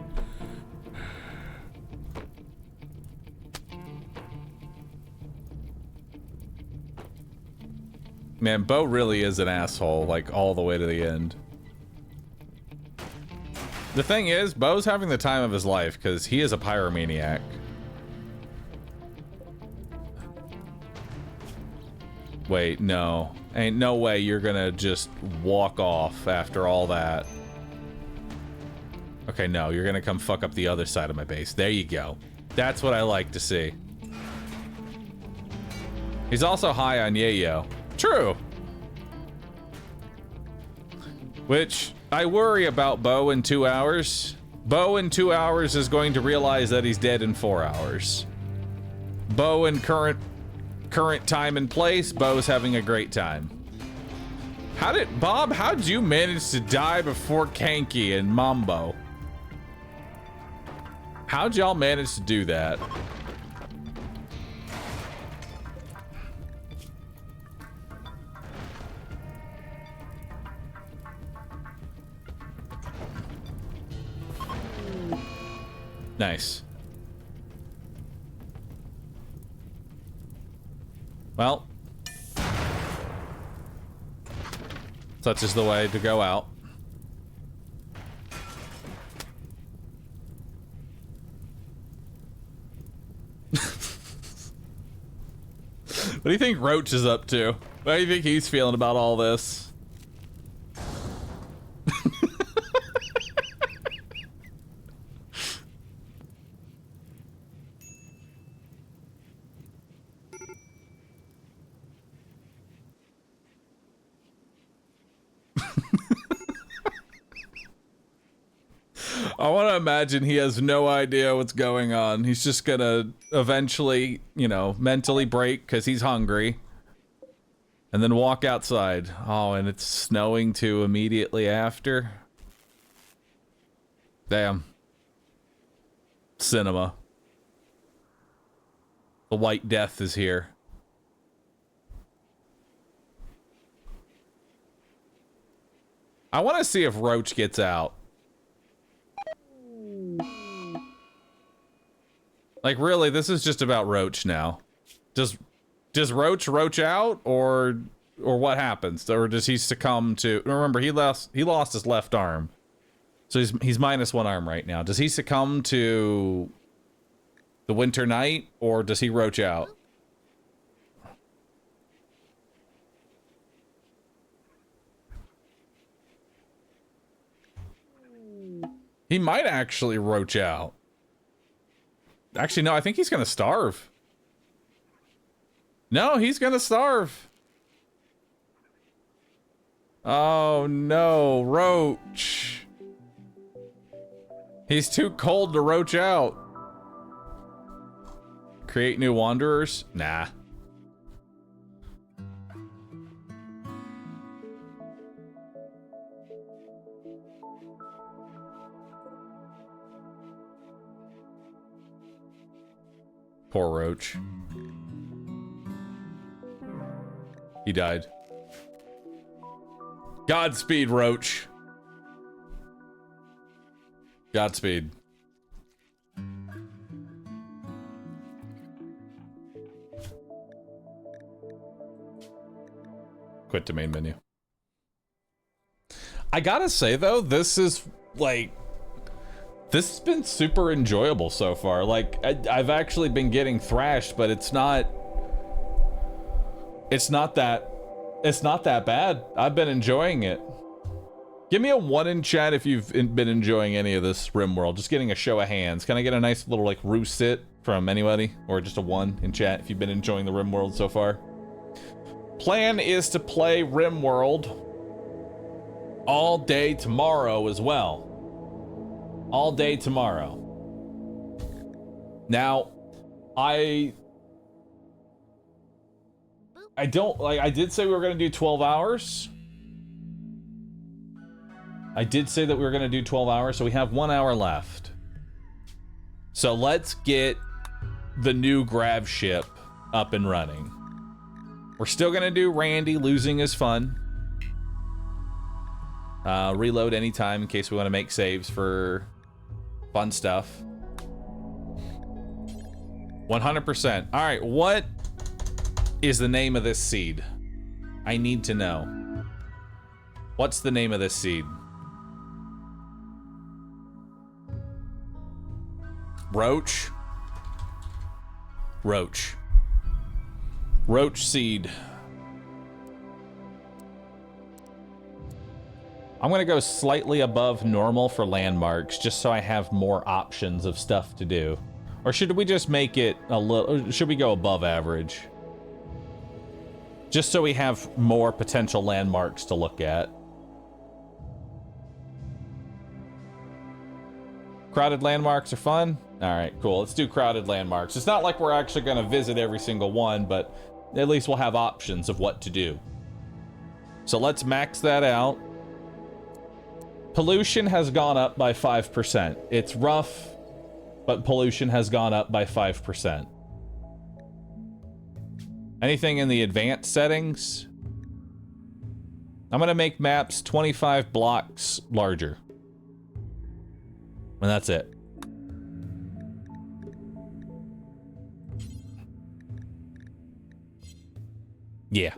Man, Bo really is an asshole, like, all the way to the end. The thing is, Bo's having the time of his life, because he is a pyromaniac. Wait, no. Ain't no way you're gonna just walk off after all that. Okay, no, you're gonna come fuck up the other side of my base. There you go. That's what I like to see. He's also high on yayo. True. Which, I worry about Bo in 2 hours. Bo in 2 hours is going to realize that he's dead in 4 hours. Bo in current time and place, Bo's having a great time. Bob, how'd you manage to die before Kanky and Mambo? How'd y'all manage to do that? Nice. Well, such is the way to go out. What do you think Roach is up to? What do you think he's feeling about all this? I want to imagine he has no idea what's going on. He's just gonna eventually, you know, mentally break because he's hungry. And then walk outside. Oh, and it's snowing too immediately after. Damn. Cinema. The White Death is here. I want to see if Roach gets out. Like, really, this is just about Roach now. Does Roach out, or what happens? Or does he succumb to... Remember, he lost his left arm. So he's minus one arm right now. Does he succumb to the winter night, or does he Roach out? He might actually roach out. Actually, no, I think he's gonna starve. No, he's gonna starve. Oh no, roach. He's too cold to roach out. Create new wanderers? Nah. Poor roach. He died. Godspeed, roach. Godspeed. Quit to main menu. I gotta say though, this is like, this has been super enjoyable so far. Like, I've actually been getting thrashed, but it's not that bad. I've been enjoying it. Give me a 1 in chat if you've been enjoying any of this Rimworld. Just getting a show of hands. Can I get a nice little like roo sit from anybody? Or just a 1 in chat if you've been enjoying the Rimworld so far. Plan is to play Rimworld all day tomorrow as well. All day tomorrow. Now, I don't, like, I did say we were going to do 12 hours. I did say that we were going to do 12 hours, so we have 1 hour left. So let's get the new grav ship up and running. We're still going to do Randy. Losing is fun. Reload anytime in case we want to make saves for fun stuff. 100%. All right, what is the name of this seed? I need to know. What's the name of this seed? Roach. Roach. Roach seed. I'm gonna go slightly above normal for landmarks, just so I have more options of stuff to do. Or should we just make it a little, should we go above average? Just so we have more potential landmarks to look at. Crowded landmarks are fun. All right, cool. Let's do crowded landmarks. It's not like we're actually going to visit every single one, but at least we'll have options of what to do. So let's max that out. Pollution has gone up by 5%. It's rough, but pollution has gone up by 5%. Anything in the advanced settings? I'm going to make maps 25 blocks larger. And that's it. Yeah.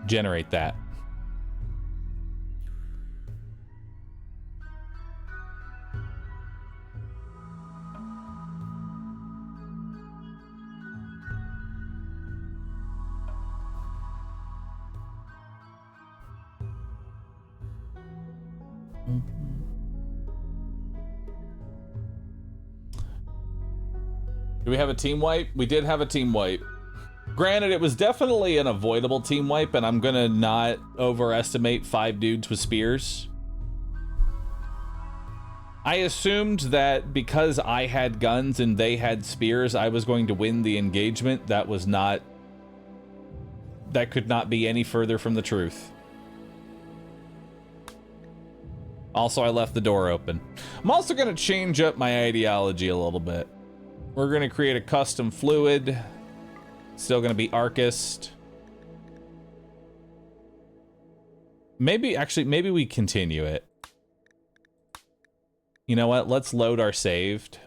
Generate that. Do we have a team wipe? We did have a team wipe. Granted, it was definitely an avoidable team wipe, and I'm gonna not overestimate 5 dudes with spears. I assumed that because I had guns and they had spears, I was going to win the engagement. That was not... That could not be any further from the truth. Also, I left the door open. I'm also gonna change up my ideology a little bit. We're gonna create a custom fluid. Still gonna be Arcist. Maybe, actually, maybe we continue it. You know what? Let's load our saved.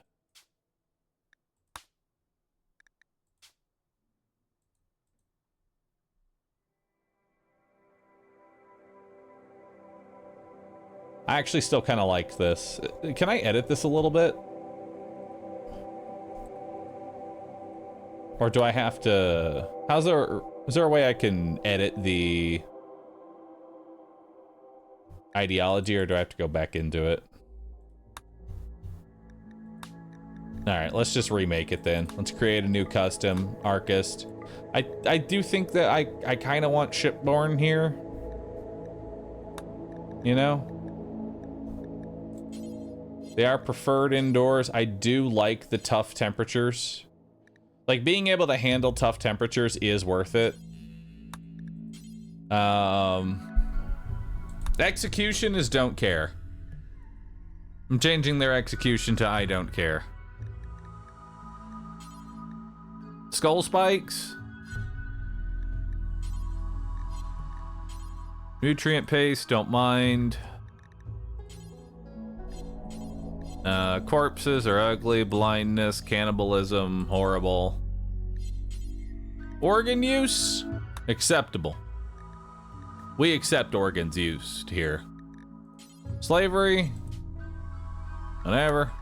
I actually still kind of like this. Can I edit this a little bit? Or do I have to... Is there a way I can edit the ideology, or do I have to go back into it? Alright, let's just remake it then. Let's create a new custom Archist. I do think that I kind of want shipborne here. You know? They are preferred indoors. I do like the tough temperatures. Like, being able to handle tough temperatures is worth it. Execution is don't care. I'm changing their execution to I don't care. Skull spikes. Nutrient paste, don't mind. Corpses are ugly, blindness, cannibalism, horrible. Organ use, acceptable. We accept organs used here. Slavery, whatever.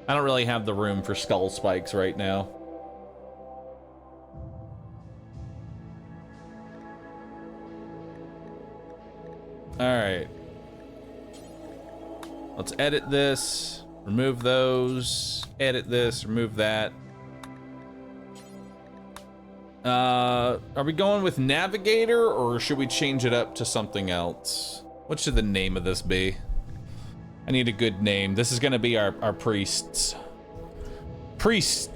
I don't really have the room for skull spikes right now. Alright. Let's edit this. Remove those. Edit this. Remove that. Are we going with Navigator, or should we change it up to something else? What should the name of this be? I need a good name. This is gonna be our priests. Priests.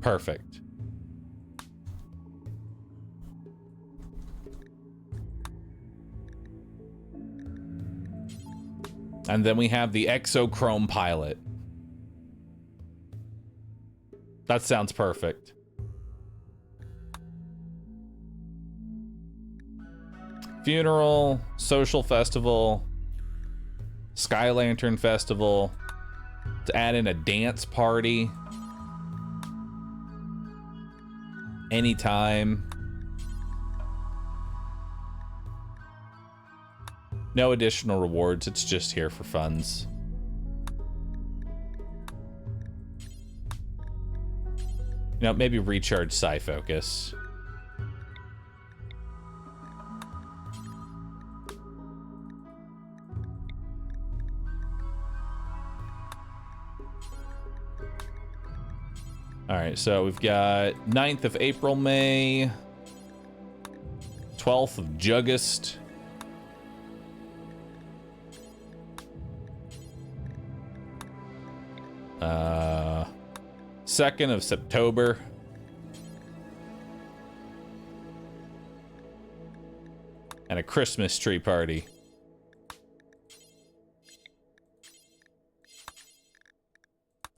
Perfect. And then we have the Exochrome Pilot. That sounds perfect. Funeral, social festival, Sky Lantern Festival. To add in a dance party. Anytime. No additional rewards, it's just here for funds. You know, maybe recharge Psi Focus. Alright, so we've got 9th of April, May. 12th of Jugust. Uh... 2nd of September. And a Christmas tree party.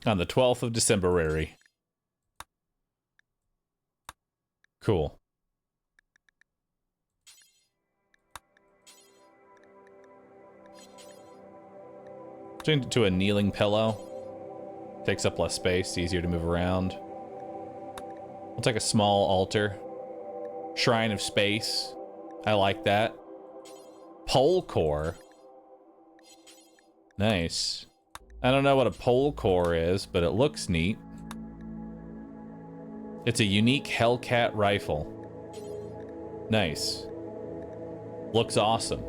On the 12th of December. Cool. Change it to a kneeling pillow. Takes up less space, easier to move around. We'll take a small altar. Shrine of Space. I like that. Pole core. Nice. I don't know what a pole core is, but it looks neat. It's a unique Hellcat rifle. Nice. Looks awesome.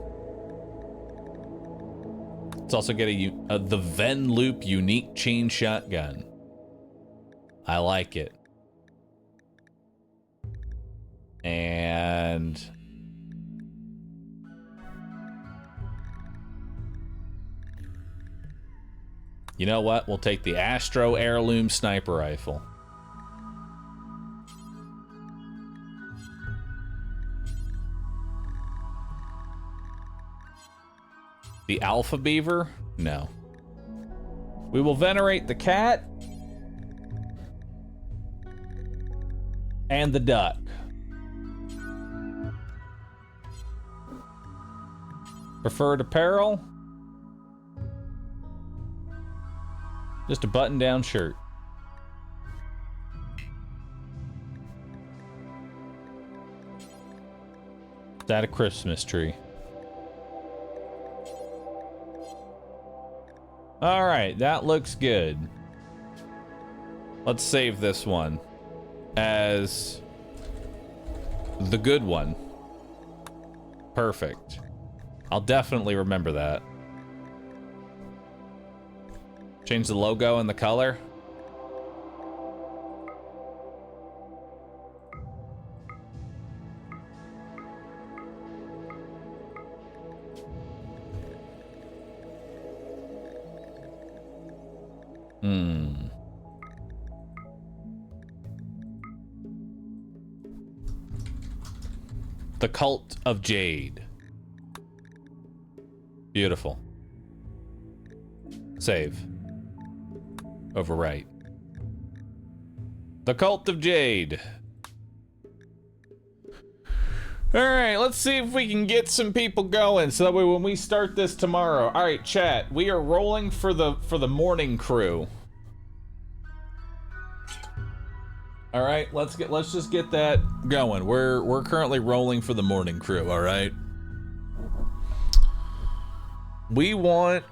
Let's also get the Ven Loop unique chain shotgun. I like it. And you know what? We'll take the Astro Heirloom sniper rifle. The Alpha Beaver? No. We will venerate the cat. And the duck. Preferred apparel? Just a button-down shirt. Is that a Christmas tree? All right, that looks good. Let's save this one as the good one. Perfect. I'll definitely remember that. Change the logo and the color. The Cult of Jade. Beautiful. Save. Overwrite. The Cult of Jade. All right, let's see if we can get some people going so that way when we start this tomorrow. All right, chat, we are rolling for the morning crew. All right, let's just get that going. We're currently rolling for the morning crew, all right? We want...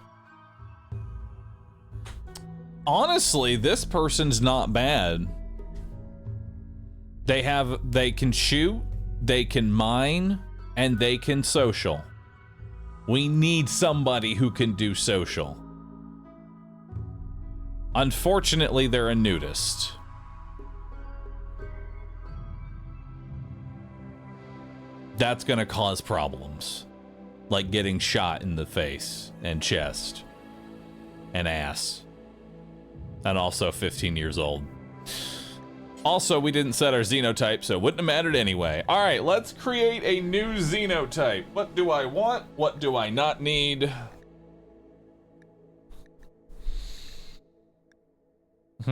Honestly, this person's not bad. They can shoot, they can mine, and they can social. We need somebody who can do social. Unfortunately, they're a nudist. That's gonna cause problems. Like getting shot in the face and chest and ass. And also 15 years old. Also, we didn't set our xenotype, so it wouldn't have mattered anyway. All right, let's create a new xenotype. What do I want? What do I not need? Because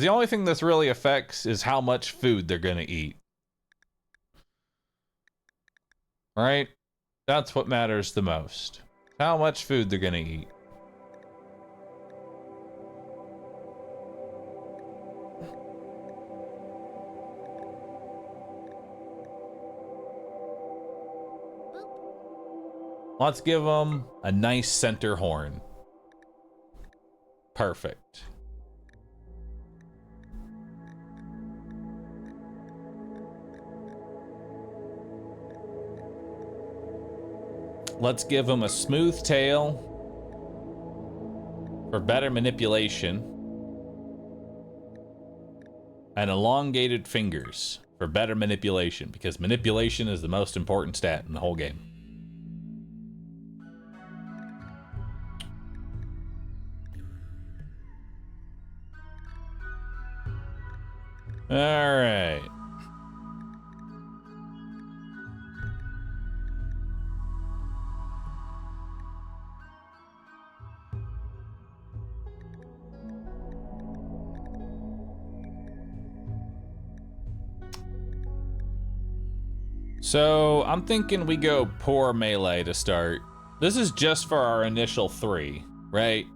the only thing this really affects is how much food they're gonna eat. Right? That's what matters the most. How much food they're gonna eat. Let's give them a nice center horn. Perfect. Let's give them a smooth tail for better manipulation and elongated fingers for better manipulation, because manipulation is the most important stat in the whole game. All right. So I'm thinking we go poor melee to start. This is just for our initial 3, right?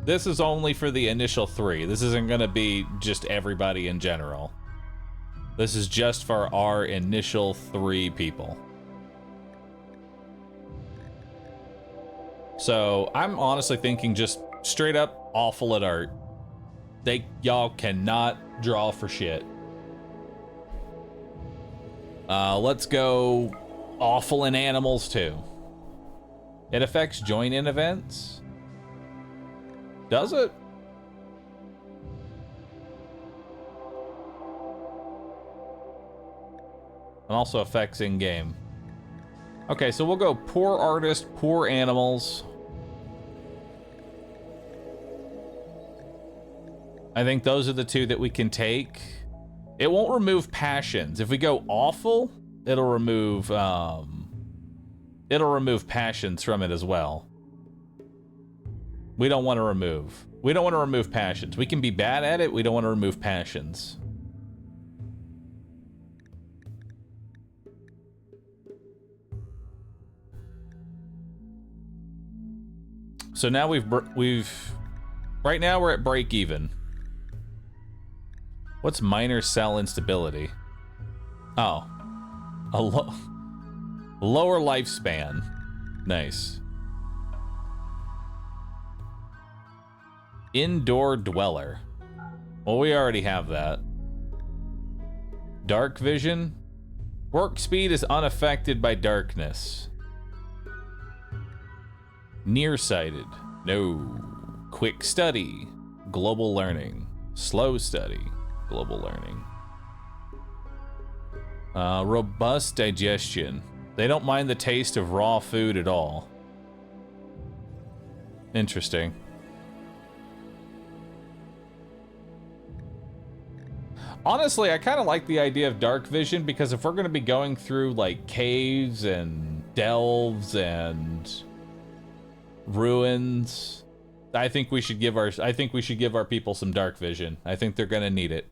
This is only for the initial 3. This isn't gonna be just everybody in general. This is just for our initial 3 people. So I'm honestly thinking just straight up awful at art. Y'all cannot draw for shit. Let's go awful in animals too. It affects join-in events. Does it? And also affects in-game. Okay, so we'll go poor artist, poor animals. I think those are the 2 that we can take. It won't remove passions. If we go awful, it'll remove passions from it as well. We don't want to remove. We don't want to remove passions. We can be bad at it. We don't want to remove passions. So now right now we're at break even. What's minor cell instability? Oh. A lower lifespan. Nice. Indoor dweller. Well, we already have that. Dark vision. Work speed is unaffected by darkness. Nearsighted. No. Quick study. Global learning. Slow study. Global learning. Robust digestion. They don't mind the taste of raw food at all. Interesting. Honestly, I kind of like the idea of dark vision because if we're going to be going through like caves and delves and ruins, I think we should give our people some dark vision. I think they're going to need it.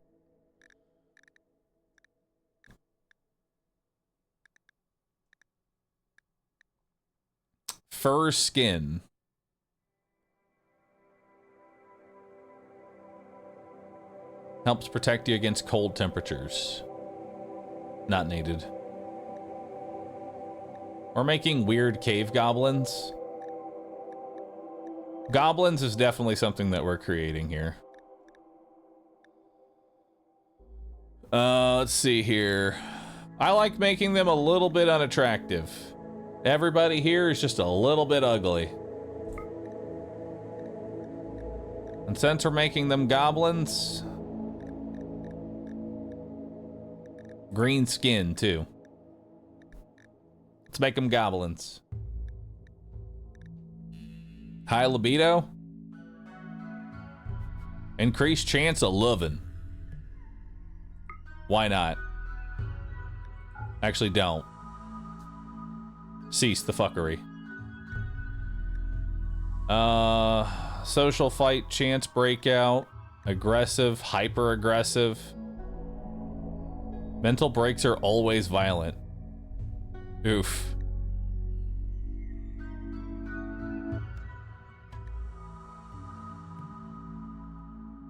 Fur skin. Helps protect you against cold temperatures. Not needed. We're making weird cave goblins. Goblins is definitely something that we're creating here. Let's see here. I like making them a little bit unattractive. Everybody here is just a little bit ugly. And since we're making them goblins, green skin too. Let's make them goblins. High libido. Increased chance of loving. Why not? Actually, don't. Cease the fuckery. Social fight, chance breakout, aggressive, hyper aggressive. Mental breaks are always violent. Oof.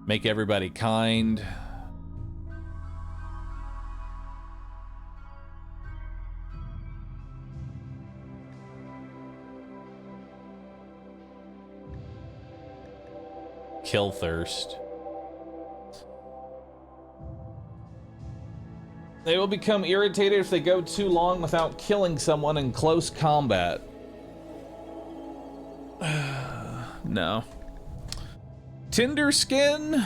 Make everybody kind. Kill thirst. They will become irritated if they go too long without killing someone in close combat. No. Tinder skin?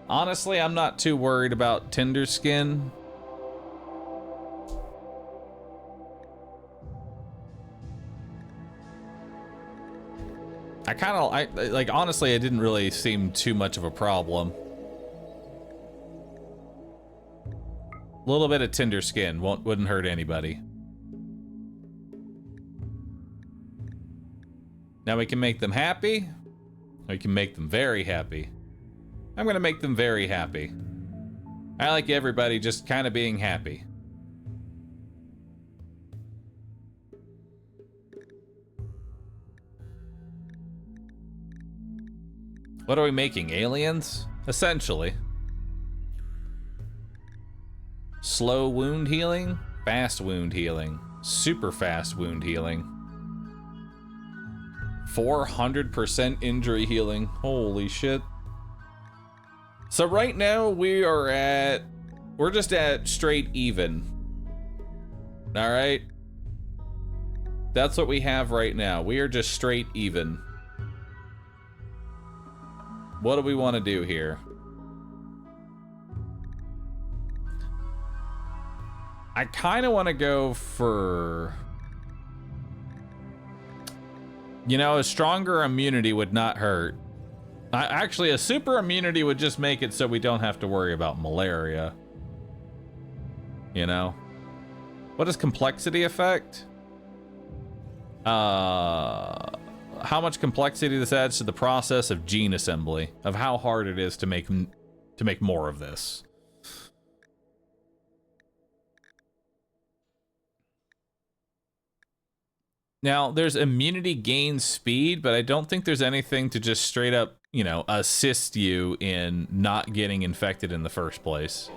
Honestly, I'm not too worried about Tinder skin. Like, honestly, it didn't really seem too much of a problem. A little bit of Tinder skin wouldn't hurt anybody. Now we can make them happy. We can make them very happy. I'm gonna make them very happy. I like everybody just kind of being happy. What are we making? Aliens? Essentially. Slow wound healing, fast wound healing, super fast wound healing. 400% injury healing. Holy shit. So right now we're just at straight even. All right. That's what we have right now. We are just straight even. What do we want to do here? I kind of want to go for... You know, a stronger immunity would not hurt. Actually, a super immunity would just make it so we don't have to worry about malaria. You know? What does complexity affect? How much complexity this adds to the process of gene assembly, of how hard it is to make more of this. Now, there's immunity gain speed, but I don't think there's anything to just straight up, you know, assist you in not getting infected in the first place.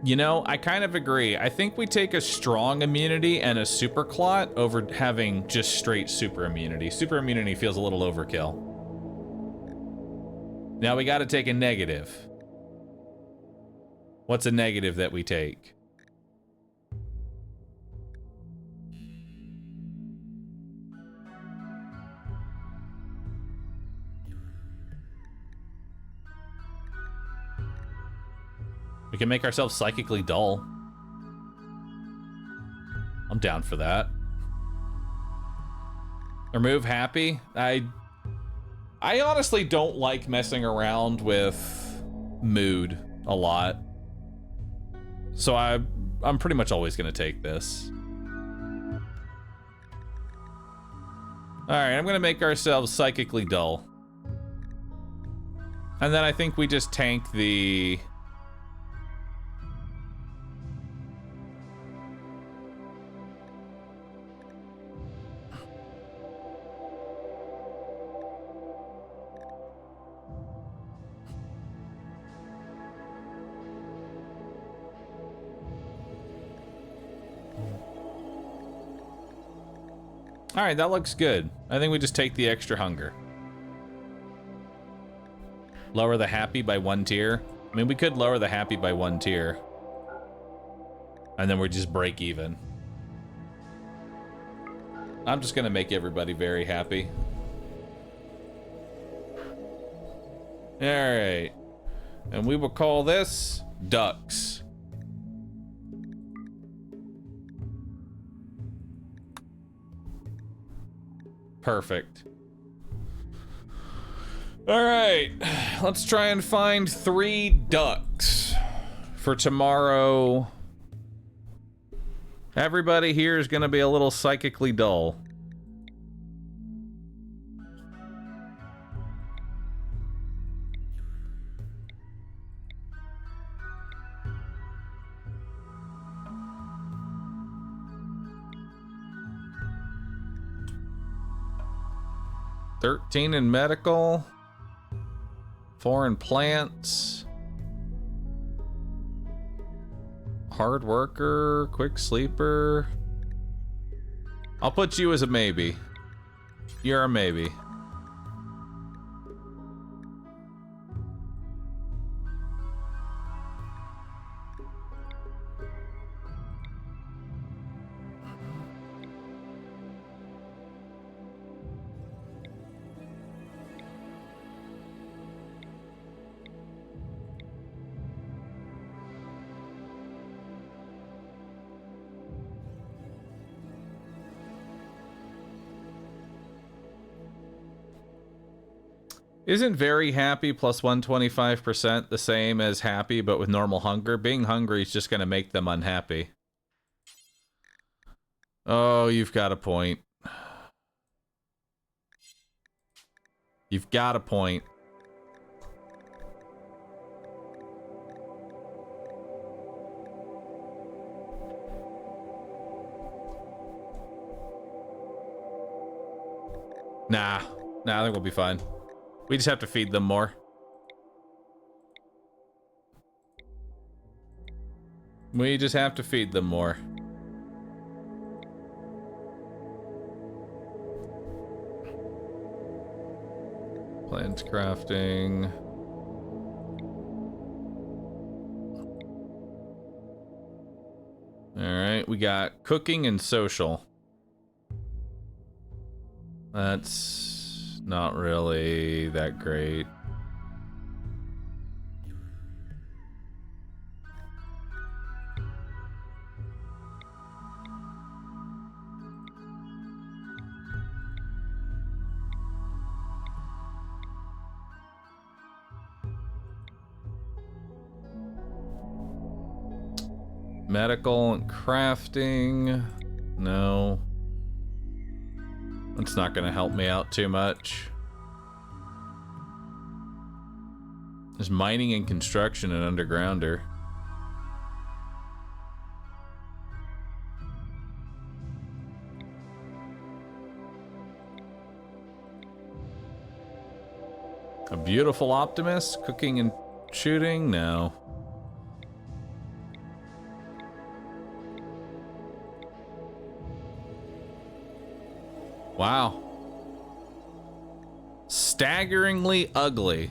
You know, I kind of agree. I think we take a strong immunity and a super clot over having just straight super immunity. Super immunity feels a little overkill. Now we got to take a negative. What's a negative that we take? We can make ourselves psychically dull. I'm down for that. Remove happy. I honestly don't like messing around with mood a lot. So I'm pretty much always gonna take this. Alright, I'm gonna make ourselves psychically dull. And then I think we just tank the... Alright, that looks good. I think we just take the extra hunger. Lower the happy by 1 tier. I mean, we could lower the happy by 1 tier. And then we just break even. I'm just gonna make everybody very happy. Alright. And we will call this ducks. Perfect. All right, let's try and find 3 ducks for tomorrow. Everybody here is gonna be a little psychically dull. $13 in medical, 4 in plants, hard worker, quick sleeper. I'll put you as a maybe. You're a maybe. Isn't very happy plus 125% the same as happy but with normal hunger? Being hungry is just going to make them unhappy. Oh, you've got a point. You've got a point. Nah, I think we'll be fine. We just have to feed them more. We just have to feed them more. Plant crafting. Alright, we got cooking and social. That's not really that great. Medical and crafting. No. That's not gonna help me out too much. There's mining and construction and undergrounder. A beautiful optimist, cooking and shooting? No. Wow. Staggeringly ugly.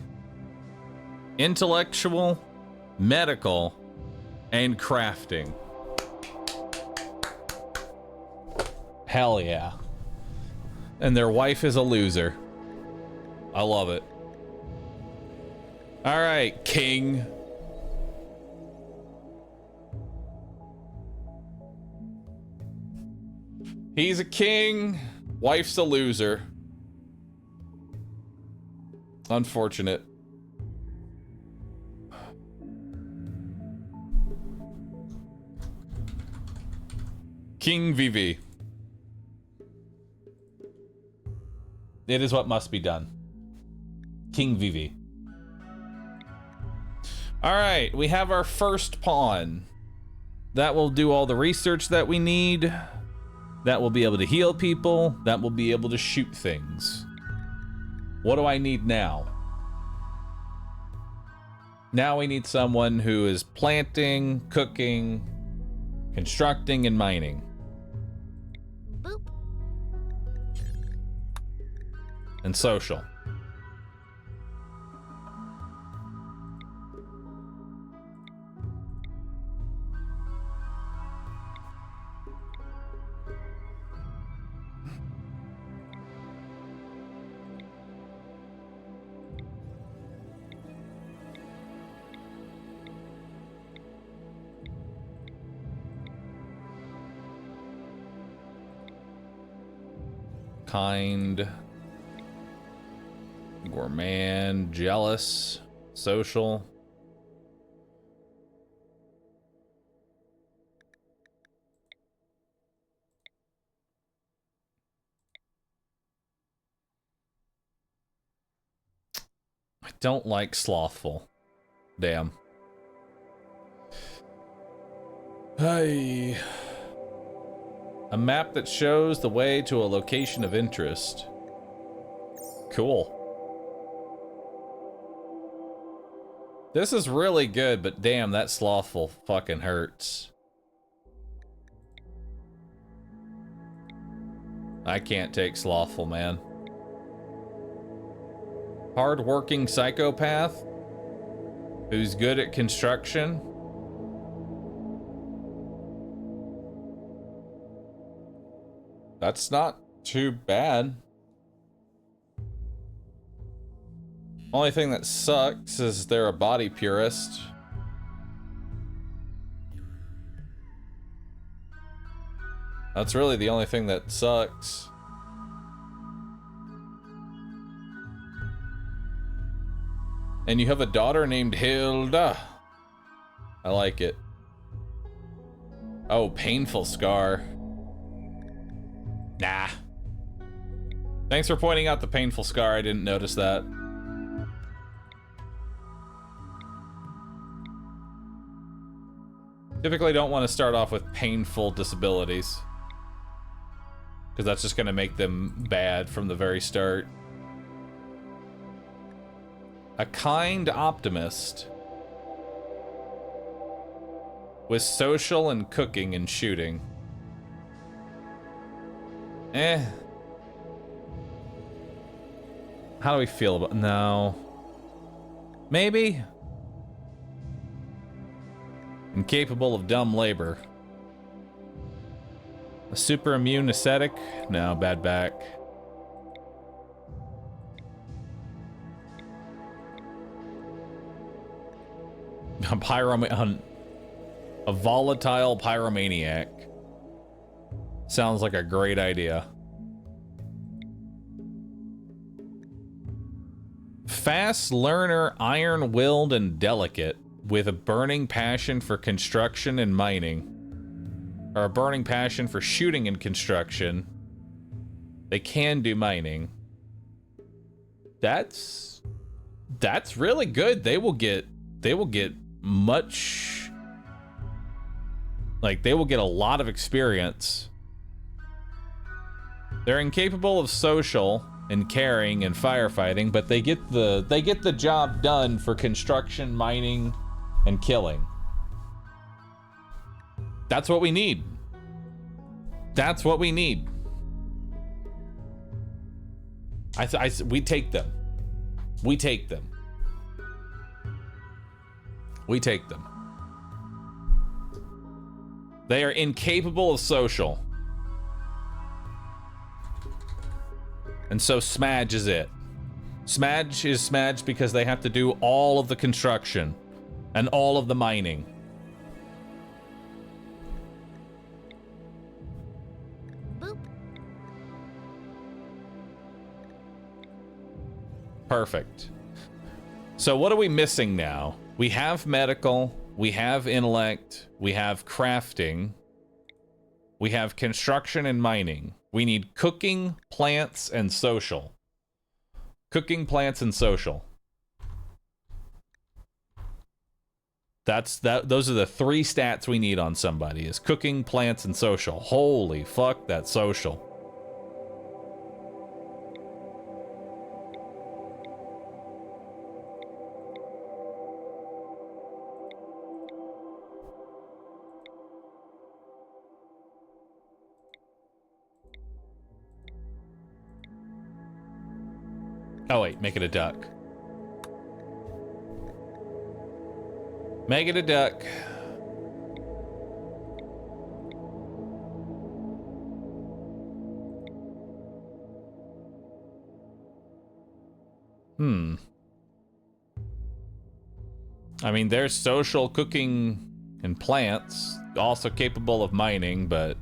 Intellectual, medical, and crafting. Hell yeah. And their wife is a loser. I love it. All right, king. He's a king. Wife's a loser. Unfortunate. King Vivi. It is what must be done. King Vivi. All right, we have our first pawn. That will do all the research that we need. That will be able to heal people. That will be able to shoot things. What do I need now? Now we need someone who is planting, cooking, constructing, and mining. Boop. And social. Kind, gourmand, jealous, social. I don't like slothful. Damn. Hey. A map that shows the way to a location of interest. Cool. This is really good, but damn, that slothful fucking hurts. I can't take slothful, man. Hard-working psychopath who's good at construction. That's not too bad. Only thing that sucks is they're a body purist. That's really the only thing that sucks. And you have a daughter named Hilda. I like it. Oh, painful scar. Nah. Thanks for pointing out the painful scar. I didn't notice that. Typically don't want to start off with painful disabilities, because that's just going to make them bad from the very start. A kind optimist with social and cooking and shooting. How do we feel about... No. Maybe? Incapable of dumb labor. A super immune ascetic? No, bad back. A volatile pyromaniac. Sounds like a great idea. Fast learner, iron-willed, and delicate, with a burning passion for construction and mining. Or a burning passion for shooting and construction. They can do mining. That's really good. They will get much, like, they will get a lot of experience. They're incapable of social and caring and firefighting, but they get the job done for construction, mining, and killing. That's what we need. That's what we need. We take them. We take them. We take them. They are incapable of social. And so Smudge is it. Smudge is Smudge because they have to do all of the construction and all of the mining. Boop. Perfect. So what are we missing now? We have medical, we have intellect, we have crafting, we have construction and mining. We need cooking, plants, and social. Cooking, plants, and social. Those are the 3 stats we need on somebody, is cooking, plants, and social. Holy fuck, that social. Oh wait, make it a duck. Make it a duck. I mean, there's social, cooking, and plants. Also capable of mining, but...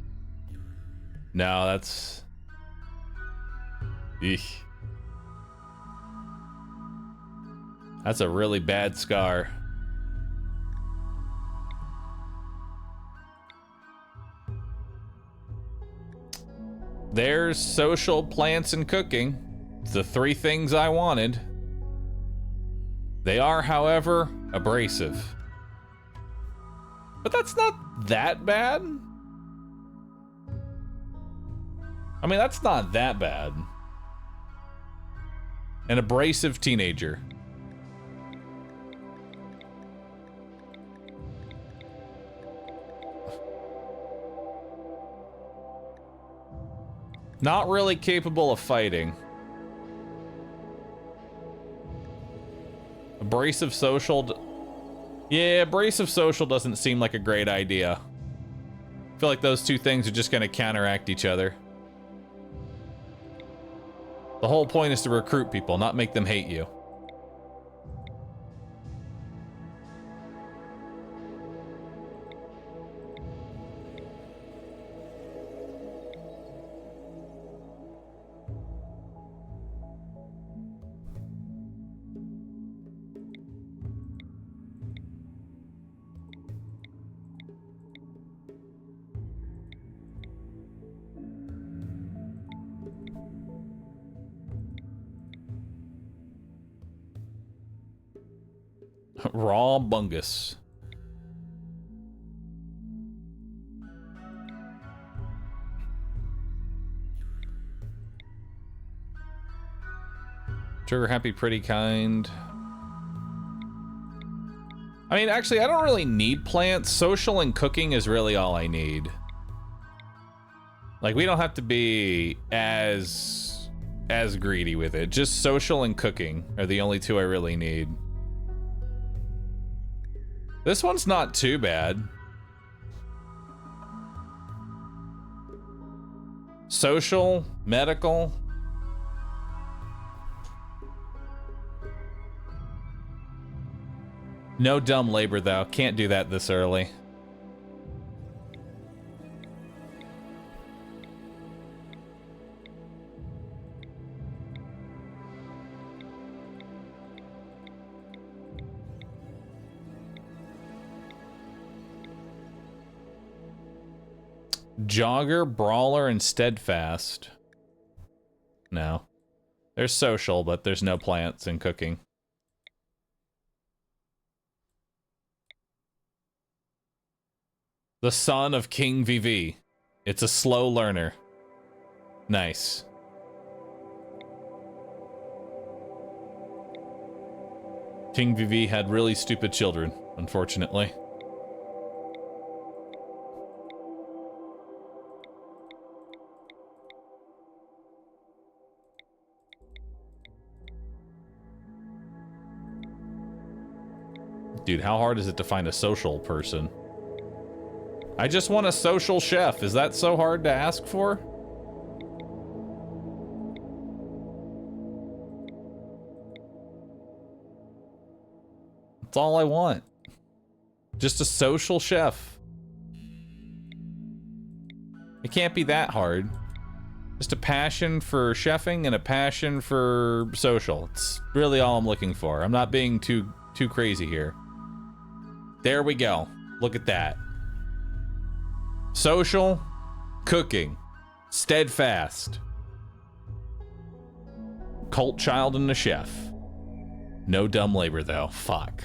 No, that's... Eesh. That's a really bad scar. There's social, plants, and cooking. It's the 3 things I wanted. They are, however, abrasive. But that's not that bad. I mean, that's not that bad. An abrasive teenager. Not really capable of fighting. Abrasive social... Yeah, abrasive social doesn't seem like a great idea. I feel like those 2 things are just going to counteract each other. The whole point is to recruit people, not make them hate you. Raw bungus. Trigger happy, pretty kind. I mean, actually, I don't really need plants. Social and cooking is really all I need. Like, we don't have to be as greedy with it. Just social and cooking are the only 2 I really need. This one's not too bad. Social, medical. No dumb labor, though. Can't do that this early. Jogger, brawler, and steadfast. No. There's social, but there's no plants in cooking. The son of King VV. It's a slow learner. Nice. King VV had really stupid children, unfortunately. Dude, how hard is it to find a social person? I just want a social chef. Is that so hard to ask for? That's all I want. Just a social chef. It can't be that hard. Just a passion for chefing and a passion for social. It's really all I'm looking for. I'm not being too crazy here. There we go. Look at that. Social, cooking, steadfast, cult child and a chef. No dumb labor though. Fuck.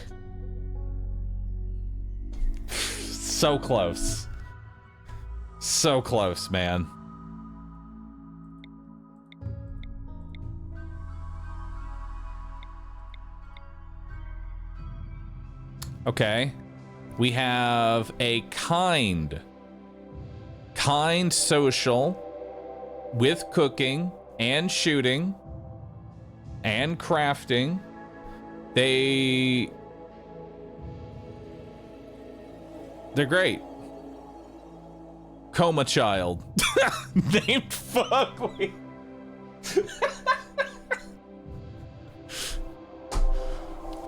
So close. So close, man. Okay. We have a kind social with cooking and shooting and crafting. They're great. Coma child. Named Fugly.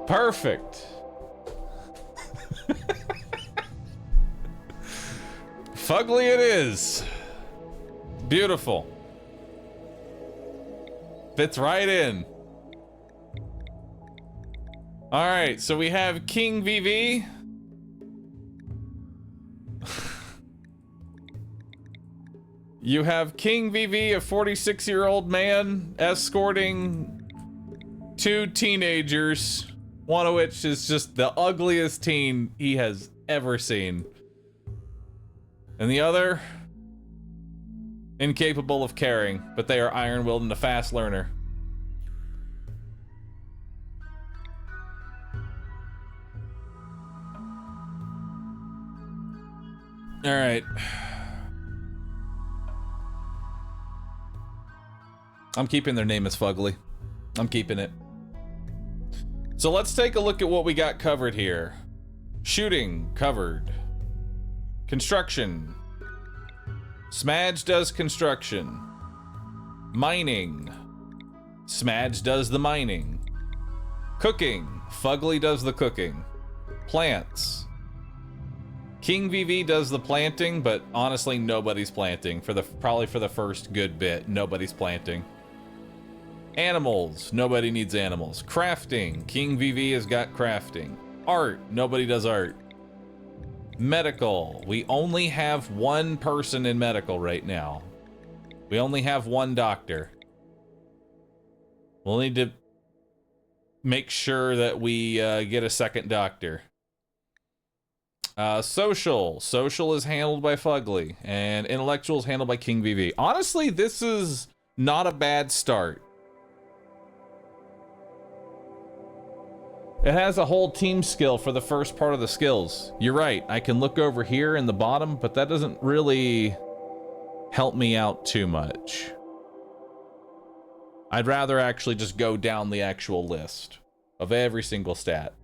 Perfect. Fugly it is. Beautiful. Fits right in. All right, so we have King VV. You have King VV, a 46-year-old man, escorting 2 teenagers, one of which is just the ugliest teen he has ever seen. And the other, incapable of caring, but they are iron-willed and a fast learner. All right. I'm keeping their name as Fugly. I'm keeping it. So let's take a look at what we got covered here. Shooting, covered. Construction. Smadge does construction. Mining. Smadge does the mining. Cooking. Fugly does the cooking. Plants. King VV does the planting, but honestly, nobody's planting. Probably for the first good bit, nobody's planting. Animals. Nobody needs animals. Crafting. King VV has got crafting. Art. Nobody does art. Medical. We only have one person in medical right now. We only have one doctor. We'll need to make sure that we get a second doctor. Social. Social is handled by Fugly, and intellectual is handled by King VV. Honestly, this is not a bad start. It has a whole team skill for the first part of the skills. You're right, I can look over here in the bottom, but that doesn't really help me out too much. I'd rather actually just go down the actual list of every single stat.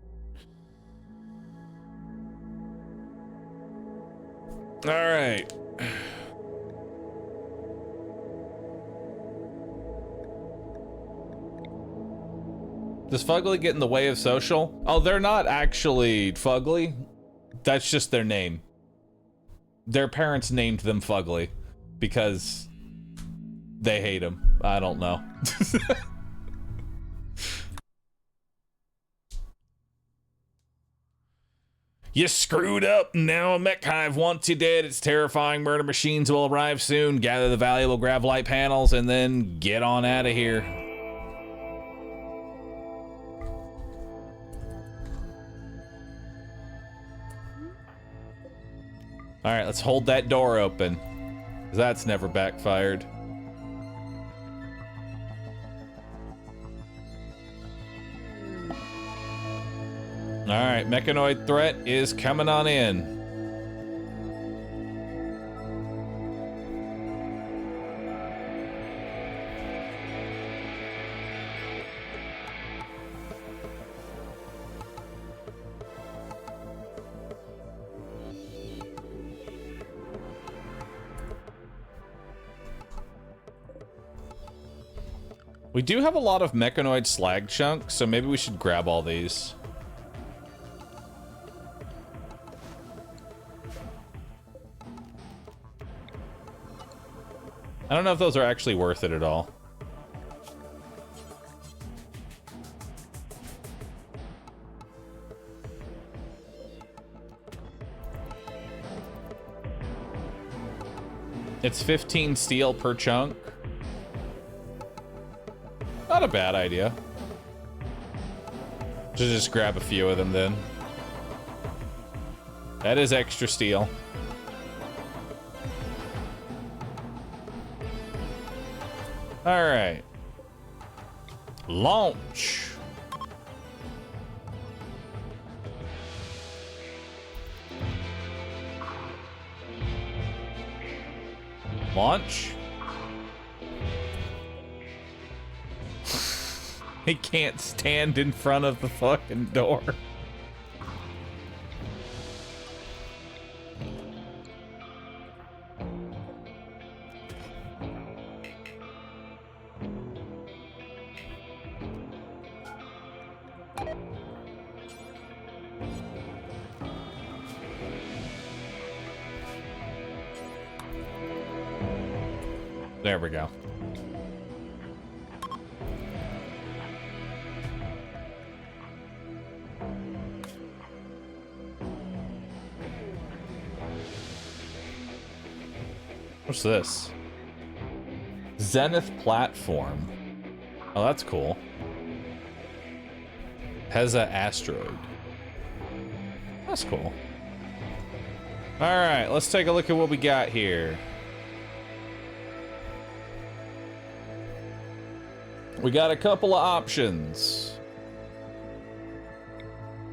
All right. Does Fugly get in the way of social? Oh, they're not actually Fugly. That's just their name. Their parents named them Fugly because they hate him. I don't know. You screwed up, now a mech hive wants you dead. Its terrifying murder machines will arrive soon. Gather the valuable grav-light panels and then get on out of here. All right, let's hold that door open, 'cause that's never backfired. All right, mechanoid threat is coming on in. We do have a lot of mechanoid slag chunks, so maybe we should grab all these. I don't know if those are actually worth it at all. It's 15 steel per chunk. Not a bad idea. Just grab a few of them then. That is extra steel. All right. Launch. Launch. He can't stand in front of the fucking door. There we go. What's this? Zenith platform. Oh, that's cool. Peza asteroid. That's cool. All right, let's take a look at what we got here. We got a couple of options.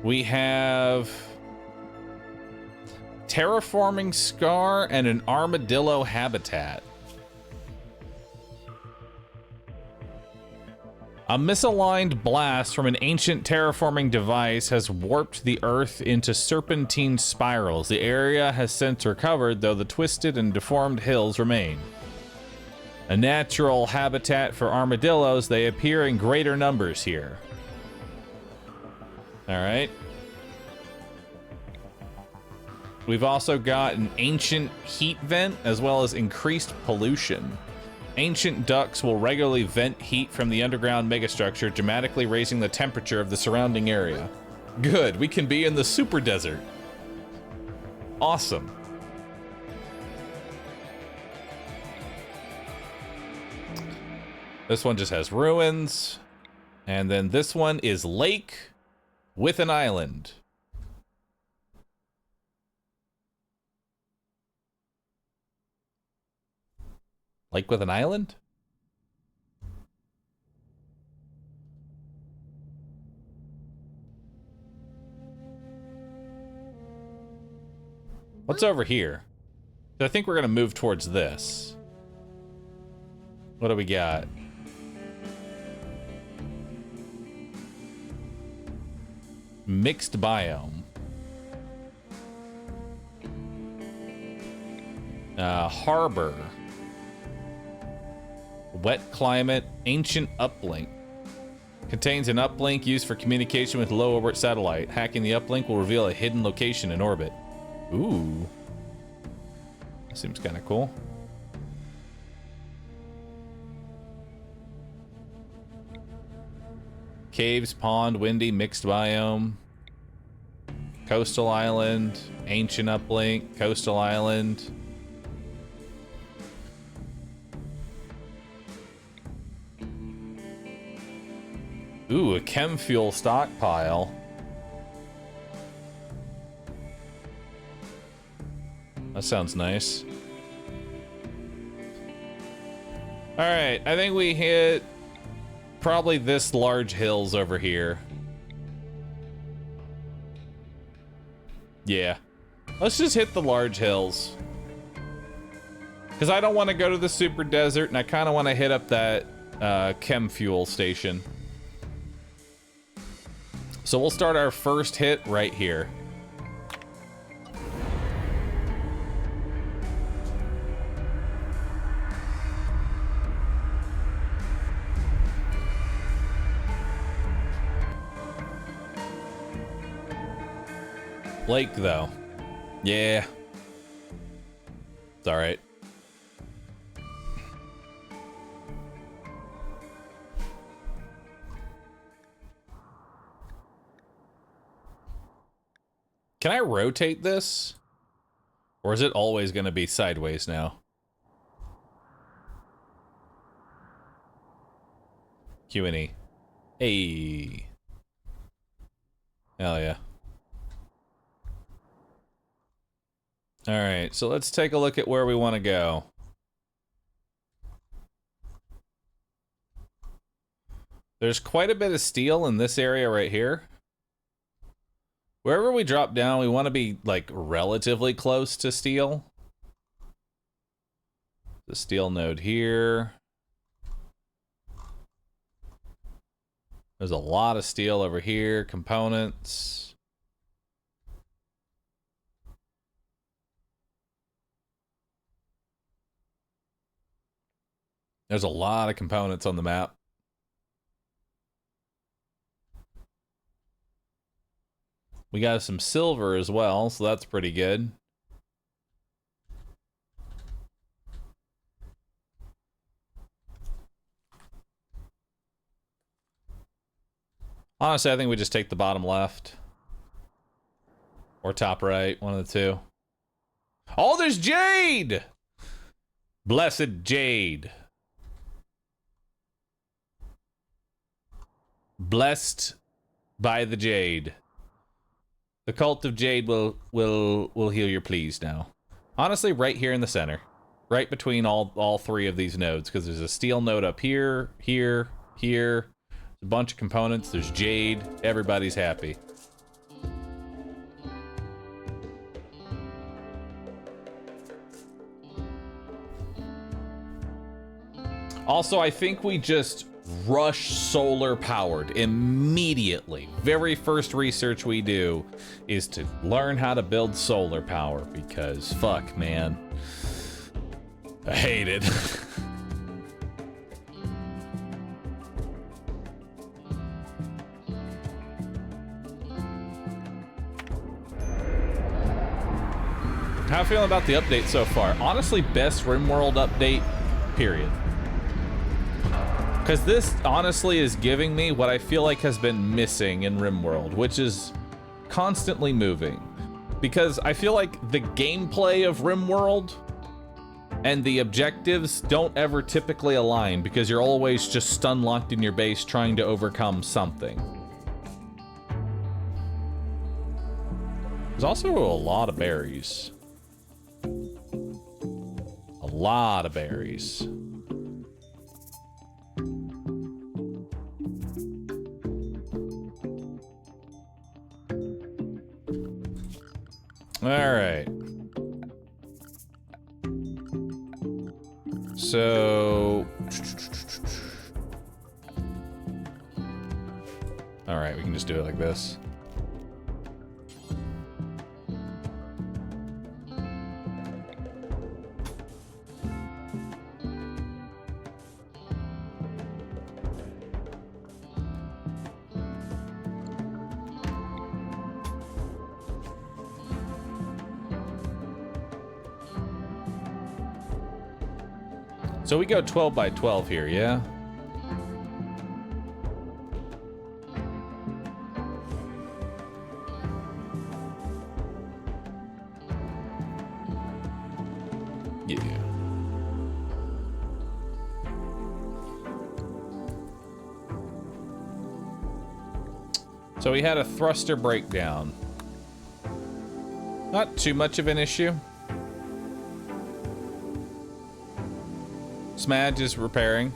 We have terraforming scar and an armadillo habitat. A misaligned blast from an ancient terraforming device has warped the Earth into serpentine spirals. The area has since recovered, though the twisted and deformed hills remain. A natural habitat for armadillos, they appear in greater numbers here. All right. We've also got an ancient heat vent as well as increased pollution. Ancient ducts will regularly vent heat from the underground megastructure, dramatically raising the temperature of the surrounding area. Good, we can be in the super desert. Awesome. This one just has ruins. And then this one is lake with an island. Lake with an island? What's over here? I think we're gonna move towards this. What do we got? Mixed biome. Harbor. Wet climate. Ancient uplink. Contains an uplink used for communication with low orbit satellite. Hacking the uplink will reveal a hidden location in orbit. Ooh. That seems kind of cool. Caves, pond, windy, mixed biome. Coastal island, ancient uplink, coastal island. Ooh, a chem fuel stockpile. That sounds nice. All right, I think we hit probably this large hills over here. Yeah. Let's just hit the large hills. Because I don't want to go to the super desert, and I kind of want to hit up that chem fuel station. So we'll start our first hit right here. Lake, though. Yeah. It's alright. Can I rotate this? Or is it always going to be sideways now? Q&E. Hey. Hell yeah. Alright, so let's take a look at where we want to go. There's quite a bit of steel in this area right here. Wherever we drop down, we want to be, like, relatively close to steel. The steel node here. There's a lot of steel over here, components. There's a lot of components on the map. We got some silver as well, so that's pretty good. Honestly, I think we just take the bottom left. Or top right, one of the two. Oh, there's jade! Blessed jade. Blessed by the jade. The cult of jade will heal your pleas now. Honestly, right here in the center. Right between all three of these nodes, because there's a steel node up here, here, here. A bunch of components, there's jade, everybody's happy. Also, I think we just rush solar powered immediately. Very first research we do is to learn how to build solar power, because fuck, man. I hate it. How you feeling about the update so far? Honestly, best Rimworld update, period. Because this honestly is giving me what I feel like has been missing in Rimworld, which is constantly moving. Because I feel like the gameplay of Rimworld and the objectives don't ever typically align, because you're always just stun locked in your base trying to overcome something. There's also a lot of berries. A lot of berries. All right. So, all right, we can just do it like this. So we go 12 by 12 here, yeah? Yeah. So we had a thruster breakdown. Not too much of an issue. Smadge is repairing.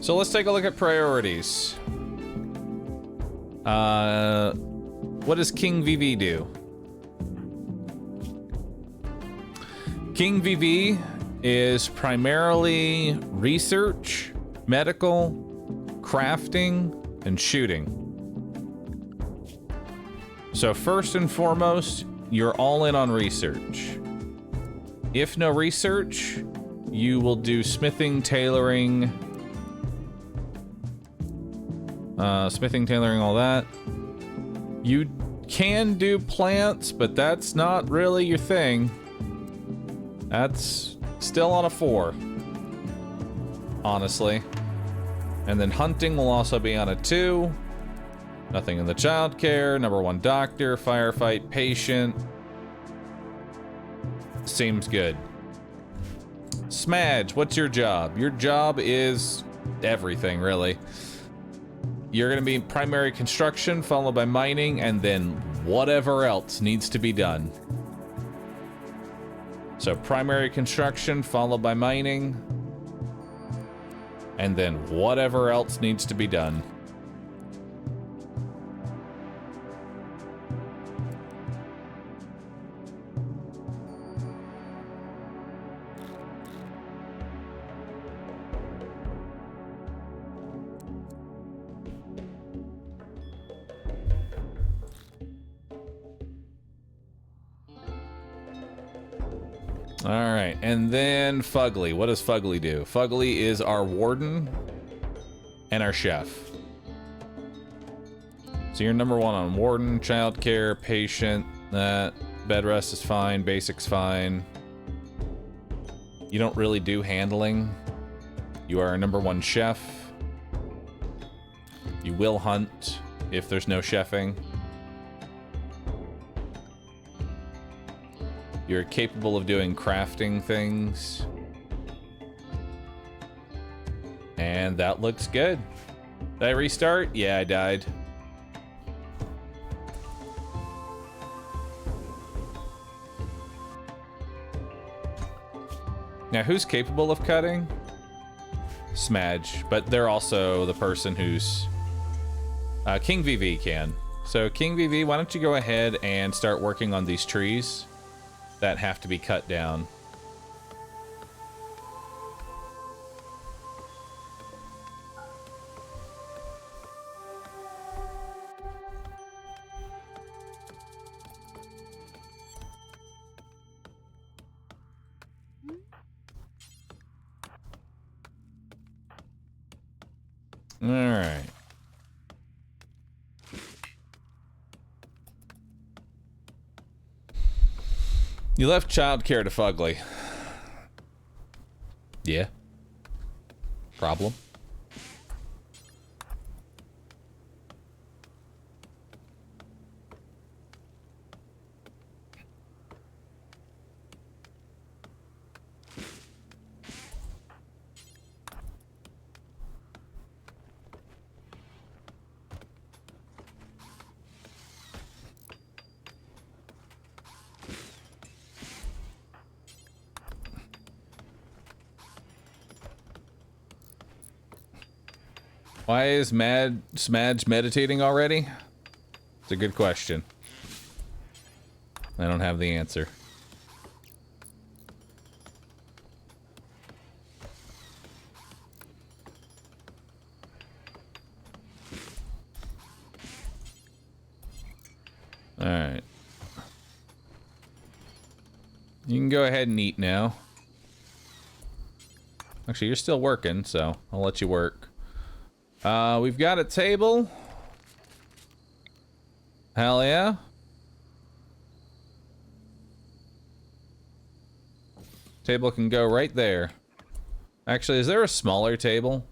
So let's take a look at priorities. What does King VV do? King VV is primarily research, medical, crafting, and shooting. So first and foremost, you're all in on research. If no research, you will do smithing, tailoring, all that. You can do plants, but that's not really your thing. That's still on a 4. Honestly. And then hunting will also be on a 2. Nothing in the childcare. Number 1 doctor, firefight, patient. Seems good. Smudge, what's your job? Your job is everything, really. You're going to be primary construction, followed by mining, and then whatever else needs to be done. So primary construction, followed by mining, and then whatever else needs to be done. All right, and then Fugly. What does Fugly do? Fugly is our warden and our chef. So you're number 1 on warden, childcare, patient. That bed rest is fine, basic's fine. You don't really do handling. You are our number 1 chef. You will hunt if there's no chefing. You're capable of doing crafting things. And that looks good. Did I restart? Yeah, I died. Now, who's capable of cutting? Smudge, but they're also the person who's... King VV can. So, King VV, why don't you go ahead and start working on these trees that have to be cut down. All right. You left childcare to Fugly. Yeah. Problem? Why is Smudge meditating already? It's a good question. I don't have the answer. All right. You can go ahead and eat now. Actually, you're still working, so I'll let you work. We've got a table. Hell yeah. Table can go right there. Actually, is there a smaller table?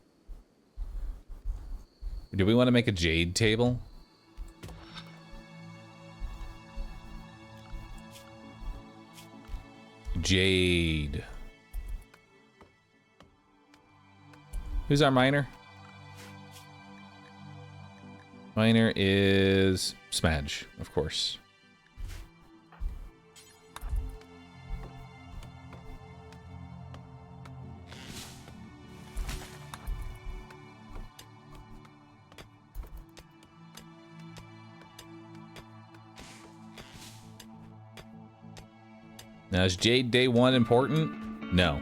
Do we want to make a jade table? Jade. Who's our miner? Miner is Smudge, of course. Now, is Jade Day 1 important? No.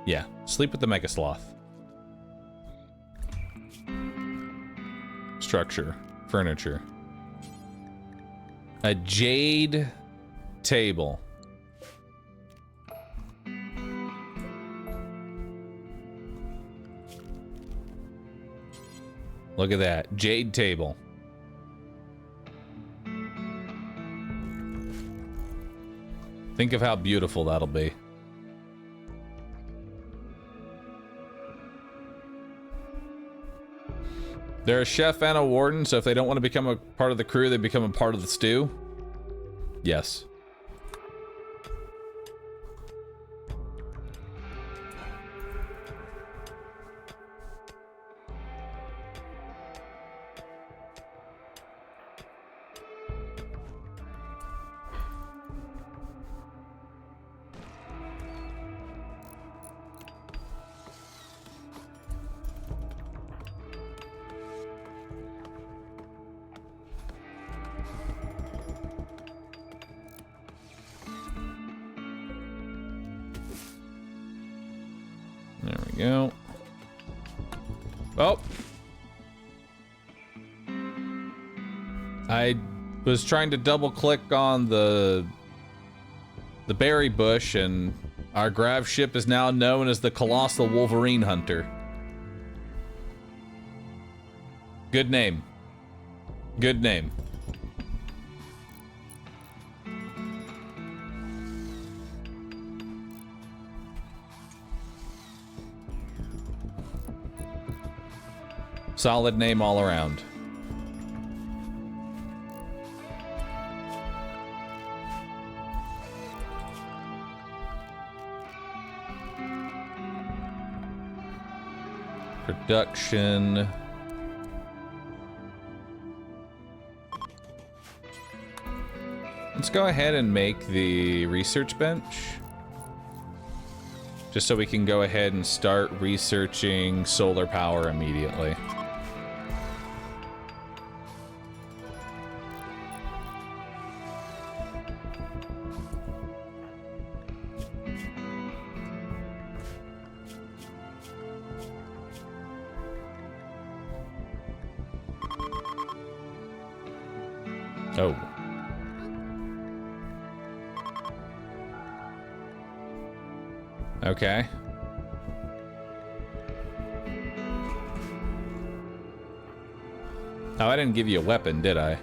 Yeah, sleep with the Mega Sloth. Structure, furniture. A jade table. Look at that. Jade table. Think of how beautiful that'll be. They're a chef and a warden, so if they don't want to become a part of the crew, they become a part of the stew. Yes. There we go. Oh. I was trying to double click on the berry bush, and our grav ship is now known as the Colossal Wolverine Hunter. Good name. Good name. Solid name all around. Production. Let's go ahead and make the research bench. Just so we can go ahead and start researching solar power immediately. Oh. Okay. Oh, I didn't give you a weapon, did I?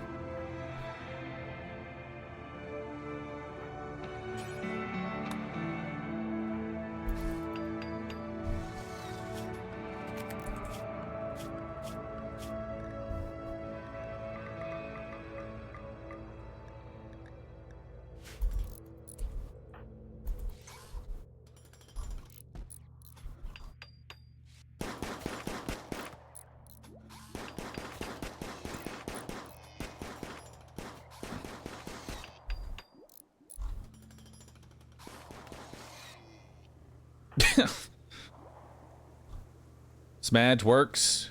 Smudge works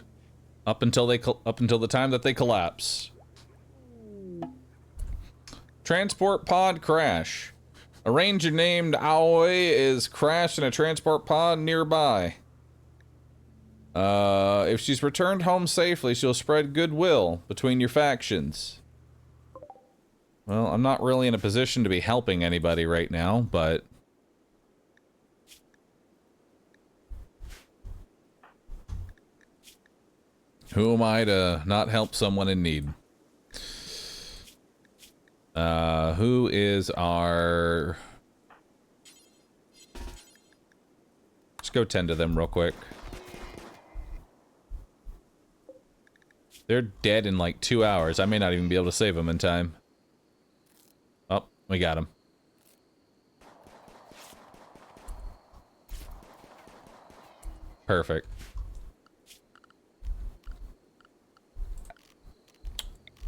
up until the time that they collapse. Transport pod crash. A ranger named Aoi is crashed in a transport pod nearby. If she's returned home safely, she'll spread goodwill between your factions. Well, I'm not really in a position to be helping anybody right now, but... who am I to not help someone in need? Who is our... Let's go tend to them real quick. They're dead in like 2 hours. I may not even be able to save them in time. Oh, we got them. Perfect.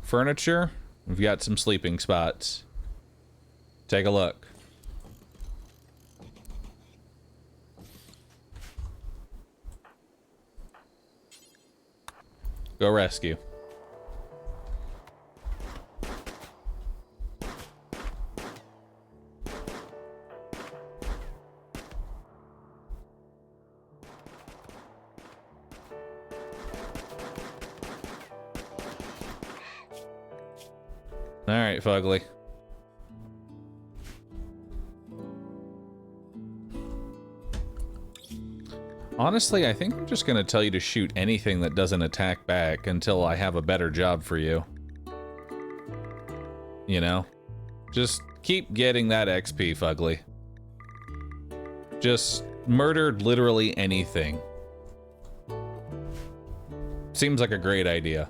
Furniture. We've got some sleeping spots. Take a look. Go rescue. All right, Fugly. Honestly, I think I'm just gonna tell you to shoot anything that doesn't attack back until I have a better job for you. You know? Just keep getting that XP, Fugly. Just murdered literally anything. Seems like a great idea.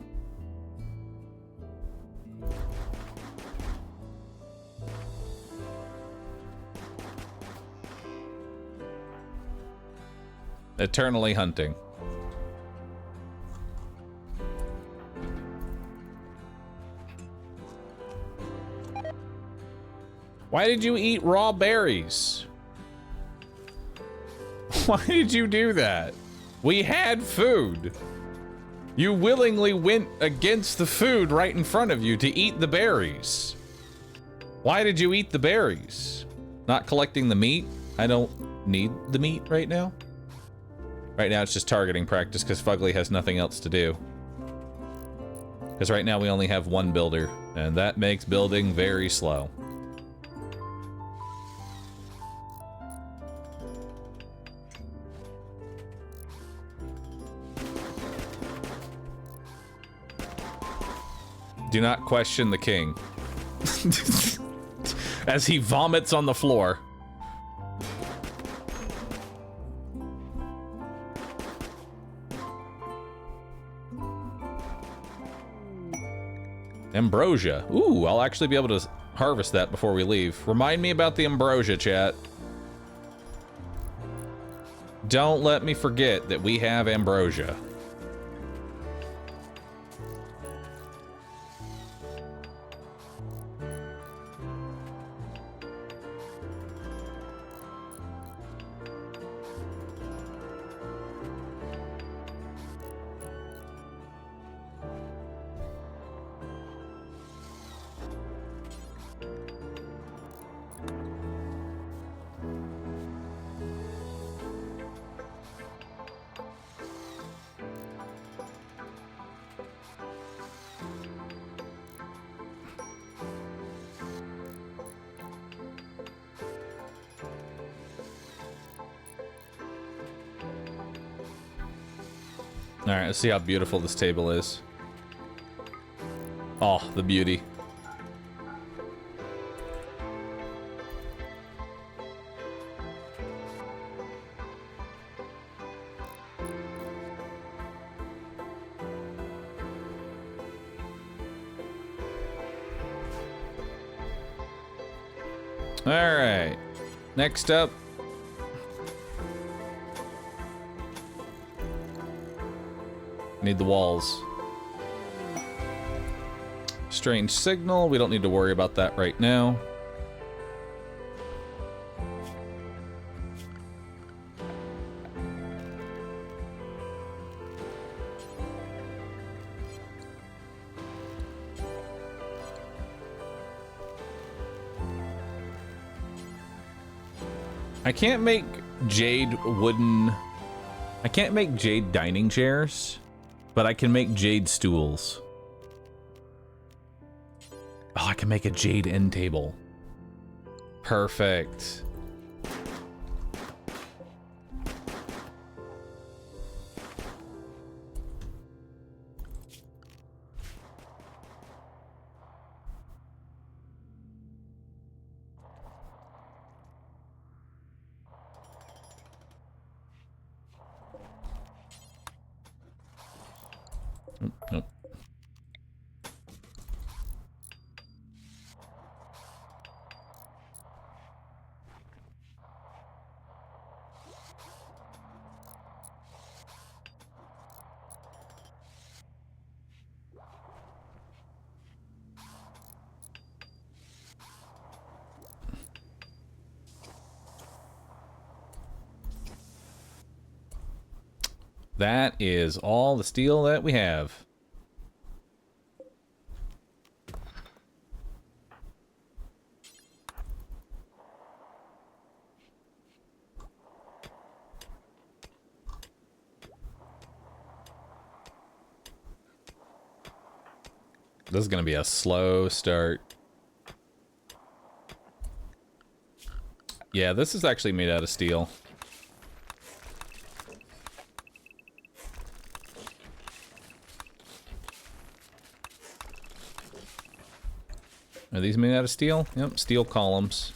Eternally hunting. Why did you eat raw berries? Why did you do that? We had food. You willingly went against the food right in front of you to eat the berries. Why did you eat the berries? Not collecting the meat? I don't need the meat right now. Right now it's just targeting practice because Fugly has nothing else to do. Because right now we only have one builder, and that makes building very slow. Do not question the king. As he vomits on the floor. Ambrosia. Ooh, I'll actually be able to harvest that before we leave. Remind me about the ambrosia, chat. Don't let me forget that we have ambrosia. Alright, let's see how beautiful this table is. Oh, the beauty. Alright, next up. Need the walls. Strange signal. We don't need to worry about that right now. I can't make jade wooden... I can't make jade dining chairs. But I can make jade stools. Oh, I can make a jade end table. Perfect. Nope. That is all the steel that we have. This is gonna be a slow start. Yeah, this is actually made out of steel. Are these made out of steel? Yep, steel columns.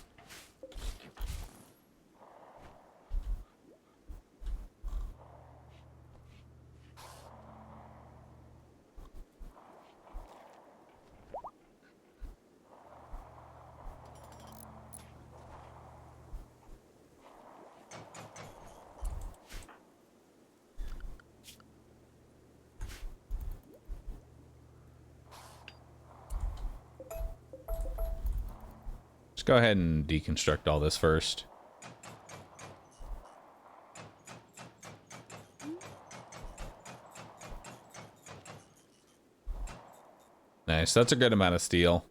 Go ahead and deconstruct all this first. Nice, that's a good amount of steel.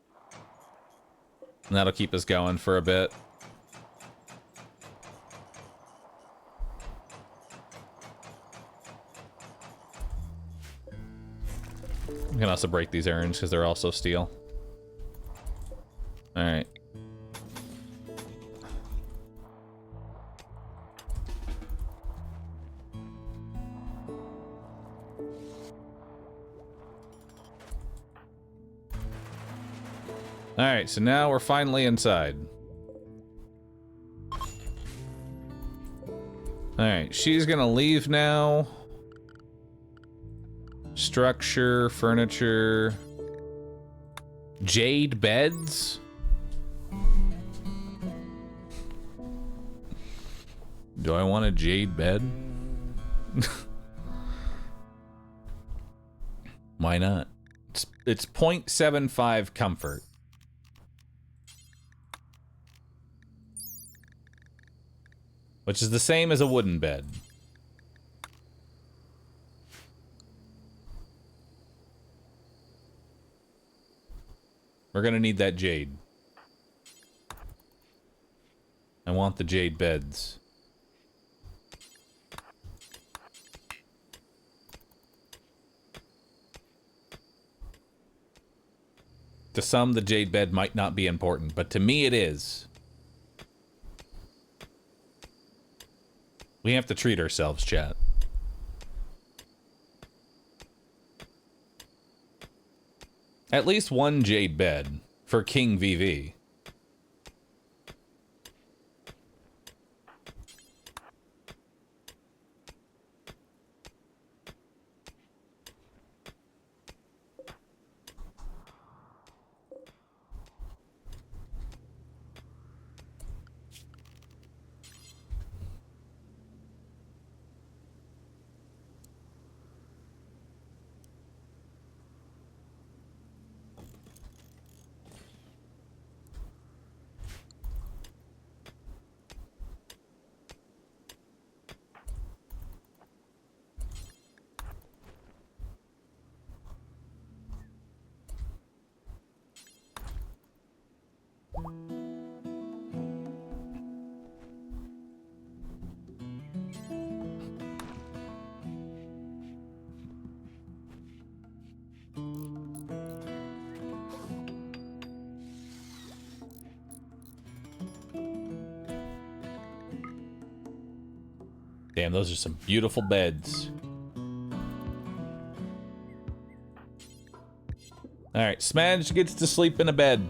And that'll keep us going for a bit. We can also break these urns because they're also steel. Alright. Alright, so now we're finally inside. Alright, she's gonna leave now. Structure, furniture. Jade beds? Do I want a jade bed? Why not? It's 0.75 comfort. Which is the same as a wooden bed. We're gonna need that jade. I want the jade beds. To some, the jade bed might not be important, but to me it is. We have to treat ourselves, chat. At least one jade bed for King VV. Damn, those are some beautiful beds. Alright, Smedge gets to sleep in a bed.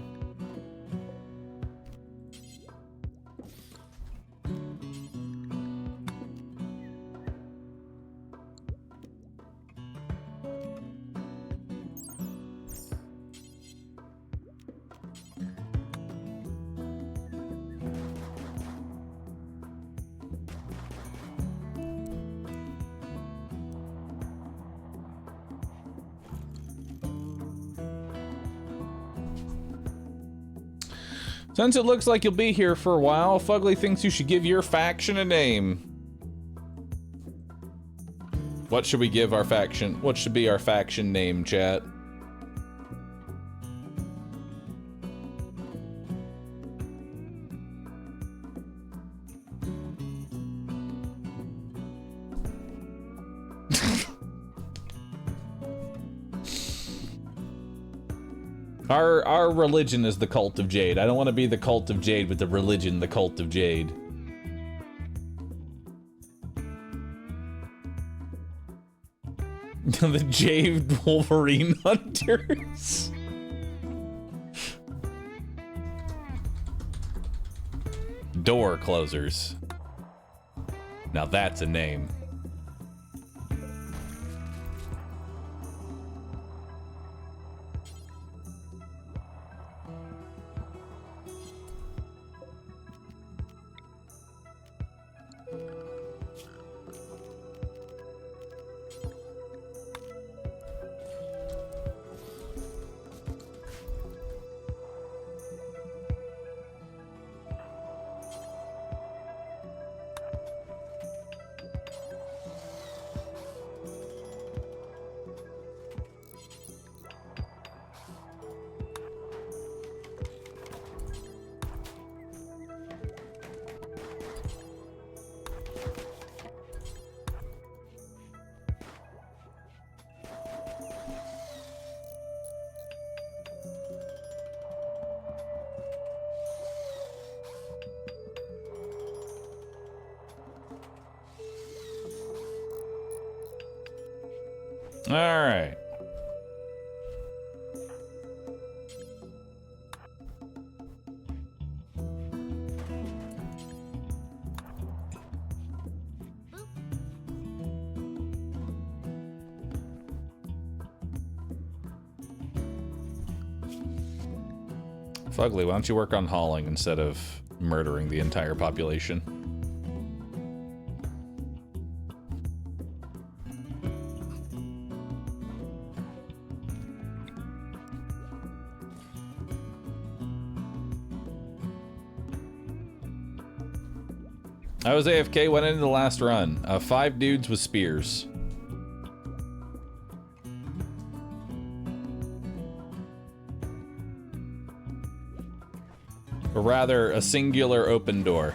Since it looks like you'll be here for a while, Fugly thinks you should give your faction a name. What should we give our faction? What should be our faction name, chat? Our religion is the Cult of Jade. I don't want to be the Cult of Jade with the religion, the Cult of Jade. The Jade Wolverine Hunters. Door closers. Now that's a name. All right. Fugly, why don't you work on hauling instead of murdering the entire population? I was AFK, went into the last run. 5 dudes with spears. Or rather, a singular open door.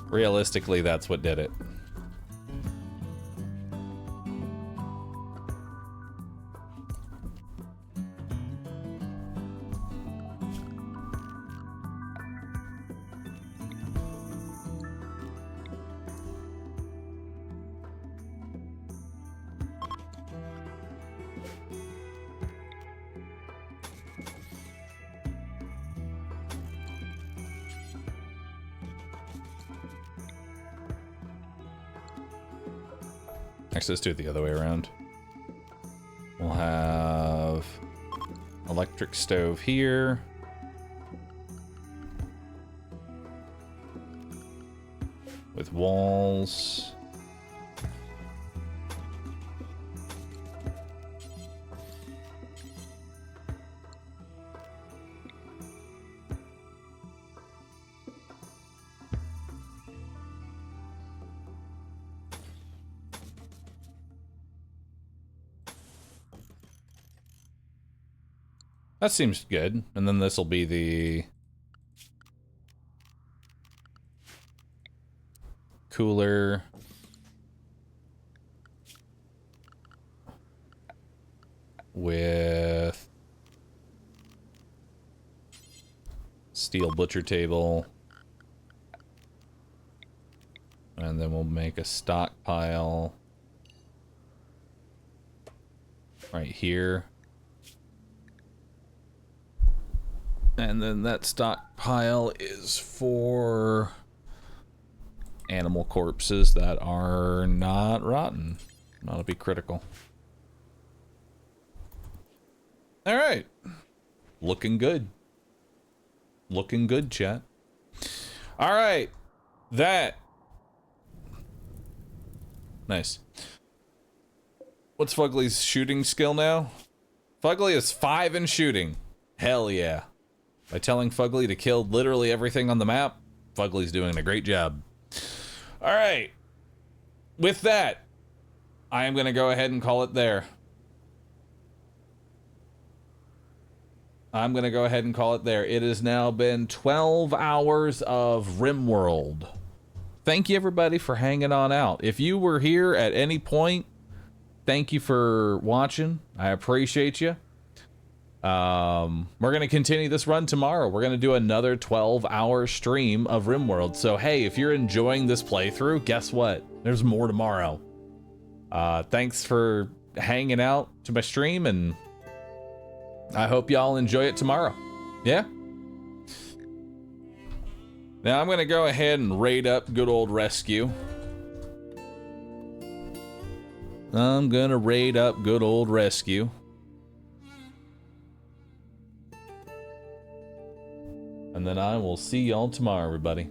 Realistically, that's what did it. Actually, let's do it the other way around. We'll have electric stove here. With walls. That seems good. And then this will be the cooler. With steel butcher table. And then we'll make a stockpile right here. And then that stockpile is for animal corpses that are not rotten. That'll be critical. All right. Looking good. Looking good, chat. All right. That. Nice. What's Fugly's shooting skill now? Fugly is 5 in shooting. Hell yeah. By telling Fugly to kill literally everything on the map, Fugly's doing a great job. All right. With that, I am going to go ahead and call it there. I'm going to go ahead and call it there. It has now been 12 hours of Rimworld. Thank you, everybody, for hanging on out. If you were here at any point, thank you for watching. I appreciate you. We're going to continue this run tomorrow. We're going to do another 12-hour stream of Rimworld. So, hey, if you're enjoying this playthrough, guess what? There's more tomorrow. Thanks for hanging out to my stream, and I hope y'all enjoy it tomorrow. Yeah? Now I'm going to go ahead and raid up good old rescue. I'm going to raid up good old rescue. And then I will see y'all tomorrow, everybody.